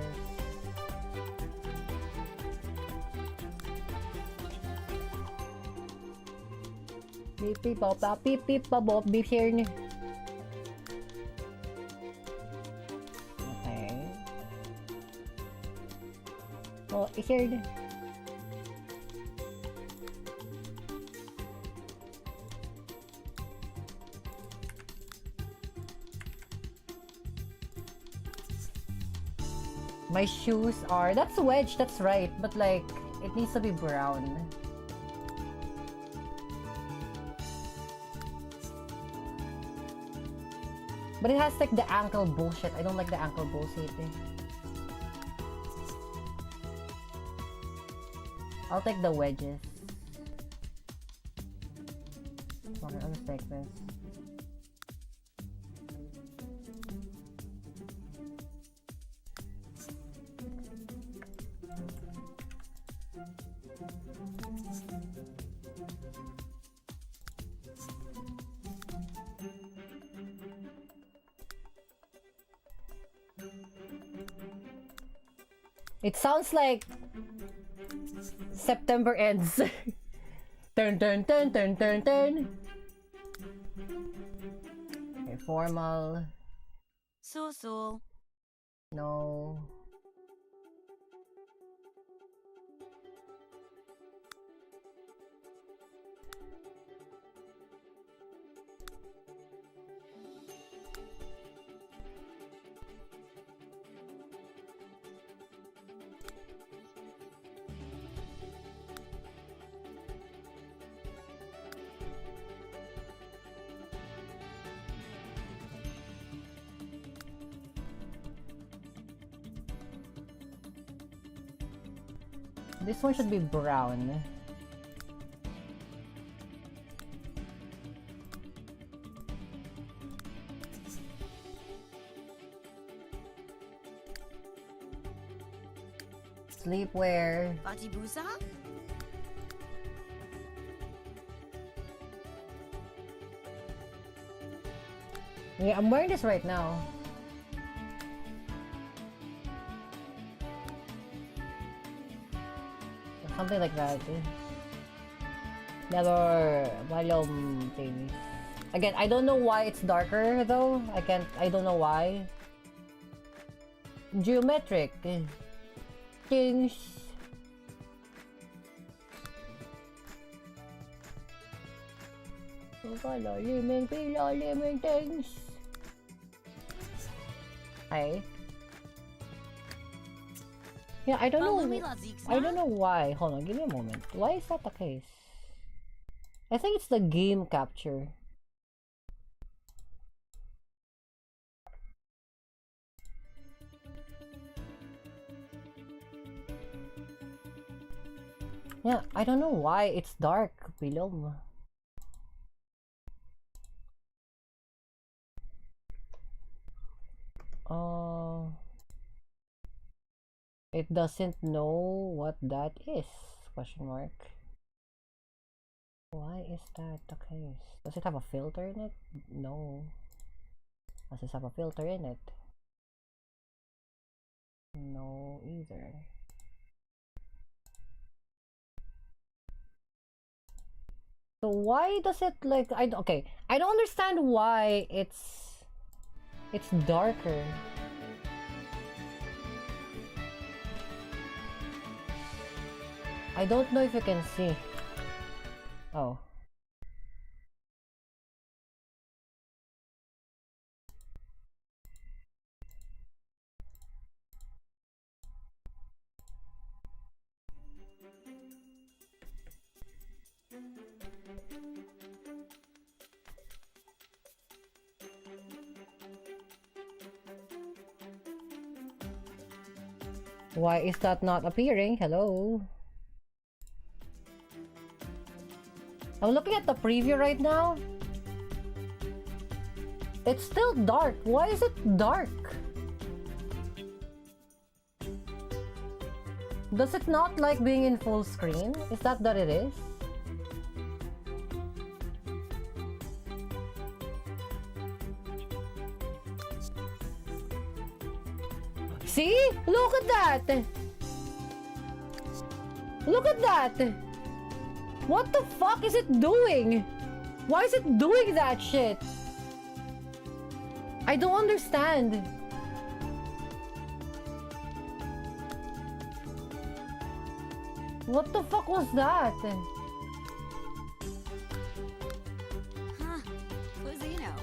beep beep bop bop beep beep bop bop beep here. Okay. Oh, here. My shoes are... That's wedge, that's right. But like, it needs to be brown. But it has like the ankle bullshit. I don't like the ankle bullshit. I'll take the wedges. Okay, I'll just take this. It sounds like September ends. Turn, turn, turn, turn, turn, turn. Okay, formal. So. No. This one should be brown. Sleepwear. Batibusa? Yeah, I'm wearing this right now. Something like that. Never volume thing. Again, I don't know why it's darker though. I don't know why. Geometric things. Liming things. Hi. Yeah, I don't know. I don't know why. Hold on, give me a moment. Why is that the case? I think it's the game capture. Yeah, I don't know why it's dark below. It doesn't know what that is, question mark. Why is that the case? Does it have a filter in it? No. Does it have a filter in it? No either. So why does it like I don't understand why it's darker. I don't know if you can see. Oh. Why is that not appearing? Hello? I'm looking at the preview right now. It's still dark. Why is it dark? Does it not like being in full screen? Is that what it is? See? Look at that! Look at that! What the fuck is it doing? Why is it doing that shit? I don't understand. What the fuck was that? Huh. Cosino.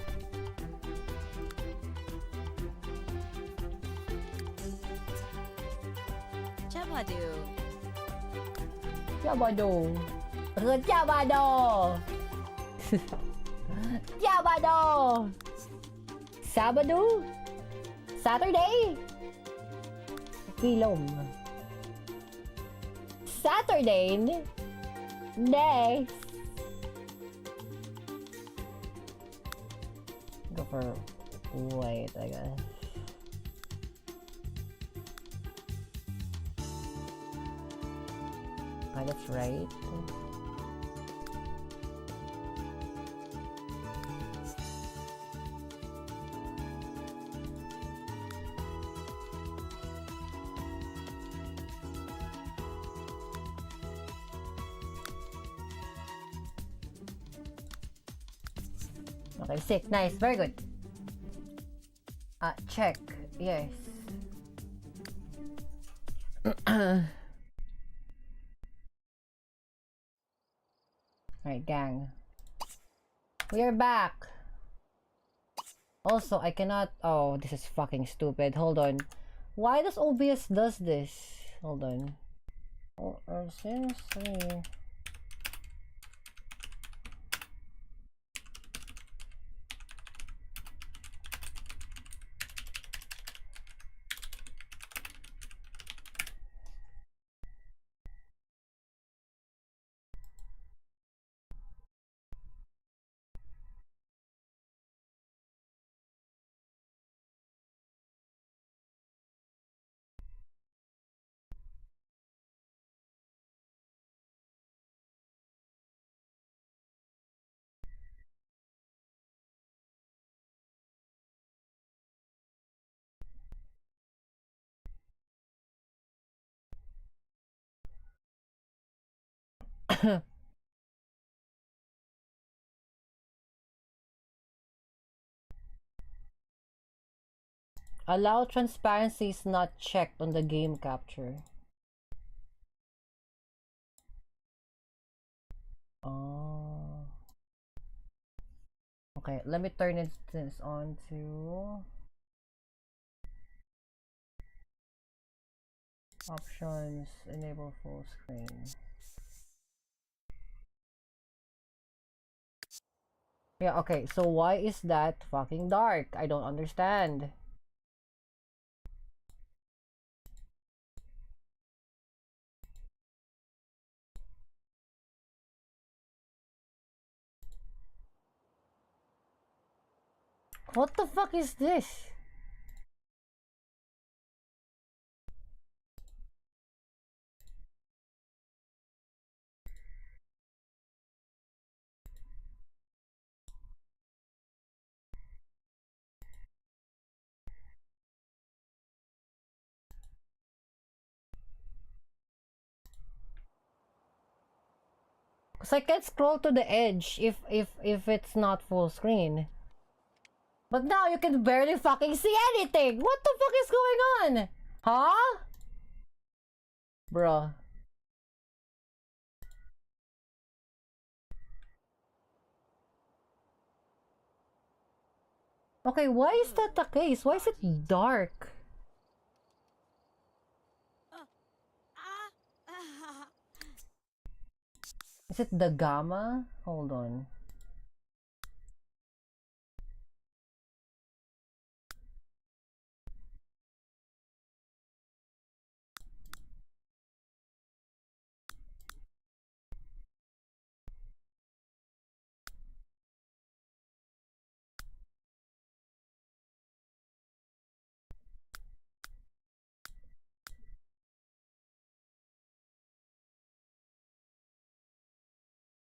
Chabadu. Chabado. Chabado. Chabado. Sabado. Saturday. Kilom. Saturday. Next. Go for white, I guess. That's right. Okay, sick. Nice. Very good. Check. Yes. Alright, gang. We are back. Also, I cannot... Oh, this is fucking stupid. Hold on. Why does OBS does this? Hold on. Oh, seriously. Allow transparency is not checked on the game capture. Oh. Okay, let me turn this on to options, enable full screen. Yeah, okay, so why is that fucking dark? I don't understand. What the fuck is this? Cause I can't scroll to the edge if it's not full screen. But now you can barely fucking see anything. What the fuck is going on? Huh? Bruh. Okay, why is that the case? Why is it dark? Is it the gamma? Hold on.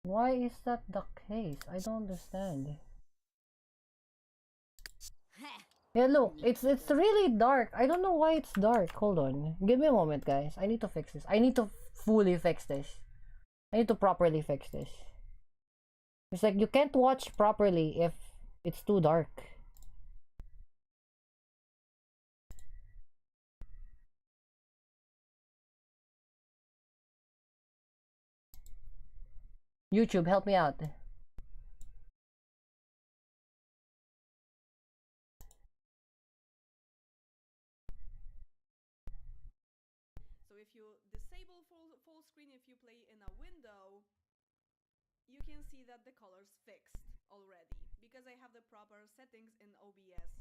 Why is that the case? I don't understand. Yeah, look, it's really dark. I don't know why it's dark. Hold on. Give me a moment, guys. I need to fix this. I need to fully fix this. I need to properly fix this. It's like you can't watch properly if it's too dark. YouTube, help me out. So if you disable full screen, if you play in a window, you can see that the color's fixed already because I have the proper settings in OBS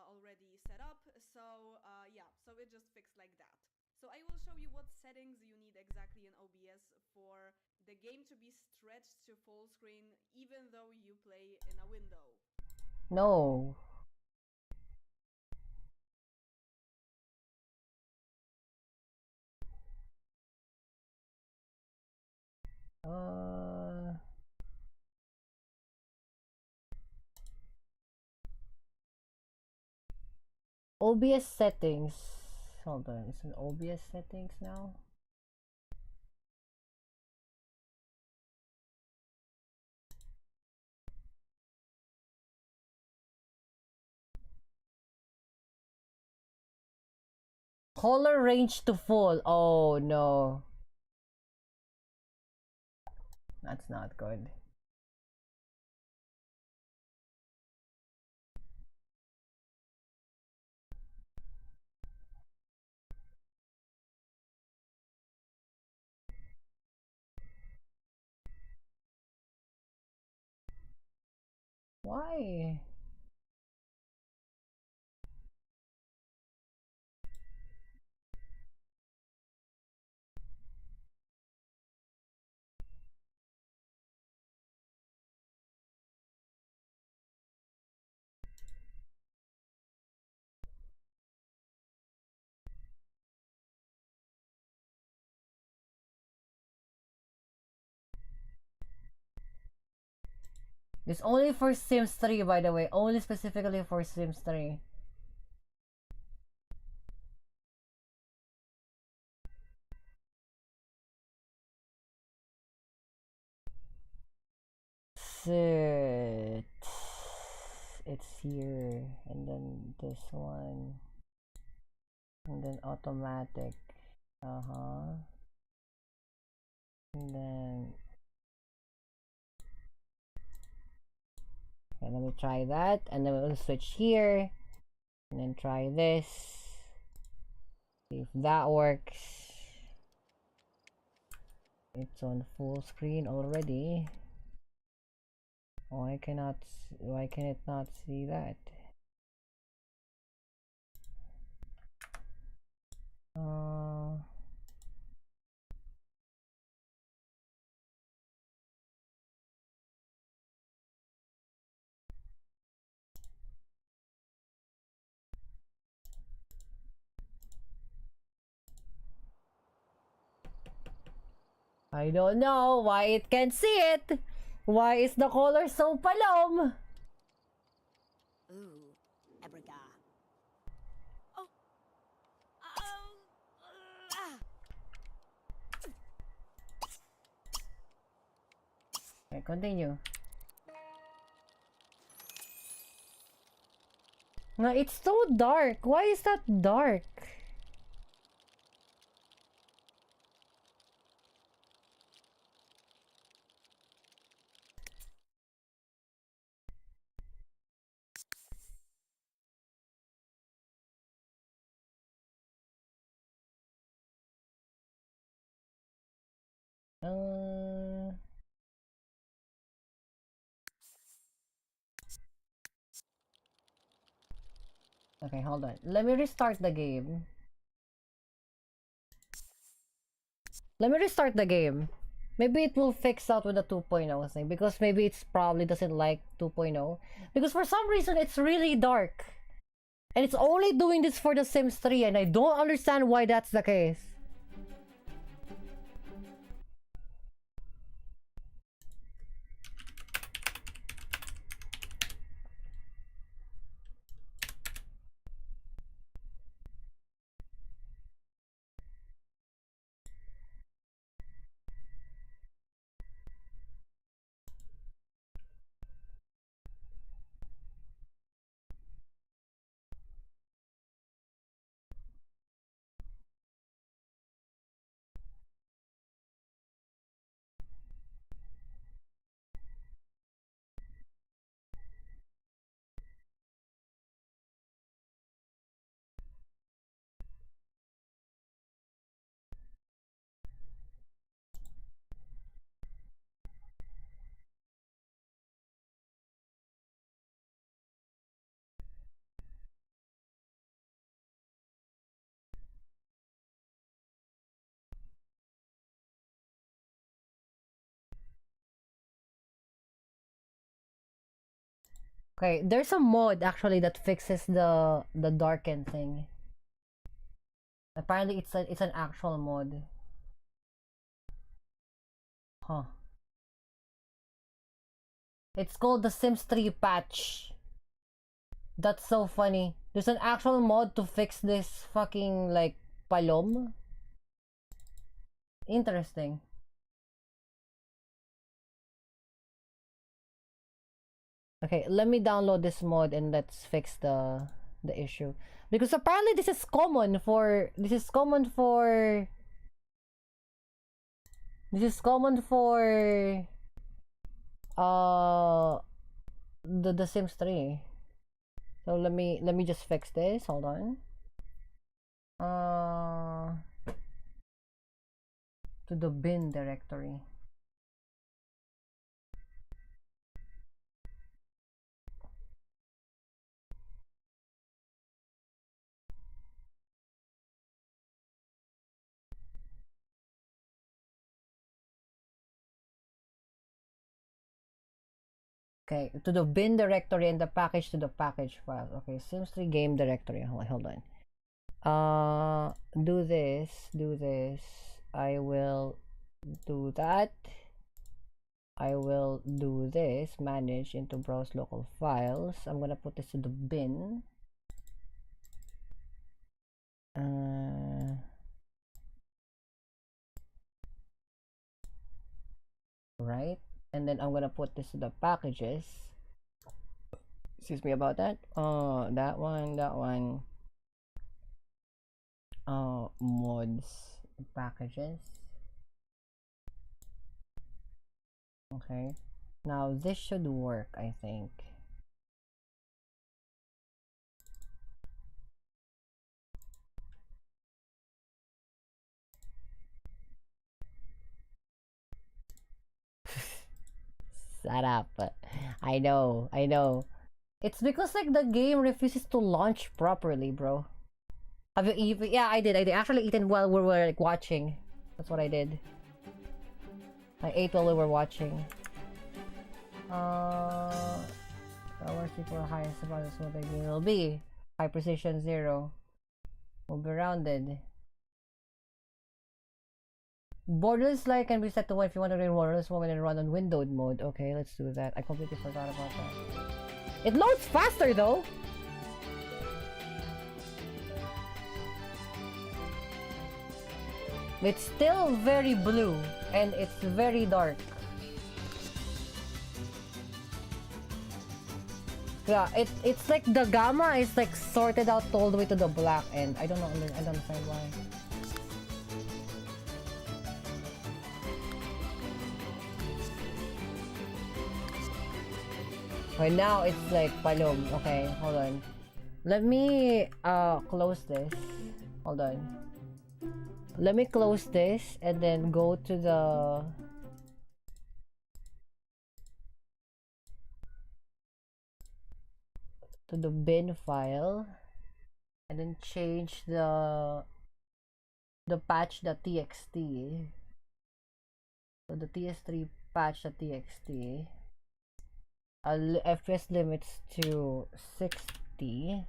already set up. So yeah, so it just fixed like that. So I will show you what settings you need exactly in OBS for the game to be stretched to full screen even though you play in a window. No. OBS settings. Hold on, it's in OBS settings now. Color range to full. Oh no. That's not good. Why? It's only for Sims 3, by the way. Only specifically for Sims 3. Sit. It's here. And then this one. And then automatic. Uh-huh. And then... Okay, let me try that. And then we'll switch here. And then try this. See if that works. It's on full screen already. Why can it not see that? I don't know why it can't see it. Why is the color so palom? Ooh, Abriga. Oh. Okay, continue. No, it's so dark. Why is that dark? Okay, hold on. Let me restart the game. Maybe it will fix out with the 2.0 thing, because maybe it's probably doesn't like 2.0. Because for some reason it's really dark. And it's only doing this for The Sims 3, and I don't understand why that's the case. Okay, there's a mod actually that fixes the darken thing. Apparently it's an actual mod. Huh. It's called the Sims 3 patch. That's so funny. There's an actual mod to fix this fucking like palom. Interesting. Okay, let me download this mod and let's fix the the issue. Because apparently this is common for the Sims 3. So let me just fix this. Hold on. To the bin directory. Okay, to the bin directory and the package to the package file. Okay, Sims 3 game directory. Hold on. Do this. I will do that. I will do this. Manage into browse local files. I'm gonna put this to the bin. Right, and then I'm gonna put this to the packages. Excuse me about that. That one. Mods, packages. Okay, now this should work, I think. Shut up. I know. It's because like the game refuses to launch properly, bro. Have you eaten? Yeah, I did. Actually eaten while we were like watching. That's what I did. I ate while we were watching. Our super highest about is what the game will be. High precision 0. Will be rounded. Borderless light can be set to 1 if you want to run borderless mode and run on windowed mode. Okay, let's do that. I completely forgot about that. It loads faster though. It's still very blue and it's very dark. Yeah, it's like the gamma is like sorted out all the way to the black, and I don't understand why. Right now it's like palom. Okay, hold on. Let me close this. Hold on. Let me close this and then go to the bin file and then change the patch.txt. So the ts3 patch.txt. FPS limits to 60,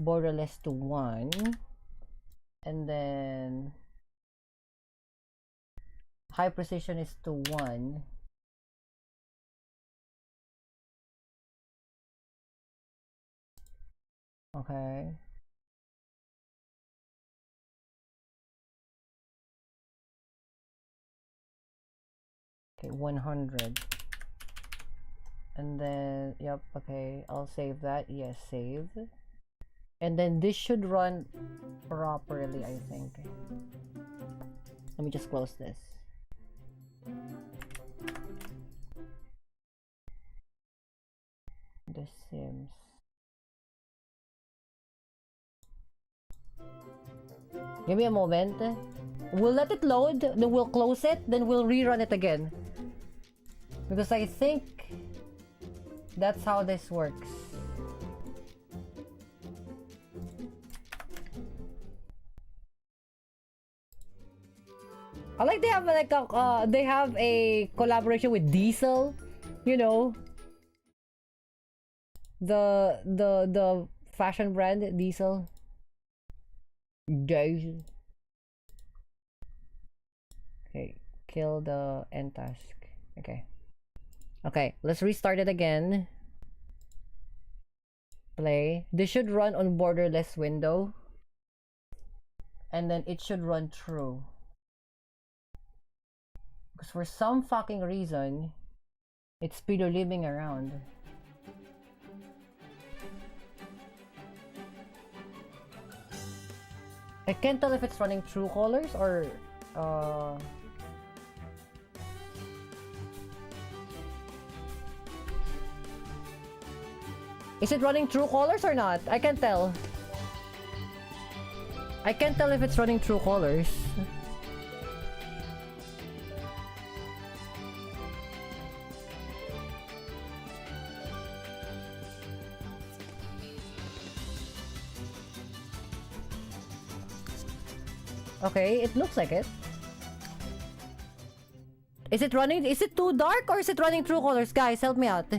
borderless to 1, and then high precision is to 1. Okay. Okay, 100. And then, yep, okay, I'll save that. Yes, save. And then this should run properly, I think. Let me just close this. The Sims. Give me a moment. We'll let it load, then we'll close it, then we'll rerun it again. Because I think that's how this works. I like they have like a collaboration with Diesel, you know, the fashion brand Diesel. Okay, kill the end task. Okay, let's restart it again. Play. This should run on borderless window, and then it should run true. Because for some fucking reason, it's speedo living around. I can't tell if it's running true colors or is it running true colors or not? I can't tell. I can't tell if it's running true colors. Okay, it looks like it. Is it running? Is it too dark or is it running true colors? Guys, help me out.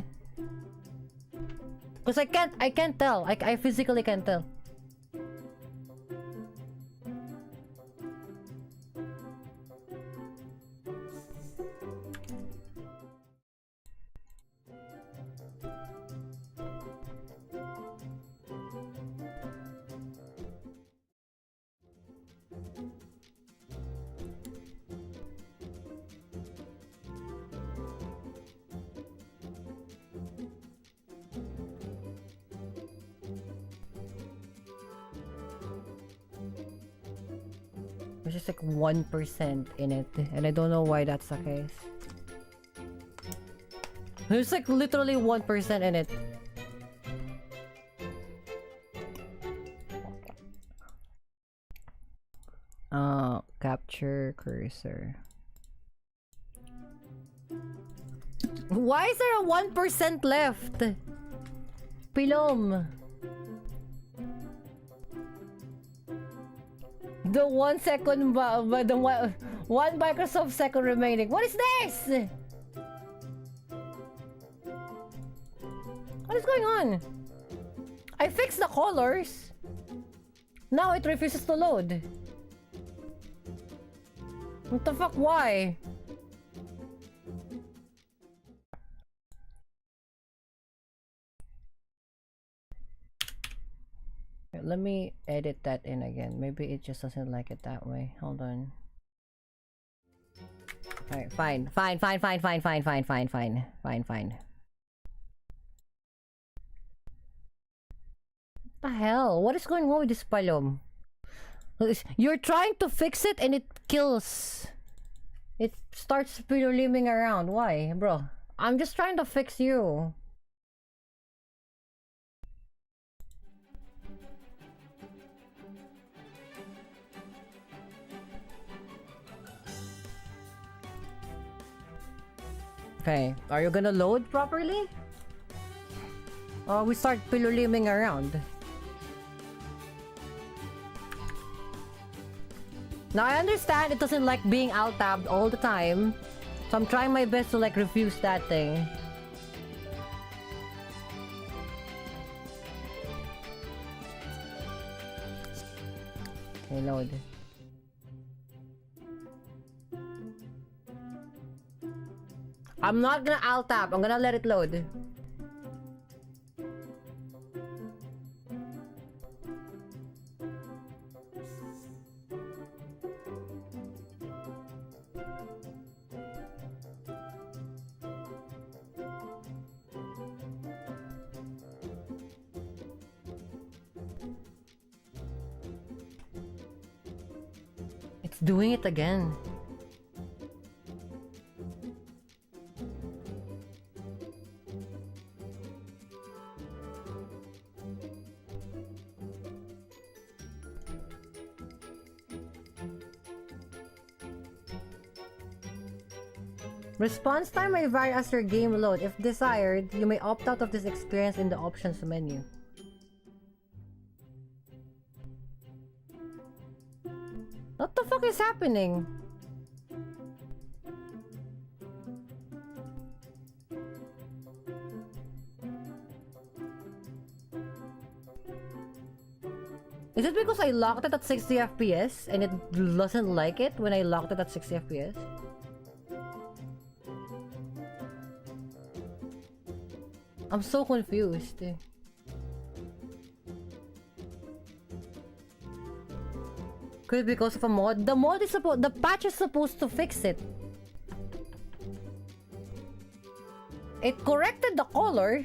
Because I can't tell. I physically can't tell. There's just like 1% in it, and I don't know why that's the case. There's like literally 1% in it. Capture cursor. Why is there a 1% left? Pilom. The 1 second, the one Microsoft second remaining. What is this? What is going on? I fixed the colors. Now it refuses to load. What the fuck? Why? Let me edit that in again. Maybe it just doesn't like it that way. Hold on. Alright, fine. Fine. What the hell? What is going on with this palom? You're trying to fix it and it kills. It starts spiraling around. Why, bro? I'm just trying to fix you. Okay, are you gonna load properly? Or we start piluliming around? Now I understand it doesn't like being alt-tabbed all the time, so I'm trying my best to like refuse that thing. Okay, load. I'm not gonna alt-tab, I'm gonna let it load. It's doing it again. Response time may vary as your game load. If desired, you may opt out of this experience in the options menu. What the fuck is happening? Is it because I locked it at 60 FPS and it doesn't like it when I locked it at 60 FPS? I'm so confused. Could be because of a mod? The mod is the patch is supposed to fix it. It corrected the color,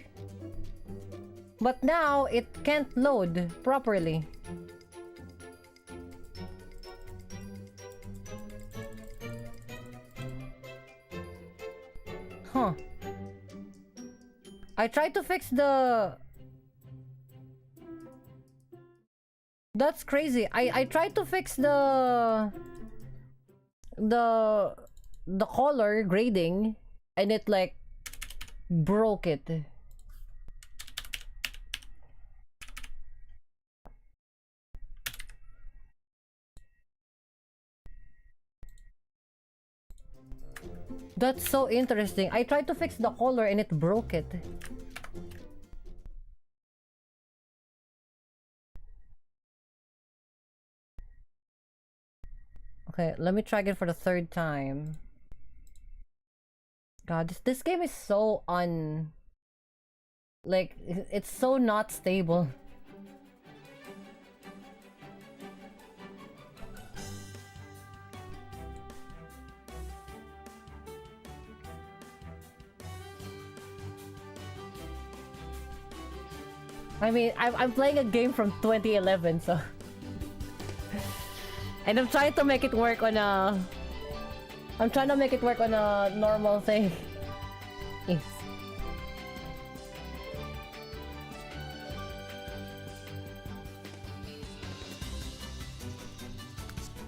but now it can't load properly. I tried to fix the... That's crazy. I tried to fix the color grading and it like broke it. That's so interesting. I tried to fix the color and it broke it. Okay, let me try again for the third time. God, this game is so like, it's so not stable. I mean, I'm playing a game from 2011, so... And I'm trying to make it work on a... I'm trying to make it work on a normal thing. Yes.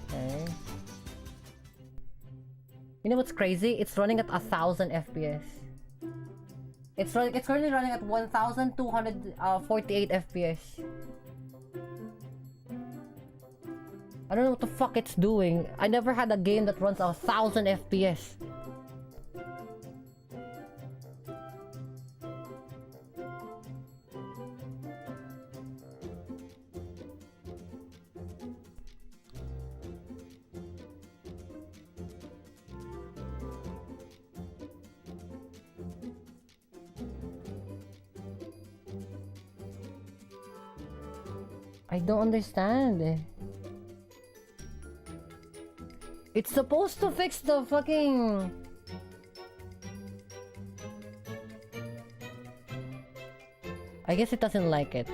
Okay. You know what's crazy? It's running at 1000 FPS. It's currently running at 1248 FPS. I don't know what the fuck it's doing. I never had a game that runs 1000 FPS. I don't understand. It's supposed to fix the fucking... I guess it doesn't like it.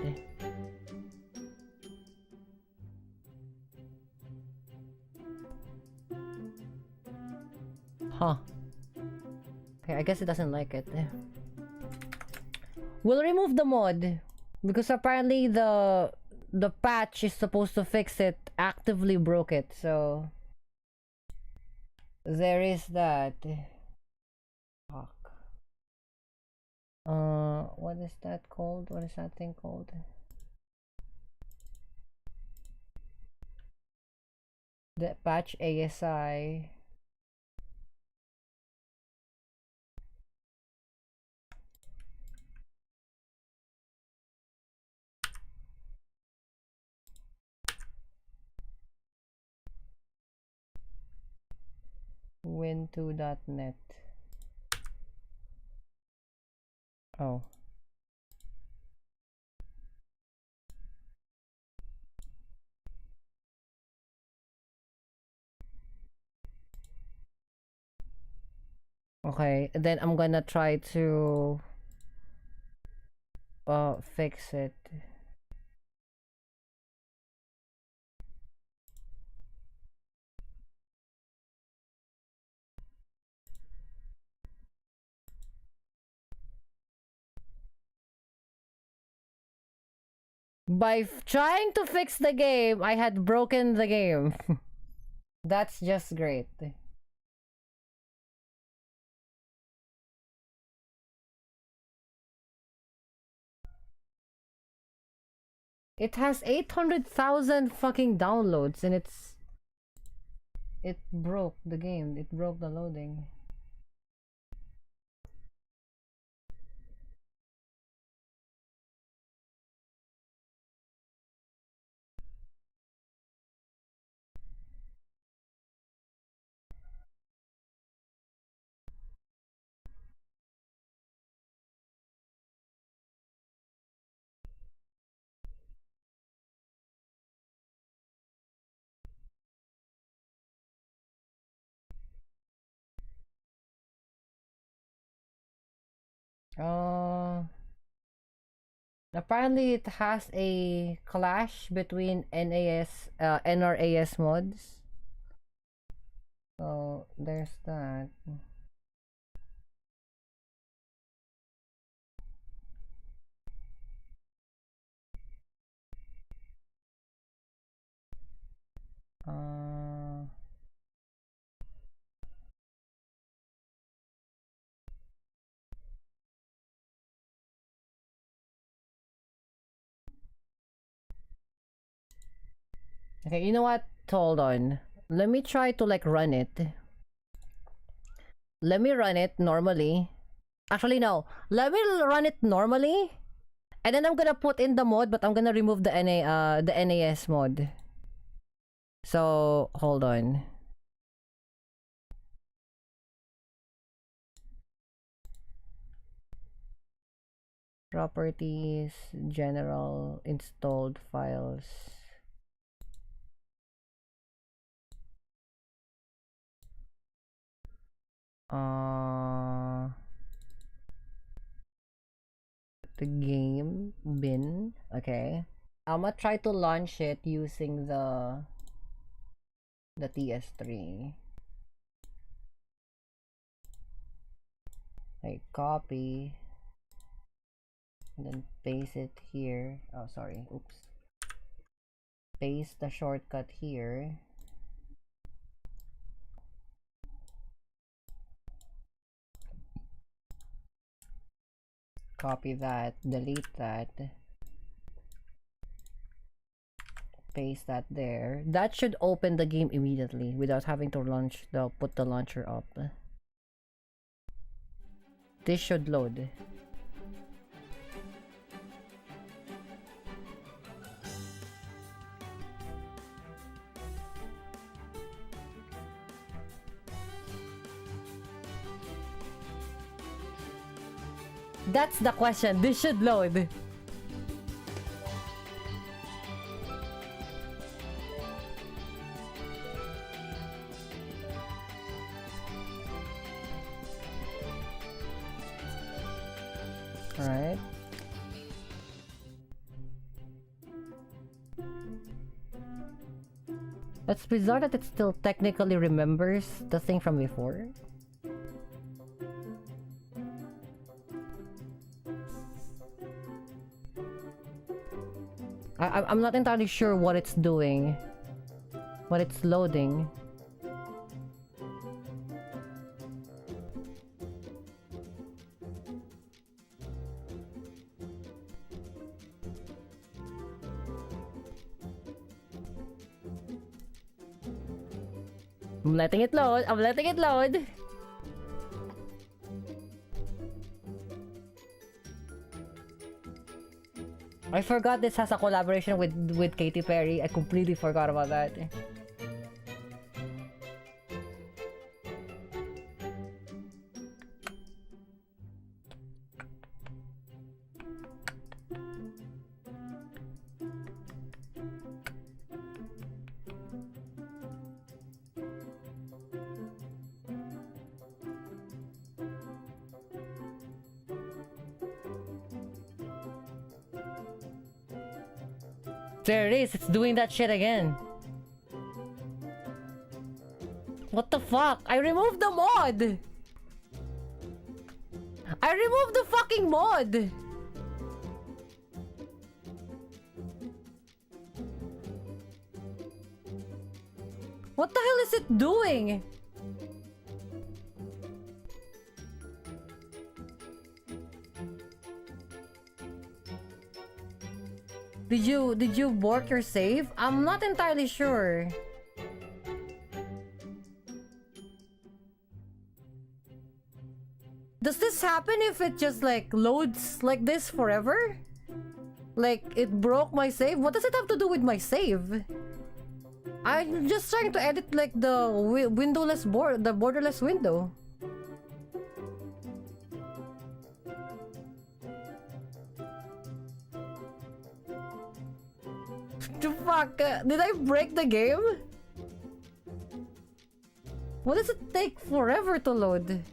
Huh. Okay, I guess it doesn't like it. We'll remove the mod. Because apparently the patch is supposed to fix it, actively broke it, so... There is that. Fuck. What is that called? What is that thing called? The patch ASI. Win2.net. Oh. Okay, then I'm gonna try to fix it. By trying to fix the game, I had broken the game. That's just great. It has 800,000 fucking downloads and it broke the game. It broke the loading. Apparently it has a clash between NRAS mods. So there's that. Okay, you know what? Hold on. Let me try to like run it. Let me run it normally. Actually, no. Let me run it normally. And then I'm gonna put in the mod, but I'm gonna remove the NAS mod. So, hold on. Properties, general, installed files. The game bin. Okay. I'm gonna try to launch it using the TS3. Like copy and then paste it here. Oh, sorry. Oops. Paste the shortcut here. Copy that, delete that. Paste that there. That should open the game immediately without having to put the launcher up. This should load. That's the question. This should load. Alright. It's bizarre that it still technically remembers the thing from before. I'm not entirely sure what it's doing. What it's loading. I'm letting it load. I'm letting it load. I forgot this has a collaboration with Katy Perry. I completely forgot about that. There it is, it's doing that shit again. What the fuck? I removed the mod! I removed the fucking mod! What the hell is it doing? Did you work your save? I'm not entirely sure. Does this happen if it just like loads like this forever? Like it broke my save? What does it have to do with my save? I'm just trying to edit like the windowless the borderless window. The fuck? Did I break the game? What does it take forever to load?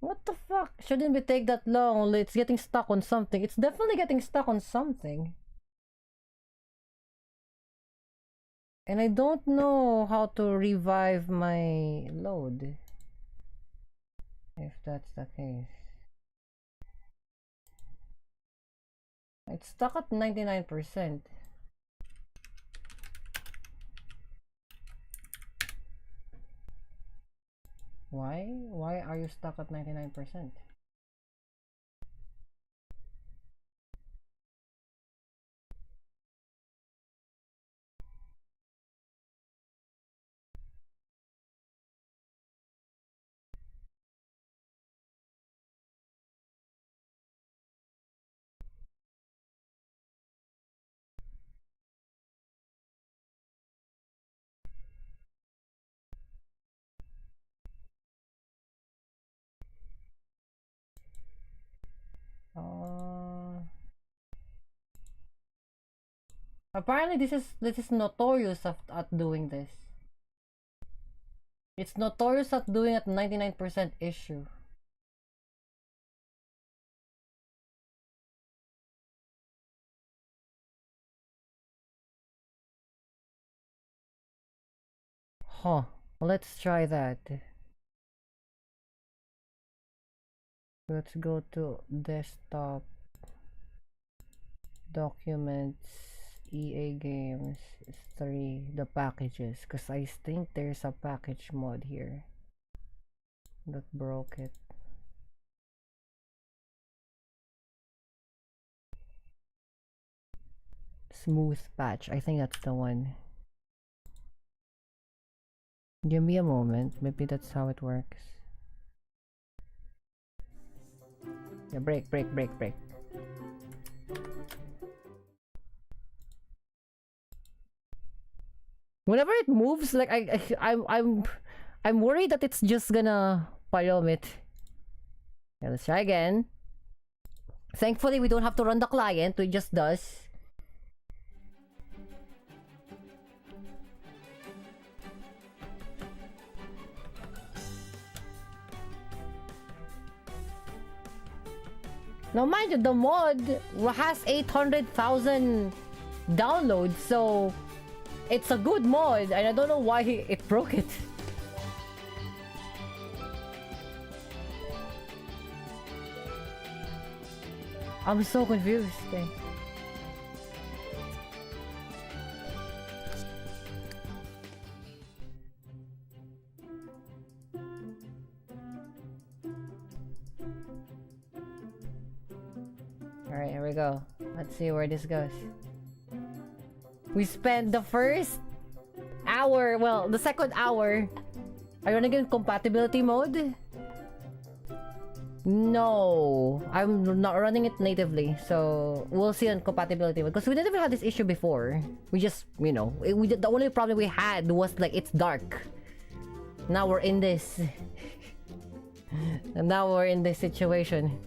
What the fuck? Shouldn't it take that long? It's getting stuck on something. It's definitely getting stuck on something. And I don't know how to revive my load. If that's the case. It's stuck at 99%. Why? Why are you stuck at 99%? Apparently this is notorious at doing this. It's notorious at doing at 99% issue. Huh. Let's try that. Let's go to desktop, documents, EA games 3, the packages, because I think there's a package mod here that broke it. Smooth patch, I think that's the one. Give me a moment, maybe that's how it works. Yeah, break. Whenever it moves, like I'm worried that it's just gonna palom it. Yeah, let's try again. Thankfully, we don't have to run the client. We just does. Now, mind you, the mod has 800,000 downloads, so it's a good mod, and I don't know why it broke it. I'm so confused. Alright, here we go. Let's see where this goes. We spent the first hour, well, the second hour. Are you running in compatibility mode? No, I'm not running it natively, so we'll see on compatibility mode. Because we didn't even have this issue before. We just, you know, the only problem we had was like it's dark. Now we're in this. And now we're in this situation.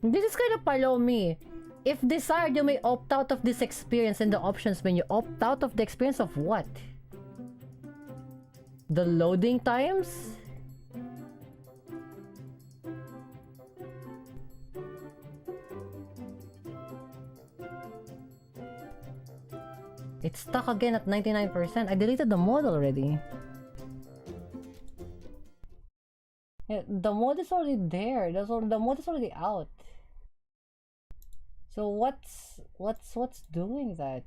This is kind of palomi. If desired, you may opt out of this experience in the options menu. Opt out of the experience of what? The loading times? It's stuck again at 99%. I deleted the mod already. Yeah, the mod is already there. The mod is already out. So what's doing that?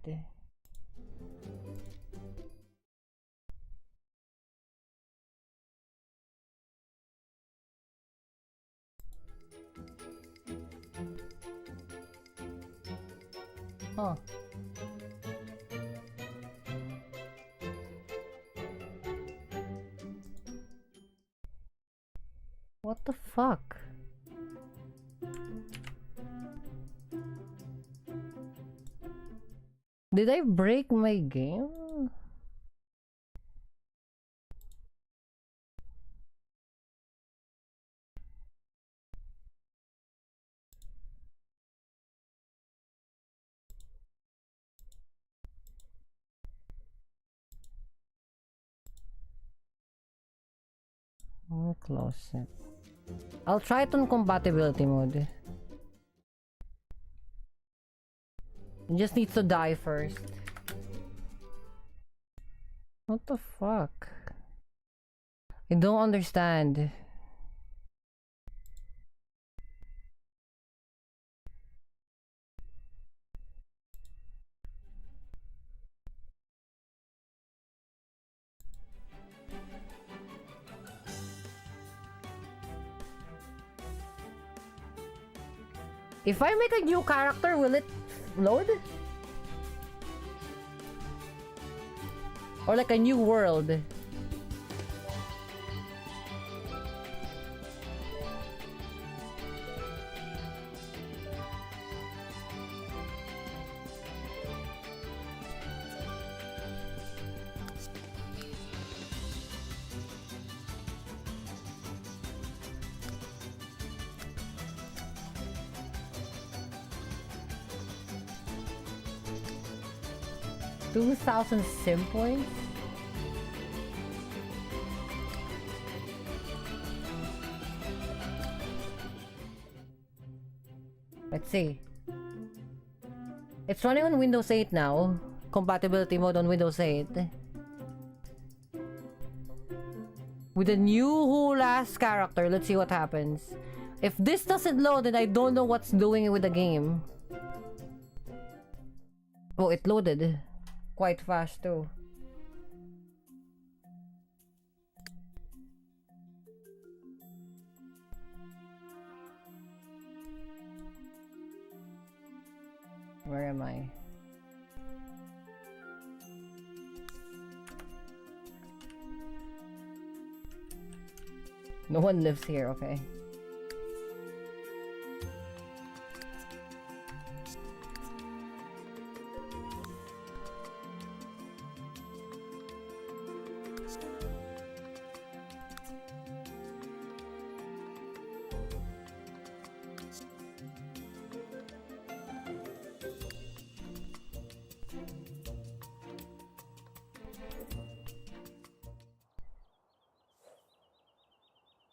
Huh. What the fuck? Did I break my game? I'll close it. I'll try it on compatibility mode. It just needs to die first. What the fuck? I don't understand. If I make a new character, will it load? Or like a new world? $2,000 sim points? Let's see. It's running on Windows 8 now. Compatibility mode on Windows 8. With a new whole last character, let's see what happens. If this doesn't load, then I don't know what's doing with the game. Oh, it loaded. Quite fast too. Where am I? No one lives here, okay.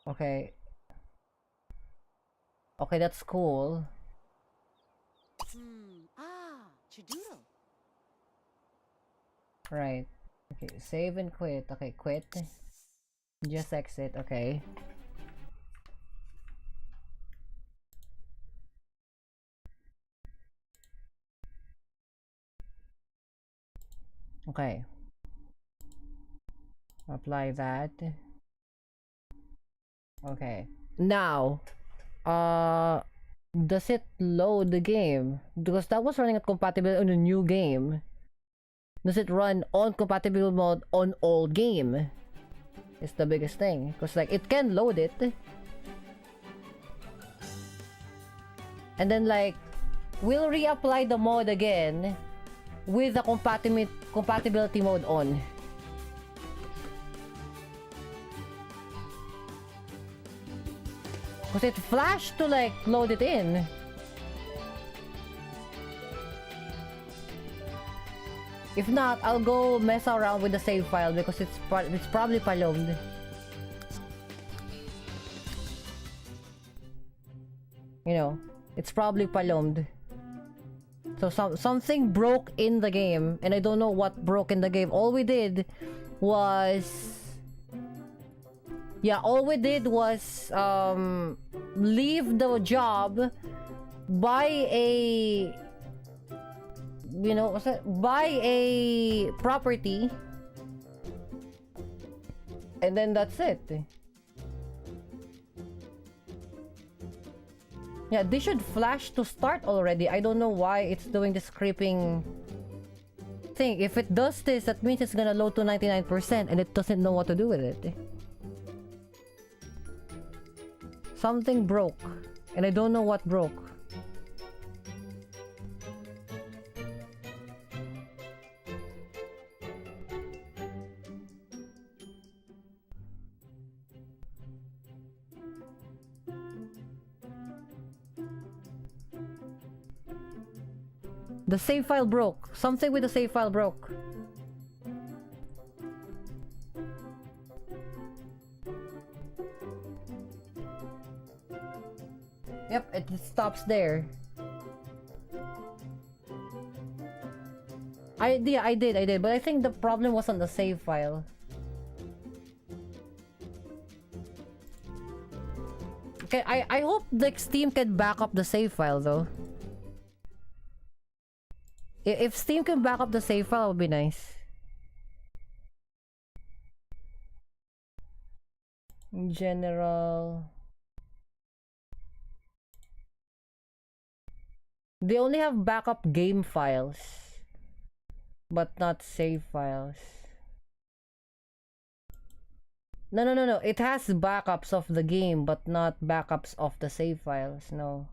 Okay. Okay, that's cool. Chiduro. Right. Okay, save and quit. Okay, quit. Just exit, okay. Okay. Apply that. Okay. Now, does it load the game? Because that was running at compatible on a new game. Does it run on compatible mode on old game? It's the biggest thing. Because like it can load it. And then like we'll reapply the mod again with the compatibility mode on. Because it flashed to like load it in. If not, I'll go mess around with the save file because it's probably palomed. You know, it's probably palomed. So something broke in the game, and I don't know what broke in the game. All we did was leave the job, buy a property, and then that's it. Yeah, they should flash to start already. I don't know why it's doing this creeping thing. If it does this, that means it's gonna load to 99% and it doesn't know what to do with it. Something broke, and I don't know what broke. The save file broke. Something with the save file broke. Yep, it stops there. I did, but I think the problem was on the save file. Okay, I hope like Steam can back up the save file though. If Steam can back up the save file, it would be nice. In general, they only have backup game files, but not save files. No. It has backups of the game, but not backups of the save files. No.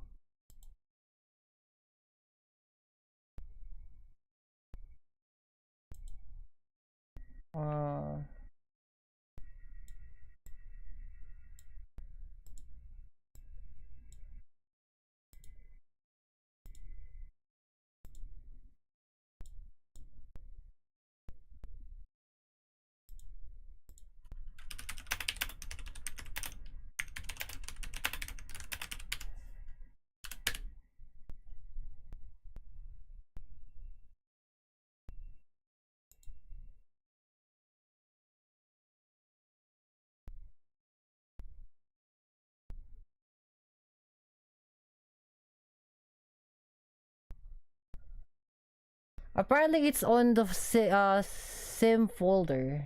Apparently, it's on the sim folder.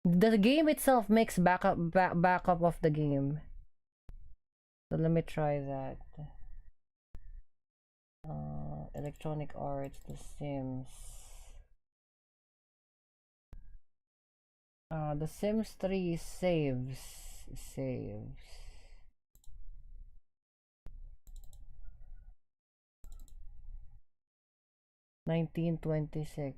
The game itself makes backup of the game. So let me try that. Electronic Arts, The Sims. The Sims 3 saves. 1926.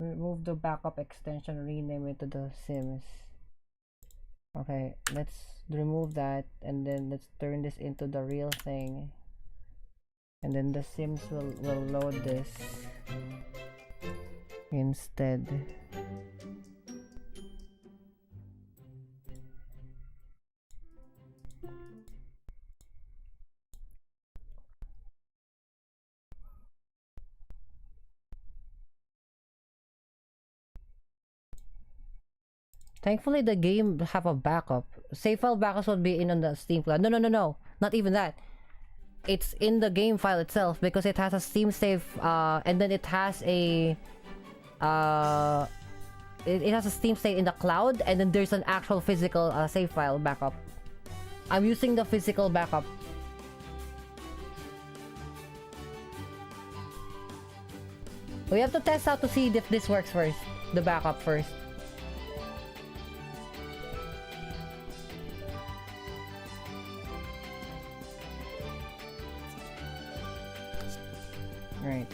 Remove the backup extension, rename it to The Sims. Okay, let's remove that and then let's turn this into the real thing. And then The Sims will load this instead. Thankfully, the game have a backup. Save file backups would be in on the Steam cloud. No. Not even that. It's in the game file itself because it has a Steam save, and then it has a it has a Steam save in the cloud, and then there's an actual physical save file backup. I'm using the physical backup. We have to test out to see if this works first. The backup first. Right.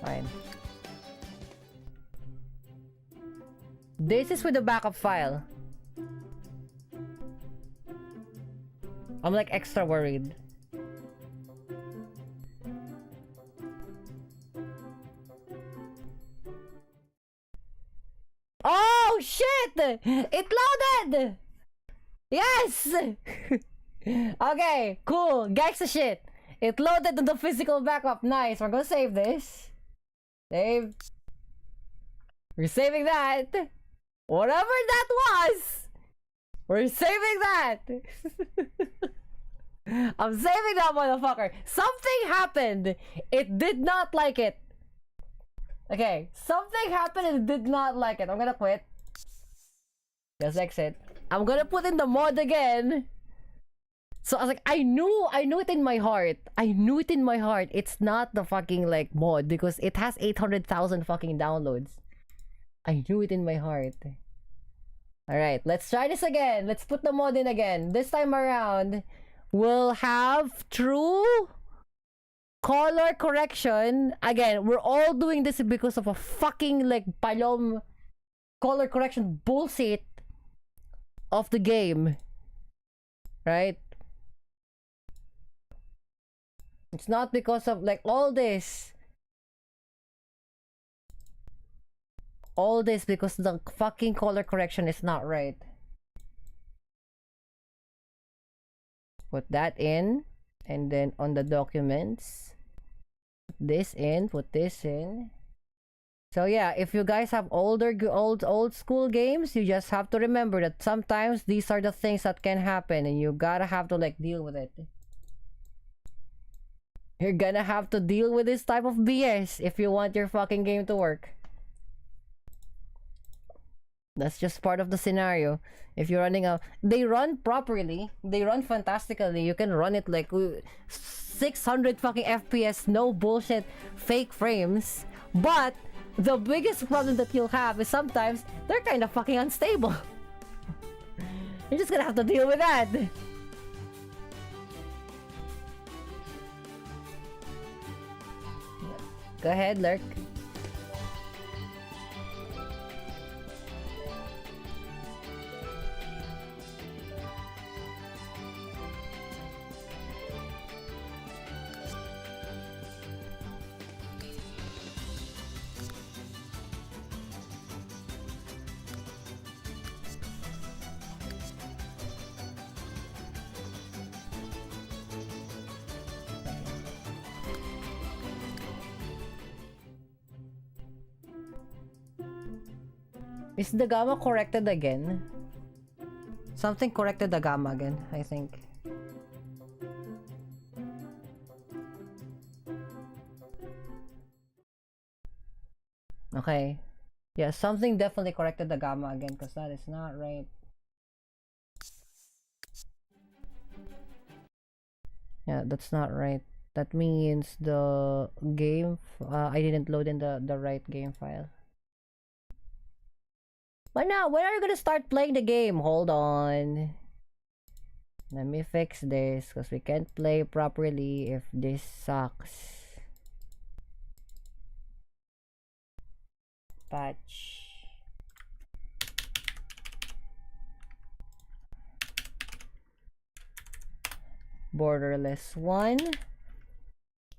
Fine. This is with the backup file. I'm like extra worried. Oh shit! It loaded! Yes! Okay, cool. Gangsta shit. It loaded to the physical backup. Nice. We're gonna save this. Save. We're saving that. Whatever that was. We're saving that. I'm saving that motherfucker. Something happened. It did not like it. Okay. Something happened and it did not like it. I'm gonna quit. Just exit. I'm gonna put in the mod again. So I was like, I knew it in my heart. It's not the fucking like mod because it has 800,000 fucking downloads. I knew it in my heart. Alright, let's try this again. Let's put the mod in again. This time around, we'll have true color correction. Again, we're all doing this because of a fucking like palom color correction bullshit of the game. Right? It's not because of like all this because the fucking color correction is not right. Put that in, and then on the documents, put this in, put this in. So yeah, if you guys have old school games, you just have to remember that sometimes these are the things that can happen, and you gotta have to like deal with it. You're gonna have to deal with this type of BS if you want your fucking game to work. That's just part of the scenario. If you're running they run properly, they run fantastically. You can run it like 600 fucking FPS, no bullshit, fake frames. But the biggest problem that you'll have is sometimes they're kind of fucking unstable. You're just gonna have to deal with that. Go ahead, Lurk. Is the gamma corrected again? Something corrected the gamma again, I think. Okay. Yeah, something definitely corrected the gamma again, because that is not right. Yeah, that's not right. That means the game, I didn't load in the right game file. But now, when are you gonna start playing the game? Hold on. Let me fix this, because we can't play properly if this sucks. Patch. Borderless 1.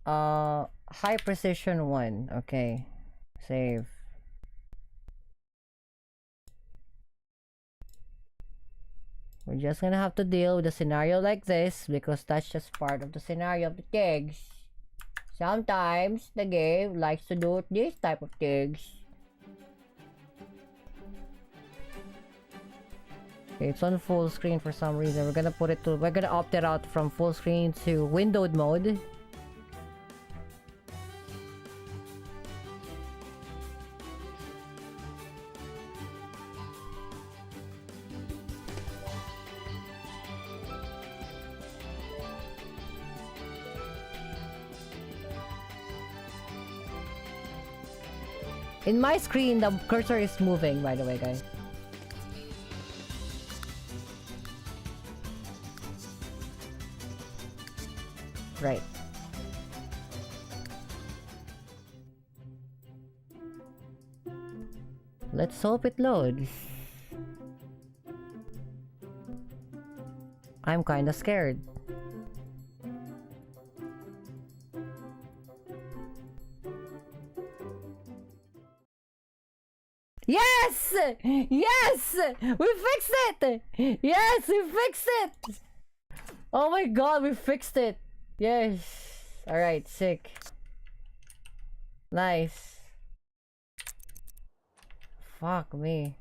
High precision 1. Okay. Save. We're just gonna have to deal with a scenario like this because that's just part of the scenario of the gigs. Sometimes the game likes to do this type of gigs. Okay, it's on full screen for some reason. We're gonna opt it out from full screen to windowed mode. In my screen, the cursor is moving, by the way, guys. Right. Let's hope it loads. I'm kinda scared. Yes! Yes! We fixed it! Yes, we fixed it! Oh my god, we fixed it! Yes! Alright, sick. Nice. Fuck me.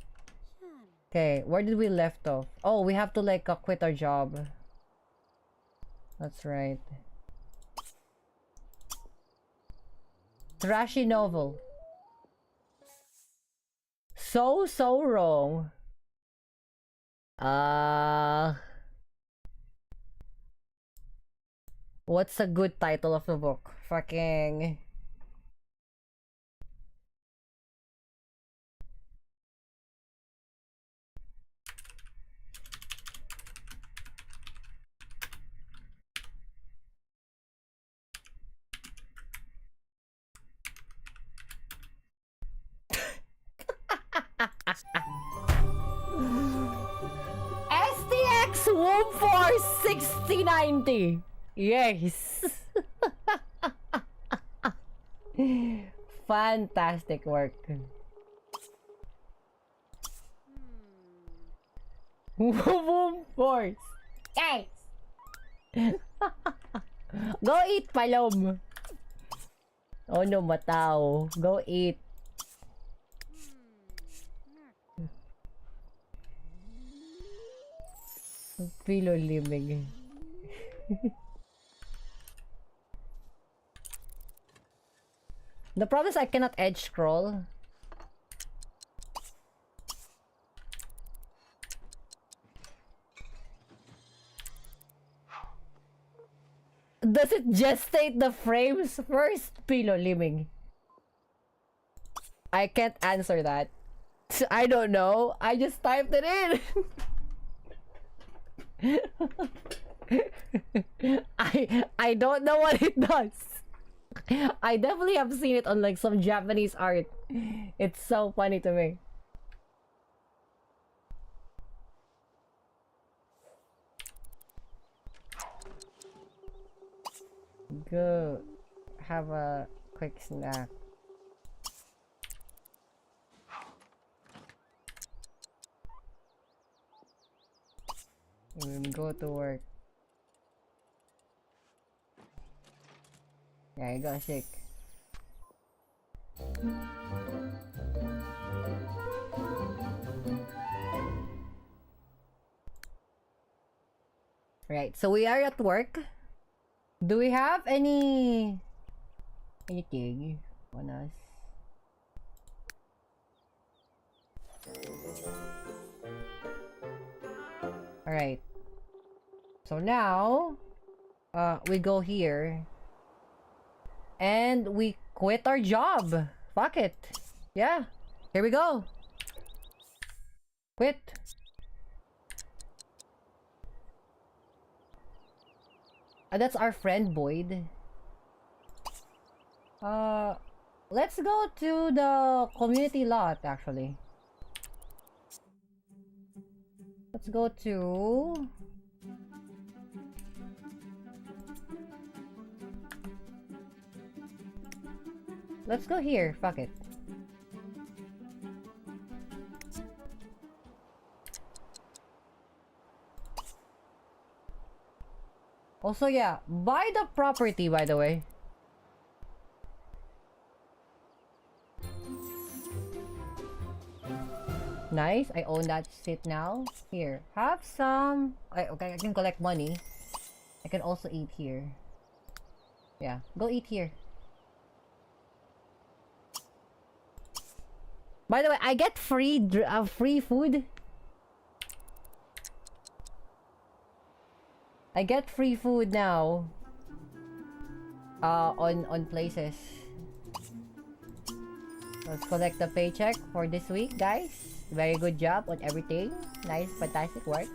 Okay, where did we left off? Oh, we have to like quit our job. That's right. Trashy novel. So wrong. What's a good title of the book? Fucking Swoop for 6090. Yes. Fantastic work. Boom force. Yes. Go eat, Palom. Oh no, Matao. Go eat. Pilo living. The problem is I cannot edge scroll. Does it gestate the frames first? Pilo living. I can't answer that. I don't know. I just typed it in. I don't know what it does. I definitely have seen it on like some Japanese art. It's so funny to me. Go have a quick snack. And then go to work. Yeah, I got sick. Right, so we are at work. Do we have anything on us? Alright. So now, we go here. And we quit our job. Fuck it. Yeah. Here we go. Quit. That's our friend Boyd. Let's go to the community lot actually. Let's go to... Let's go here, fuck it. Also, yeah, buy the property, by the way. Nice, I own that shit now. Here, have some... okay, I can collect money. I can also eat here. Yeah, go eat here. By the way, I get free food. I get free food now. On places. Let's collect the paycheck for this week, guys. Very good job on everything. Nice, fantastic work.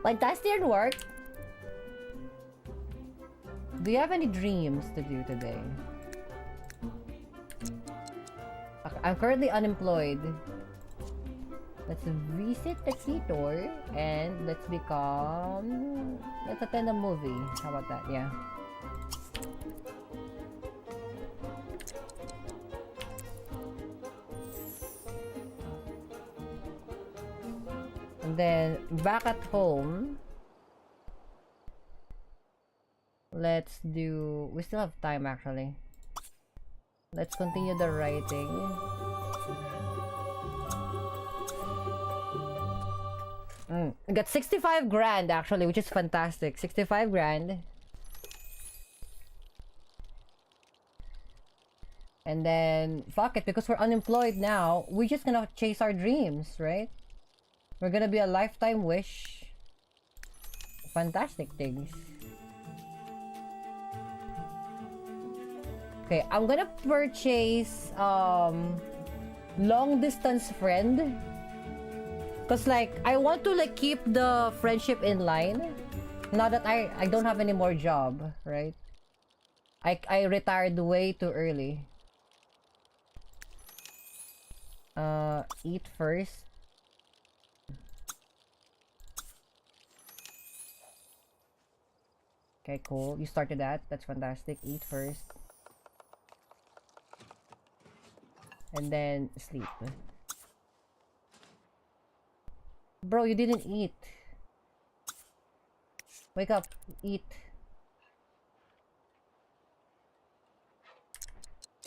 Fantastic work. Do you have any dreams to do today? I'm currently unemployed. Let's visit the theater and let's attend a movie. How about that? Yeah. And then back at home, let's do... We still have time actually. Let's continue the writing. I got 65 grand actually, which is fantastic. 65 grand. And then, fuck it, because we're unemployed now, we're just gonna chase our dreams, right? We're gonna be a lifetime wish. Fantastic things. Okay, I'm gonna purchase long distance friend. Cause like I want to like keep the friendship in line. Now that I don't have any more job, right? I retired way too early. Eat first. Okay, cool. You started that. That's fantastic. Eat first. And then sleep. Bro, you didn't eat. Wake up. Eat.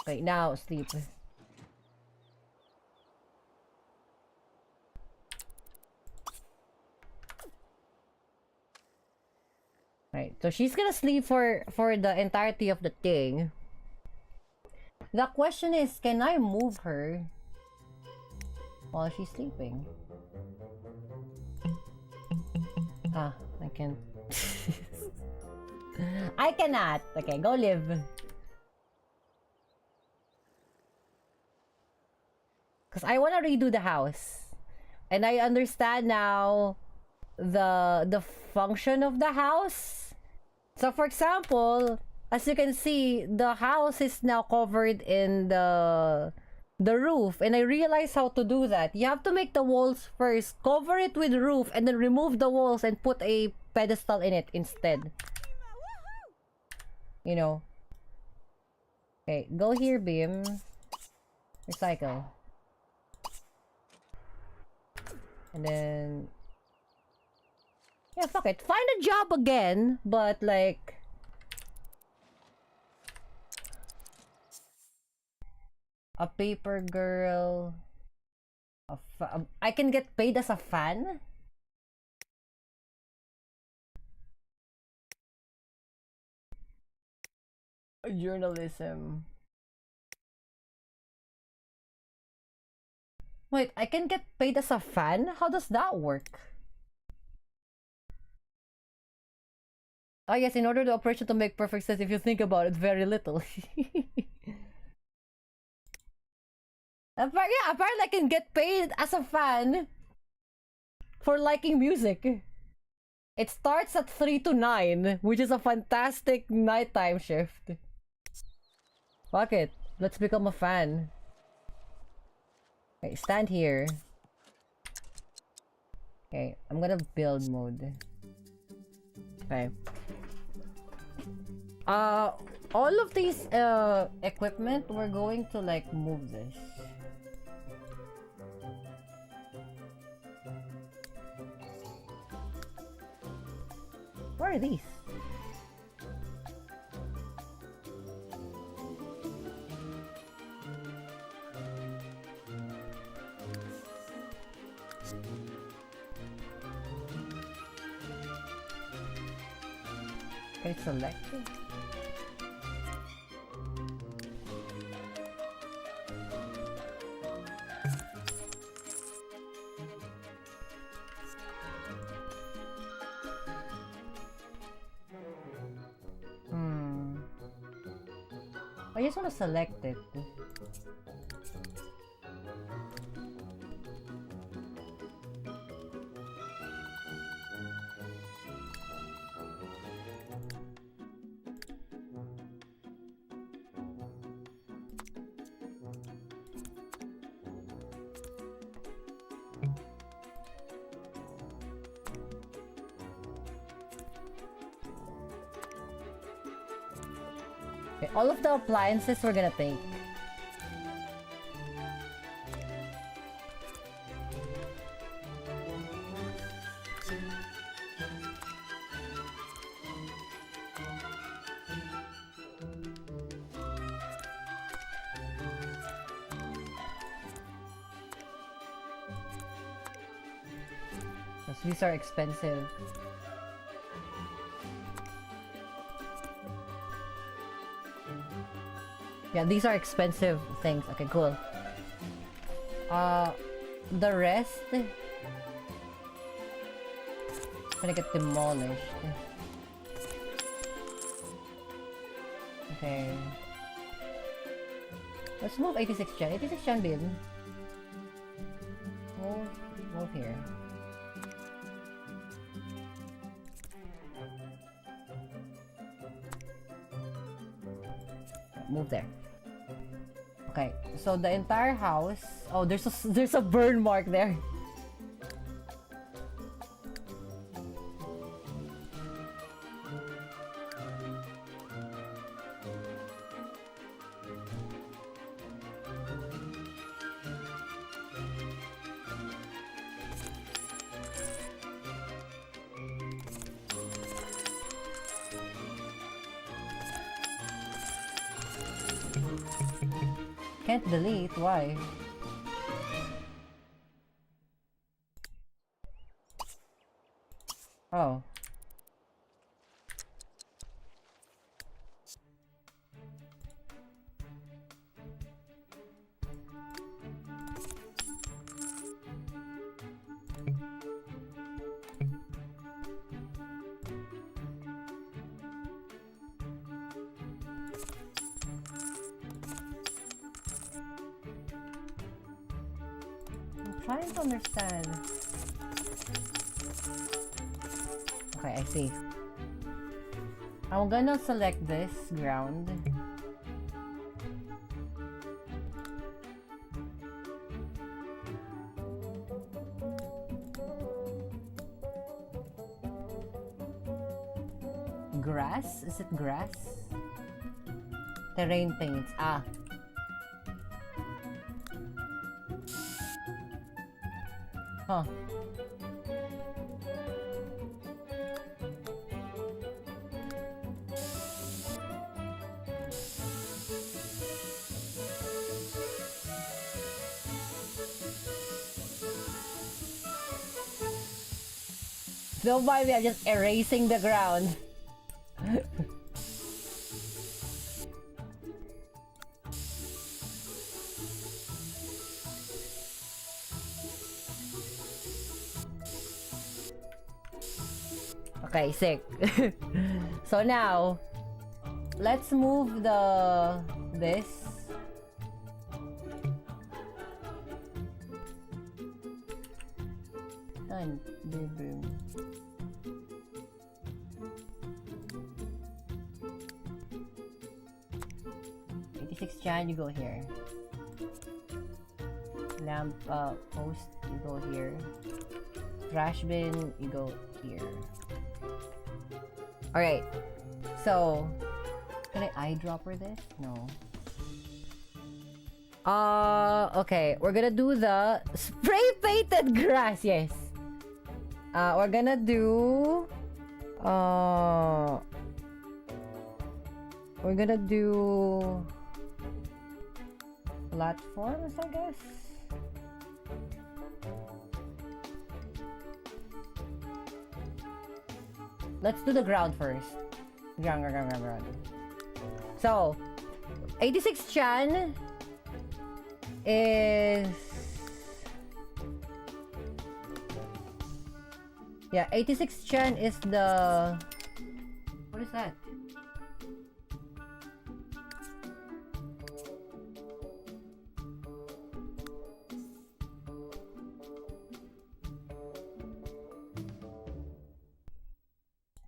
Okay, now sleep. Right, so she's gonna sleep for the entirety of the thing. The question is, can I move her while she's sleeping? Ah, I can. I cannot. Okay, go live. Because I want to redo the house. And I understand now the function of the house. So for example, as you can see, the house is now covered in the roof, and I realized how to do that. You have to make the walls first, cover it with roof, and then remove the walls and put a pedestal in it instead. You know. Okay, go here, Beam. Recycle. And then... yeah, fuck it. Find a job again, but like... a paper girl... I can get paid as a fan? Journalism. Wait, I can get paid as a fan? How does that work? Oh yes, in order the operation to make perfect sense, if you think about it very little. Yeah, apparently I can get paid as a fan for liking music. It starts at 3 to 9, which is a fantastic nighttime shift. Fuck it. Let's become a fan. Okay, stand here. Okay, I'm gonna build mode. Okay. All of these equipment, we're going to like move this. Where are these? Can I select it? I just want to select it. Okay, all of the appliances we're gonna take. Because these are expensive. Yeah, these are expensive things. Okay, cool. The rest gonna get demolished. Okay. Let's move 86 gen. 86 gen bin. Move here. Move there. Okay, so the entire house. Oh, there's a burn mark there. Can't delete, why? Oh. I'm trying to understand. Okay, I see. I'm gonna select this ground. Grass? Is it grass? Terrain paints. Ah. Huh. Don't mind me, I'm just erasing the ground. Okay, sick. So now, let's move this. Done. Boom, boom. Jan, you go here. Lamp post, you go here. Trash bin, you go here. Alright. So, can I eyedropper this? No. Okay. We're gonna do the spray painted grass, yes. We're gonna do we're gonna do platforms, I guess. Let's do the ground first. Ground. So, 86 Chan is... Yeah, 86 Chan is the... What is that?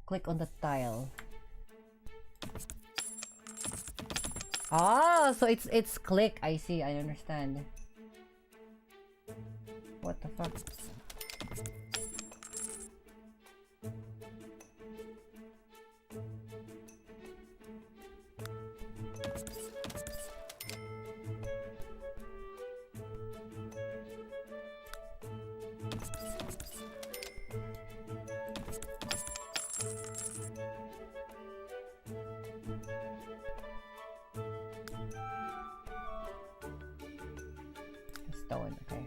Click on the tile. Ah, so it's click. I see. I understand. What the fuck? Stone, okay.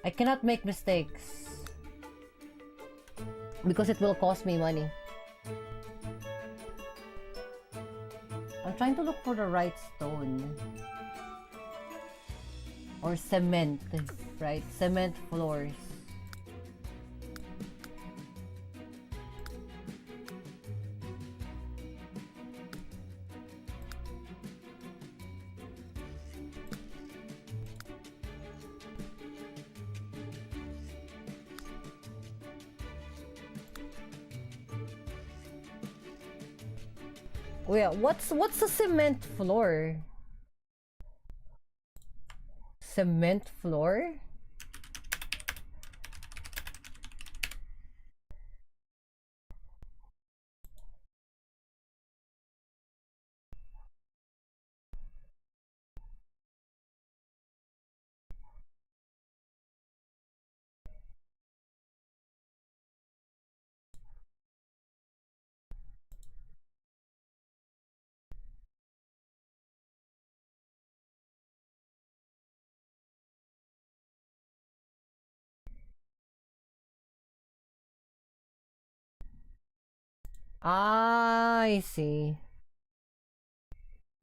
I cannot make mistakes because it will cost me money. I'm trying to look for the right stone or cement, right? Cement floors. Wait, what's a cement floor? Cement floor? I see.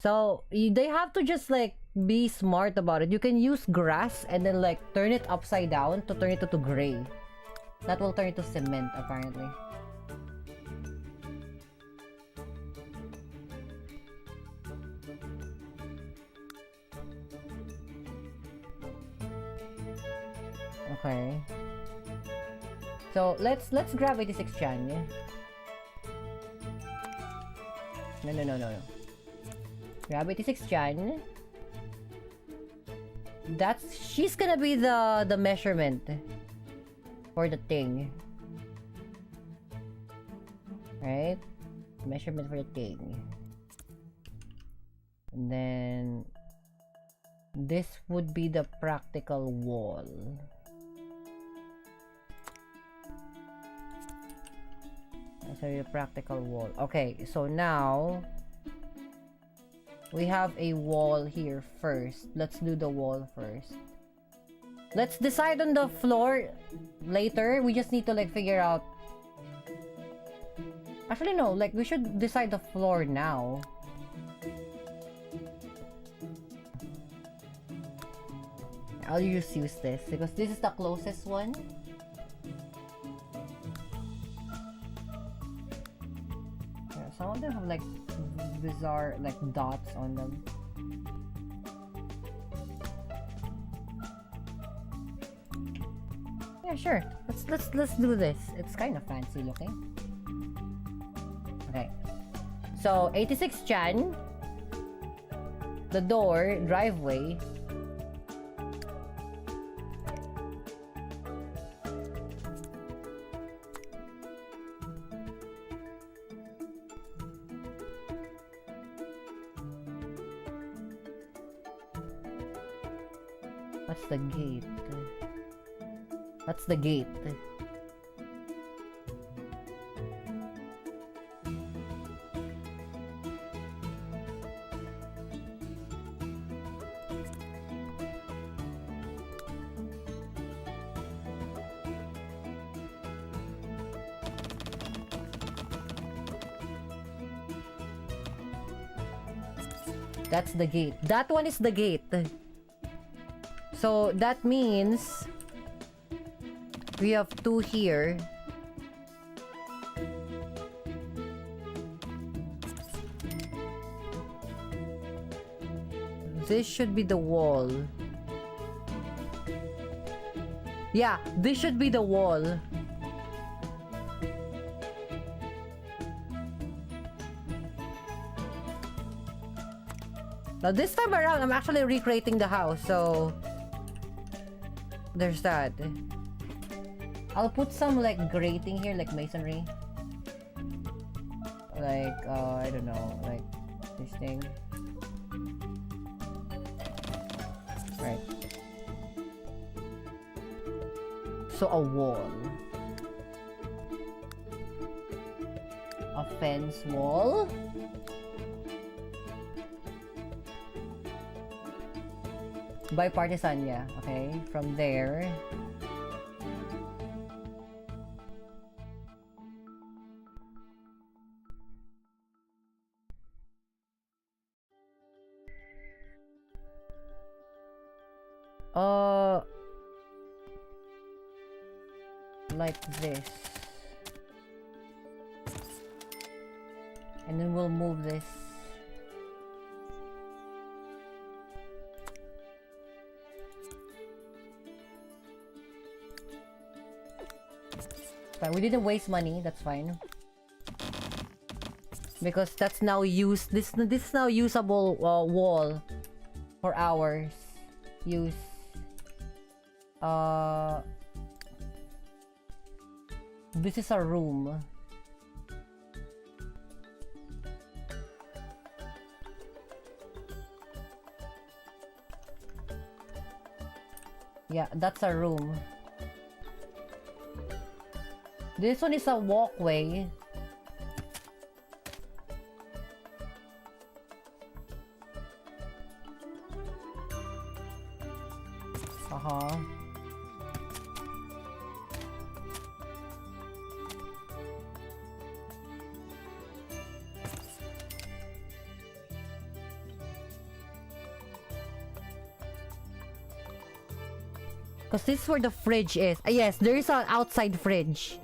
So they have to just like be smart about it. You can use grass and then like turn it upside down to turn it to gray. That will turn it to cement apparently. Okay. So let's grab 86 Chan. No. Grab 86 Chan. She's gonna be the measurement for the thing. Right? Measurement for the thing. And then this would be the practical wall. So the practical wall. Okay, so now we have a wall here first. Let's do the wall first. Let's decide on the floor later. We just need to like figure out. Actually no, like we should decide the floor now. I'll just use this because this is the closest one. Yeah, some of them have like bizarre like dots on them. Yeah, sure. Let's do this. It's kind of fancy looking. Okay. So 86 Chan. The door, driveway. What's the gate? That's the gate. That's the gate. That one is the gate. So that means we have two here. This should be the wall. Yeah, this should be the wall. Now this time around, I'm actually recreating the house, so there's that. I'll put some like grating here, like masonry. Like, I don't know, like this thing. Right. So a wall. A fence wall. Bipartisan, yeah. Okay, from there. Like this. And then we'll move this. But we didn't waste money, that's fine. Because that's now used. This is now usable wall for ours. Use. This is a room. Yeah, that's a room. This one is a walkway. Because this is where the fridge is. Yes, there is an outside fridge.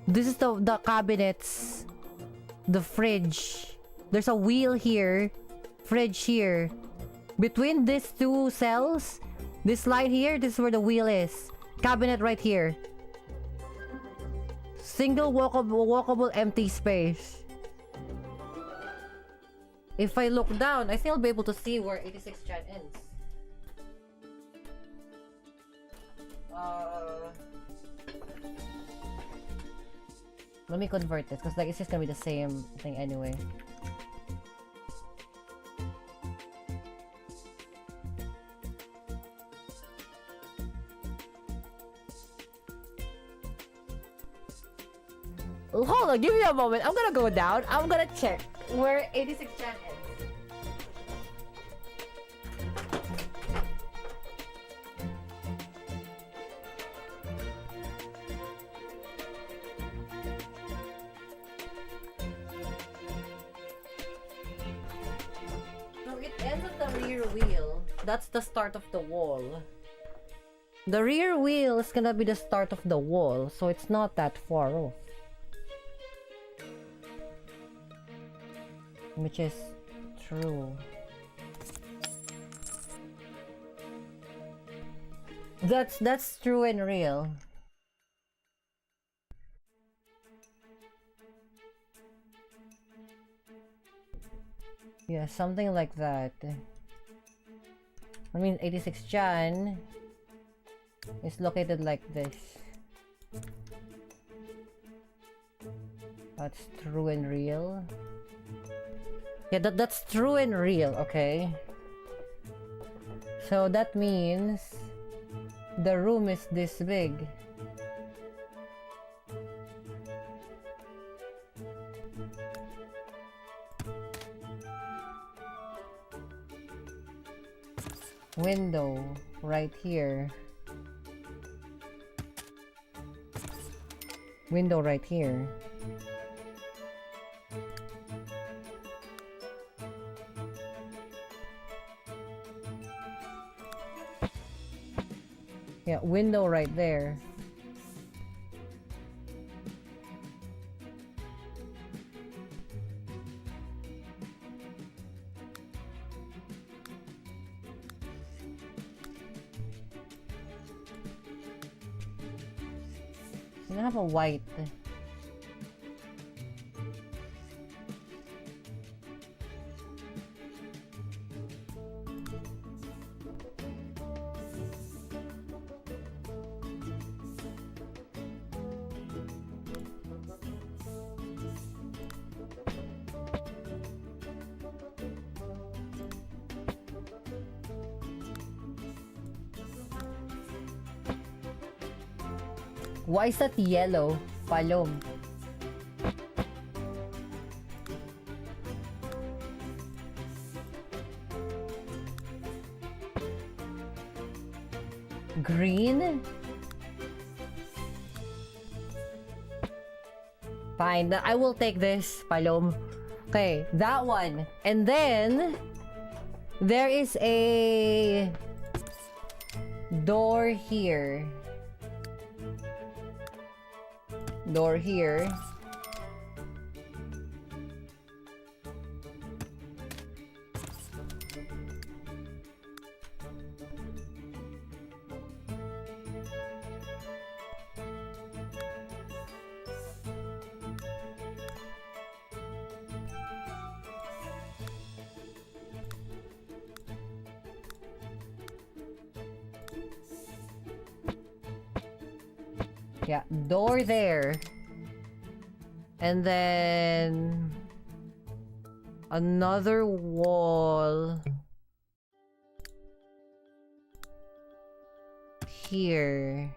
This is the cabinets. The fridge. There's a wheel here. Fridge here. Between these two cells, this line here, this is where the wheel is. Cabinet right here. Single walkable empty space. If I look down, I think I'll be able to see where 86 Jan ends. Let me convert this because like it's just gonna be the same thing anyway. Hold on, give me a moment. I'm gonna go down. I'm gonna check where 86 Jan ends. So it ends at the rear wheel. That's the start of the wall. The rear wheel is gonna be the start of the wall, so it's not that far off. Which is true. That's true and real. Yeah, something like that. I mean, 86 Jan is located like this. That's true and real. Yeah, that's true and real, okay? So that means the room is this big. Window right here. Window right here. Yeah, window right there. You don't have a white. Why is that yellow? Palom. Green? Fine, I will take this, Palom. Okay, that one. And then there is a door here. Door here. Yeah, door there. And then another wall here.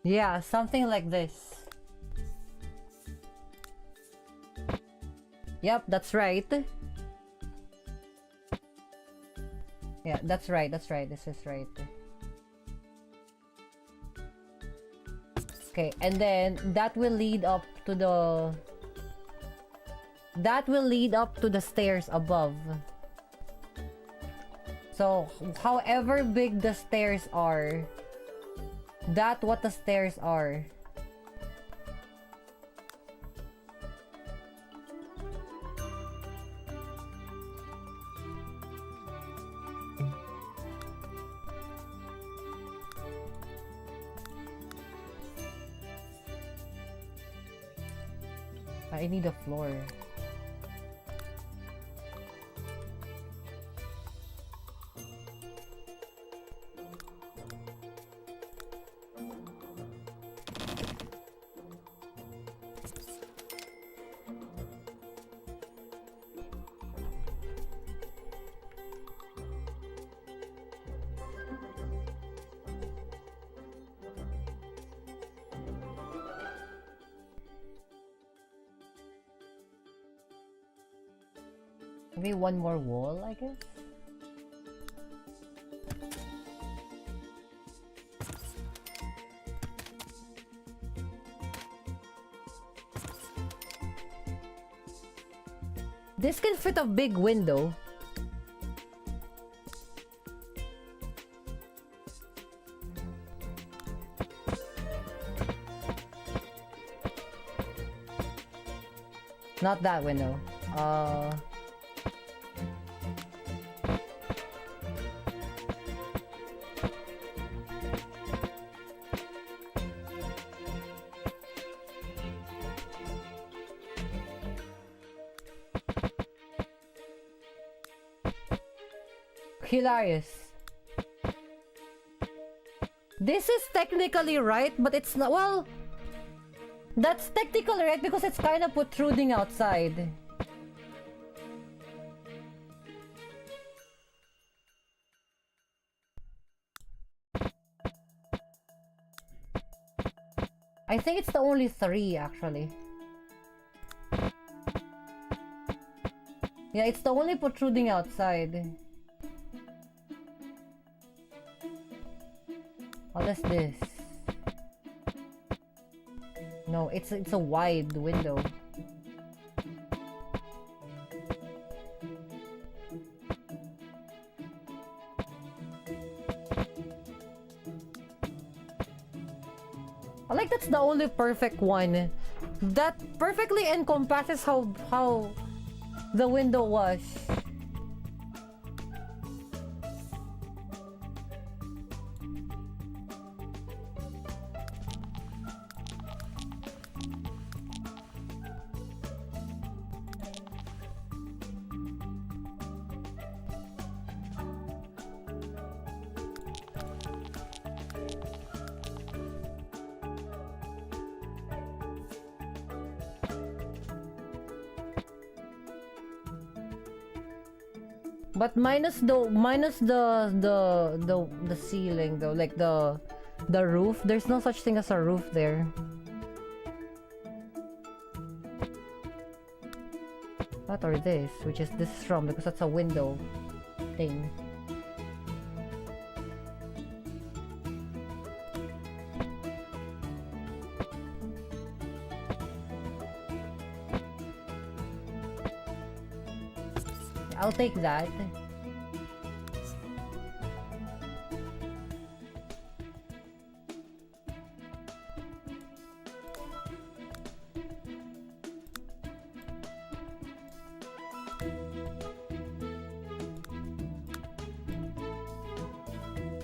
Yeah, something like this. Yep, that's right. Yeah, that's right. That's right. This is right. Okay, and then that will lead up to the... That will lead up to the stairs above. So, however big the stairs are, that's what the stairs are. I need a floor. Maybe one more wall, I guess? This can fit a big window. Not that window. Hilarious. This is technically right, but it's not. Well, that's technically right because it's kind of protruding outside. I think it's the only 3 actually. Yeah, it's the only protruding outside. What is this? No, it's a wide window. I like that's the only perfect one. That perfectly encompasses how the window was. But minus the ceiling though, like the roof. There's no such thing as a roof there. What or this, which is this from because that's a window thing. I'll take that.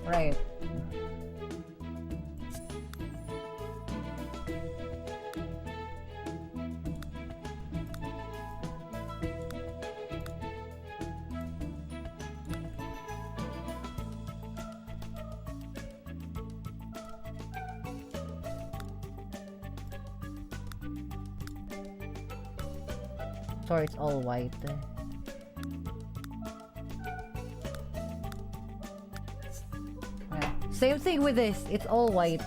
Right. Sorry, it's all white. Yeah. Same thing with this, it's all white.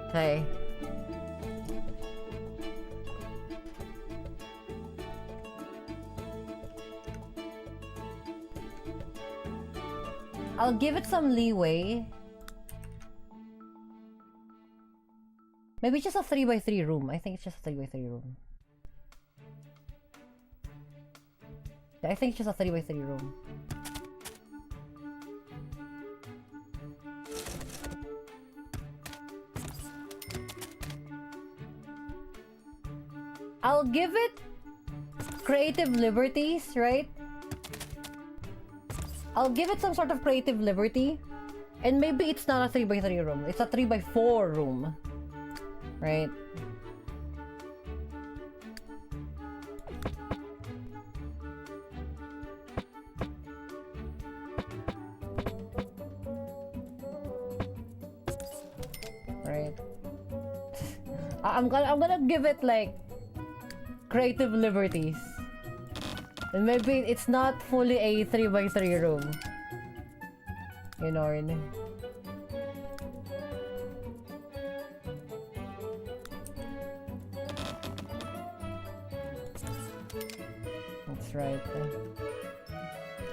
Okay. I'll give it some leeway. Maybe just a 3x3 room. I think it's just a 3x3 room. Yeah, I think it's just a 3x3 room. I'll give it creative liberties, right? I'll give it some sort of creative liberty. And maybe it's not a 3x3 room. It's a 3x4 room. Right? Right. I'm gonna give it like creative liberties. And maybe it's not fully a 3x3 room. You know, that's right.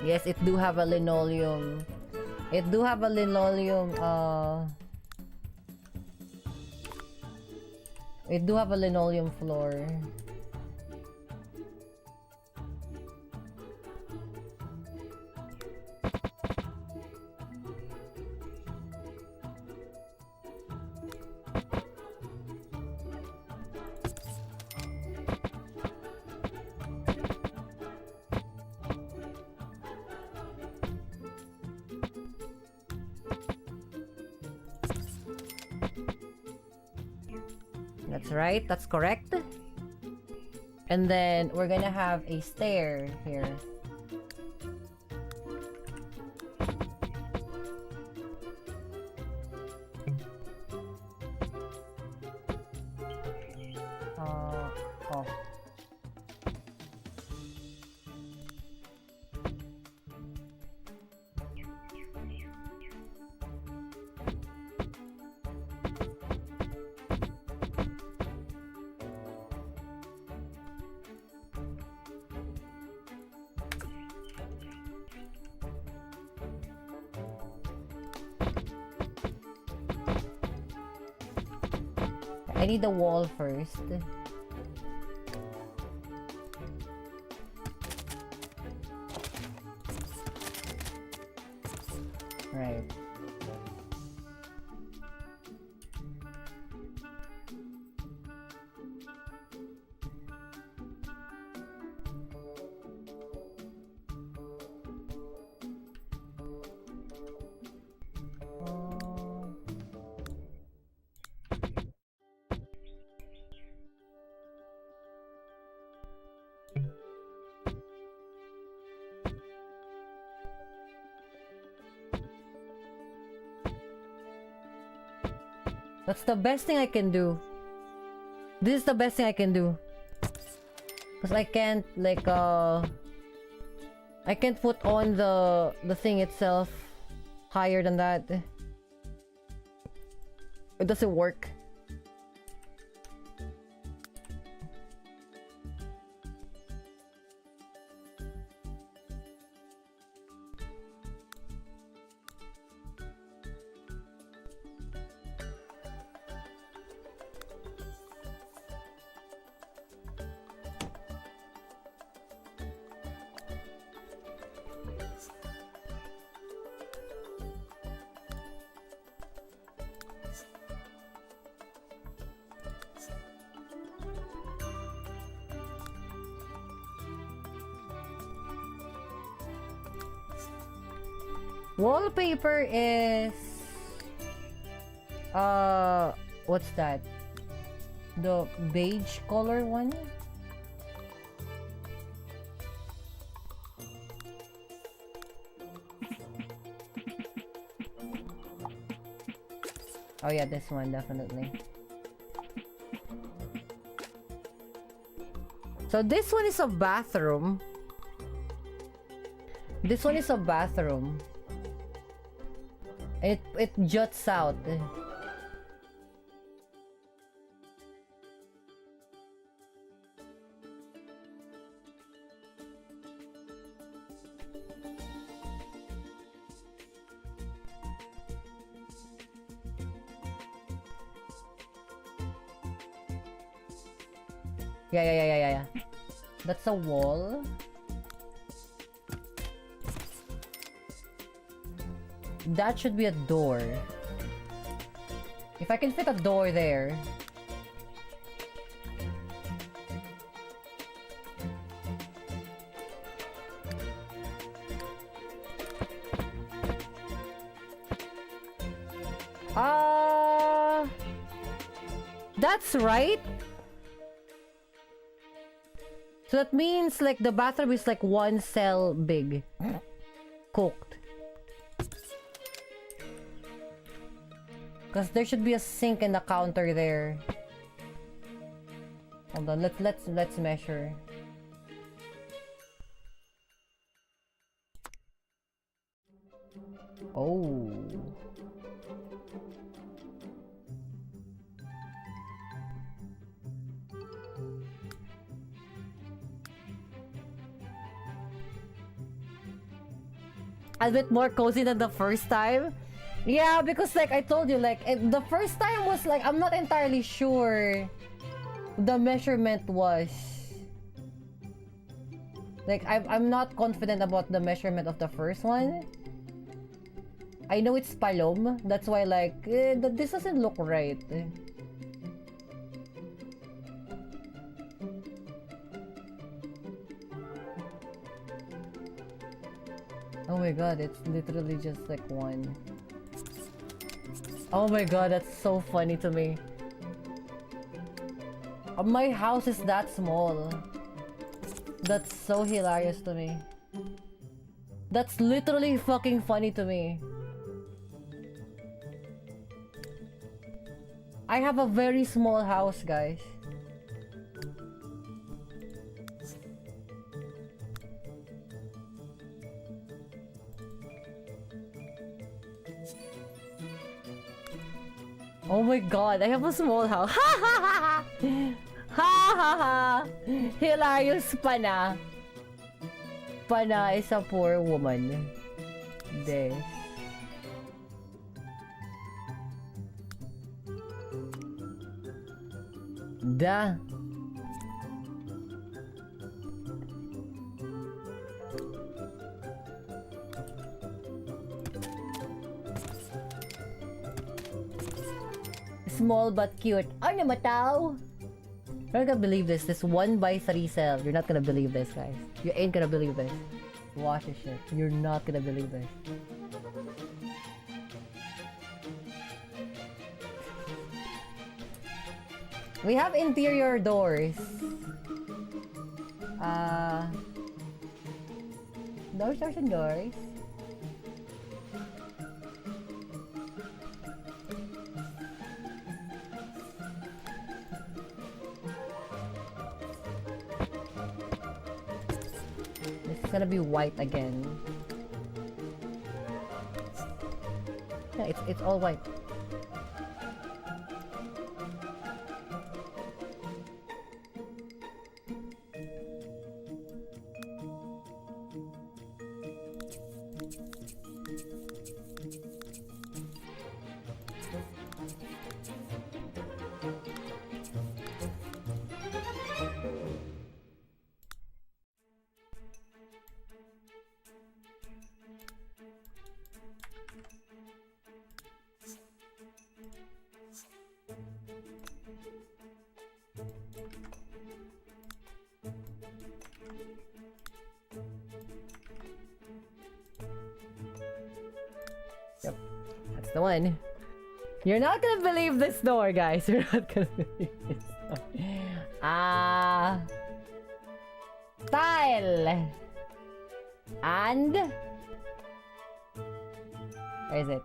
Yes, it do have a linoleum. It do have a linoleum, it do have a linoleum floor. That's right, that's correct. And then we're gonna have a stair here. Oh. I need the wall first. Right. That's the best thing I can do. This is the best thing I can do. Because I can't like I can't put on the thing itself higher than that. It doesn't work. Wallpaper is what's that? The beige color one? Oh yeah, this one definitely. So this one is a bathroom. This one is a bathroom. And it juts out. Yeah. That's a wall. That should be a door. If I can fit a door there. That's right. So that means like the bathroom is like one cell big. Cooked. Because there should be a sink and a counter there. Hold on, let's measure. Oh. A bit more cozy than the first time. Yeah, because like I told you, like the first time was like I'm not entirely sure the measurement was. Like I'm not confident about the measurement of the first one. I know it's palom, that's why like this doesn't look right. Oh my god, it's literally just like one. Oh my god, that's so funny to me. My house is that small. That's so hilarious to me. That's literally fucking funny to me. I have a very small house, guys. Oh my god, I have a small house. Ha ha ha ha! Ha ha ha! Hilarious Pana. Pana is a poor woman. Des. Da. Small but cute. Ano mataw? You're not gonna believe this. This 1x3 cell. You're not gonna believe this, guys. You ain't gonna believe this. Watch this shit. You're not gonna believe this. We have interior doors. Doors and doors. It's gonna be white again. Yeah, it's all white. Yep, that's the one. You're not gonna believe this door, guys. You're not gonna believe this door. Tile. And where is it?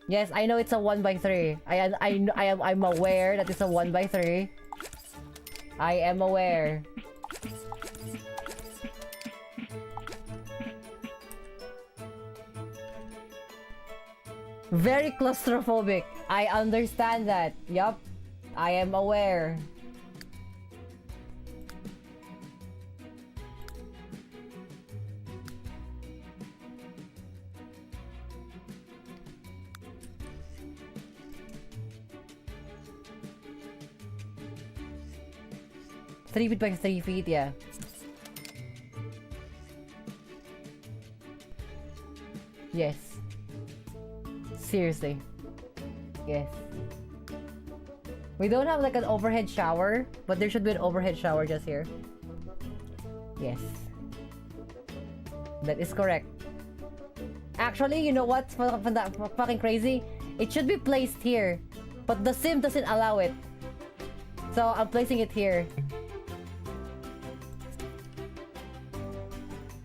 Yes, I know it's a 1x3. I'm aware that it's a 1x3. I am aware. Very claustrophobic. I understand that. Yup. I am aware. 3 feet by 3 feet, yeah. Yes. Seriously. Yes. We don't have like an overhead shower, but there should be an overhead shower just here. Yes. That is correct. Actually, you know what's fucking crazy? It should be placed here, but the sim doesn't allow it. So I'm placing it here.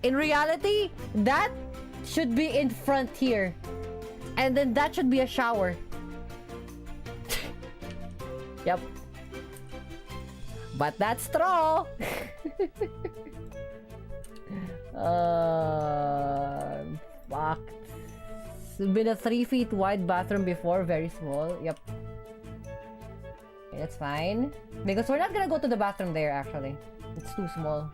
In reality, that should be in front here. And then that should be a shower. Yep. But that's straw. Fuck. It's been a 3 feet wide bathroom before, very small. Yep. Okay, that's fine. Because we're not gonna go to the bathroom there actually. It's too small.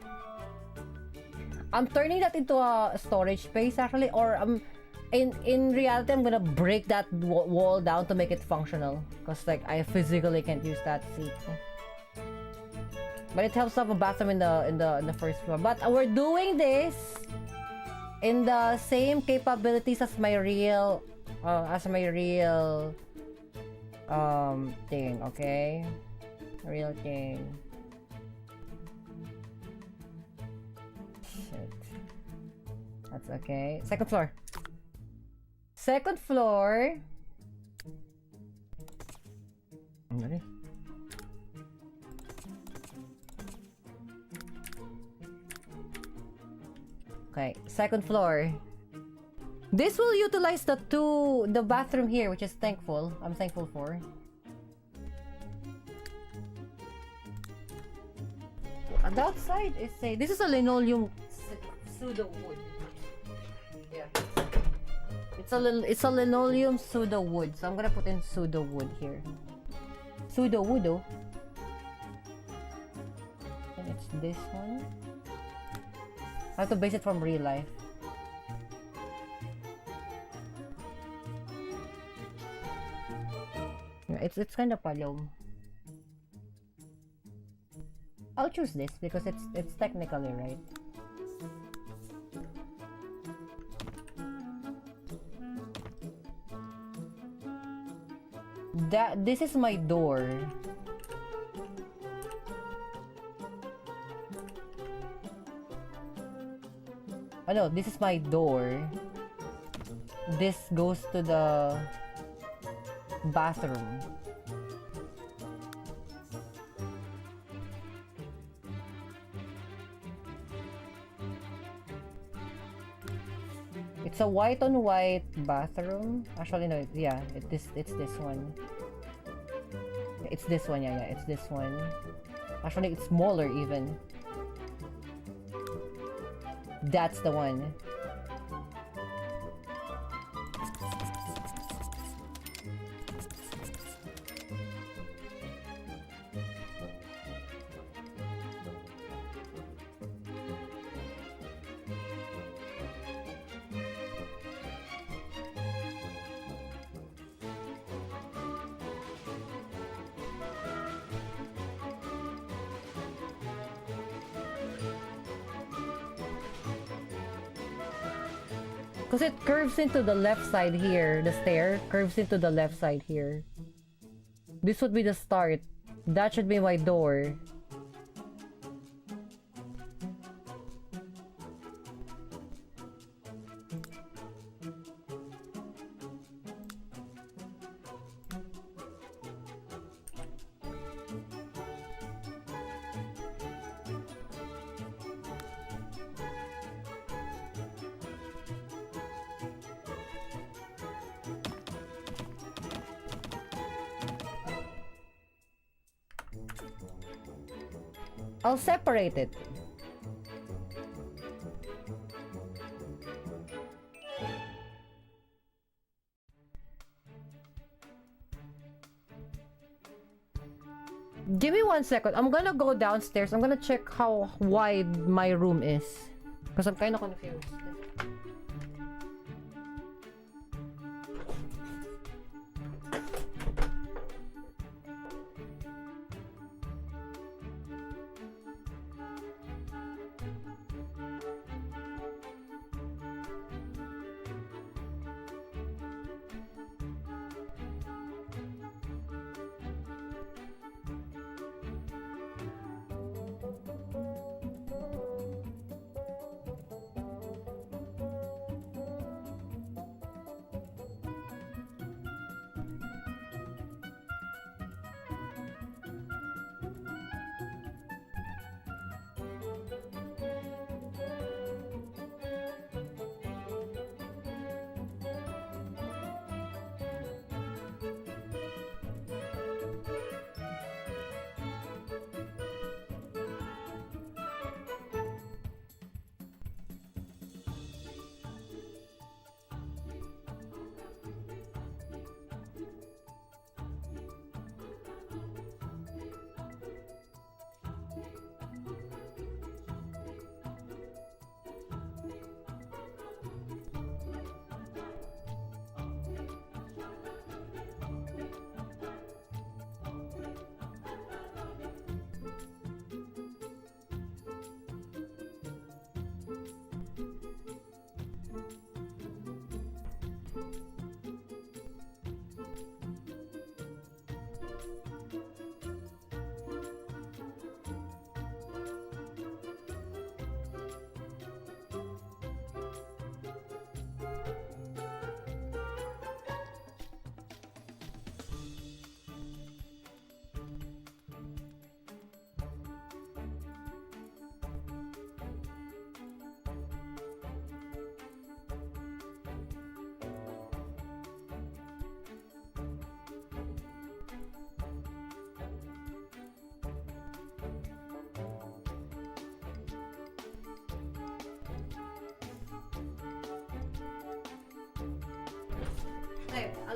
I'm turning that into a storage space actually, or in reality I'm gonna break that wall down to make it functional, because like I physically can't use that seat. But it helps to have a bathroom in the first floor. But we're doing this in the same capabilities as my real thing, okay? Real thing. Shit. That's okay. Second floor. Second floor. I'm ready. Okay, second floor. This will utilize the bathroom here, which is I'm thankful for. And the outside is this is a linoleum pseudo wood. Yeah. It's a linoleum pseudo wood, so I'm gonna put in pseudo wood here. Pseudo wood though. And it's this one. I have to base it from real life. Yeah, it's kind of palom. I'll choose this because it's technically right. This is my door. Oh no, this is my door. This goes to the bathroom. It's a white on white bathroom. Actually no, yeah, it's this one. It's this one, yeah, it's this one. Actually, it's smaller even. That's the one. Because it curves into the left side here. The stair curves into the left side here. This would be the start. That should be my door. I'll separate it. Give me 1 second. I'm gonna go downstairs. I'm gonna check how wide my room is. Because I'm kind of confused.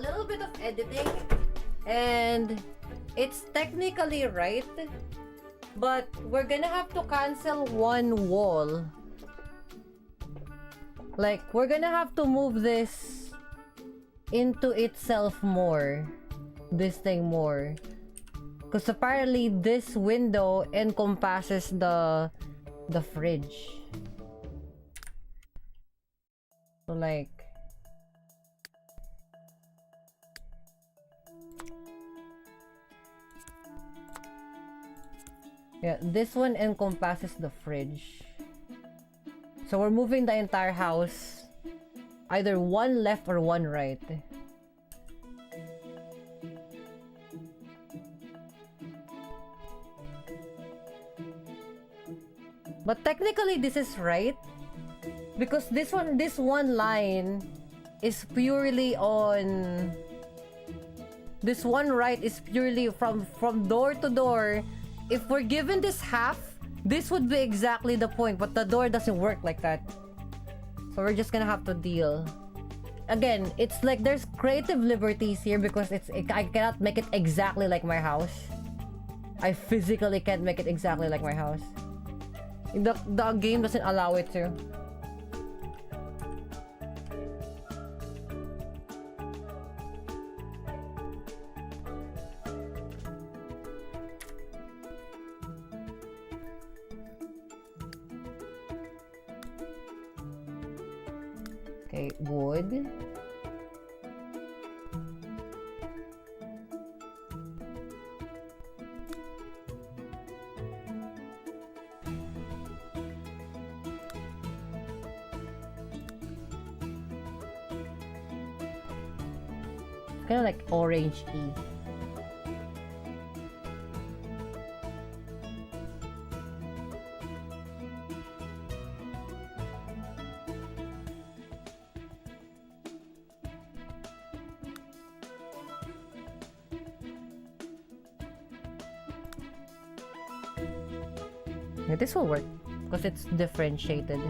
little bit of editing, and it's technically right, but we're gonna have to cancel one wall. Like, we're gonna have to move this into itself more. This thing more. Because apparently this window encompasses the fridge. So like, yeah, this one encompasses the fridge. So we're moving the entire house, either one left or one right. But technically this is right, because this one line is purely on, this one right is purely from door to door. If we're given this half, this would be exactly the point, but the door doesn't work like that. So we're just gonna have to deal. Again, it's like there's creative liberties here because I cannot make it exactly like my house. I physically can't make it exactly like my house. The game doesn't allow it to. Okay, wood. Kind of like orange-y. Yeah, this will work because it's differentiated.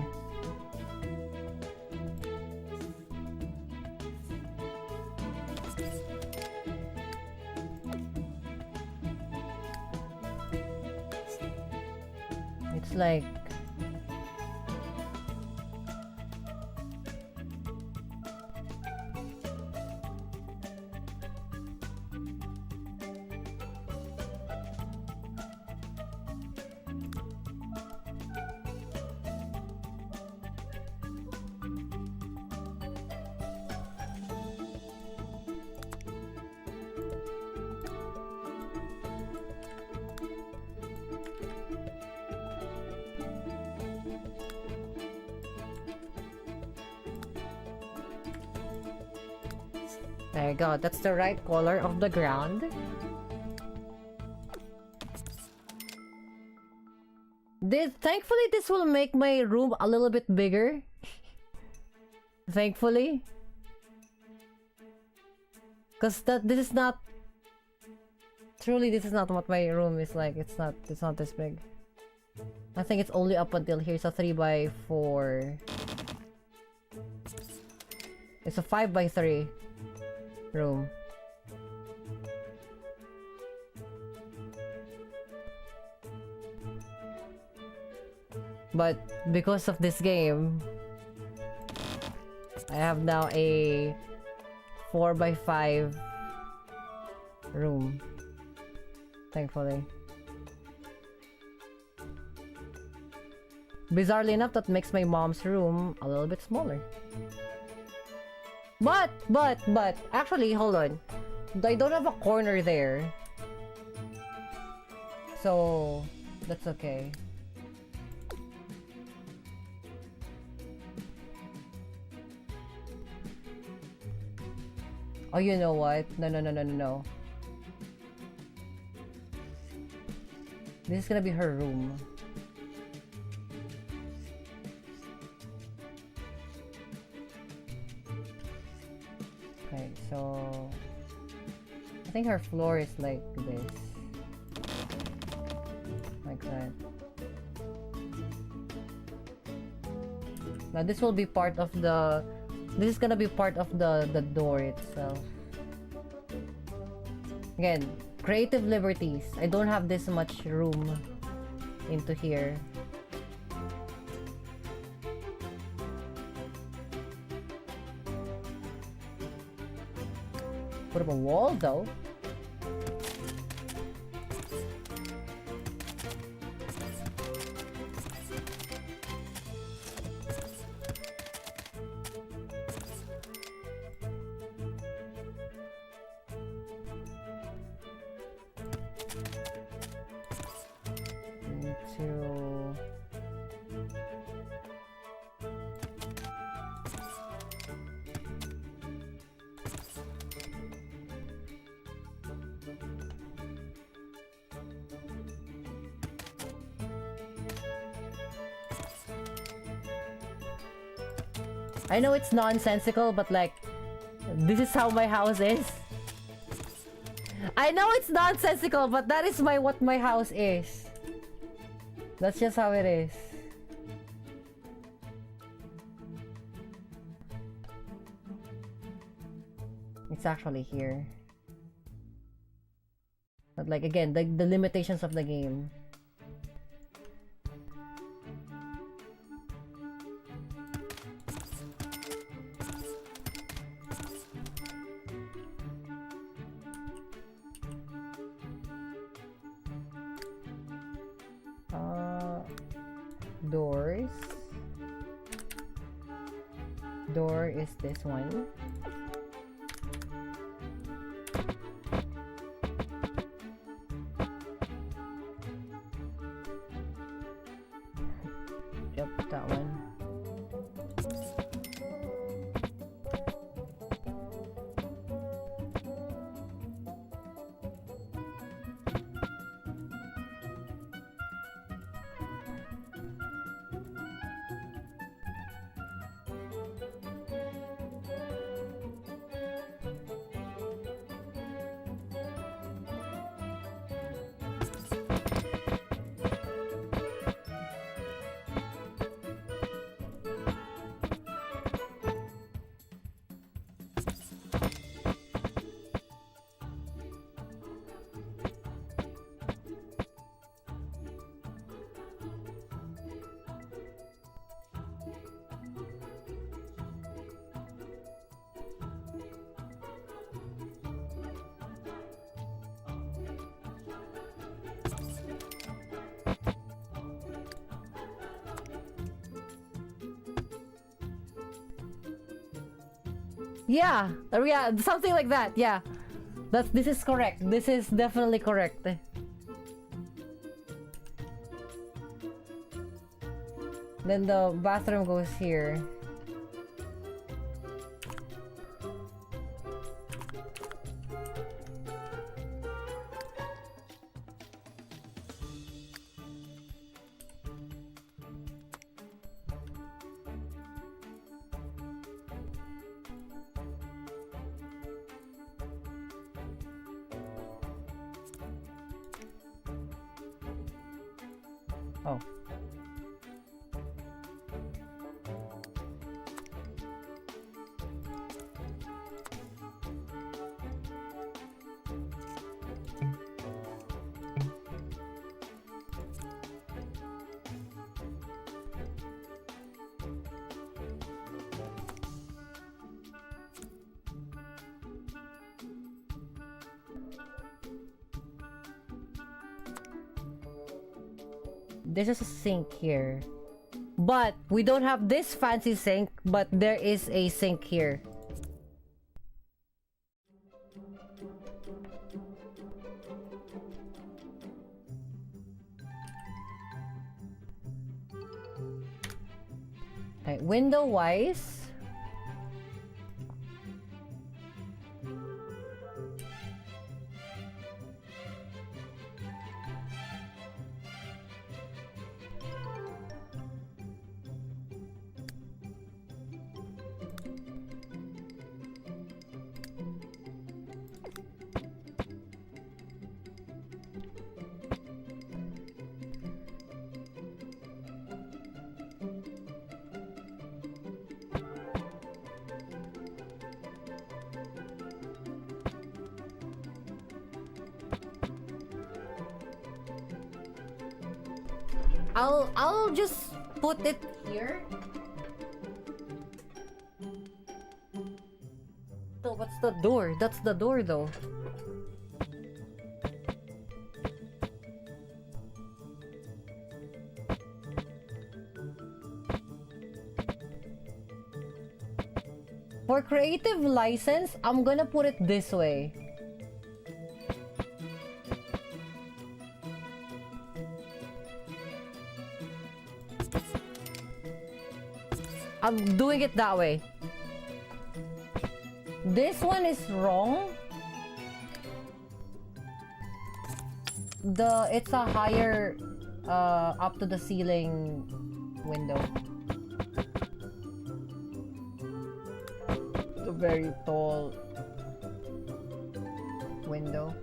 It's like there you go. That's the right color of the ground. Thankfully, this will make my room a little bit bigger. Thankfully. Because this is not... Truly, this is not what my room is like. It's not this big. I think it's only up until here. It's a 3x4. It's a 5x3 room. But because of this game, I have now a 4x5 room. Thankfully. Bizarrely enough, that makes my mom's room a little bit smaller. But, actually, hold on. I don't have a corner there. So, that's okay. Oh, you know what? No. This is gonna be her room. Okay, so I think her floor is like this. Like that. Now this will be part of the... This is gonna be part of the door itself. Again, creative liberties. I don't have this much room into here. Put up a wall though. I know it's nonsensical, but like, this is how my house is. I know it's nonsensical, but that is what my house is. That's just how it is. It's actually here. But like, again, the limitations of the game. Doors. Door is this one. Yep, that one. Yeah, something like that. Yeah, this is correct. This is definitely correct. Then the bathroom goes here. Oh. This is a sink here. But we don't have this fancy sink, but there is a sink here. Okay, window-wise. I'll just put it here. So what's the door? That's the door though. For creative license, I'm gonna put it this way. I'm doing it that way. This one is wrong. It's a higher up to the ceiling window. A very tall window.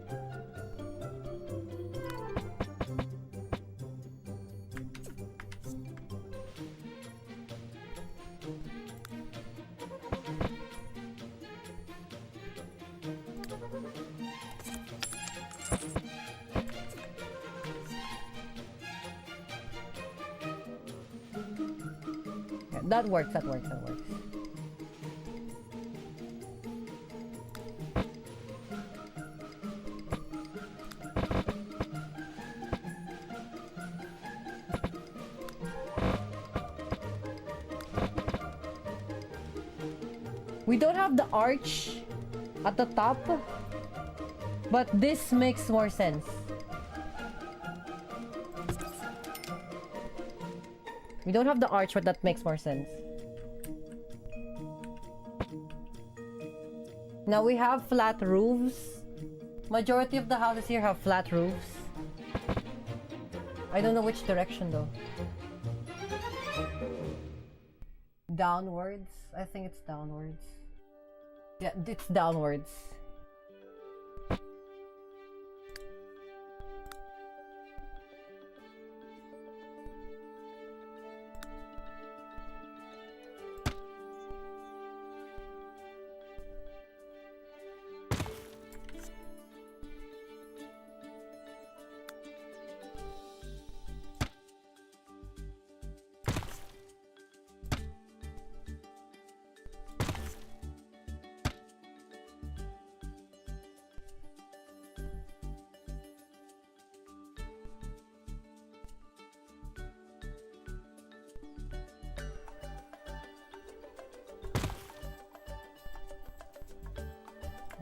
Yeah, that works. We don't have the arch at the top, but this makes more sense. We don't have the arch, but that makes more sense. Now we have flat roofs. Majority of the houses here have flat roofs. I don't know which direction though. Downwards? I think it's downwards. Yeah, it's downwards.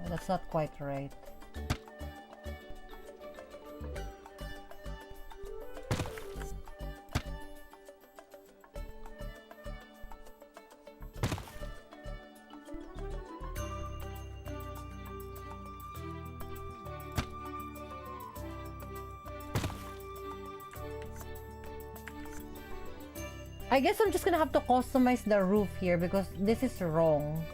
That's not quite right. I guess I'm just gonna have to customize the roof here because this is wrong.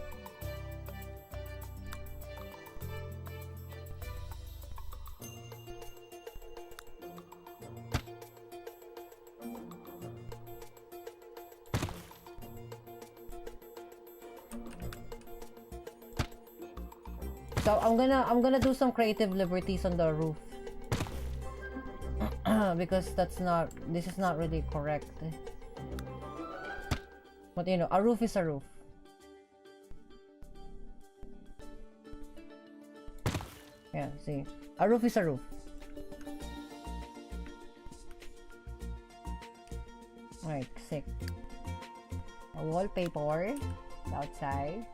So I'm gonna do some creative liberties on the roof because this is not really correct. But you know, a roof is a roof. Yeah, see, a roof is a roof. Alright, sick. A wallpaper outside.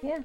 Yeah.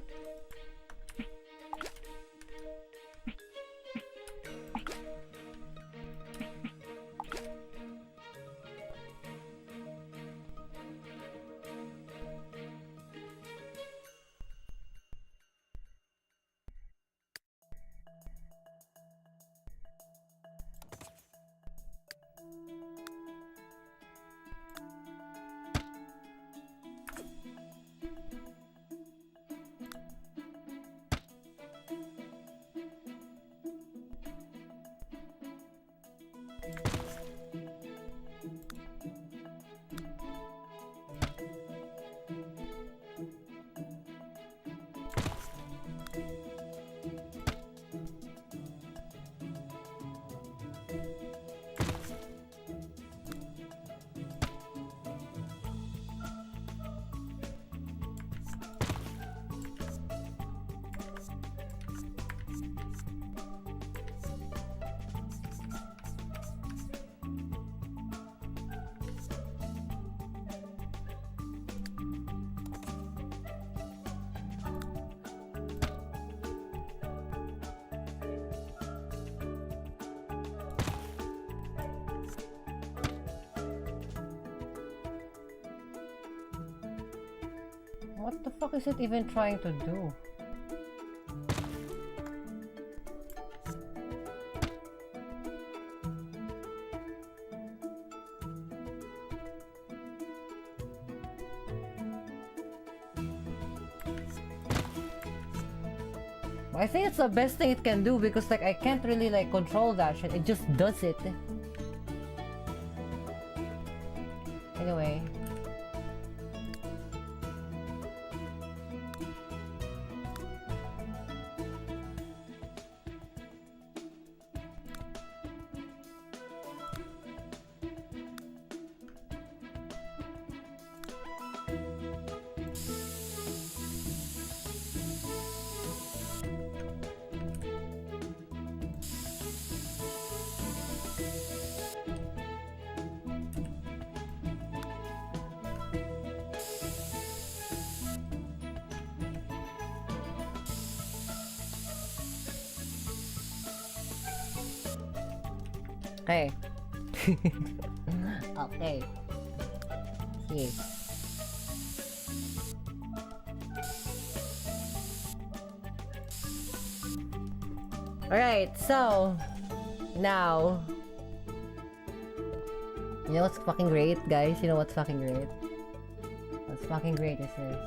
What the fuck is it even trying to do? I think it's the best thing it can do because like I can't really like control that shit. It just does it. Anyway. Okay. Okay. Yes. Alright, so now you know what's fucking great, guys? You know what's fucking great? What's fucking great is this.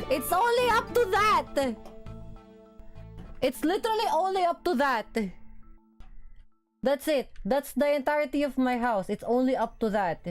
It's only up to that! It's literally only up to that. That's it. That's the entirety of my house. It's only up to that.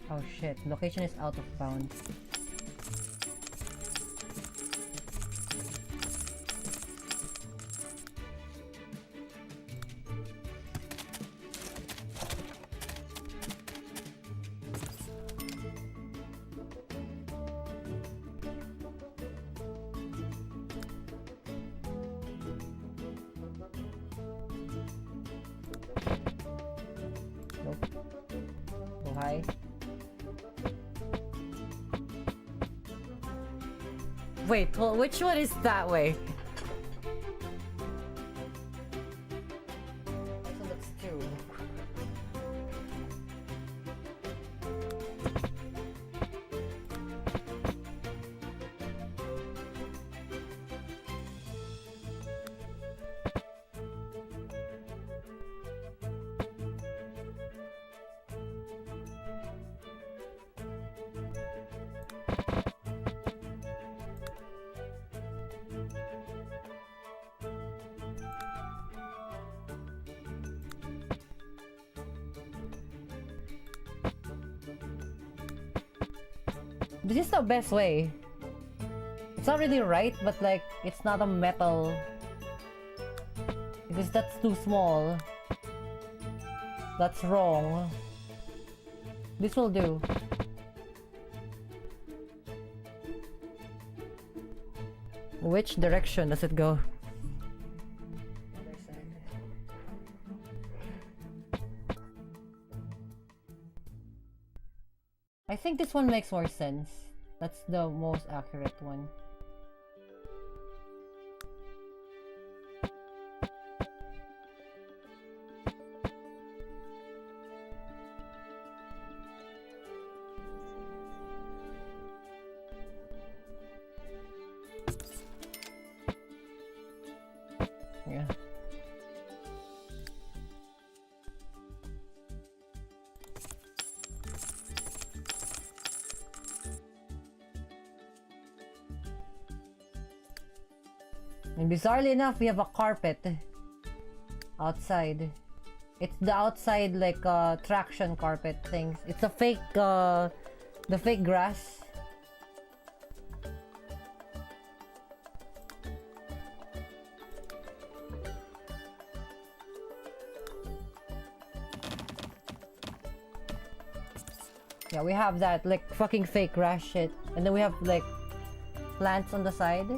Oh shit, location is out of bounds. Nope. Oh hi. Wait, well, which one is that way? So that's two. This is the best way. It's not really right, but like, it's not a metal. Because that's too small. That's wrong. This will do. Which direction does it go? I think this one makes more sense. That's the most accurate one. And bizarrely enough, we have a carpet outside. It's the outside like traction carpet things. It's a fake the fake grass. Yeah, we have that like fucking fake grass shit. And then we have like plants on the side.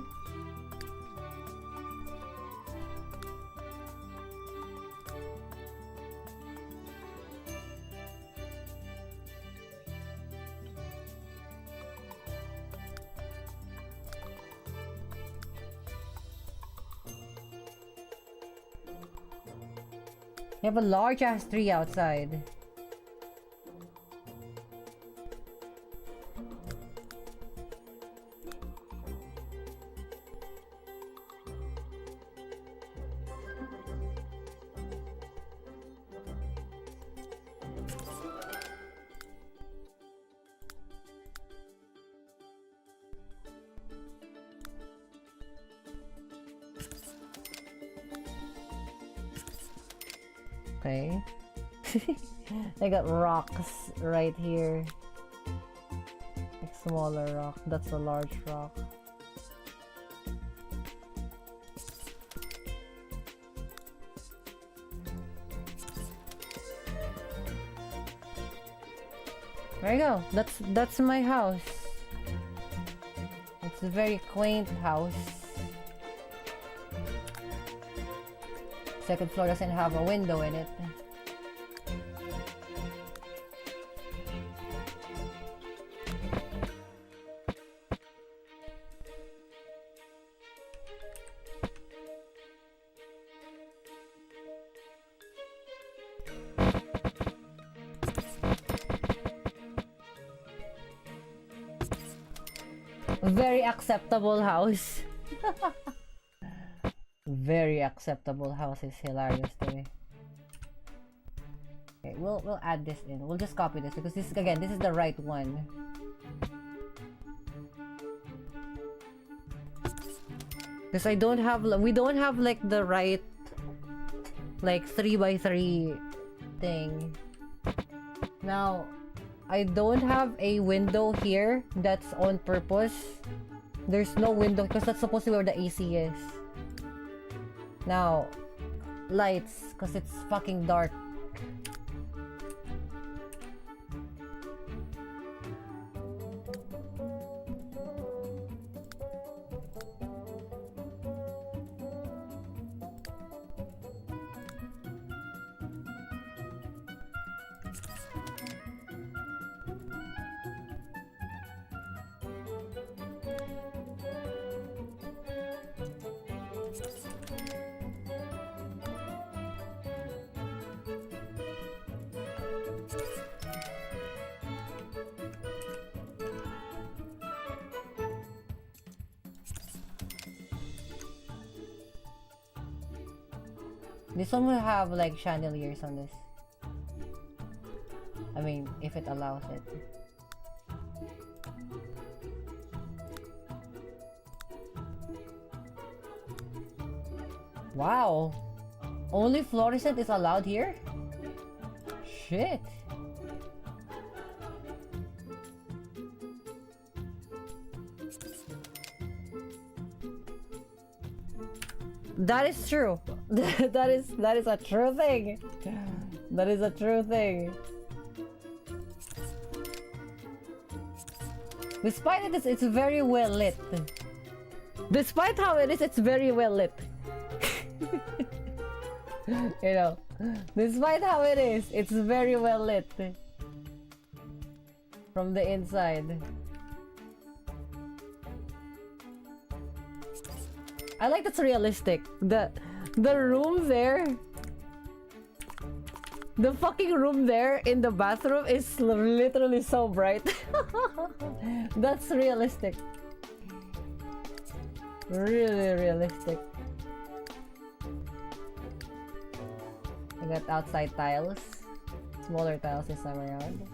We have a large ass tree outside. Okay. I got rocks right here. Like smaller rock. That's a large rock. There you go. That's my house. It's a very quaint house. Second floor doesn't have a window in it. Very acceptable house. Very acceptable house is hilarious to me. Okay, we'll add this in. We'll just copy this because this is the right one. Because we don't have like the right like 3x3 thing. Now I don't have a window here that's on purpose. There's no window because that's supposed to be where the AC is. Now, lights, because it's fucking dark. This one will have like chandeliers on this. I mean, if it allows it. Wow! Only fluorescent is allowed here? Shit! That is true. that is a true thing. That is a true thing. Despite it, it's very well lit. Despite how it is, it's very well lit. You know, despite how it is, it's very well lit from the inside. I like that's realistic. The room there, the fucking room there in the bathroom is literally so bright. That's realistic. Really realistic. I got outside tiles. Smaller tiles this time around.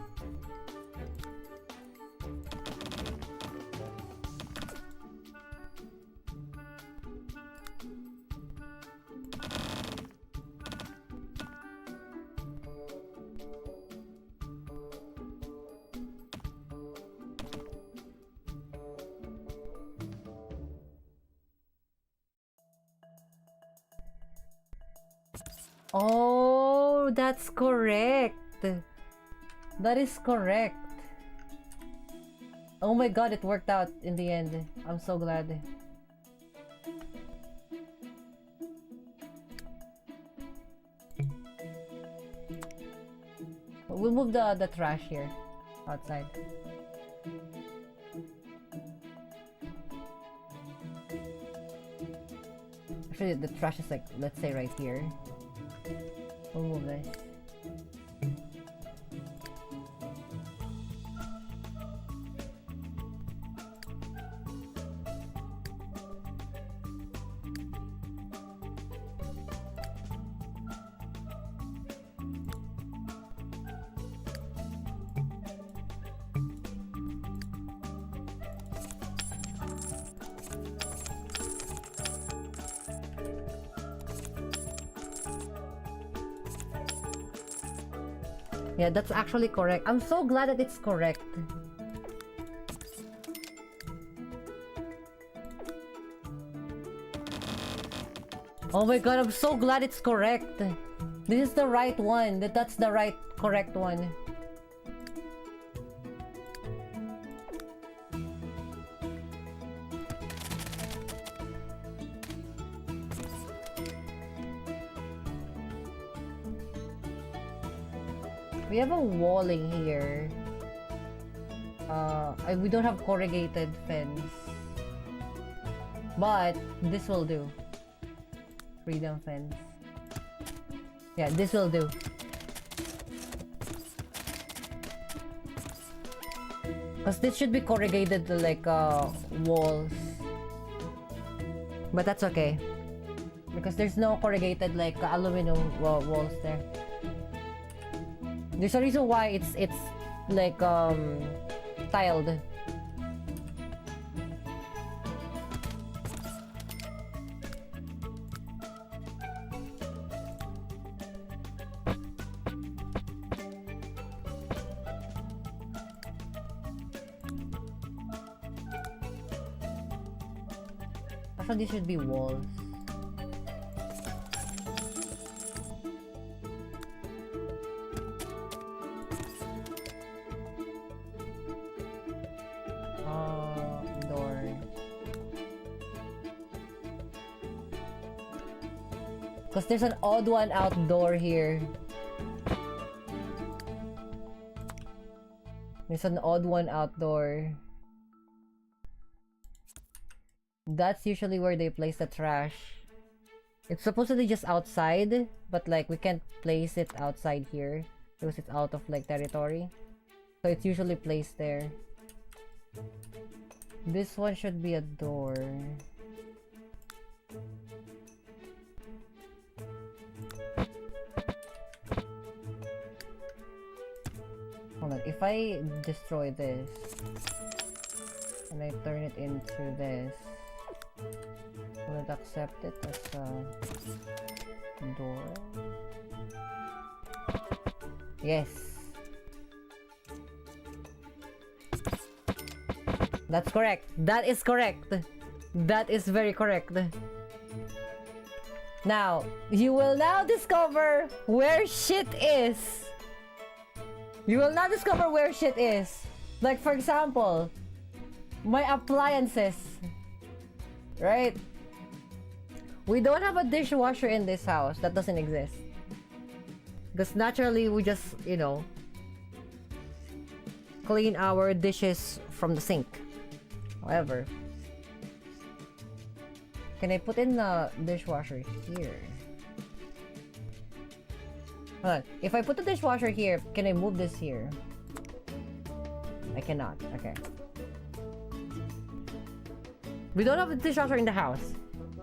Oh, that's correct. That is correct. Oh my god, it worked out in the end. I'm so glad. We'll move the trash here outside. Actually, the trash is like, let's say right here. We'll move this. Yeah, that's actually correct. I'm so glad that it's correct. Oh my god, I'm so glad it's correct. This is the right one. That's the right, correct one. We have a walling here. We don't have corrugated fence. But this will do. Freedom fence. Yeah, this will do. Because this should be corrugated like walls. But that's okay. Because there's no corrugated like aluminum walls there. There's a reason why it's like tiled. Actually, these should be walls. Door. Because there's an odd one outdoor here. There's an odd one outdoor. That's usually where they place the trash. It's supposedly just outside, but like we can't place it outside here because it's out of like territory. So it's usually placed there. This one should be a door. Hold on, if I destroy this and I turn it into this, will it accept it as a door? Yes. That's correct. That is correct. That is very correct. Now, you will now discover where shit is. You will now discover where shit is. Like, for example, my appliances. Right? We don't have a dishwasher in this house. That doesn't exist. Because naturally, we just, you know, clean our dishes from the sink. However, can I put in the dishwasher here? Hold on. If I put the dishwasher here, can I move this here? I cannot. Okay. We don't have a dishwasher in the house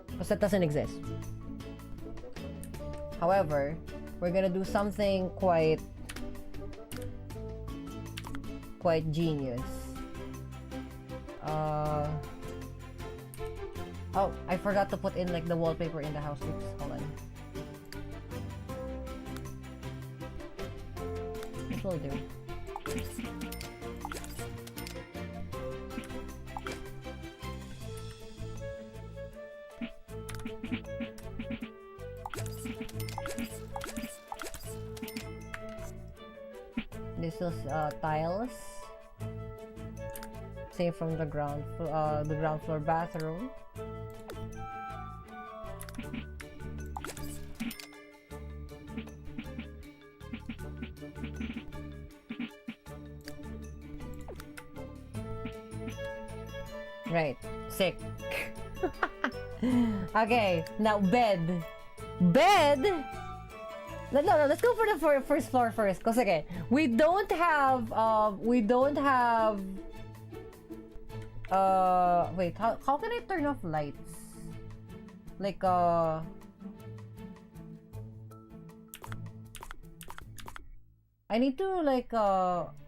because that doesn't exist. However, we're gonna do something quite genius. Oh, I forgot to put in like the wallpaper in the house. Oops, hold on. This will do. still tiles. Same from the ground floor bathroom. Right, sick. Okay, now bed. Bed? No, let's go for the first floor first. Cause okay, we don't have wait, how can I turn off lights? Like I need to like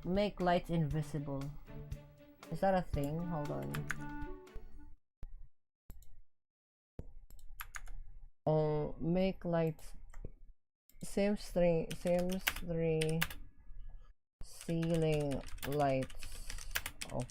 make lights invisible. Is that a thing? Hold on. Oh, make lights. Sims 3 ceiling lights. Oh.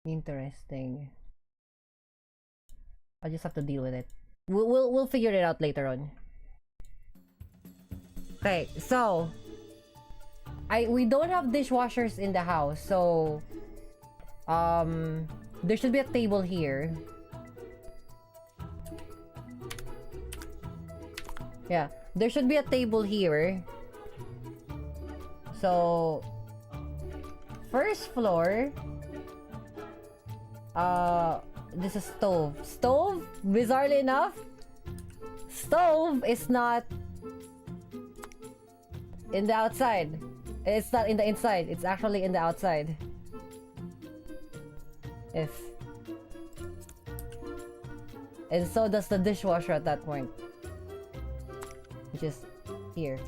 Interesting. I just have to deal with it. We'll figure it out later on. Okay, so we don't have dishwashers in the house, so there should be a table here. Yeah, there should be a table here. So first floor, this is stove. Stove, bizarrely enough, stove is not in the outside. It's not in the inside. It's actually in the outside. And so does the dishwasher at that point, which is here.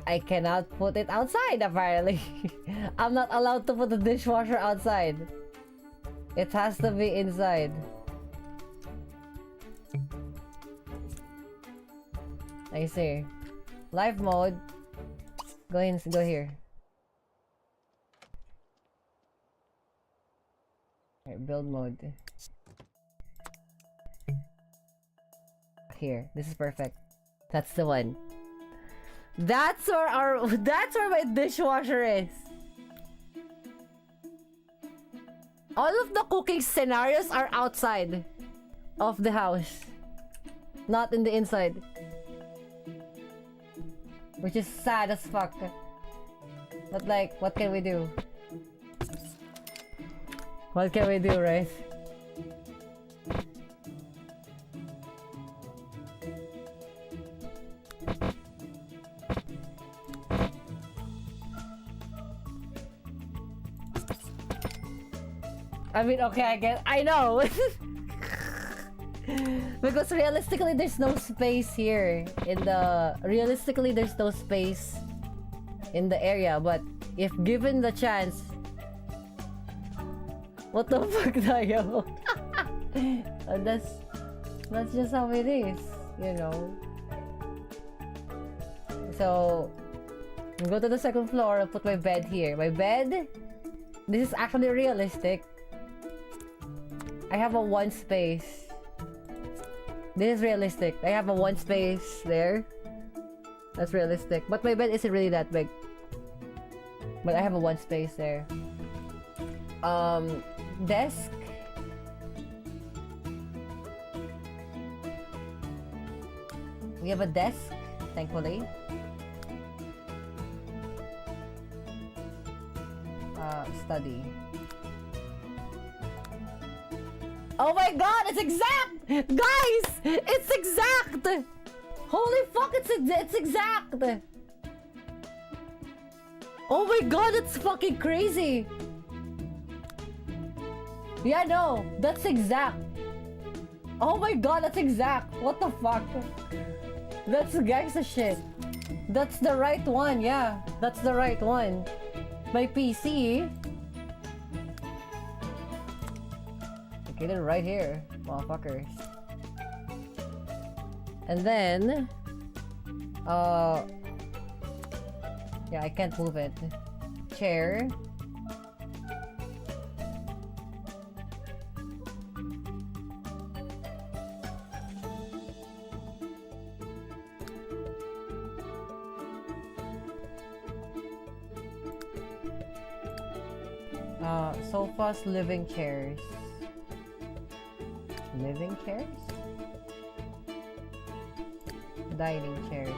I cannot put it outside, apparently. I'm not allowed to put the dishwasher outside. It has to be inside. I see. Live mode. Go here. Alright, build mode. Here. This is perfect. That's the one. That's where my dishwasher is. All of the cooking scenarios are outside of the house, not in the inside, which is sad as fuck. But like, what can we do? What can we do, right? I mean, okay, I know. Because realistically, there's no space here realistically, there's no space in the area, but if given the chance, what the fuck, tayo? That's just how it is, you know. So, go to the second floor, I'll put my bed here. My bed, this is actually realistic. I have a one space. This is realistic. I have a one space there. That's realistic. But my bed isn't really that big. But I have a one space there. Desk. We have a desk, thankfully. Study. Oh my god, it's exact! Guys! It's exact! Holy fuck, it's exact! Oh my god, it's fucking crazy! Yeah, no, that's exact. Oh my god, that's exact. What the fuck? That's gangsta shit. That's the right one, yeah. That's the right one. My PC. Get it right here, motherfuckers. And then, yeah, I can't move it. Chair. Sofas, living chairs. Living chairs? Dining chairs.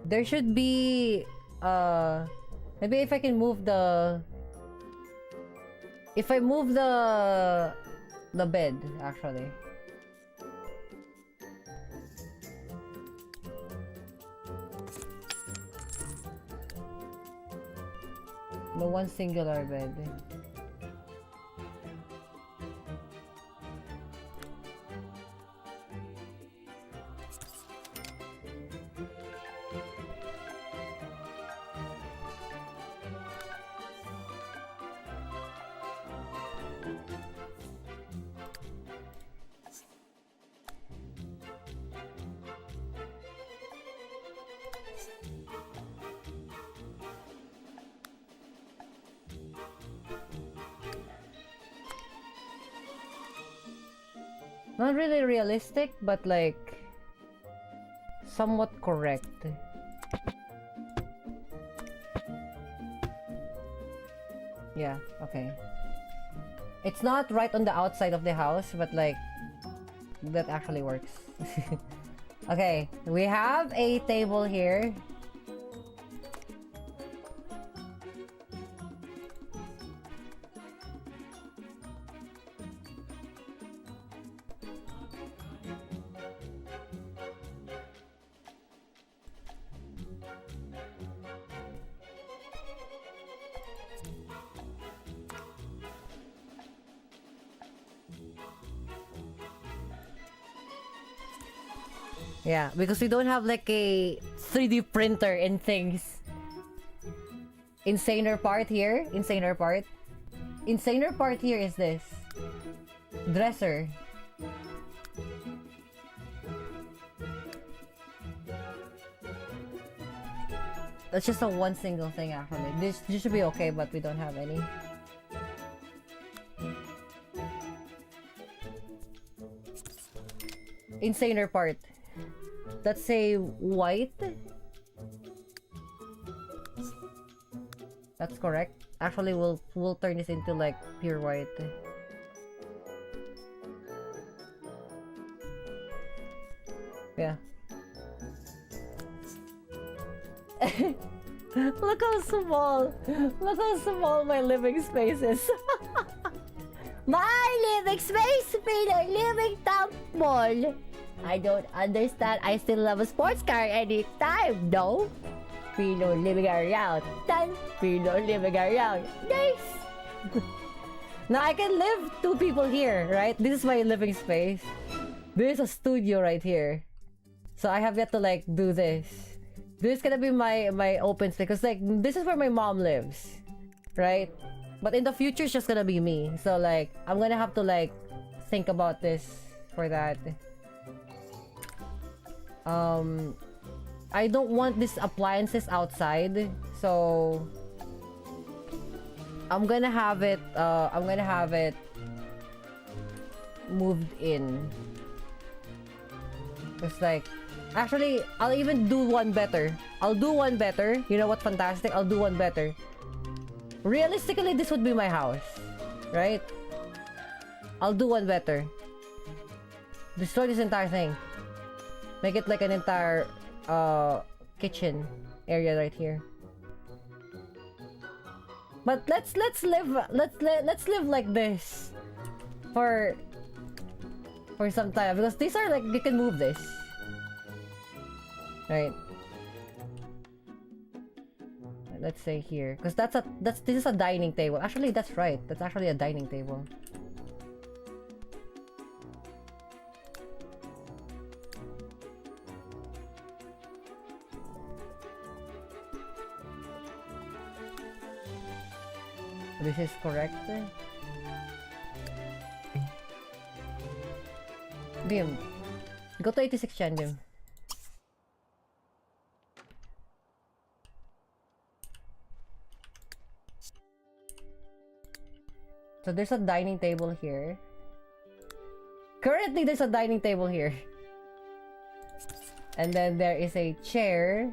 There should be maybe if I can move the if I move the bed actually. The one singular bed. Not really realistic, but like somewhat correct. Yeah, okay. It's not right on the outside of the house, but like that actually works. Okay, we have a table here. Yeah, because we don't have like a 3D printer and things. Insaner part here. Insaner part. Insaner part here is this. Dresser. That's just a one single thing actually. This should be okay, but we don't have any. Insaner part. Let's say white. That's correct. Actually, we'll turn this into like pure white. Yeah. Look how small. Look how small my living space is. My living space, Pinoy living temple. I don't understand. I still love a sports car anytime, no? Pinoy living around. Done. Pinoy living around. Nice. Now I can live two people here, right? This is my living space. There's a studio right here. So I have yet to like do this. This is gonna be my open space because like this is where my mom lives, right? But in the future it's just gonna be me. So like I'm gonna have to like think about this for that. I don't want these appliances outside, so I'm gonna have it moved in. It's like, actually, I'll even do one better. I'll do one better. You know what? Fantastic. I'll do one better. Realistically, this would be my house, right? I'll do one better. Destroy this entire thing. Make it like an entire kitchen area right here. But let's live like this for some time, because these are like, you can move this, right? Let's say here, because this is a dining table. Actually, that's right. That's actually a dining table. This is correct. Bim, go to 86 Chan, Bim. So there's a dining table here. Currently, there's a dining table here. And then there is a chair.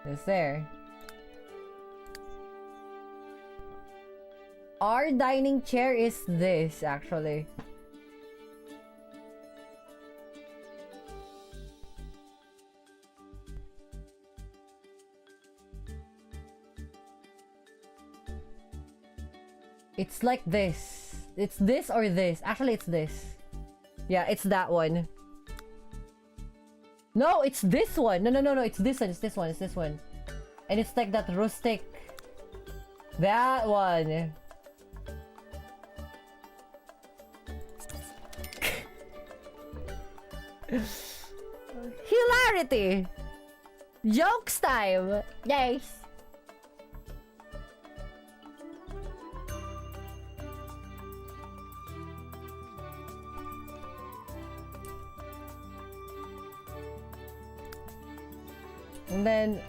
It's there. Our dining chair is this, actually. It's like this. It's this or this. Actually, it's this. Yeah, it's that one. No, it's this one. No. It's this one. It's this one. It's this one. And it's like that rustic. That one. Hilarity! Jokes time! Nice! And then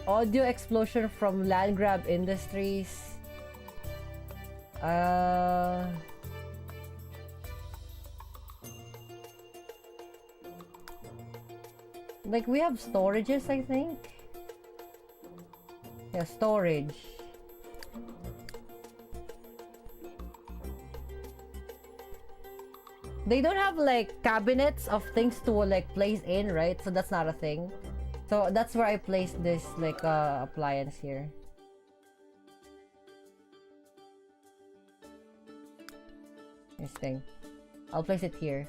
audio explosion from Landgrab Industries. Like, we have storages, I think. Yeah, storage. They don't have like cabinets of things to like place in, right? So that's not a thing. So that's where I placed this like appliance here. This thing. I'll place it here.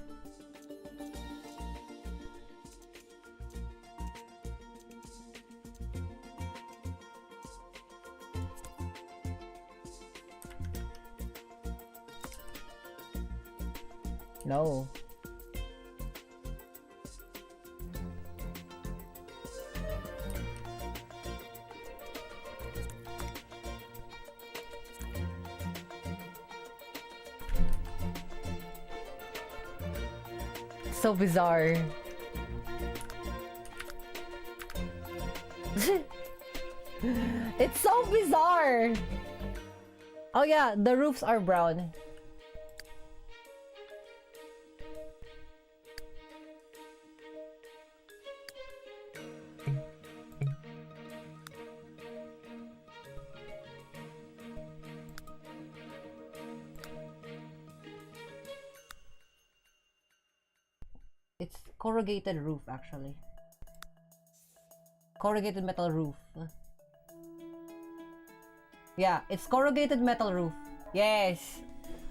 No. So bizarre. It's so bizarre. Oh yeah, the roofs are brown. It's corrugated roof, actually. Corrugated metal roof. Yeah, it's corrugated metal roof. Yes,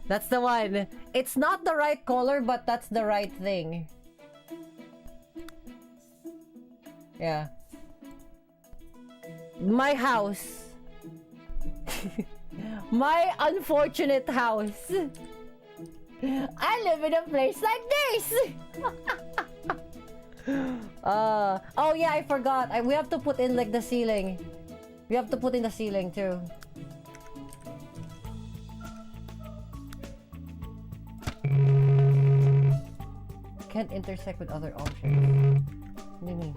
that's the one. It's not the right color, but that's the right thing. Yeah. My house. My unfortunate house. I live in a place like this. Oh yeah, I forgot. We have to put in like the ceiling. We have to put in the ceiling too. Can't intersect with other objects. What do you mean?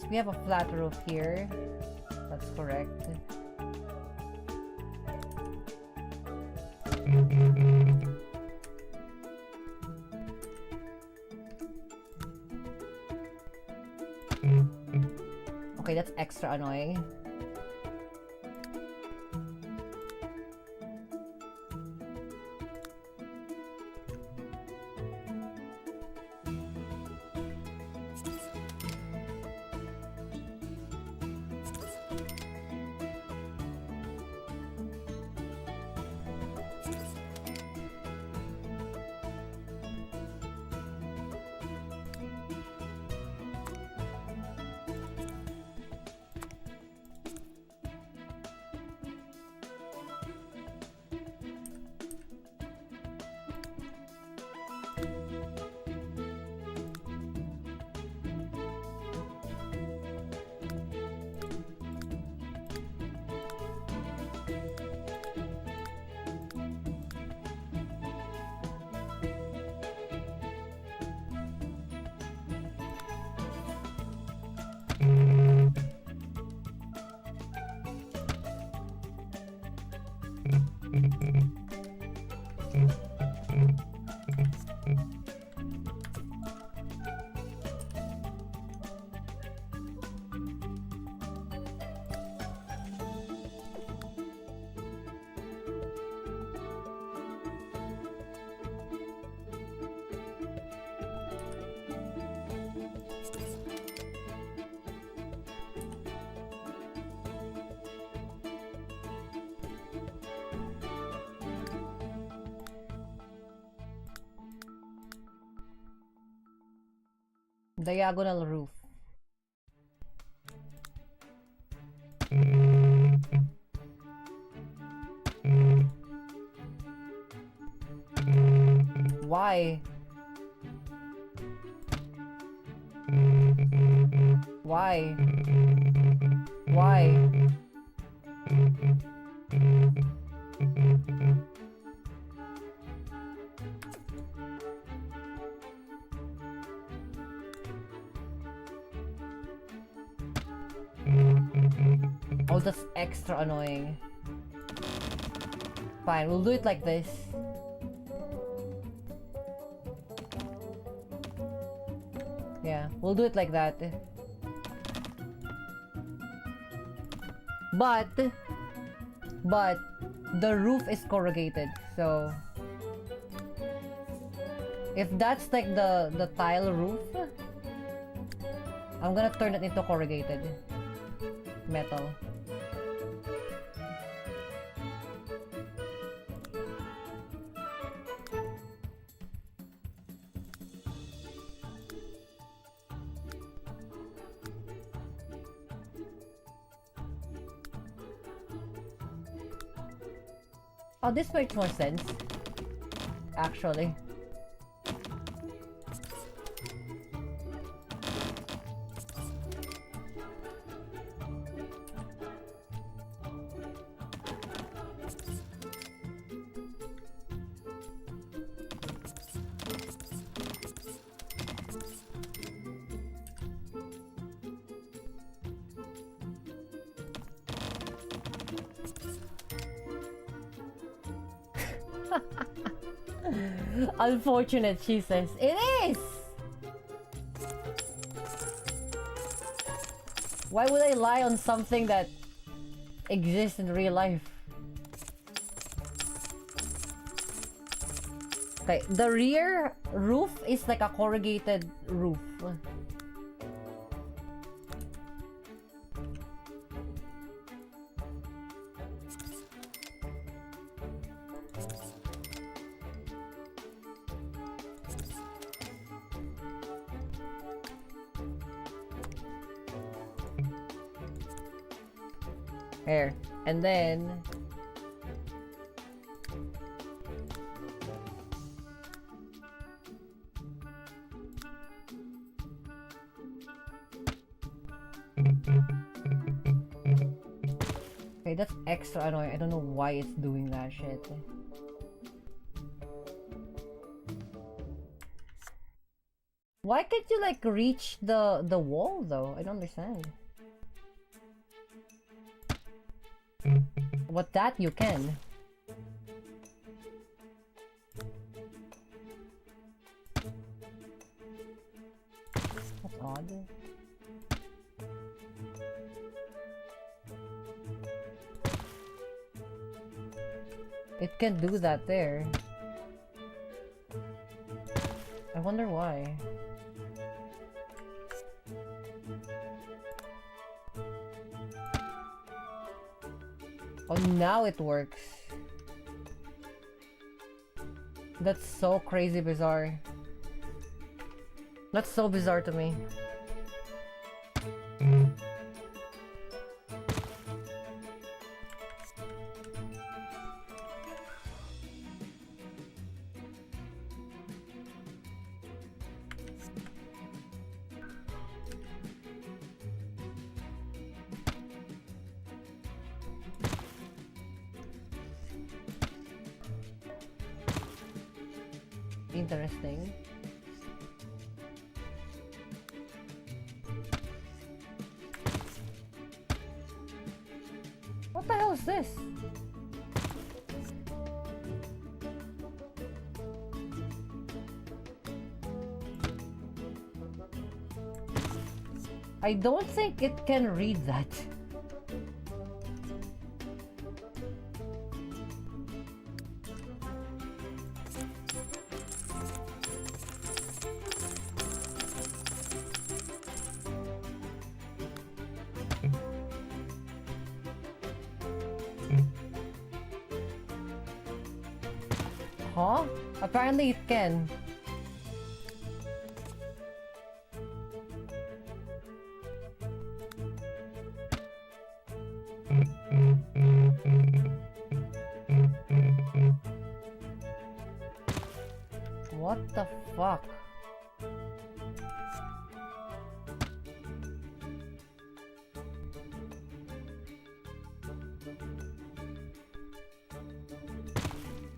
We have a flat roof here. That's correct. that's extra annoying. Diagonal roof. Why? Why? Why? Oh, that's extra annoying. Fine, we'll do it like this. Yeah, we'll do it like that. But the roof is corrugated, so if that's like the tile roof, I'm gonna turn it into corrugated metal. Oh, this makes more sense, actually. Unfortunate, she says. It is! Why would I lie on something that exists in real life? Okay, the rear roof is like a corrugated roof. Here, and then okay, that's extra annoying. I don't know why it's doing that shit. Why can't you like reach the wall though? I don't understand. What, that you can? That's odd. It can do that there. I wonder why. Oh, now it works. That's so crazy bizarre. That's so bizarre to me. Interesting. What the hell is this? I don't think it can read that. Huh? Apparently it can. What the fuck?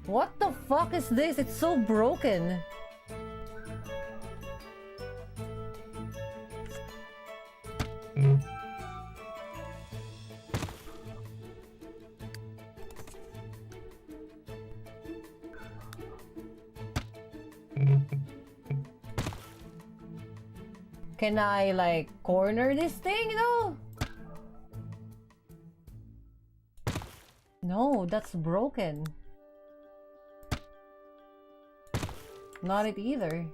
What the fuck is this? It's so broken. Can I like corner this thing though? No, that's broken. Not it either.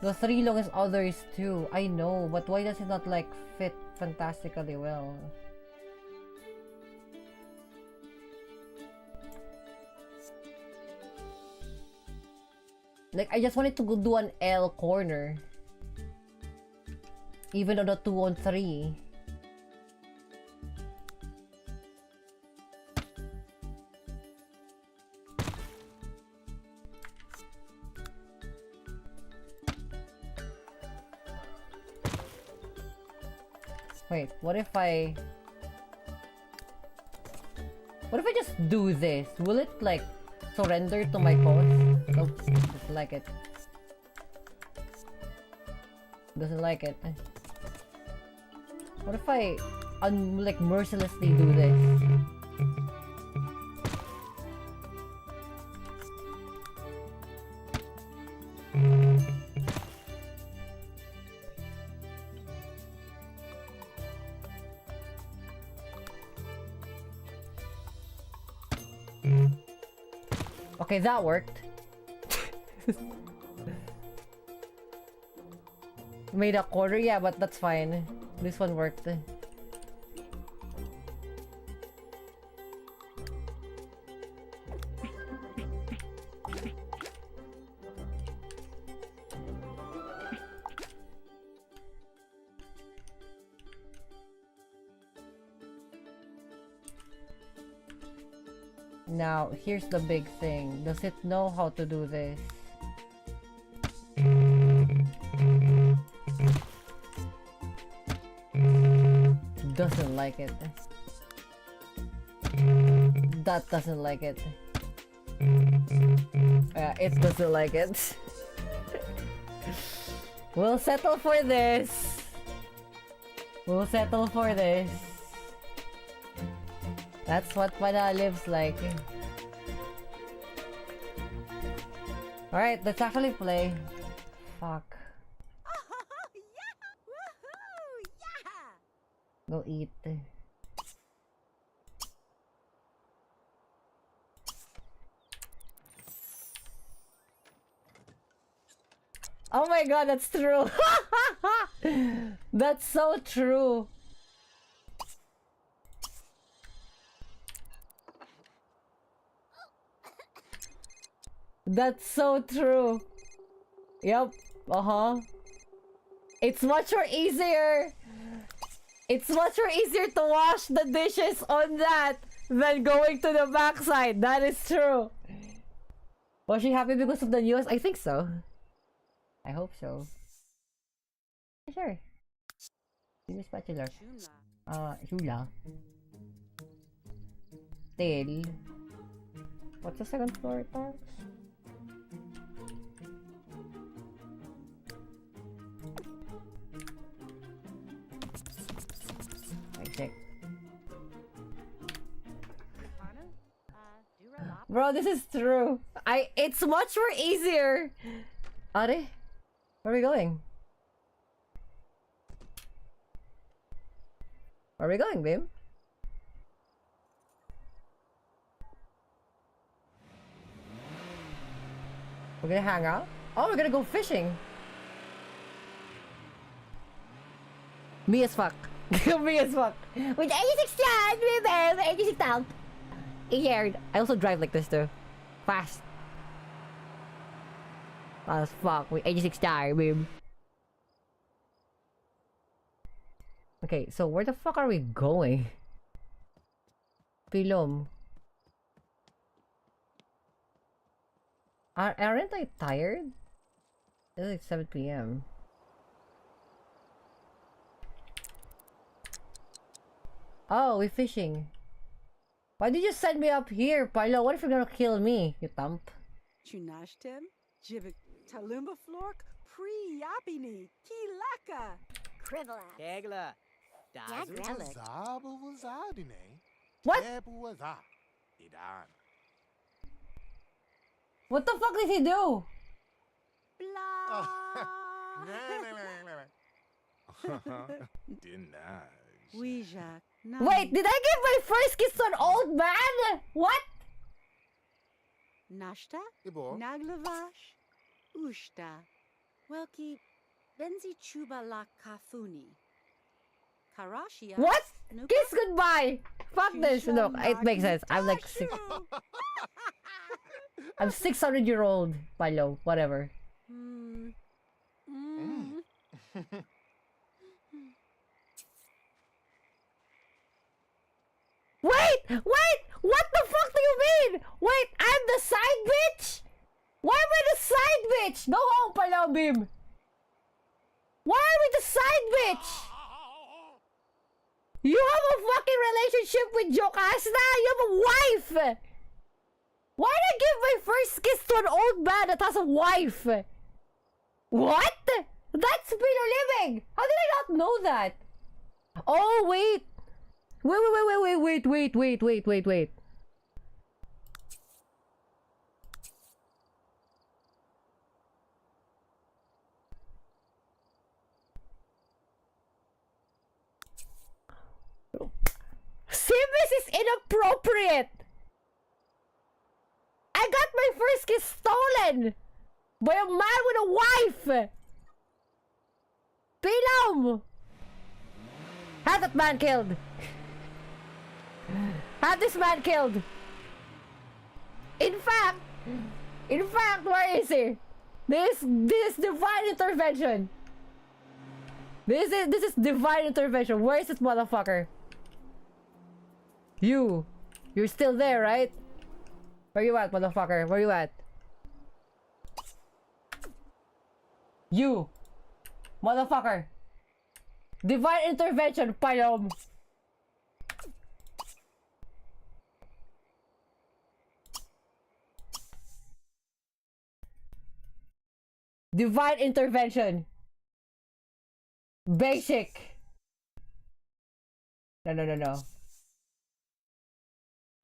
The 3 long is others too. I know, but why does it not like fit fantastically well? Like, I just wanted to go do an L corner. Even on the 2 on 3. Wait, what if I just do this? Will it like surrender to my cause? Nope, doesn't like it. Doesn't like it. What if I like mercilessly do this? Okay, that worked. Made a quarter, yeah, but that's fine. This one worked. Now, here's the big thing. Does it know how to do this? Doesn't like it. That doesn't like it. It doesn't like it. We'll settle for this. We'll settle for this. That's what Pana lives like. Alright, let's actually play. Fuck. Go eat. Oh my god, that's true. That's so true. That's so true. Yep. It's much more easier. It's much more easier to wash the dishes on that than going to the backside. That is true. Was she happy because of the news? I think so. I hope so. Sure. Give me spatula. Shula. Tail. What's the second floor tax? Okay. Bro, this is true. It's much more easier. Are? Where are we going? Where are we going, babe? We're gonna hang out? Oh, we're gonna go fishing. Me as fuck. Me as fuck. With 86 tons, baby! 86 tons. Eared. I also drive like this too. Fast. Fast as fuck with 86 tires, babe. Okay, so where the fuck are we going? Pilom. Aren't I tired? It's like 7 p.m. Oh, we're fishing. Why did you send me up here, Pilo? What if you're gonna kill me, you thump? Chunashtem, Jibik Talumba Flork, Pre Yapini, Kilaka, Krivla, Kegla, Dagrelic. What? What the fuck did he do? Wait, did I give my first kiss to an old man? What? Nashta, Naglavash, Ushta, Welki, Benzi Chuba La Kafuni, Karashia. What? Kiss goodbye. Fuck this. No, it makes sense. I'm like I'm 600-year-old, Pilo. Whatever. Wait! What the fuck do you mean? Wait, I'm the side bitch? Why am I the side bitch? Go home, Palo Bim. Why are we the side bitch? You have a fucking relationship with Jocasta? You have a wife! Why did I give my first kiss to an old man that has a wife? What? That's Pilo living! How did I not know that? Oh, wait. Wait. Simis is inappropriate! I got my first kiss stolen by a man with a wife! Pilom! Have that man killed! Have this man killed! In fact, where is he? This is divine intervention! This is divine intervention. Where is this motherfucker? You're still there, right? Where you at, motherfucker? Where you at? You! Motherfucker! Divine intervention, Pilom! Divine intervention! Basic! No.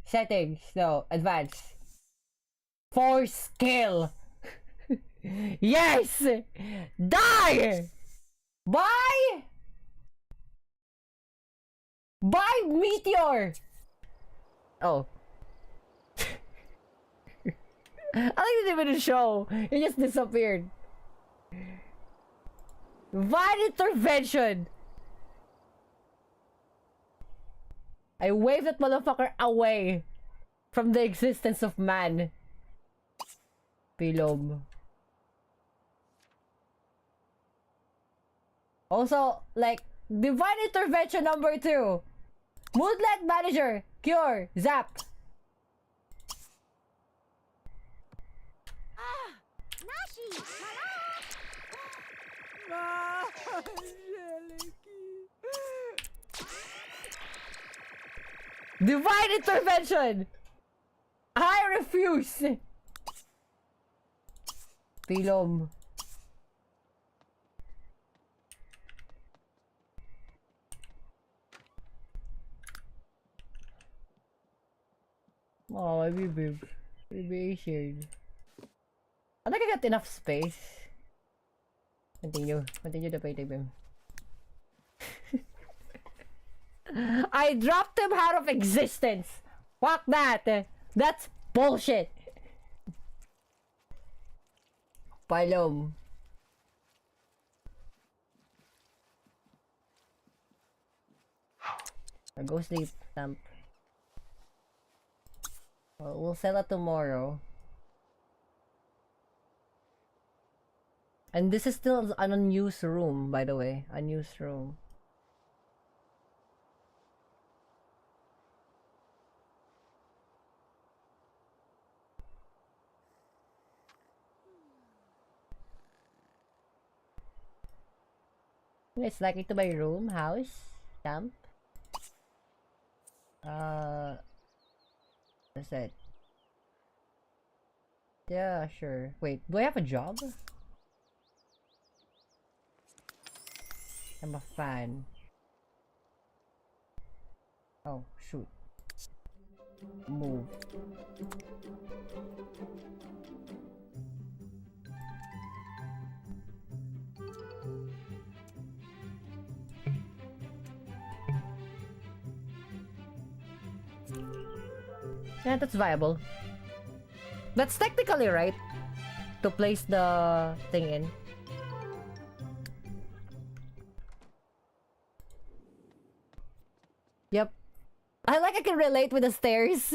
Settings, no. Advanced. Force skill! Yes! Die! Bye! meteor! Oh. I like it didn't even show. It just disappeared. Divine intervention! I waved that motherfucker away from the existence of man. Pilom. Also, like, divine intervention number 2. Moodlet manager. Cure. Zap. Nashi! Divine intervention! I refuse! Pilom. Oh, my baby. Baby shared. I think I got enough space. Continue. Continue the painting beam. I dropped him out of existence. Fuck that. That's bullshit. Palom. Go sleep, Tamp. Well, we'll sell it tomorrow. And this is still an unused room, by the way. Unused room. It's like into my room, house, camp. That's it. Yeah, sure. Wait, do I have a job? I'm a fan. Oh, shoot. Move. Yeah, that's viable. That's technically right to place the thing in. Yep. I can relate with the stairs.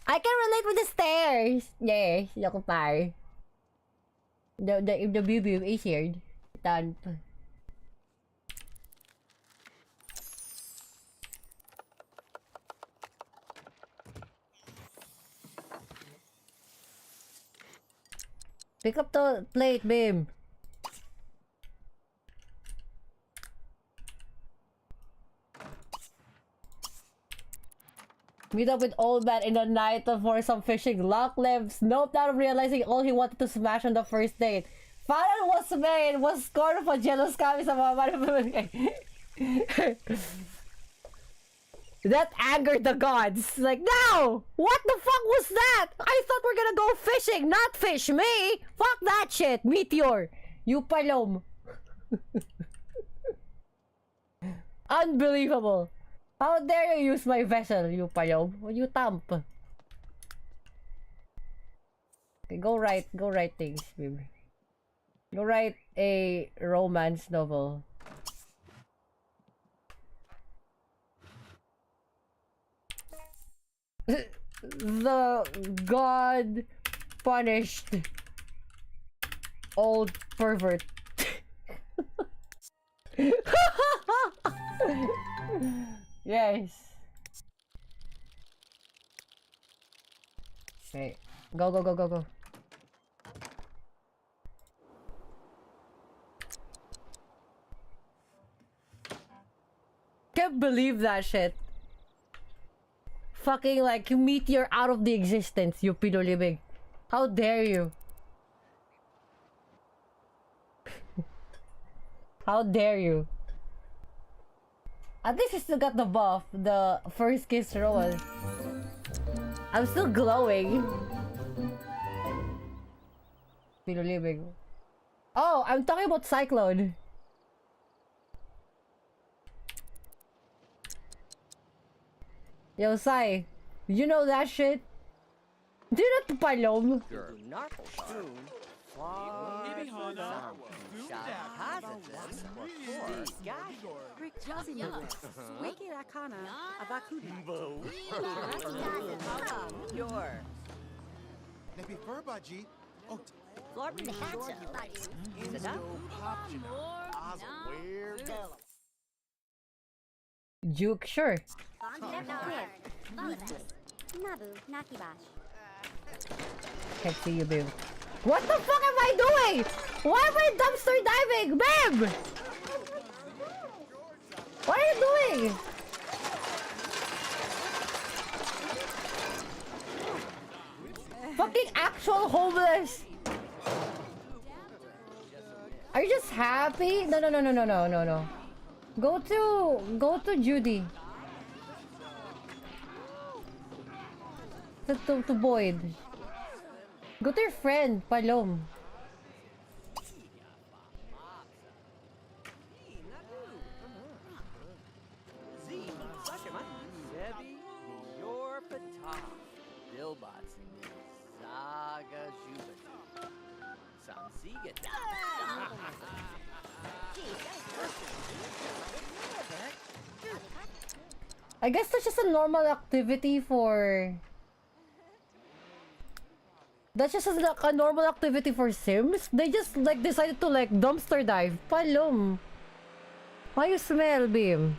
I can relate with the stairs. Yes, ako par. The view is here. Done. Pick up the plate, babe. Meet up with old man in the night for some fishing. Luck lives. Nope, not realizing all he wanted to smash on the first date. Found was made. Was scorned of a jealous kami sa mga That angered the gods. Like, no! What the fuck was that? I thought we're gonna go fishing, not fish me! Fuck that shit, meteor! You palom. Unbelievable. How dare you use my vessel, you palom? You tamp. Okay, go write things, babe. Go write a romance novel. The god punished old pervert. Yes. Okay. Go. Can't believe that shit. Fucking like meteor out of the existence, you pinolibig. How dare you? How dare you? At least I still got the buff, the first kiss roll. I'm still glowing. Pinolibig. Oh, I'm talking about Cyclone. Yo, Sai, you know that shit? Do you know Palom? Juke, sure. Can't see you, babe. What the fuck am I doing? Why am I dumpster diving, babe? What are you doing? Fucking actual homeless. Are you just happy? No. Go to Judy. To Boyd. Go to your friend, Palom. I guess that's just a normal activity for... That's just a normal activity for Sims. They just like decided to like dumpster dive. Palom. Why you smell, Beam?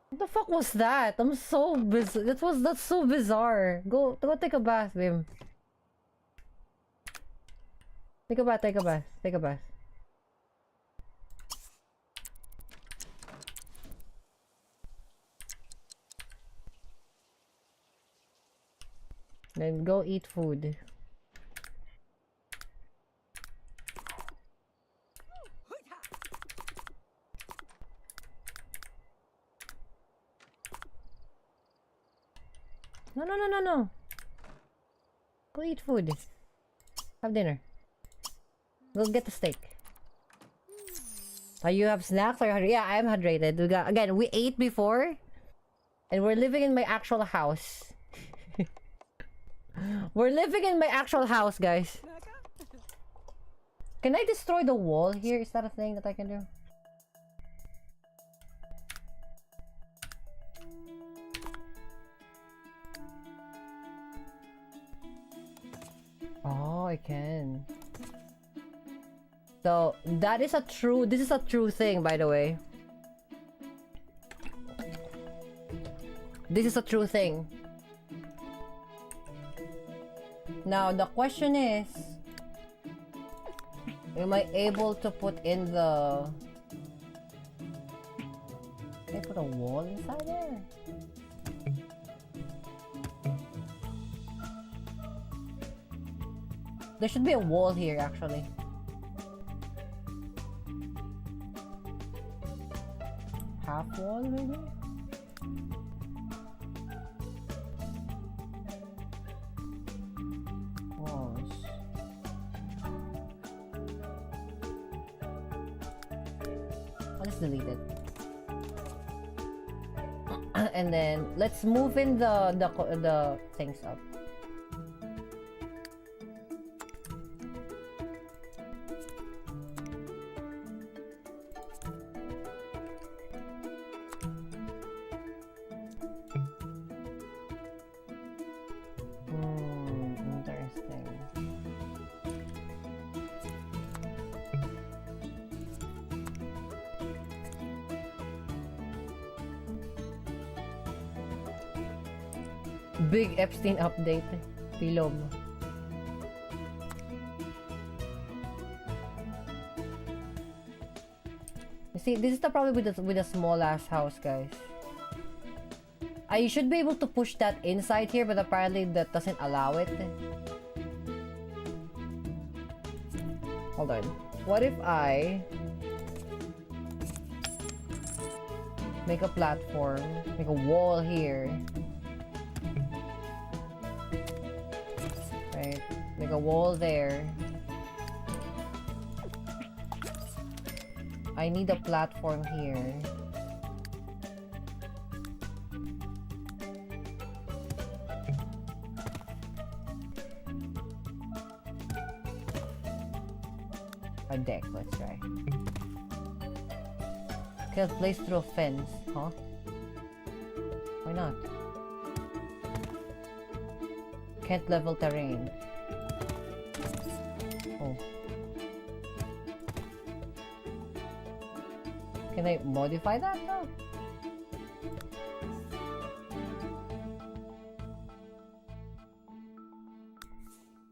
What the fuck was that? I'm so bizarre. That's so bizarre. Go take a bath, Bim. Take a bath. Then go eat food. No. Go eat food. Have dinner. We'll get the steak. You have snacks? Yeah, I'm hydrated. We ate before. And we're living in my actual house. We're living in my actual house, guys. Can I destroy the wall here? Is that a thing that I can do? Oh, I can. So, this is a true thing, by the way. This is a true thing. Now, the question is, am I able to put in the... Can I put a wall inside there? There should be a wall here, actually. Half wall, maybe? Walls. Let's delete it. And then let's move in the things up. Big Epstein update. Pilog. You see, this is the problem with a small ass house, guys. I should be able to push that inside here, but apparently that doesn't allow it. Hold on. What if I make a platform, make a wall here? Like a wall there. I need a platform here. A deck, let's try. Can't place through a fence, huh? Why not? Can't level terrain. Oh. Can I modify that though?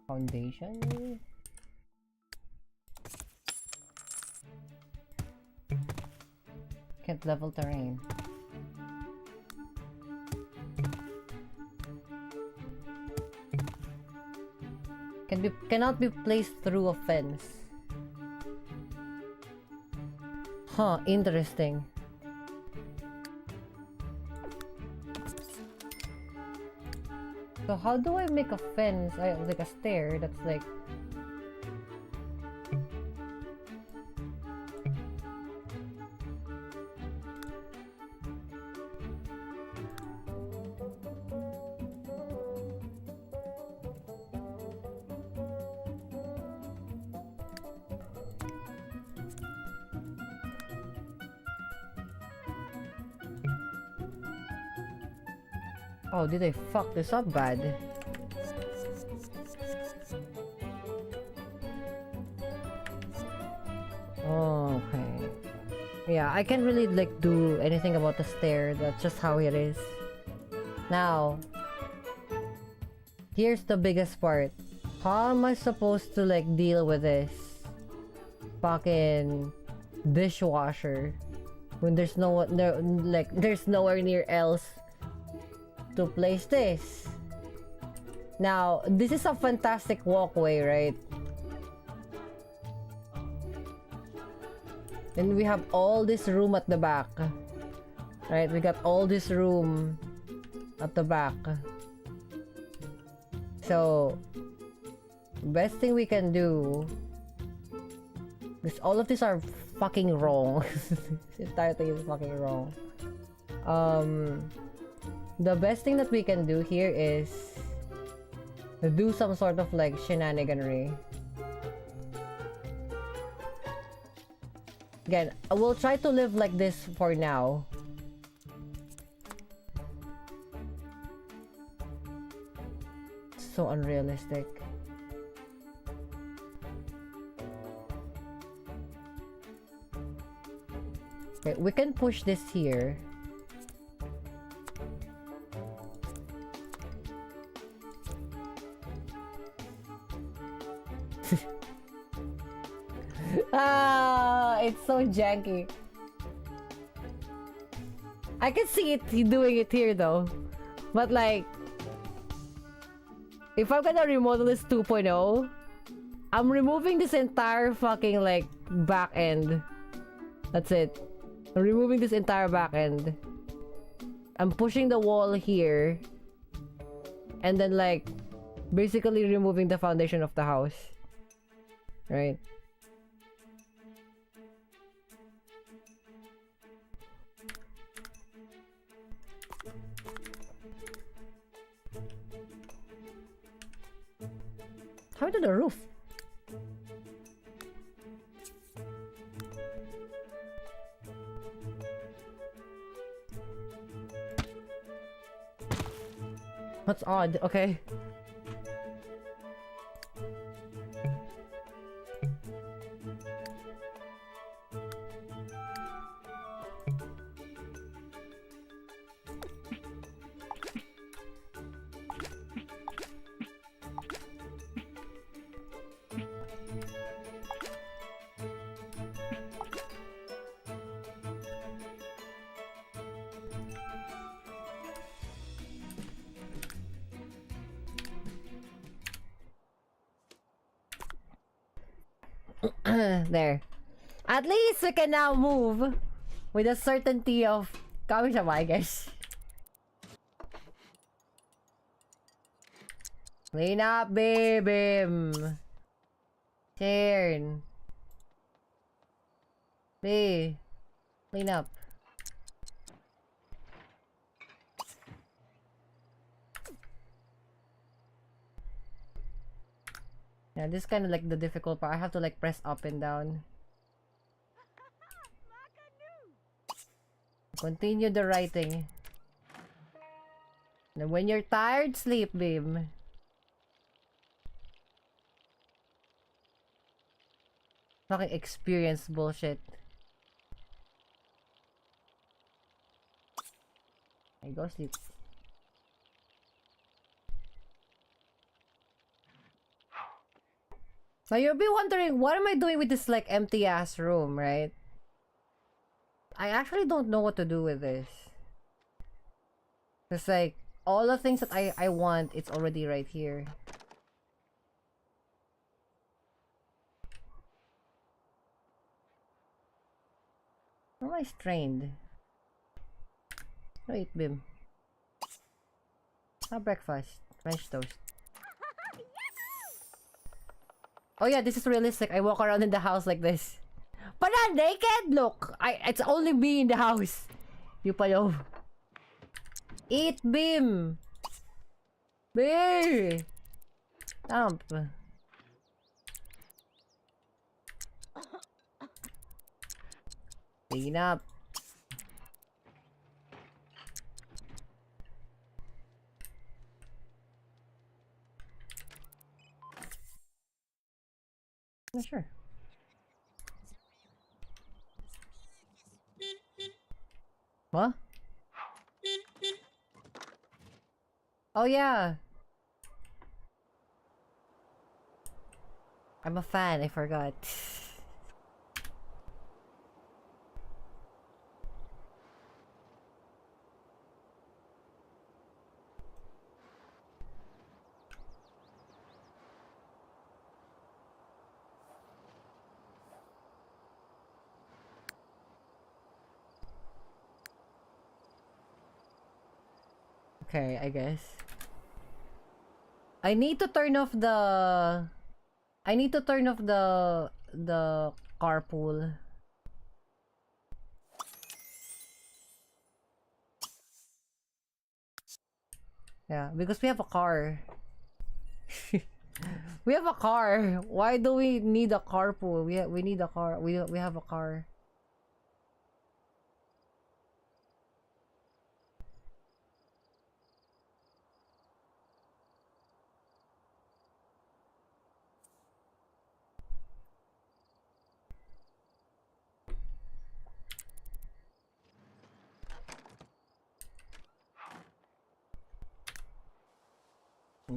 Foundation maybe? Can't level terrain. Cannot be placed through a fence. Huh, interesting. So how do I make a fence? Like a stair that's like... Oh, did I fuck this up bad? Oh, okay. Yeah, I can't really like do anything about the stair. That's just how it is. Now, here's the biggest part. How am I supposed to like deal with this fucking dishwasher when there's there's nowhere near else to place this? Now, this is a fantastic walkway, right? And we have all this room at the back. Right? We got all this room at the back. So, best thing we can do, because all of these are fucking wrong. This entire thing is fucking wrong. The best thing that we can do here is do some sort of like shenaniganry. Again, we'll try to live like this for now. So unrealistic. Okay, we can push this here. It's so janky. I can see it doing it here though. But like, if I'm gonna remodel this 2.0, I'm removing this entire fucking like back end. That's it. I'm removing this entire back end. I'm pushing the wall here. And then like, basically removing the foundation of the house. Right? How to the roof? That's odd, okay. There. At least we can now move with a certainty of coming siya, I guess. Clean up, babe. Turn. B. Clean up. Yeah, this is kind of like the difficult part. I have to like press up and down. Continue the writing. And when you're tired, sleep, babe. Fucking experience bullshit. I go sleep. Now you'll be wondering, what am I doing with this like empty ass room, right? I actually don't know what to do with this. It's like all the things that I want, it's already right here. How am I strained? Wait, Bim. Have breakfast. French toast. Oh yeah, this is realistic. I walk around in the house like this. But not naked! Look! It's only me in the house. You palo. Eat, Bim! Bim! Dump. Clean up. Yeah, sure. What? Oh yeah. I'm a fan, I forgot. Okay, I guess. I need to turn off the carpool. Yeah, because we have a car. We have a car. Why do we need a carpool? We need a car. We have a car.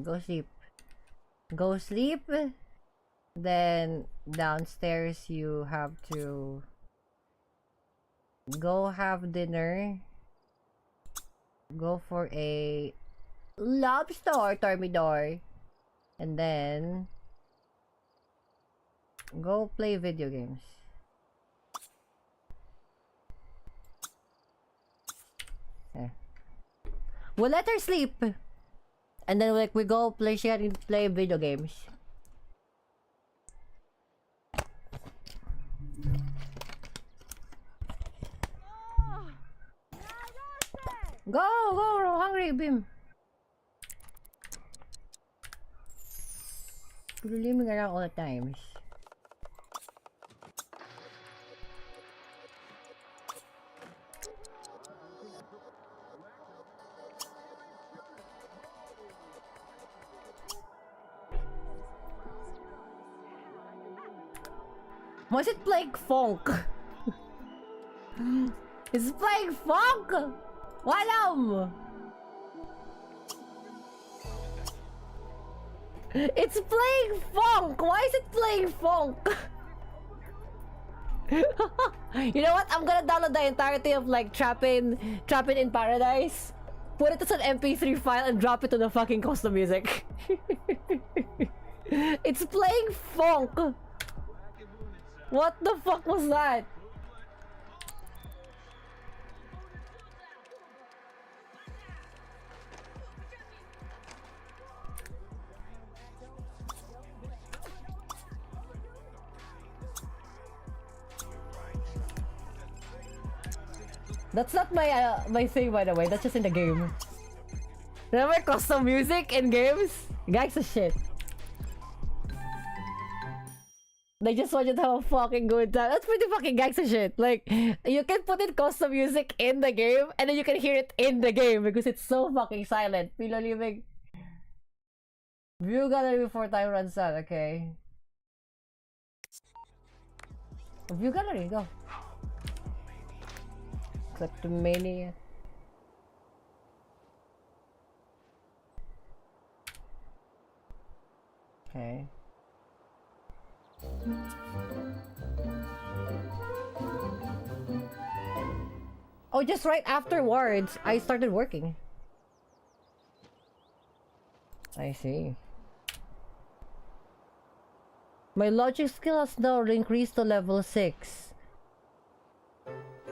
Go sleep. Go sleep. Then downstairs you have to go have dinner. Go for a lobster thermidor. And then go play video games. Yeah. We'll let her sleep. And then like we go play video games. Go, we're hungry, Bim. We're leaving around all the times. Was it playing funk? It's playing funk! Walam! It's playing funk! Why is it playing funk? You know what? I'm gonna download the entirety of like Trappin' in Paradise. Put it as an MP3 file and drop it to the fucking custom music. It's playing funk! What the fuck was that? That's not my my thing, by the way. That's just in the game. Remember custom music in games? Guys are shit. They just want you to have a fucking good time. That's pretty fucking gangsta shit. Like, you can put in custom music in the game, and then you can hear it in the game because it's so fucking silent. Pilo living. View gallery before time runs out. Okay. View gallery, go. Kleptomania. Okay. Oh, just right afterwards, I started working. I see. My logic skill has now increased to level 6.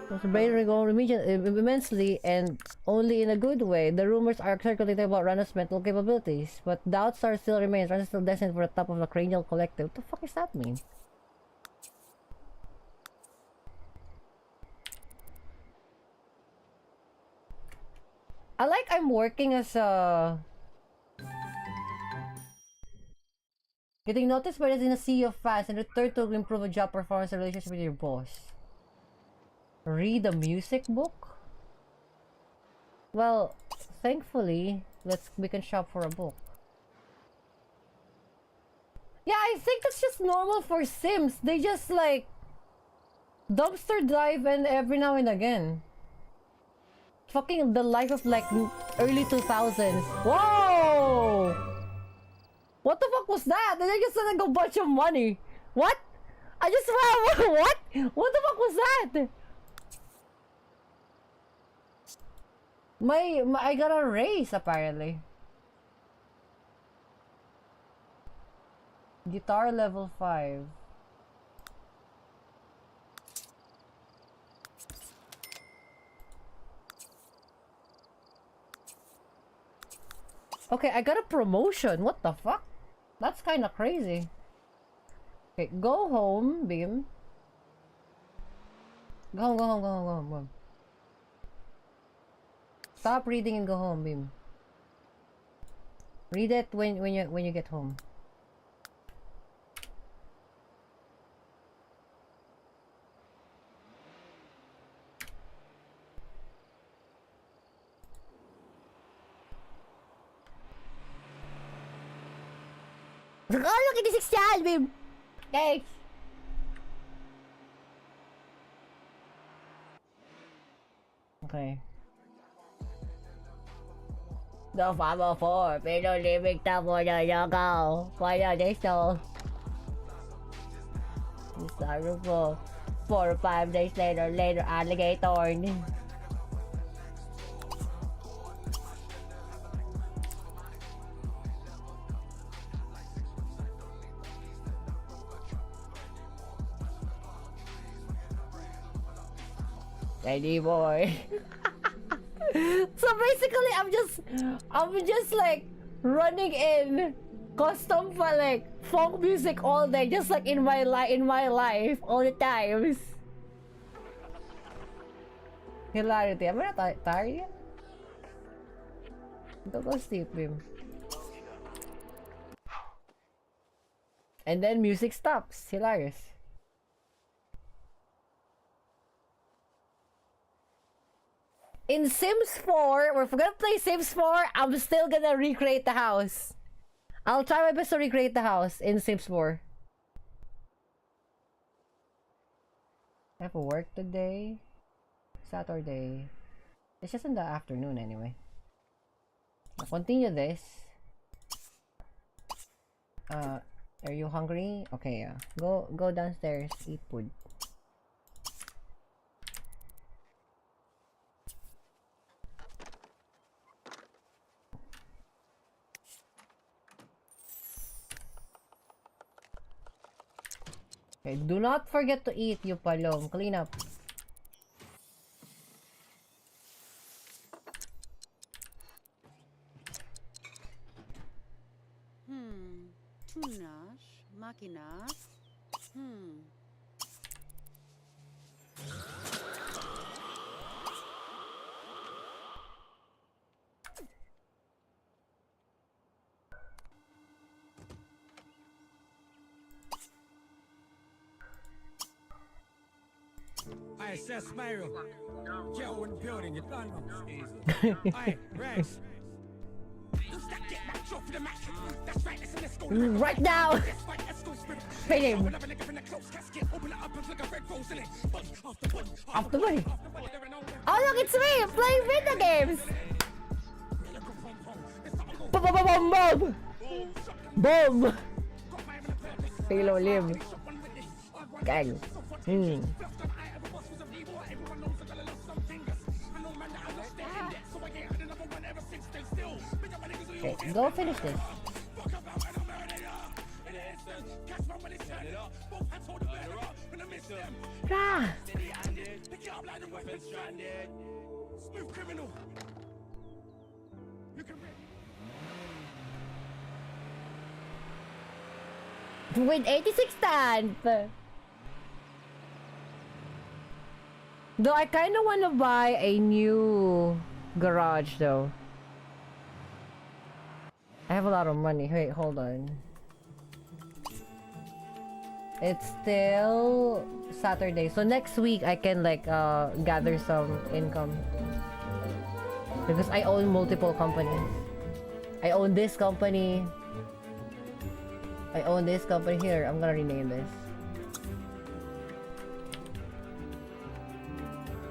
The brain going immensely and only in a good way. The rumors are circulating about Rana's mental capabilities, but doubts are still remains. Rana is still destined for the top of the cranial collective. What the fuck does that mean? I like I'm working as a... Getting noticed by us in a sea of fans and return to improve a job performance and relationship with your boss. Read a music book? Well, thankfully, we can shop for a book. Yeah, I think that's just normal for Sims. They just like dumpster dive and every now and again. Fucking the life of like early 2000s. Whoa! What the fuck was that? Did I just send a bunch of money? What? I just what? What the fuck was that? I got a raise apparently. Guitar level 5. Okay, I got a promotion. What the fuck? That's kind of crazy. Okay, go home, Beam. Go home, go home, go home, go home, go home. Stop reading and go home, Beam. Read it when you get home. Oh, look at this exchange, Beam. Thanks. Okay. The 504, pero living tamo na yakaw. Kaya dito. Sorry po. 4 or 5 days later, alligator. Lady boy. So basically, I'm just like running in custom for like folk music all day, just like in my life all the times. Hilarity. Am I not tired yet? Don't go sleep, him. And then music stops. Hilarious. In Sims 4, if we're gonna play Sims 4, I'm still gonna recreate the house. I'll try my best to recreate the house in Sims 4. I have work today. Saturday. It's just in the afternoon anyway. I'll continue this. Are you hungry? Okay, yeah. Go downstairs, eat food. Okay, do not forget to eat, you palom. Clean up. Tunas, máquinas. Seth Smile. Joe in the building, you done easy. Hey, Rex. Right now! Spin him! Off the money! Oh look, it's me! Playing video games! Boom, boom, boom, boom! Boom! Halo Lim. Gang. Okay, go finish this. Ah. With 86 stamp. Though I kind of want to buy a new garage though. I have a lot of money. Wait, hold on. It's still Saturday, so next week I can like gather some income because I own multiple companies. I own this company. I own this company here. I'm gonna rename this.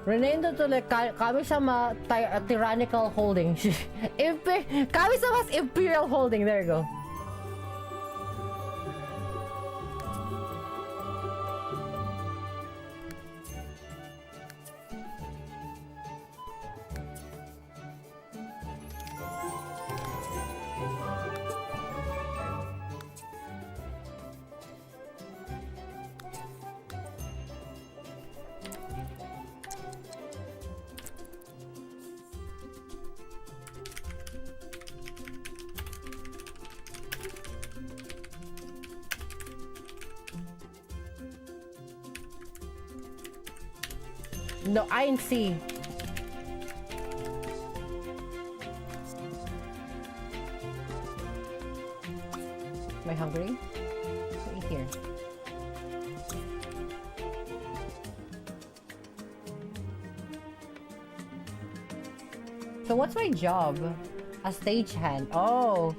Rename to like Kami-sama Tyrannical Holding. Kami-sama's Imperial Holding. There you go. No, I ain't see. Am I hungry? Eat here. So what's my job? A stagehand. Oh.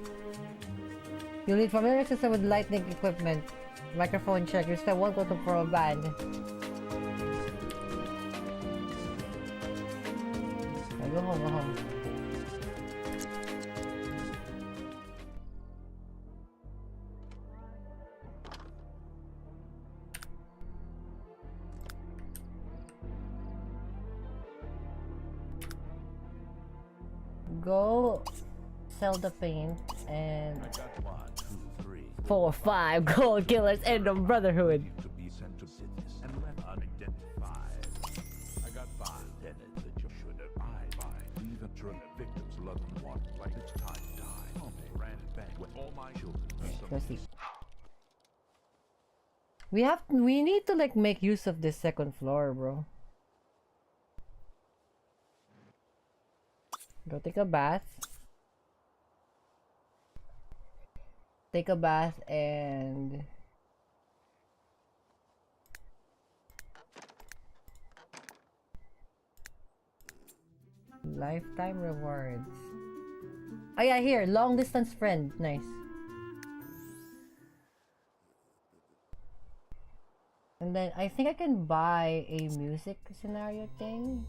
You need familiar system with lighting equipment. Microphone check. You still won't go to pro band. Go home, go home. Go sell the paint and 4 or 5 gold killers and the brotherhood. Go see. We need to like make use of this second floor, bro. Go take a bath. Take a bath and lifetime rewards. Oh yeah, here, long distance friend. Nice. And then I think I can buy a music scenario thing.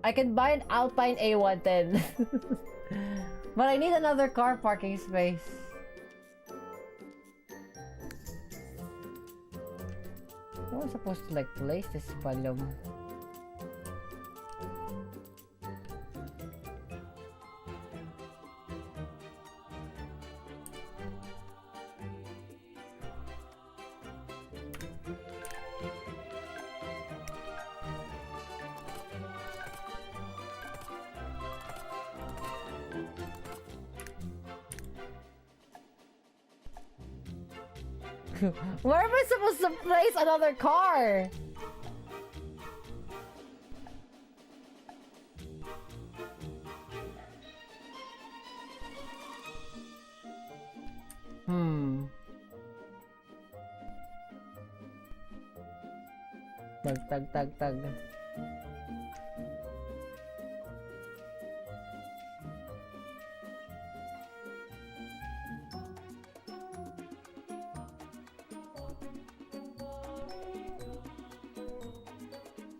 I can buy an Alpine A110. But I need another car parking space. How am I supposed to like place this balloon? Where am I supposed to place another car? Tag.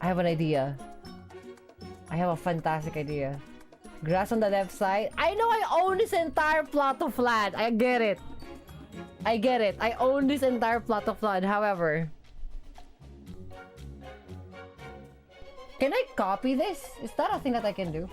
I have an idea. I have a fantastic idea. Grass on the left side. I know I own this entire plot of land. I get it. I own this entire plot of land. However, can I copy this? Is that a thing that I can do?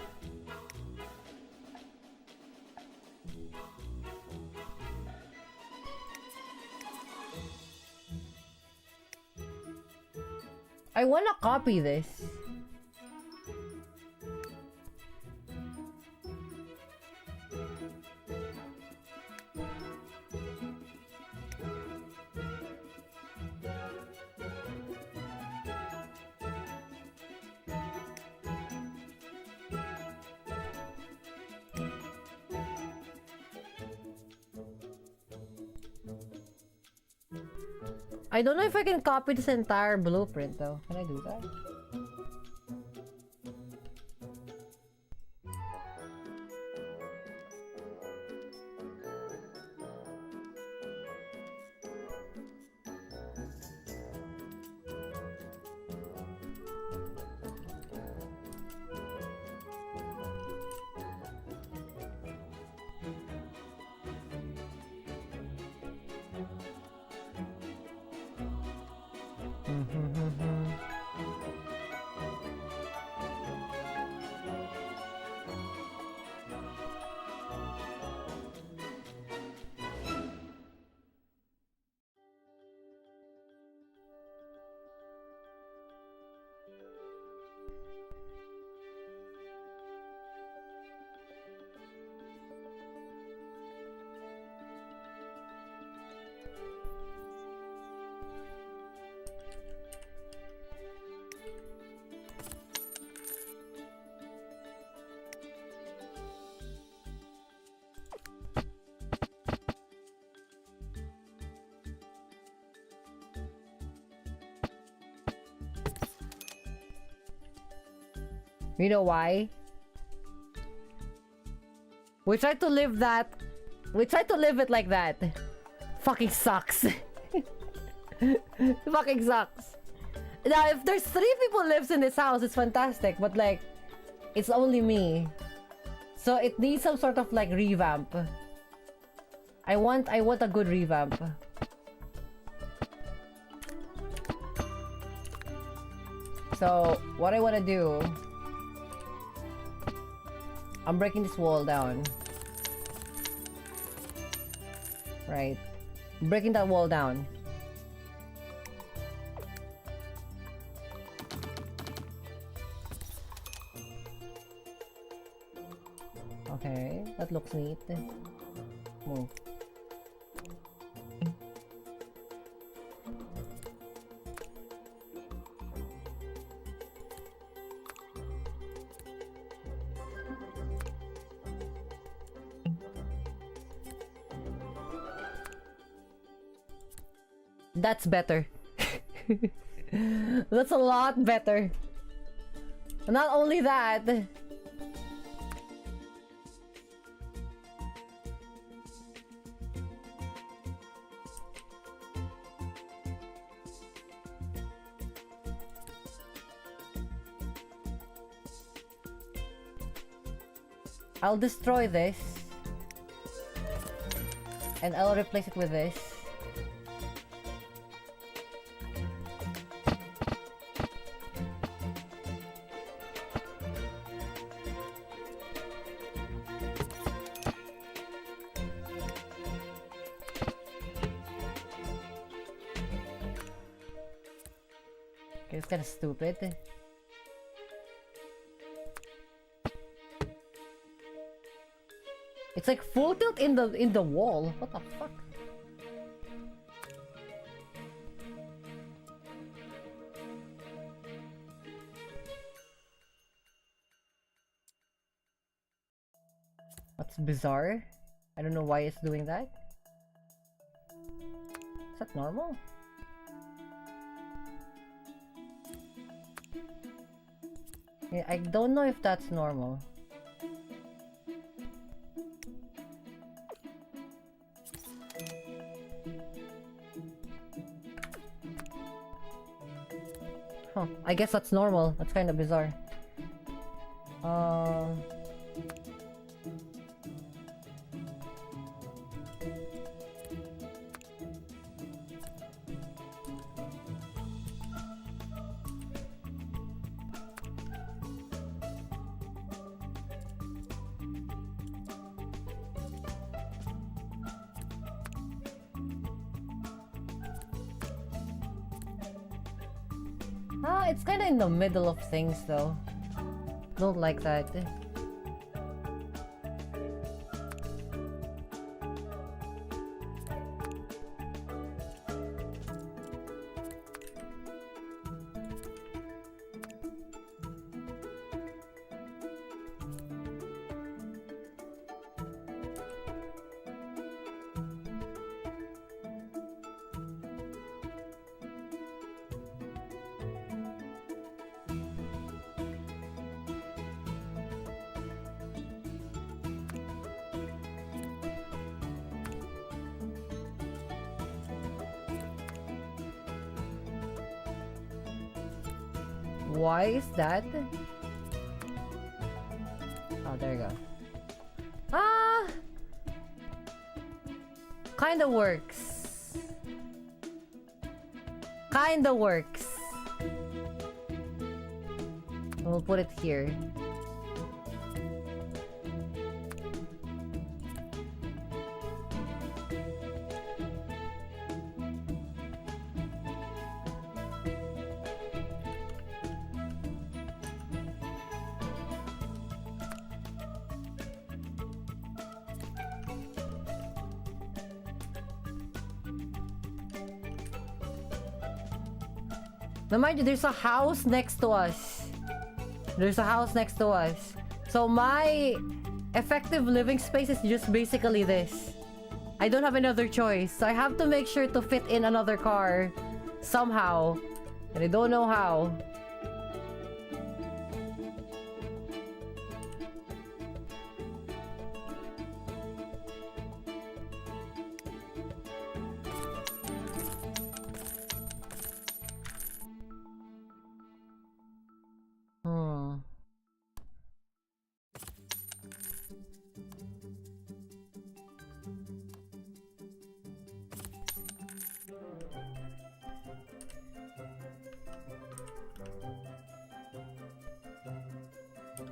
I wanna copy this. I don't know if I can copy this entire blueprint though. Can I do that? You know why? We tried to live it like that. Fucking sucks. Fucking sucks. Now, if there's 3 people lives in this house, it's fantastic. But like, it's only me. So it needs some sort of like revamp. I want a good revamp. So what I want to do, I'm breaking this wall down. Right. Breaking that wall down. Okay, that looks neat. Move. That's better. That's a lot better. Not only that, I'll destroy this and I'll replace it with this. Okay, it's kind of stupid. It's like full tilt in the wall. What the fuck? That's bizarre. I don't know why it's doing that. Is that normal? I don't know if that's normal. Huh, I guess that's normal. That's kind of bizarre. It's kind of in the middle of things though. Don't like that. Why is that? Oh, there you go. Kinda works. Kinda works. We'll put it here. Now mind you, there's a house next to us. There's a house next to us. So my effective living space is just basically this. I don't have another choice. So I have to make sure to fit in another car somehow. And I don't know how.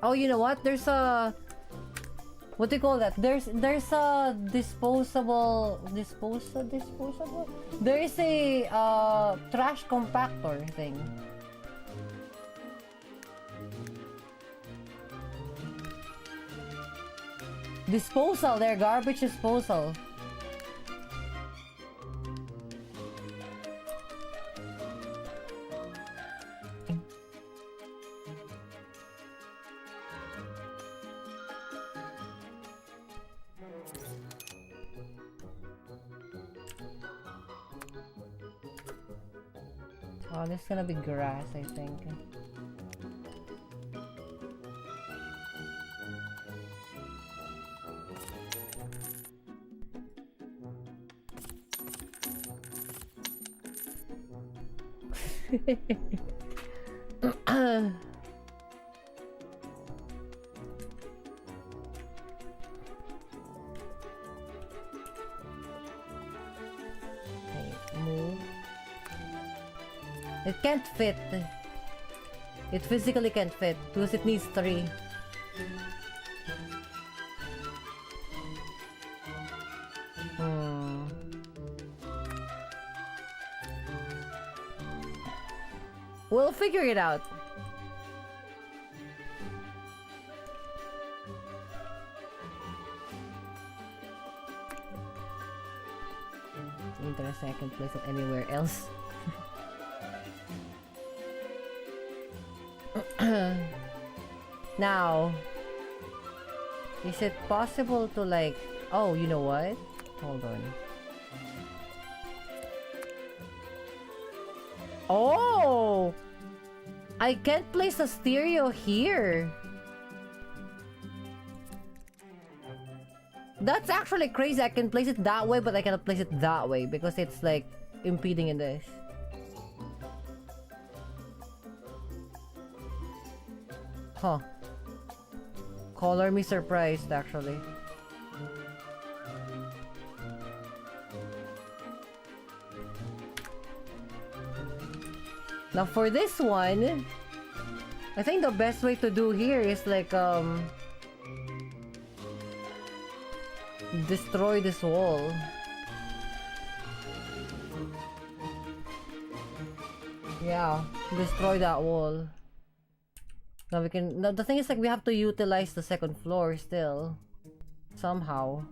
Oh, you know what? There's a... What do you call that? There's a disposable... Disposable? There is a trash compactor thing. Disposal, they're garbage disposal. Oh, this is gonna be grass, I think. Move. It can't fit. It physically can't fit because it needs 3. We'll figure it out. Interesting, I can place it anywhere else. Now, is it possible to like... Oh, you know what? Hold on. Oh! I can't place a stereo here. That's actually crazy. I can place it that way, but I cannot place it that way because it's like impeding in this. Huh. Color me surprised, actually. Now for this one, I think the best way to do here is like destroy this wall. Yeah, destroy that wall. Now we can. Now the thing is, like, we have to utilize the second floor still, somehow.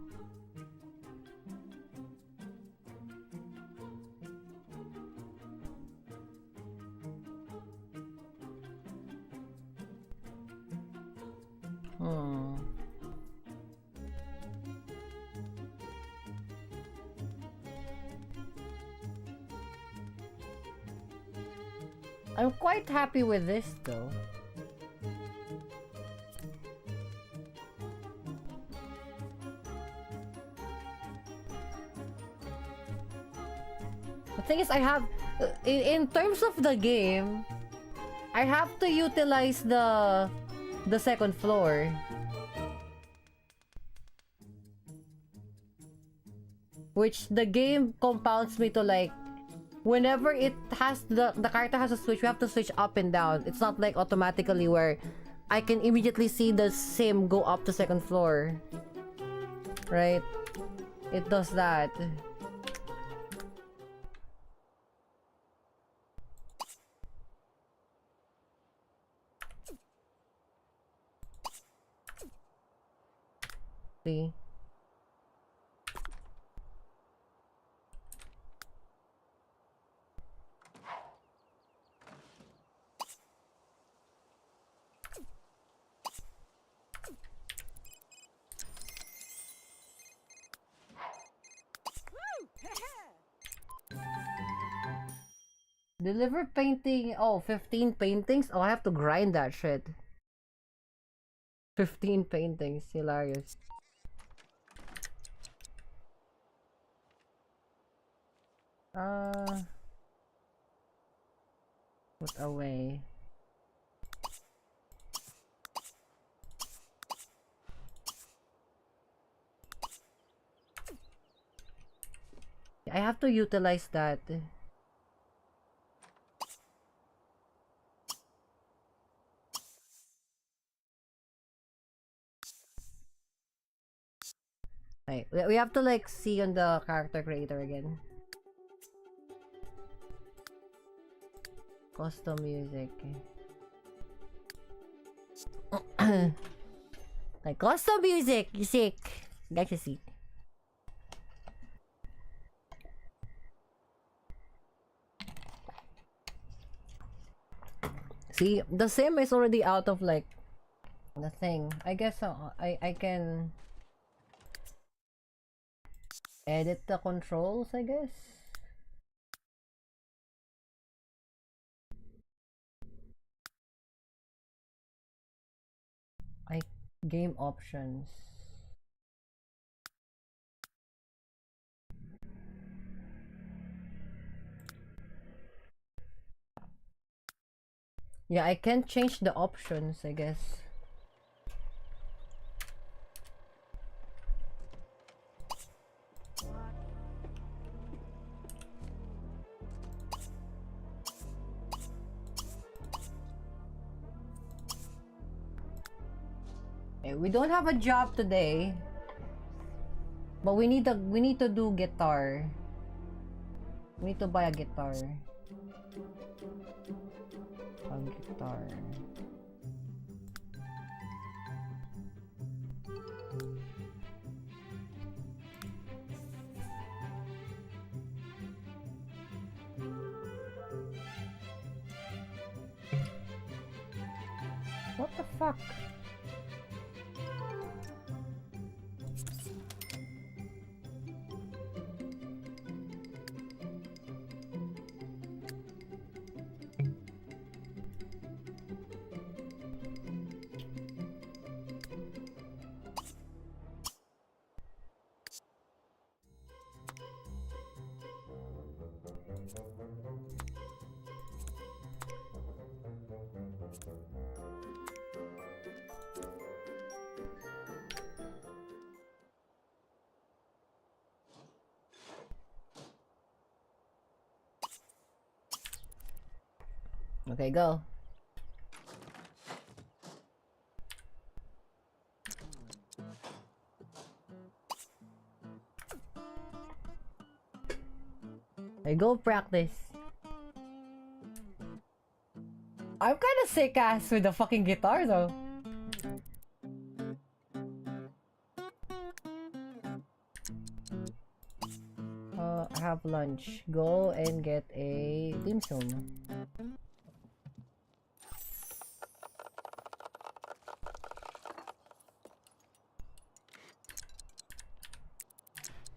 I'm quite happy with this though. The thing is, I have, in terms of the game, I have to utilize the second floor. Which the game compounds me to, like, whenever it has the character has a switch, we have to switch up and down. It's not like automatically where I can immediately see the sim go up to second floor. Right? It does that. See? Deliver painting. Oh, 15 paintings? Oh, I have to grind that shit. 15 paintings. Hilarious. Put away. I have to utilize that. Right. We have to, like, see on the character creator again. Custom music. Like, custom music! Sick! Guys, you see. See, the sim is already out of, like, the thing. I guess I can edit the controls, I guess. Game options. Yeah, I can change the options, I guess. We don't have a job today, but we need to do guitar. We need to buy a guitar. What the fuck? Okay, go. Okay, go practice. I'm kind of sick ass with the fucking guitar though. Have lunch. Go and get a dim sum.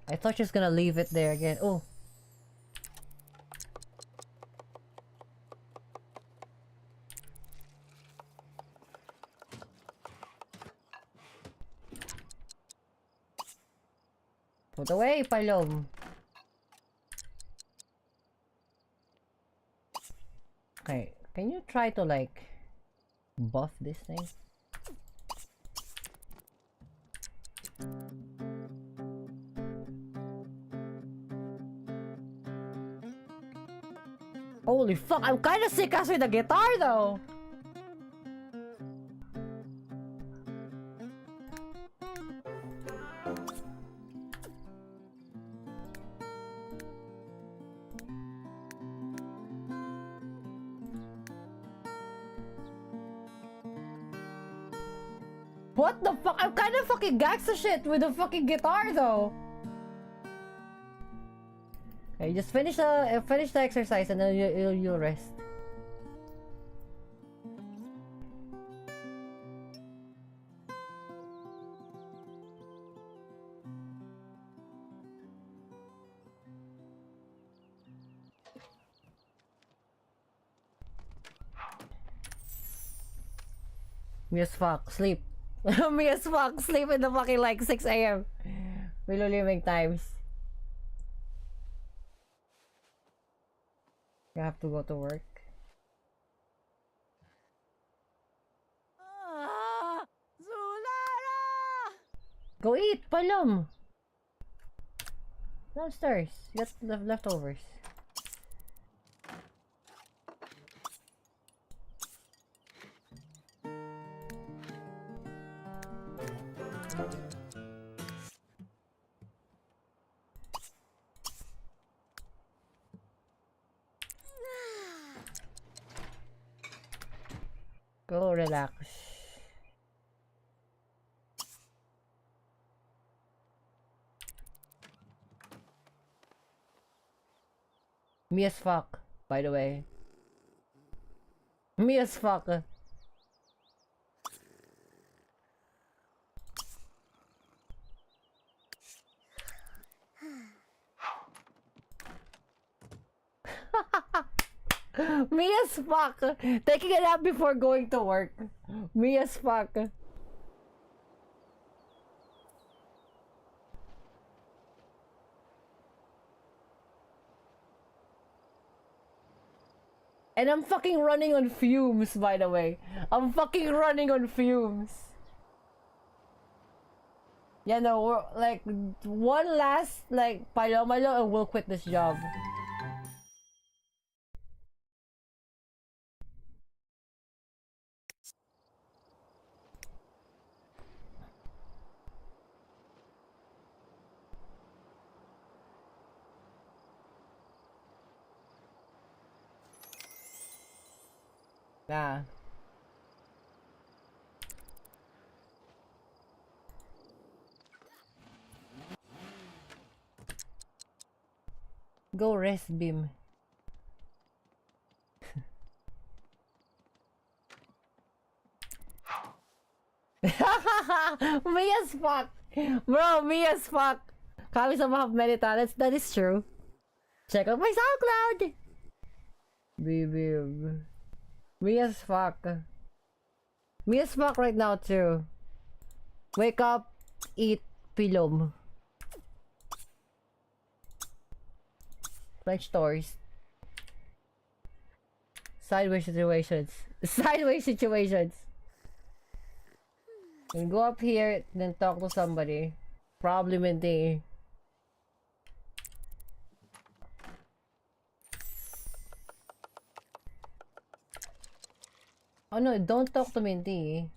I thought she was gonna leave it there again. Oh. Put away, Palom. Okay, can you try to like buff this thing? Holy fuck, I'm kinda sick as with the guitar though! What the fuck? I'm kinda fucking gangsta shit with the fucking guitar though! Okay, just finish the exercise and then you'll rest. Me as fuck, sleep. Me as fuck, sleep in the fucking like 6 AM. Willow living times. You have to go to work. Go eat, Palom! Downstairs. You got leftovers. Go relax. Me as fuck, by the way. Me as fuck. Me as fuck. Taking a nap before going to work. Me as fuck. And I'm fucking running on fumes, by the way. I'm fucking running on fumes. Yeah, no, we're like one last like Palomalo and we'll quit this job. Nah. Go rest, Bim. Me as fuck. Bro, me as fuck. Kami-sama have many talents. That is true. Check out my SoundCloud. Bim. Me as fuck. Me as fuck right now too. Wake up, eat pilom. French toast. Sideways situations. Sideways situations. And go up here, then talk to somebody. Problem in the... Oh no, don't talk to Minty.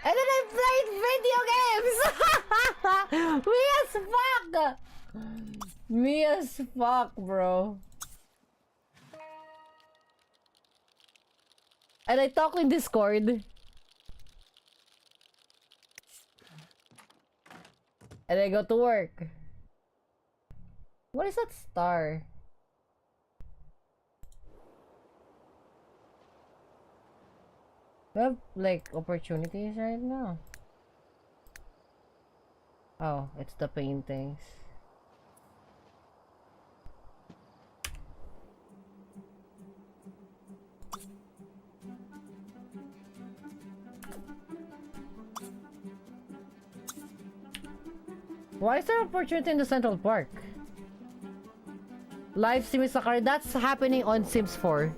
And then I played video games! Me as fuck! Me as fuck, bro. And I talk in Discord. And I go to work. What is that star? We have, like, opportunities right now. Oh, it's the paintings. Why is there opportunity in the Central Park? Live Sims Sakari, that's happening on Sims 4.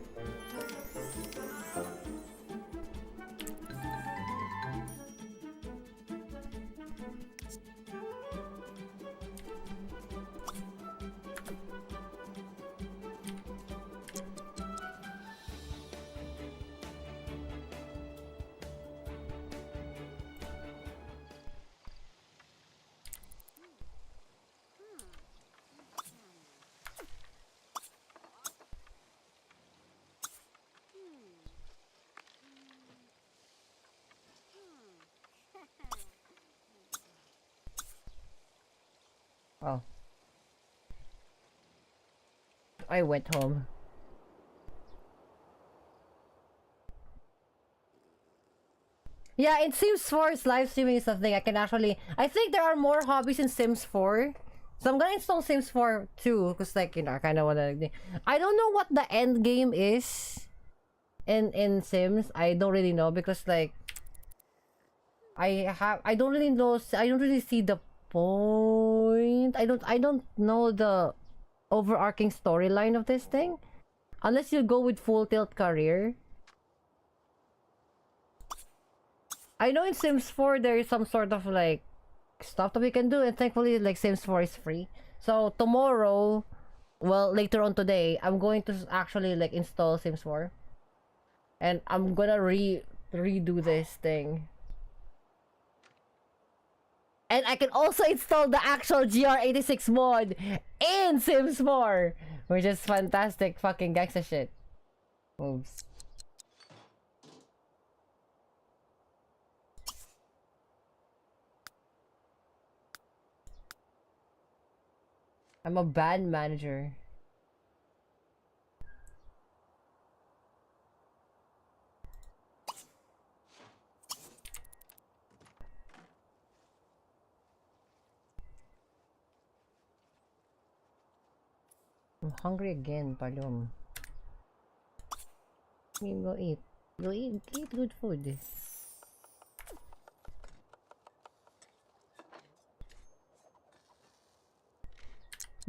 Oh. I went home. Yeah, in Sims 4's live streaming is something I can actually... I think there are more hobbies in Sims 4. So I'm gonna install Sims 4 too, because like, you know, I kinda wanna... I don't know what the end game is in Sims. I don't really know because like... I don't really know... I don't really see the point. I don't know the overarching storyline of this thing unless you go with full tilt career. I know in Sims 4 there is some sort of like stuff that we can do, and thankfully like Sims 4 is free. So tomorrow, well later on today, I'm going to actually like install Sims 4 and I'm gonna redo this thing. And I can also install the actual GR86 mod in Sims 4, which is fantastic fucking gangsta shit. Moves. I'm a bad manager. I'm hungry again, Palom. You go eat. Go eat good food.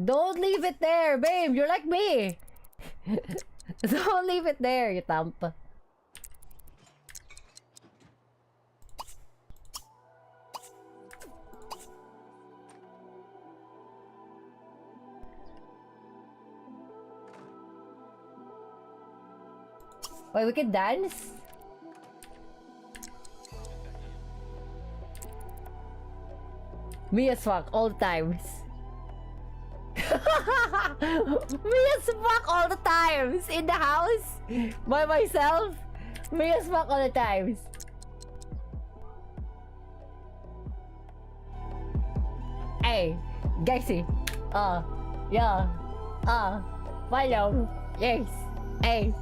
Don't leave it there, babe. You're like me. Don't leave it there, you thump. Wait, we can dance? Me as fuck, all the times. Me as fuck all the times. In the house, by myself. Me as fuck all the times. Hey, Gaxi. Yeah. Follow. Yes. Hey.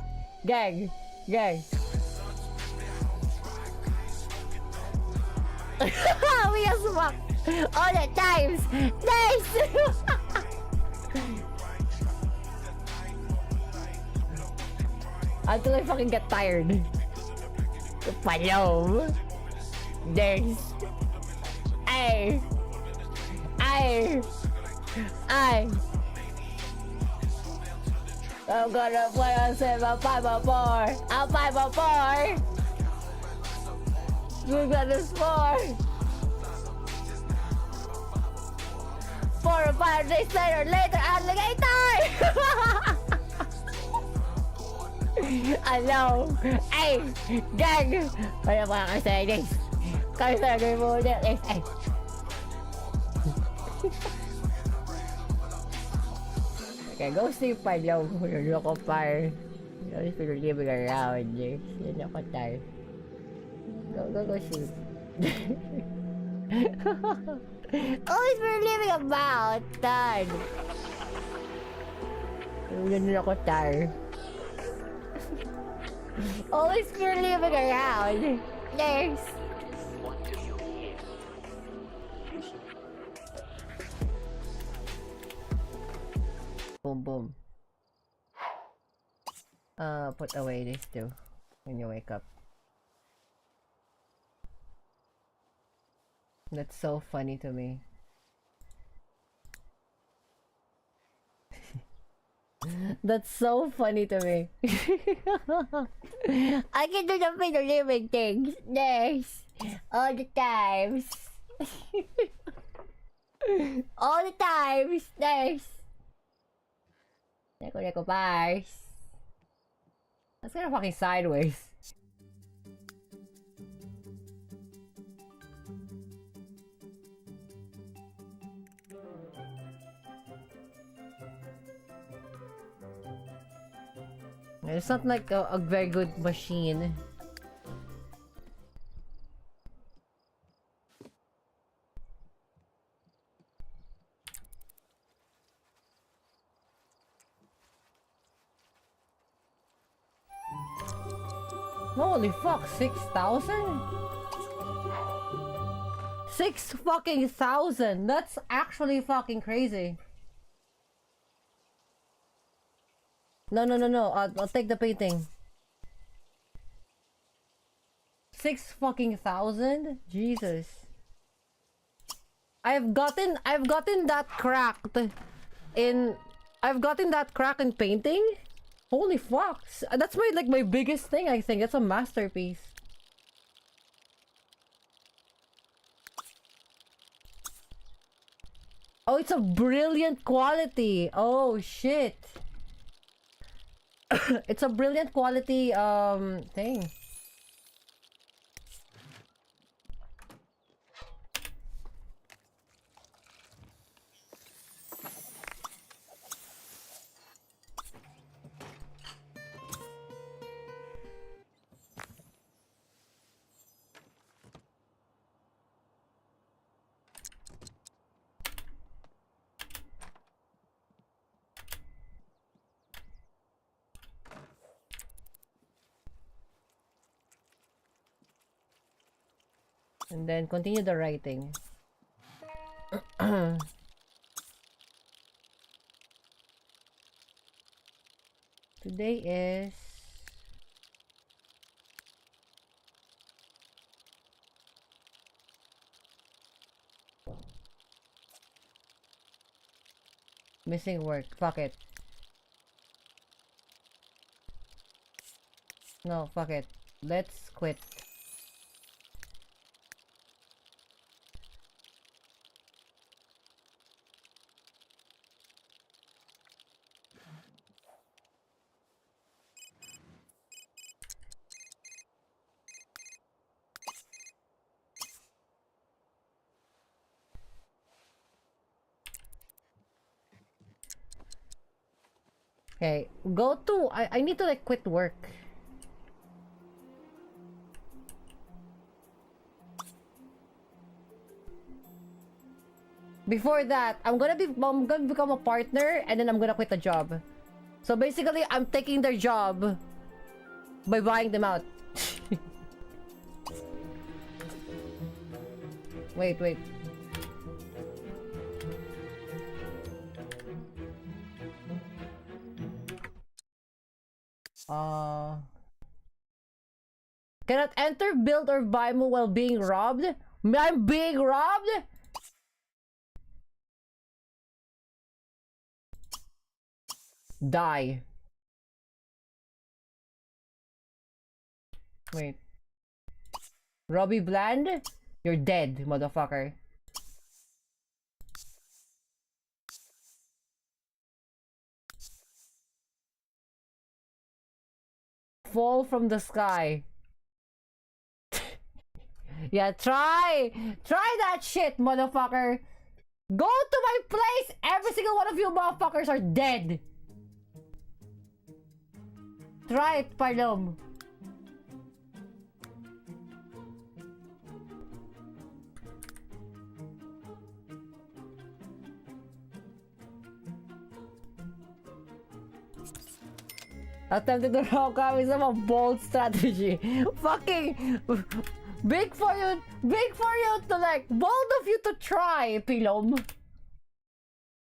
Gang. Me as fuck all the times. Nice. Until I fucking get tired. Follow. There's. Ay. I'm gonna play on 7, 5, 4. I'm 5, 4. We're gonna score. 4 or 5 days later, alligator! Hello! Hey! Gang! Wala pa kasi this. Kasi talaga mo ulit. Ay! Okay, go sleep pa lang. Loko par. You're still living around. Loko tayo. Go sleep. Always we're living about that. Loko tayo. Always we're living around. There's boom boom. Put away this too when you wake up. That's so funny to me. That's so funny to me. I can do the fiddle living things. Yes. All the times. All the times. Yes. Neko bars. That's kind of fucking sideways. It's not like a very good machine. Holy fuck, 6,000? 6 fucking thousand! That's actually fucking crazy. No. I'll take the painting. 6 fucking thousand? Jesus. I've gotten that cracked in painting. Holy fuck. That's my biggest thing, I think. That's a masterpiece. Oh, it's a brilliant quality. Oh shit. It's a brilliant quality thing. And then continue the writing. Today is missing work. Fuck it. No, fuck it. Let's quit. Okay, go to... I need to like quit work. Before that, I'm gonna become a partner and then I'm gonna quit the job. So basically, I'm taking their job by buying them out. Wait. Cannot enter, build, or buy more while being robbed? I'm being robbed? Die. Wait. Robbie Bland? You're dead, motherfucker. Fall from the sky. Yeah, try that shit, motherfucker. Go to my place. Every single one of you motherfuckers are dead. Try it, Palom. Attempting to rock up is a bold strategy. Fucking big for you to like, bold of you to try, Pilom.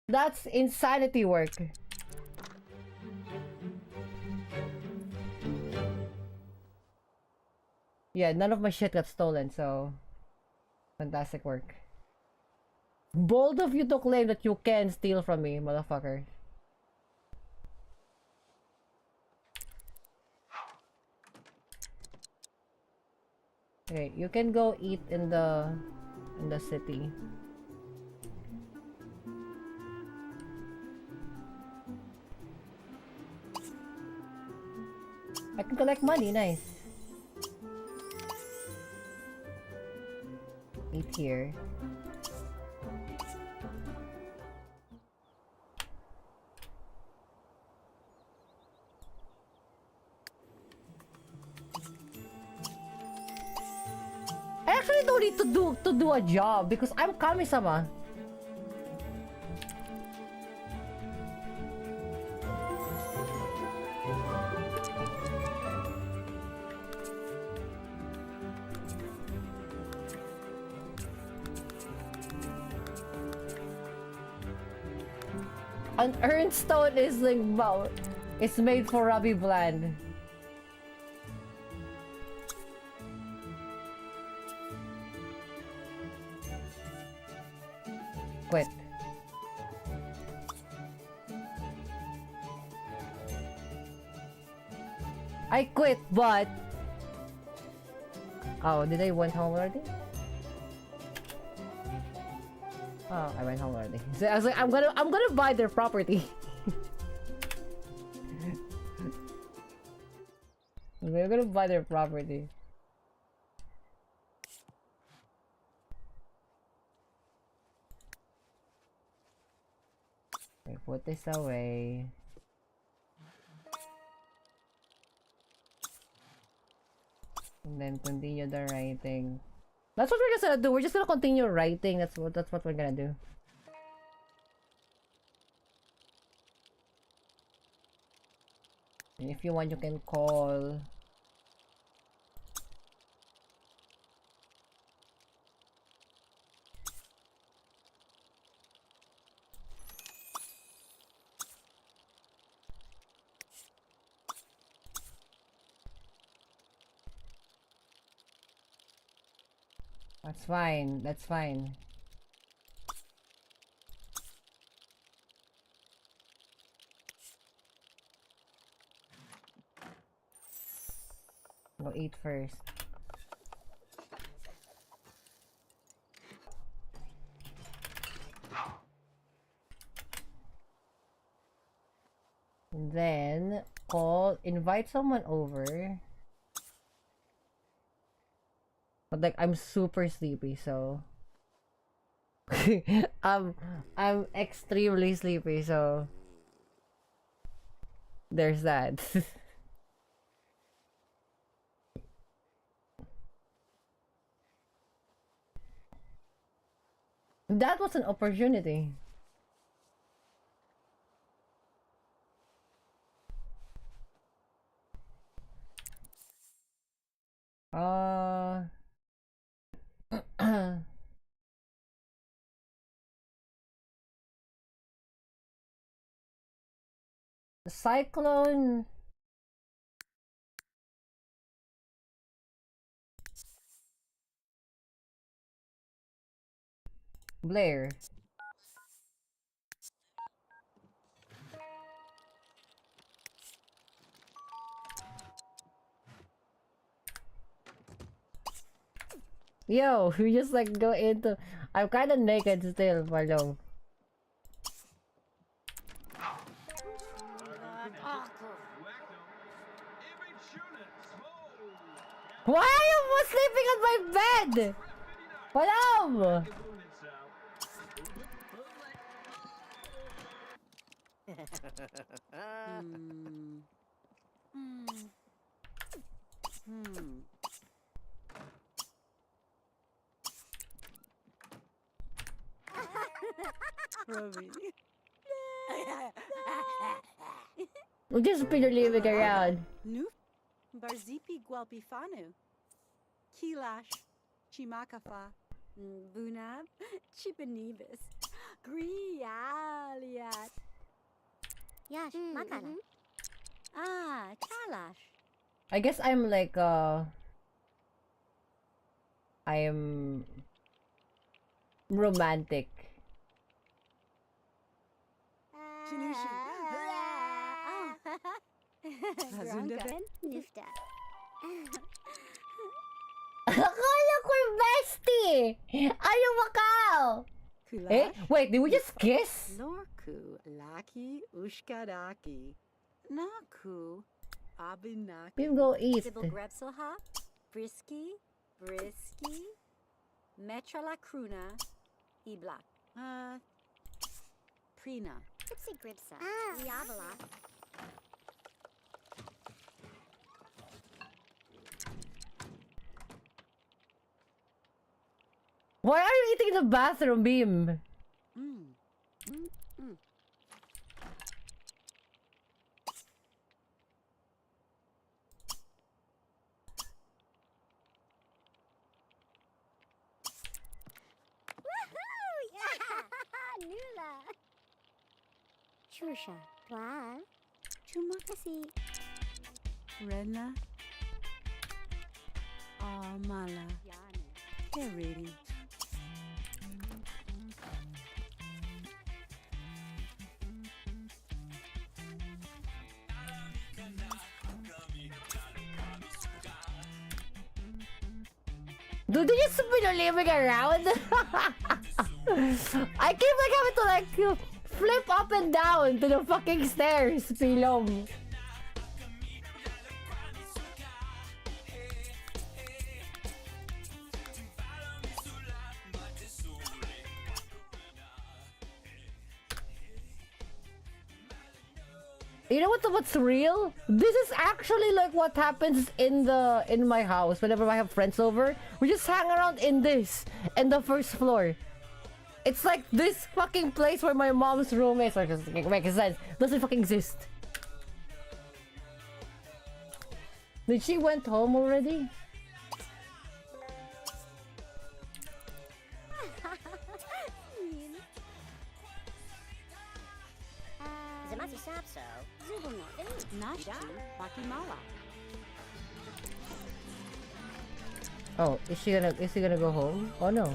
That's insanity work. Yeah, none of my shit got stolen, so fantastic work. Bold of you to claim that you can steal from me, motherfucker. Okay, you can go eat in the city. I can collect money, nice. Eat here. I actually don't need to do a job because I'm Kami-sama. An Earnstone is like it's made for Robbie Bland. Quit. I quit, but oh, did I went home already? Oh, I went home already. So I was like, I'm gonna buy their property. We're gonna buy their property. Okay, put this away. And then continue the writing. That's what we're just gonna do. We're just gonna continue writing. That's what we're gonna do. And if you want, you can call. That's fine. That's fine. Go eat first. And then invite someone over. But like I'm super sleepy, so I'm extremely sleepy, so there's that. That was an opportunity. Cyclone. Blair. Yo, we just like go into. I'm kind of naked still, Marlo. Why are you sleeping on my bed? Hello. We're just living around. Nu, Barzipi Gualpifanu, Kilash, Chimakafa, Bunab, Chipanibus, Grialiat. Yash, Makala. Ah, Kalash. I guess I'm like I am romantic. Gronka. Nufta. Akala ko bestie! Ayaw makaw! Eh? Wait, did we just kiss? Lorku, Laki, Ushkadaki, Naku, Abinaki. We'll go eat. Sybil Grebselha, Brisky, Metra La Cruna, Ibla. Prina. Gypsy Gripsa. Riavala. Why are you eating in the bathroom, Beam? Woohoo! Yeah! Nula. Chursha. Dwa. Chumakasi. Rena. Mala. Keriri. Dude, they just living around? I keep like having to like flip up and down to the fucking stairs, Pilom. You know what's real? This is actually like what happens in my house whenever I have friends over. We just hang around in this in the first floor. It's like this fucking place where my mom's room is, or just makes sense. Doesn't fucking exist. Did she went home already? Zamasi Sapso. Zubuna. Nashtu. Bakimala. Oh, is she gonna go home? Oh no.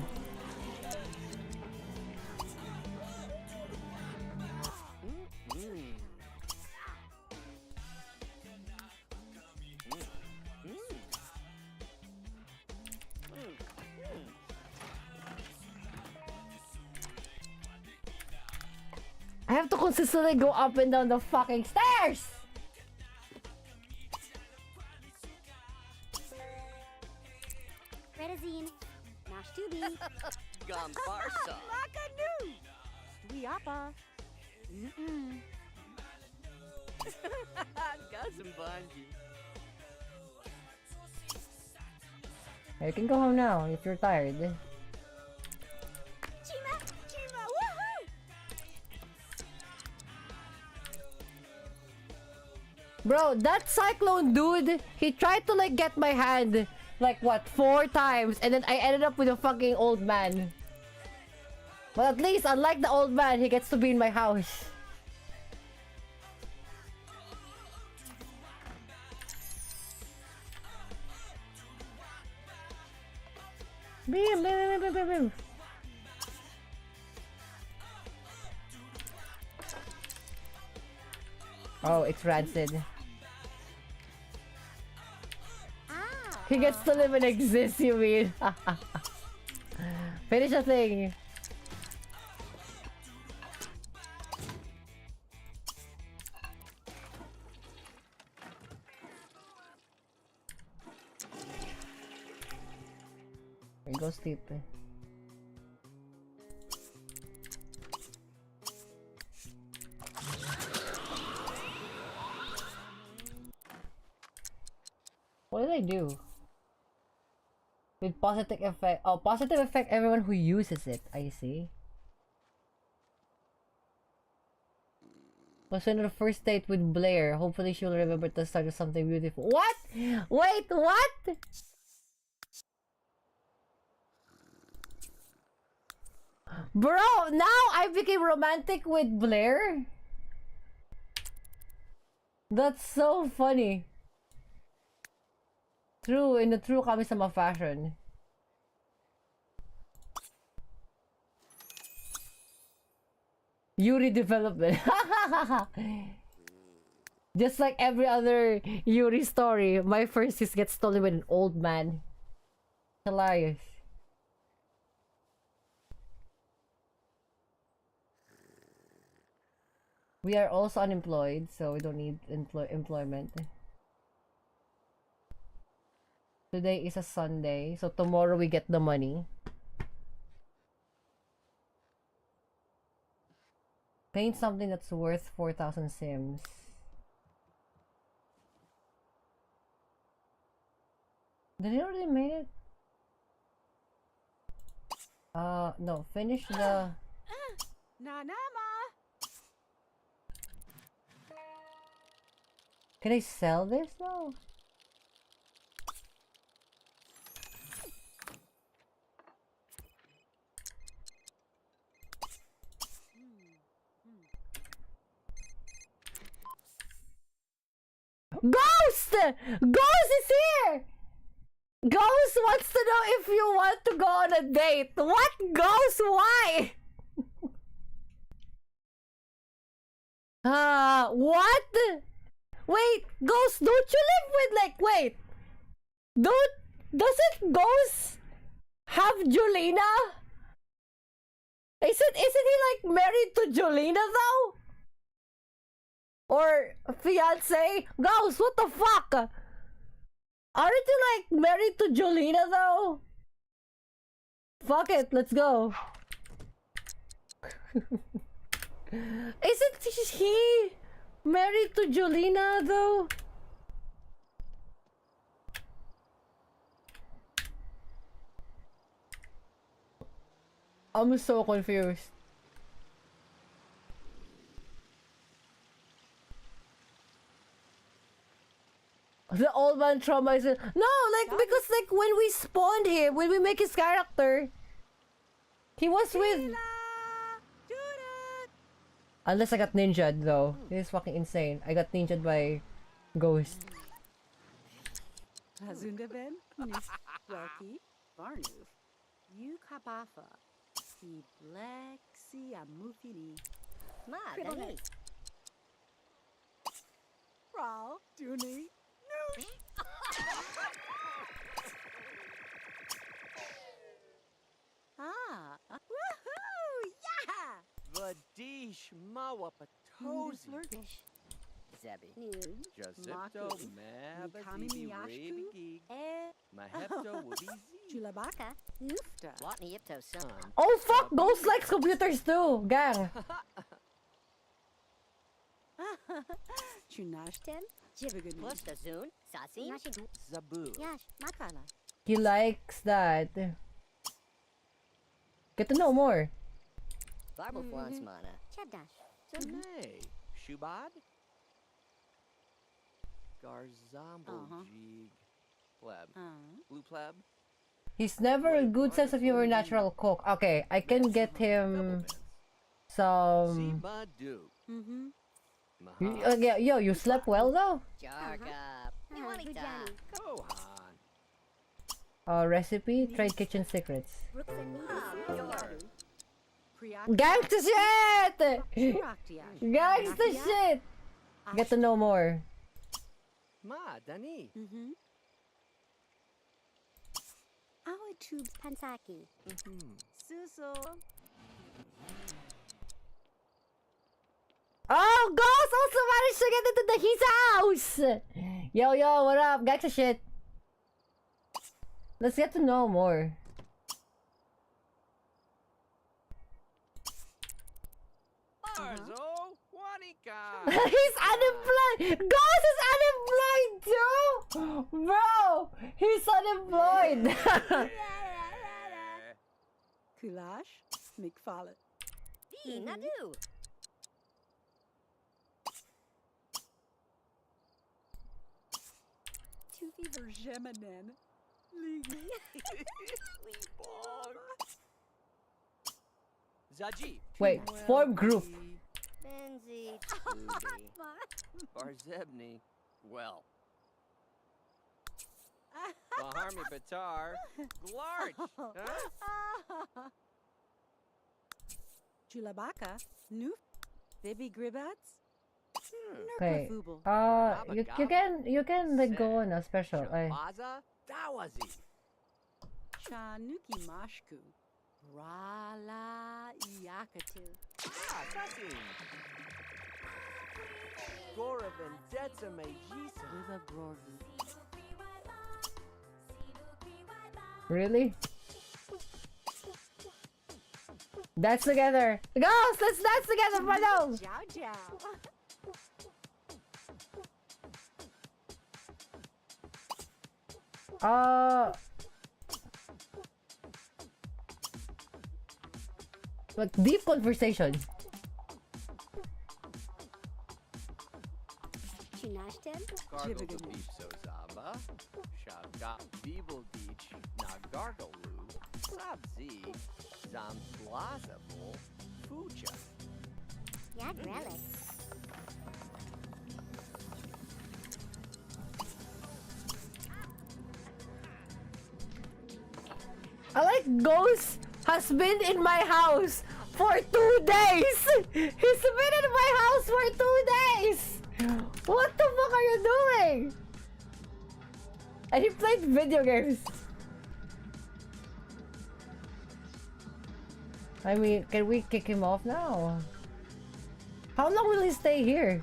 I have to consistently go up and down the fucking stairs! Redazine. Nashtubi. Gombarsa. Makanu. Dwiapa. Gazumbanji. You can go home now if you're tired. Chima. Chima. Woohoo! Bro, that cyclone dude, he tried to like get my hand like what, 4 times, and then I ended up with a fucking old man. But at least, unlike the old man, he gets to be in my house. Boom, boom, boom, boom, boom. Oh, it's rancid. Ah. He gets to live and exist, you mean? Finish the thing. Go sleep. What did I do? With positive effect. Oh, positive effect everyone who uses it. I see. Was on the first date with Blair. Hopefully she'll remember to start with something beautiful. What? Wait, what? Bro, now I became romantic with Blair? That's so funny. True, in the true Kami-sama fashion. Yuri development. Just like every other Yuri story, my first kiss gets stolen with an old man. Hilarious. We are also unemployed, so we don't need employment. Today is a Sunday, so tomorrow we get the money. Paint something that's worth 4,000 sims. Did it already made it? No, finish the... Can I sell this now? Ghost! Ghost is here! Ghost wants to know if you want to go on a date. What? Ghost? Why? What? Wait, Ghost, don't you live with wait. Doesn't Ghost have Julina? Isn't he like married to Julina though? Or fiance? Ghost, what the fuck? Aren't you like married to Julina though? Fuck it, let's go. Isn't he married to Julina though? I'm so confused. The old man trauma is... No, like, because like when we spawned him, when we make his character, he was with... Unless I got ninja'd though. This is fucking insane. I got ninja'd by Ghost. Hazundaben, Nis Welky, Barnoof, U Kabafa, Si Black, Si Amufini, Ma, Dani. Raw, Dooney, Noosh. Woohoo! Yeah! Vadish Mawapatozi. Zebi. Josepto Mabazibi Rabigig. Mahepto Wabizi. Chulabaka. Nufta. Lotni Ipto son. Oh fuck! Ghost likes computers too! Gang! Chunashten. Jibigan. Plustazun. Sasi. Zabu. Yash. Makala. He likes that. Get to know more. Barbaflans mana. Chadash. Hey, Shubad? Garzambo Jig. Pleb. Blue pleb? He's never a good sense of humor, natural cook. Okay, I can get him some... Yo, you slept well though? Recipe? Tried kitchen secrets. Gangsta shit! Gangsta shit! Get to know more. Ma, Dani. Our tubes Pansaki. Suso. Oh, Ghost also managed to get into his house! Yo, yo, what up? Gangsta shit. Let's get to know more. Arzo, Juanica. He's unemployed! Ghost is unemployed too! Bro! He's unemployed! Kulash, McFarlane. Nadu. Tufi Vergemanen. Ligi. Zaji. Wait, form group. Benzi. Barzebni. Well. Baharmi Batar. Glarch. Huh? Chulabaka. Noof. Baby Gribats. Okay. You can like go on a special. Baza. Dawazi. Chanuki Mashku. Rala Yakatu. Gora Vendetta Megisa. With a Grogu. Really? Dance together. Ghost, let's dance together, Palo! Ciao, ciao. Like deep conversation. Chinashten. Gargle the beef Zozaba. Shaka Beeble Beach. Nagargalu. Sabzi. Zamplazable. Fucha. Yag relic. I like Ghost has been in my house for 2 days! He's been in my house for 2 days! What the fuck are you doing? And he played video games. I mean, can we kick him off now? How long will he stay here?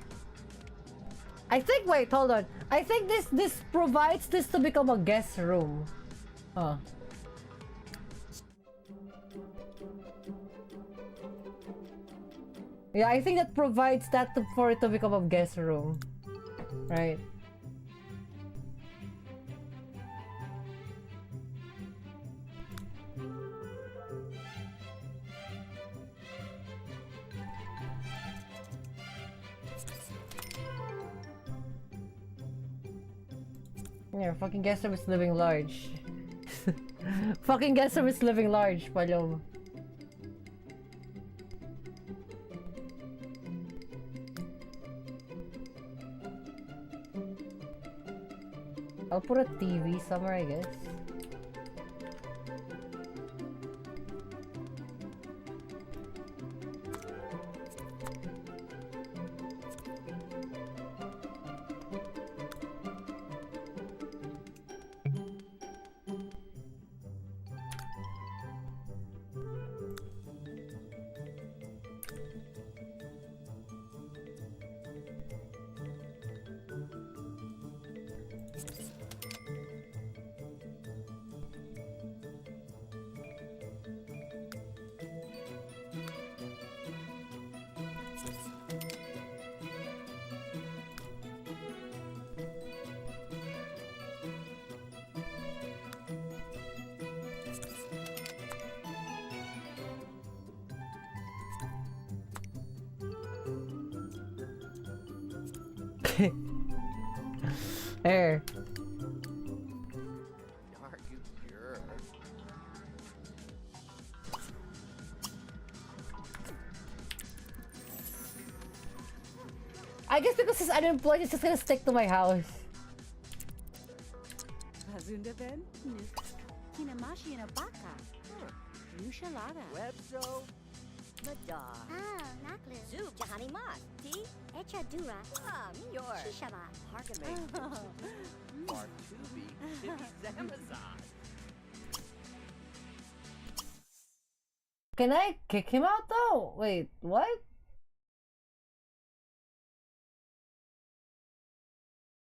I think, wait, hold on. I think this provides this to become a guest room. Huh. Yeah, I think that provides that for it to become a guest room. Right. Yeah, fucking guest room is living large. Fucking guest room is living large, Palom. I'll put a TV somewhere, I guess. There. I guess because he's unemployed, he's just gonna stick to my house. Hazunda Ben. Kinamashi and a baka. Nushalada. Webzo. Madar. Ah, Naklu. Zub Jahani Mas. T. Echadura. Yor. Shishaba. Harkame. Bartubi. Zamazan. Can I kick him out though? Wait, what?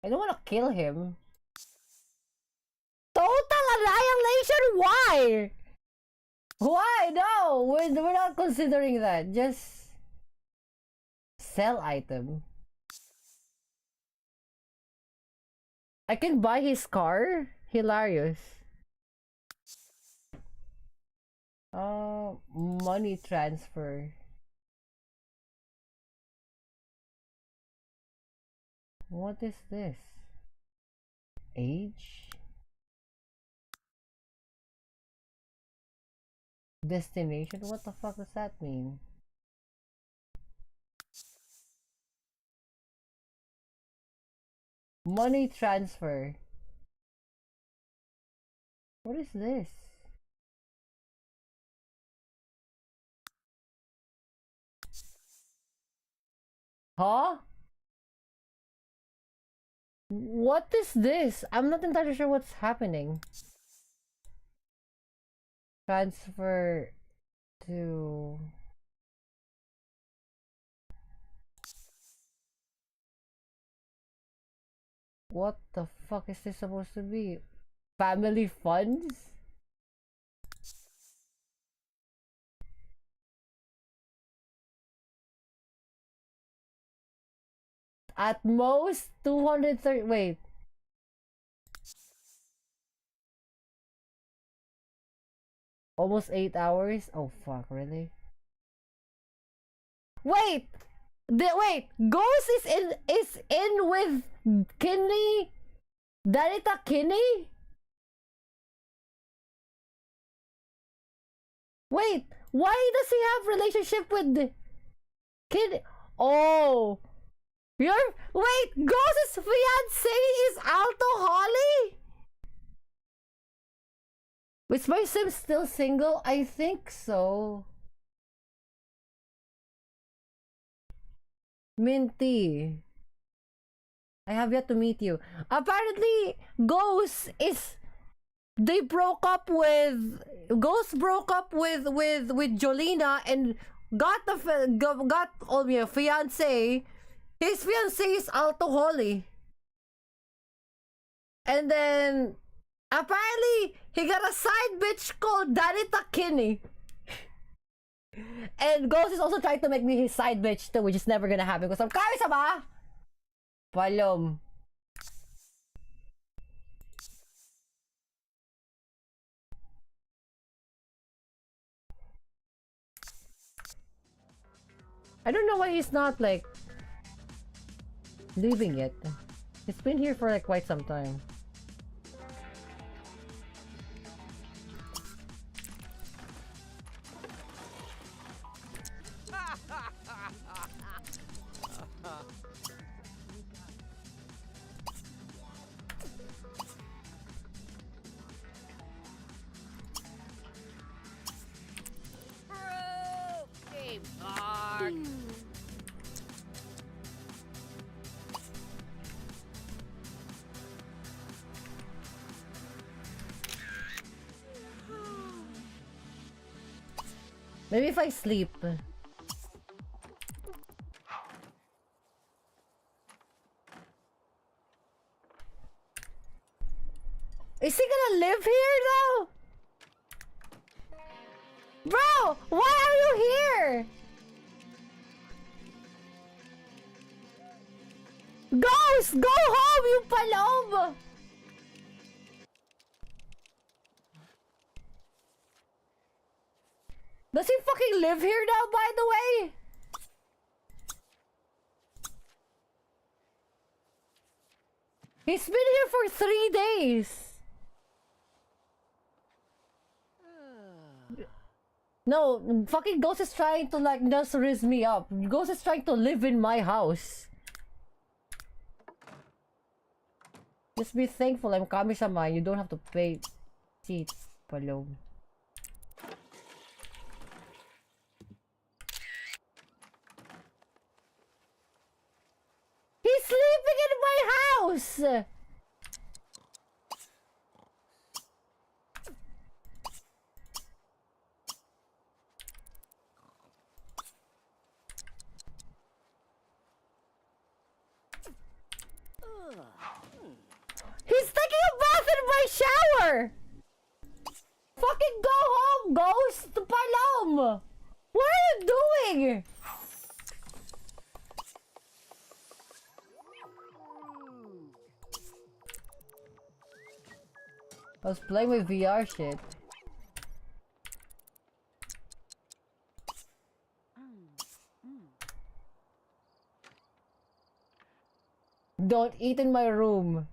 I don't want to kill him. Total annihilation? Why? Why? No, we're not considering that. Just sell item. I can buy his car? Hilarious. Money transfer. What is this? Age? Destination? What the fuck does that mean? Money transfer. What is this? Huh? What is this? I'm not entirely sure what's happening. Transfer to... What the fuck is this supposed to be? Family funds? At most 230. Wait. Almost 8 hours? Oh fuck, really? Wait! Wait! Ghost is in with Kinney? Danita Kinney? Wait, why does he have relationship with Kinney? Oh, wait, Ghost's fiance is Alto Holly? Is my sim still single? I think so. Minty, I have yet to meet you. Apparently, Ghost broke up with Jolina and got a fiance. His fiance is Alto Holly. And then apparently he got a side bitch called Danita Kinney. And Ghost is also trying to make me his side bitch too, which is never gonna happen because I'm kami-sama. Palom. I don't know why he's not like leaving it. It's been here for like quite some time. Maybe if I sleep. Is he gonna live here now? Bro, why are you here? Ghost, go home, you palom! Does he fucking live here now, by the way? He's been here for 3 days. No, fucking Ghost is trying to like just raise me up. Ghost is trying to live in my house. Just be thankful I'm kami-sama. You don't have to pay seats, palom. He's sleeping in my house! He's taking a bath in my shower! Fucking go home, ghost! Palom! What are you doing? I was playing with VR shit. Don't eat in my room.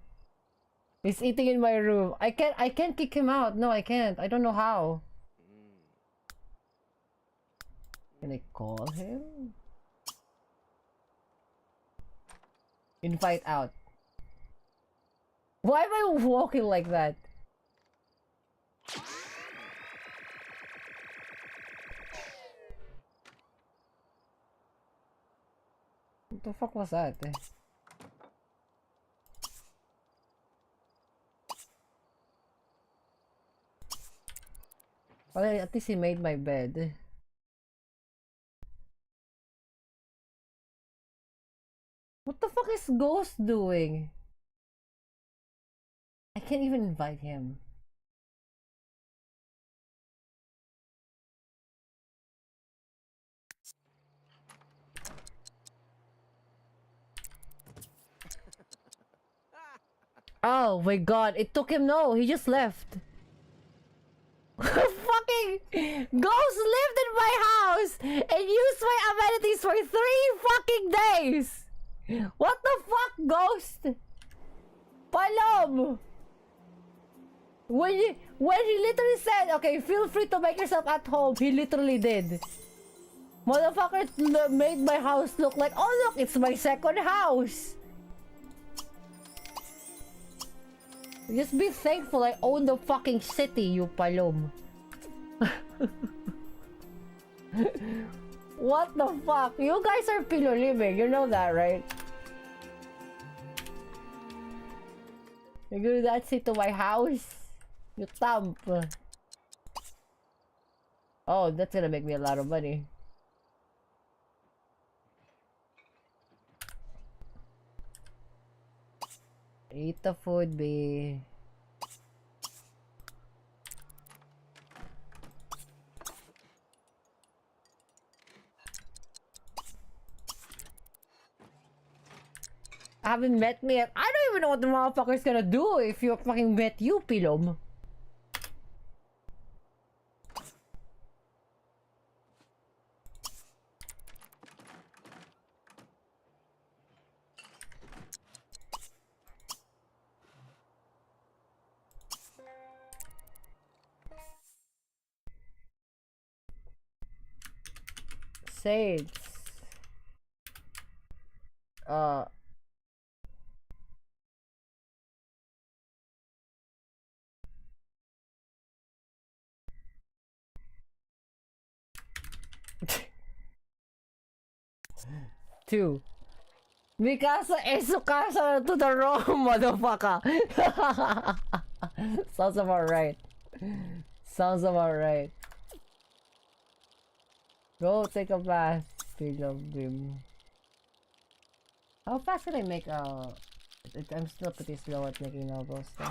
He's eating in my room. I can't kick him out. No, I can't. I don't know how. Can I call him? Invite out. Why am I walking like that? What the fuck was that? Well, at least he made my bed. What the fuck is Ghost doing? I can't even invite him. Oh my god, it took him. No, he just left. Fucking Ghost lived in my house and used my amenities for 3 fucking days. What the fuck, Ghost? Palom! When he literally said, okay, feel free to make yourself at home, he literally did. Motherfucker made my house look like, oh look, it's my second house. Just be thankful I own the fucking city, you palom. What the fuck? You guys are pillow living, you know that, right? You do that shit to my house? You thump. Oh, that's gonna make me a lot of money. Eat the food, B. Haven't met me yet. I don't even know what the motherfucker's gonna do if you fucking met you, Pilom. Sage. Two. Mikasa Esukasa to the wrong motherfucker. Sounds about right. Sounds about right. Go take a bath, Pilgrim. How fast can I make I'm still pretty slow at making novels though.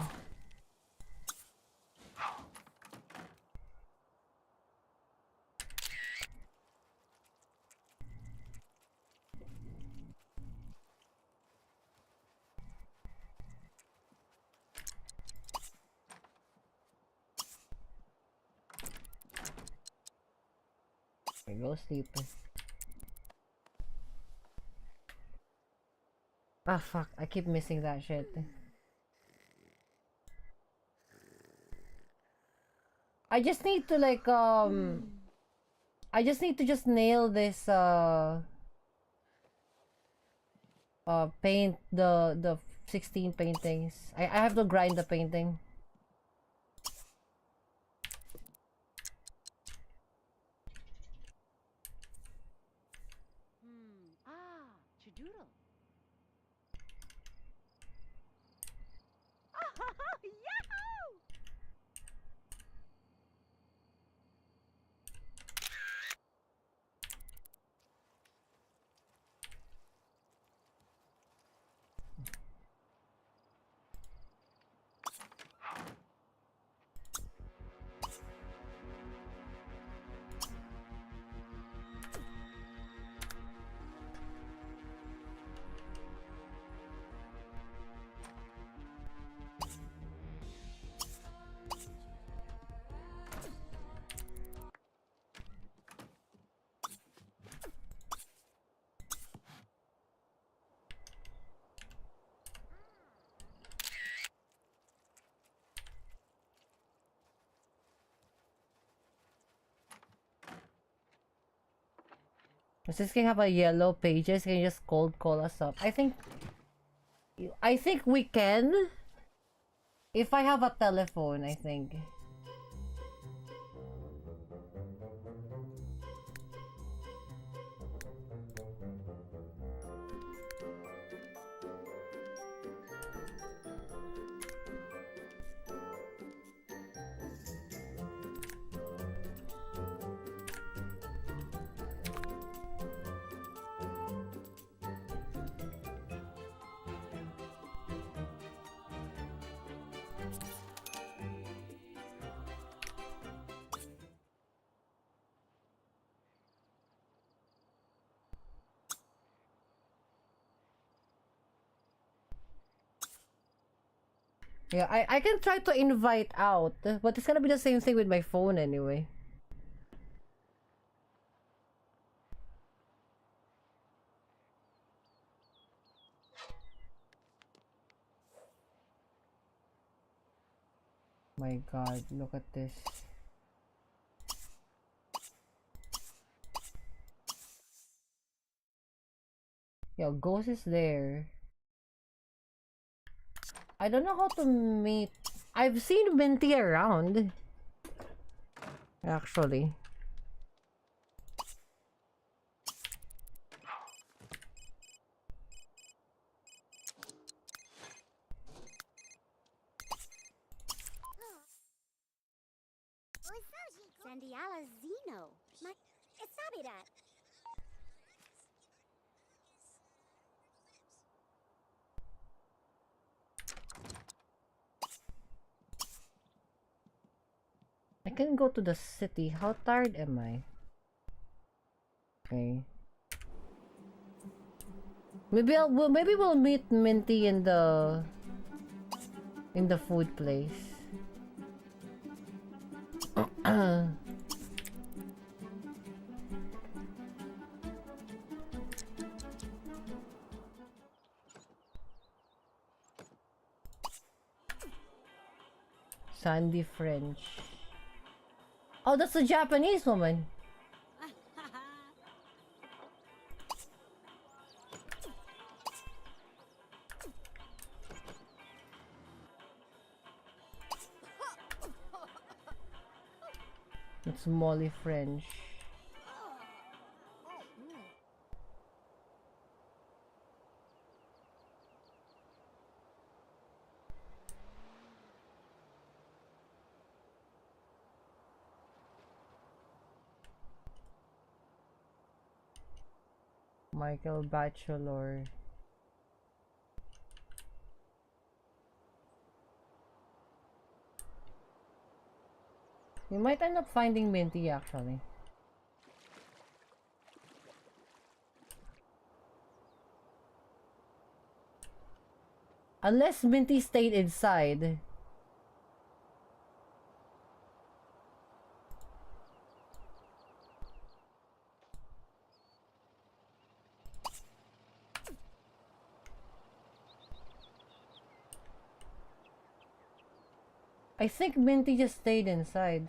Okay, go sleep. Ah fuck, I keep missing that shit. I just need to like I just need to just nail this paint the 16 paintings. I have to grind the painting. Chidoodle. Yahoo! Does this game have a yellow pages? Can you just cold call us up? I think we can. If I have a telephone, I think. Yeah, I can try to invite out, but it's gonna be the same thing with my phone anyway. My god, look at this. Yo, Ghost is there. I don't know how to meet. I've seen Minty around. Actually. Sandiala Zeno. Isabi that. I can go to the city. How tired am I? Okay. Maybe we'll meet Minty in the food place. Sandy French. Oh, that's a Japanese woman. It's Molly French. Michael Bachelor. We might end up finding Minty actually. Unless Minty stayed inside. I think Minty just stayed inside.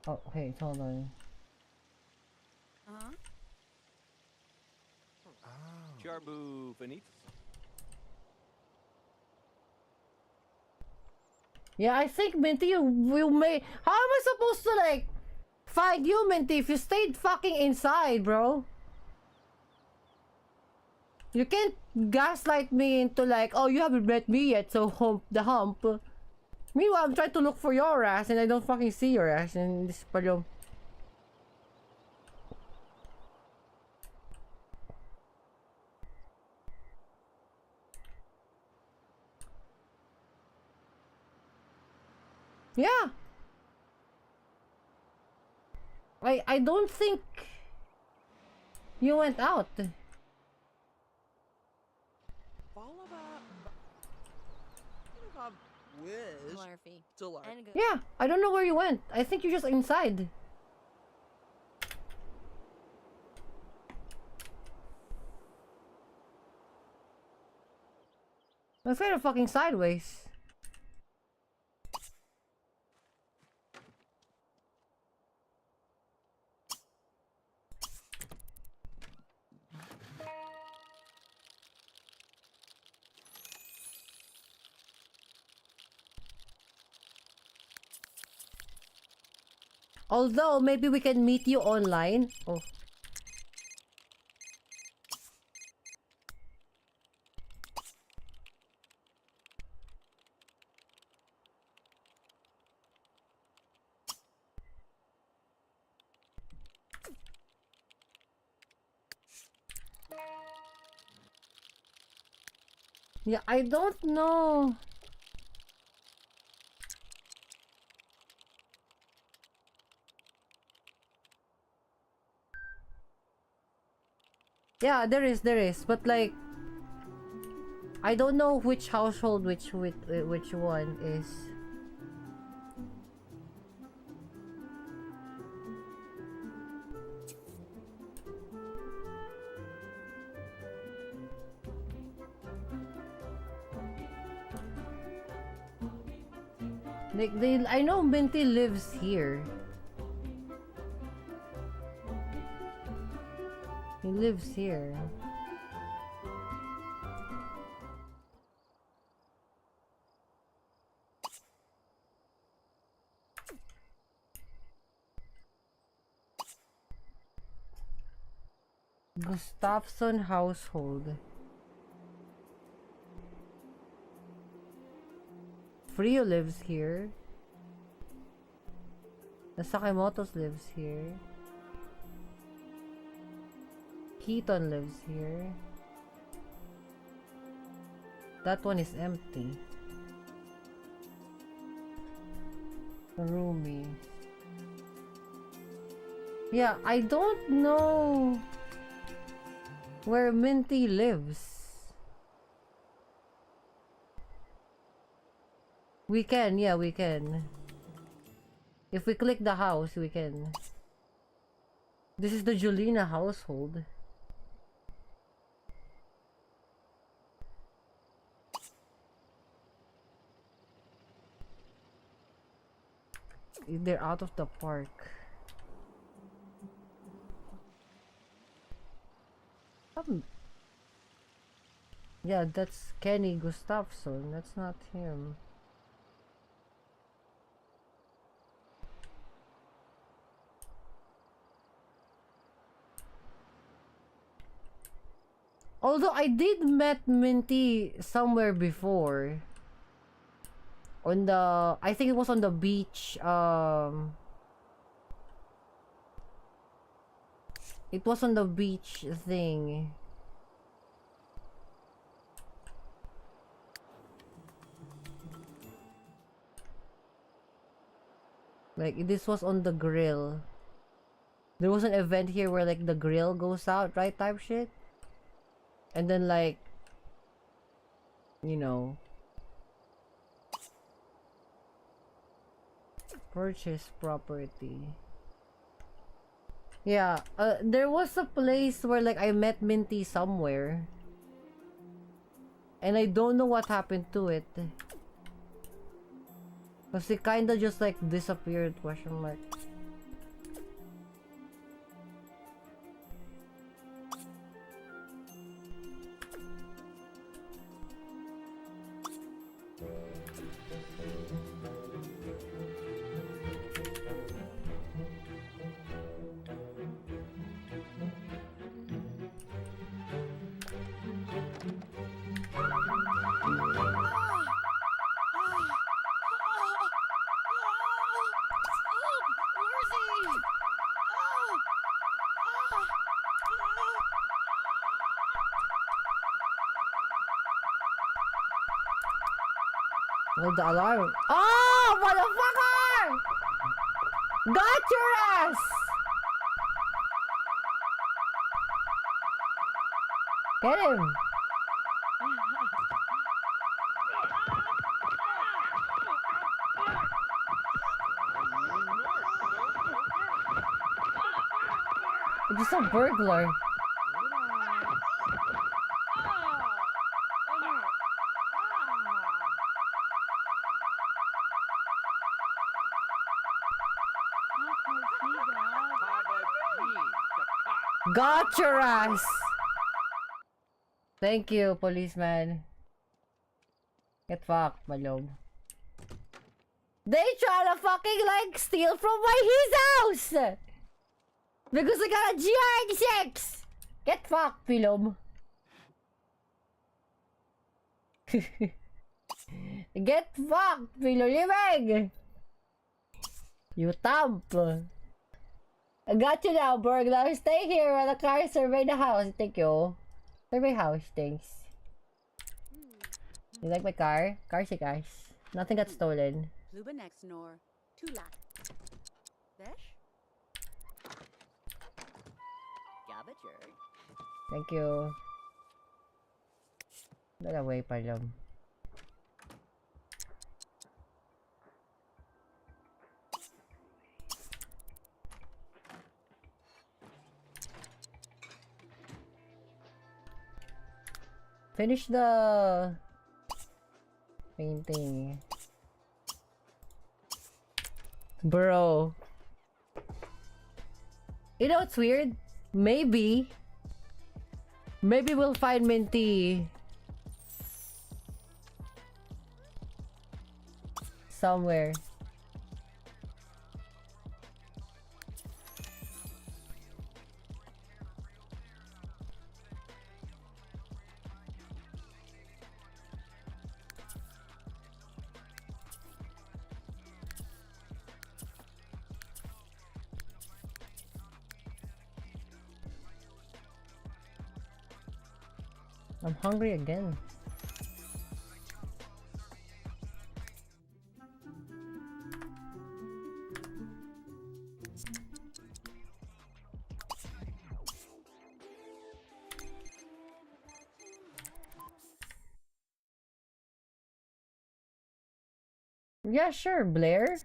Oh, hey, hold on. Charbu Benitez. Yeah, I think Minty, you may. How am I supposed to like find you, Minty, if you stayed fucking inside, bro? You can't gaslight me into like, oh, you haven't met me yet, so hump the hump. Meanwhile, I'm trying to look for your ass and I don't fucking see your ass, and this palyo. Yeah. I don't think you went out. Yeah, I don't know where you went. I think you're just inside. That's kind of fucking sideways. Although, maybe we can meet you online. Oh. Yeah, I don't know. Yeah, there is, but like, I don't know which household which one is. Like I know Minty lives here. He lives here. Gustafsson household. Frio lives here. The Sakamoto's lives here. Keaton lives here. That one is empty. Roomy. Yeah, I don't know where Minty lives. We can, yeah, we can. If we click the house, we can. This is the Julina household. They're out of the park. Yeah, that's Kenny Gustafsson. That's not him. Although I did met Minty somewhere before. On the, I think it was on the beach. It was on the beach thing. Like, this was on the grill. There was an event here where, like, the grill goes out, right, type shit? And then, like, you know, purchase property. Yeah, there was a place where, like, I met Minty somewhere. And I don't know what happened to it. Because it kinda just, like, disappeared, question mark. Oh, the alarm. Oh, motherfucker! Got your ass! Get him! It's just a burglar. Got your ass! Thank you, policeman. Get fucked, Malob. They try to fucking like steal from his house! Because I got a GRX6! Get fucked, Pilom. Get fucked, Pilolibeg! You thump! I got you now, burglar. Stay here while the car survey the house. Thank you. Survey house, thanks. You like my car? Cars, guys. Nothing got stolen. Luba next nor. Tulak. Vesh? Gabager. Thank you. Get away, Palom. Finish the painting. Bro. You know what's weird? Maybe we'll find Minty somewhere. I'm hungry again. Yeah, sure, Blair.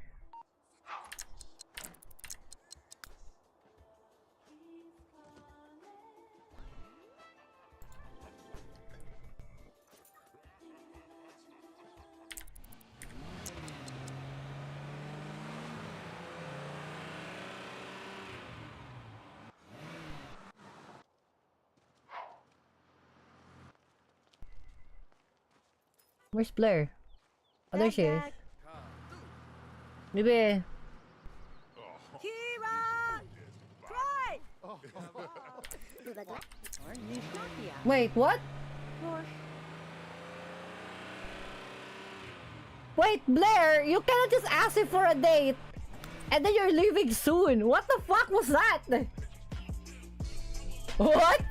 Where's Blair? Oh, there she is. Maybe. Kira! Try! Wait, what? Wait, Blair, you cannot just ask him for a date and then you're leaving soon. What the fuck was that? What?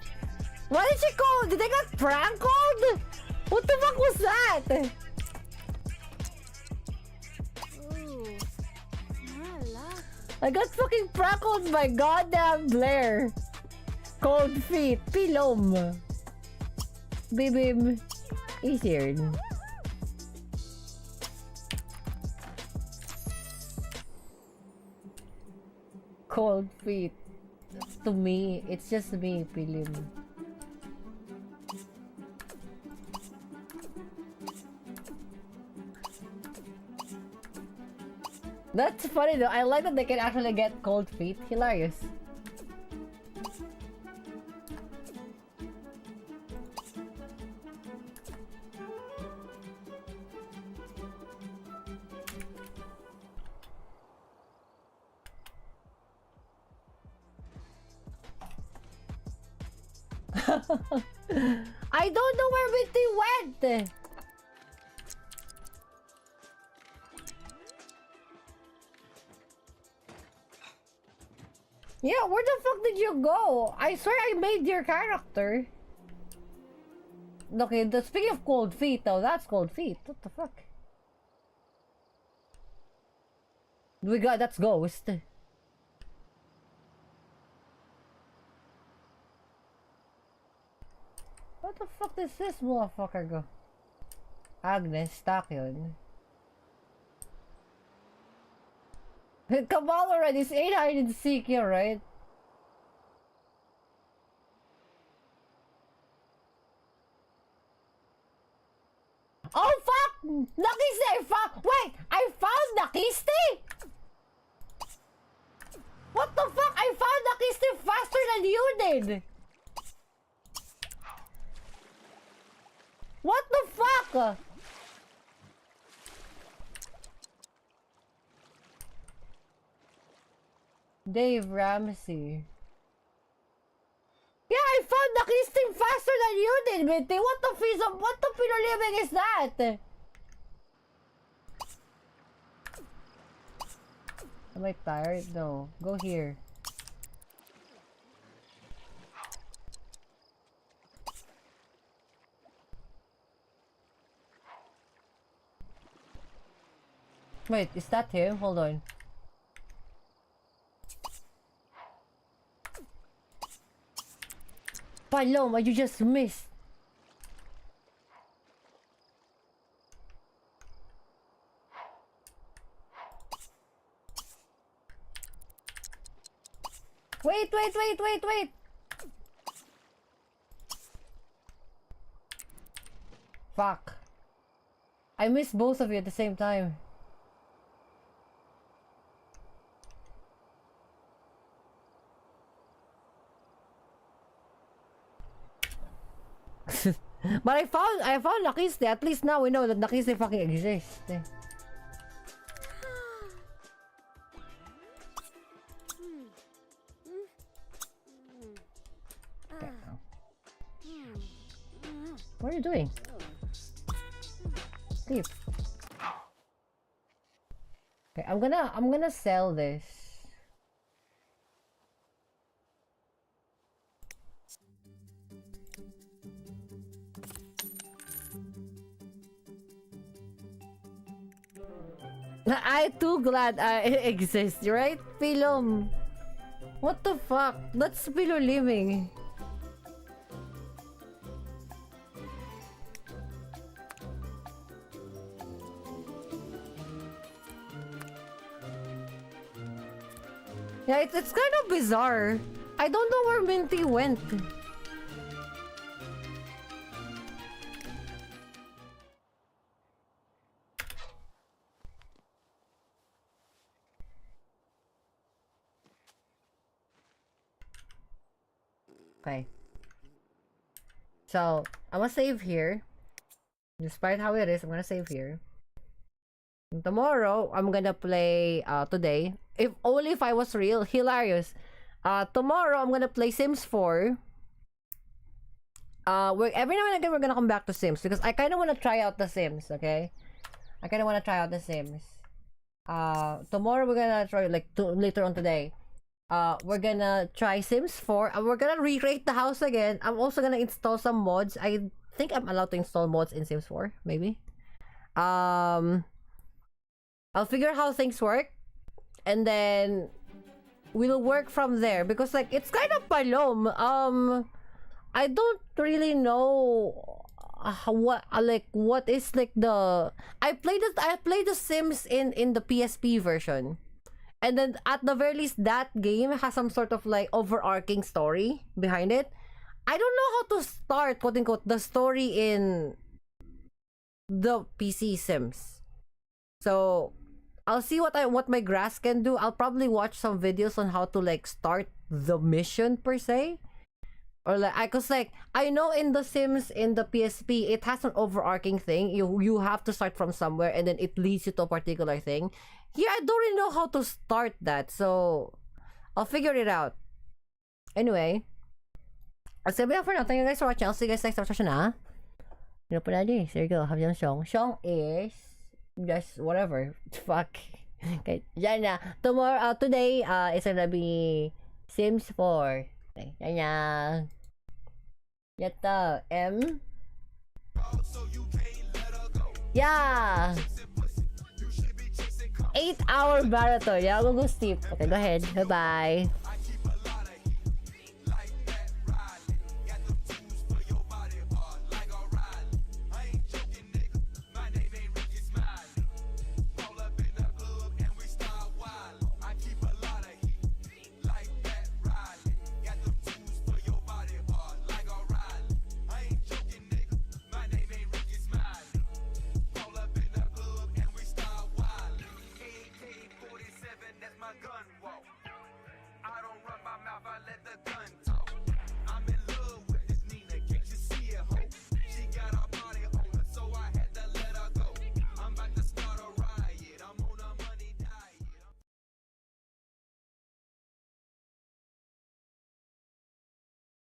Why did she call? Did they get prank called? What the fuck was that? I got fucking prank called by goddamn Blair. Cold feet, pilom. Bibim, easier. Cold feet. To me, it's just me, pilim. That's funny though. I like that they can actually get cold feet. Hilarious. I don't know where Minty went. Yeah, where the fuck did you go? I swear I made your character. Okay, speaking of cold feet though, that's cold feet. What the fuck? That's Ghost. What the fuck does this motherfucker go? Agnes, stuck yun. Come on already, it's 8 hide and seek here, right? Oh fuck! Nakiste! Wait! I found Nakiste? What the fuck? I found Nakiste faster than you did! What the fuck? Dave Ramsey. Yeah, I found the keys thing faster than you did, Minty. What the living is that? Am I tired? No. Go here. Wait, is that him? Hold on. Paloma, you just missed. Wait. Fuck. I missed both of you at the same time. But I found Nakiste. At least now we know that Nakiste fucking exists. What are you doing? Sleep. Okay, I'm gonna sell this. I'm too glad I exist, right? Film. What the fuck? That's Pilo living. Yeah, it's kind of bizarre. I don't know where Minty went. Okay. So, I'm gonna save here. Despite how it is, I'm gonna save here. Tomorrow, I'm gonna play, today. If only if I was real, hilarious. Tomorrow, I'm gonna play Sims 4. Every now and again, we're gonna come back to Sims. Because I kinda wanna try out the Sims, okay? I kinda wanna try out the Sims. Tomorrow, we're gonna try, like, later on today. We're gonna try Sims 4. We're gonna recreate the house again. I'm also gonna install some mods. I think I'm allowed to install mods in Sims 4, maybe. I'll figure out how things work. And then we'll work from there. Because, like, it's kind of palom. I don't really know what is, like, the... I played the Sims in the PSP version. And then, at the very least, that game has some sort of, like, overarching story behind it. I don't know how to start, quote-unquote, the story in the PC Sims. So, I'll see what my grass can do. I'll probably watch some videos on how to, like, start the mission, per se. Or, like, cause, like, I know in the Sims, in the PSP, it has an overarching thing. You have to start from somewhere, and then it leads you to a particular thing. Yeah, I don't really know how to start that, so I'll figure it out. Anyway, that's gonna be all for now. Thank you guys for watching. I'll see you guys next time. There you go. Have Shong. Shong is just whatever. Fuck. Okay, yan na. Tomorrow, today, is gonna be Sims 4. Okay, yan na. Yatta. M. Yeah. 8-hour marathon. Yeah, I'll go sleep. Okay, go ahead. Bye-bye.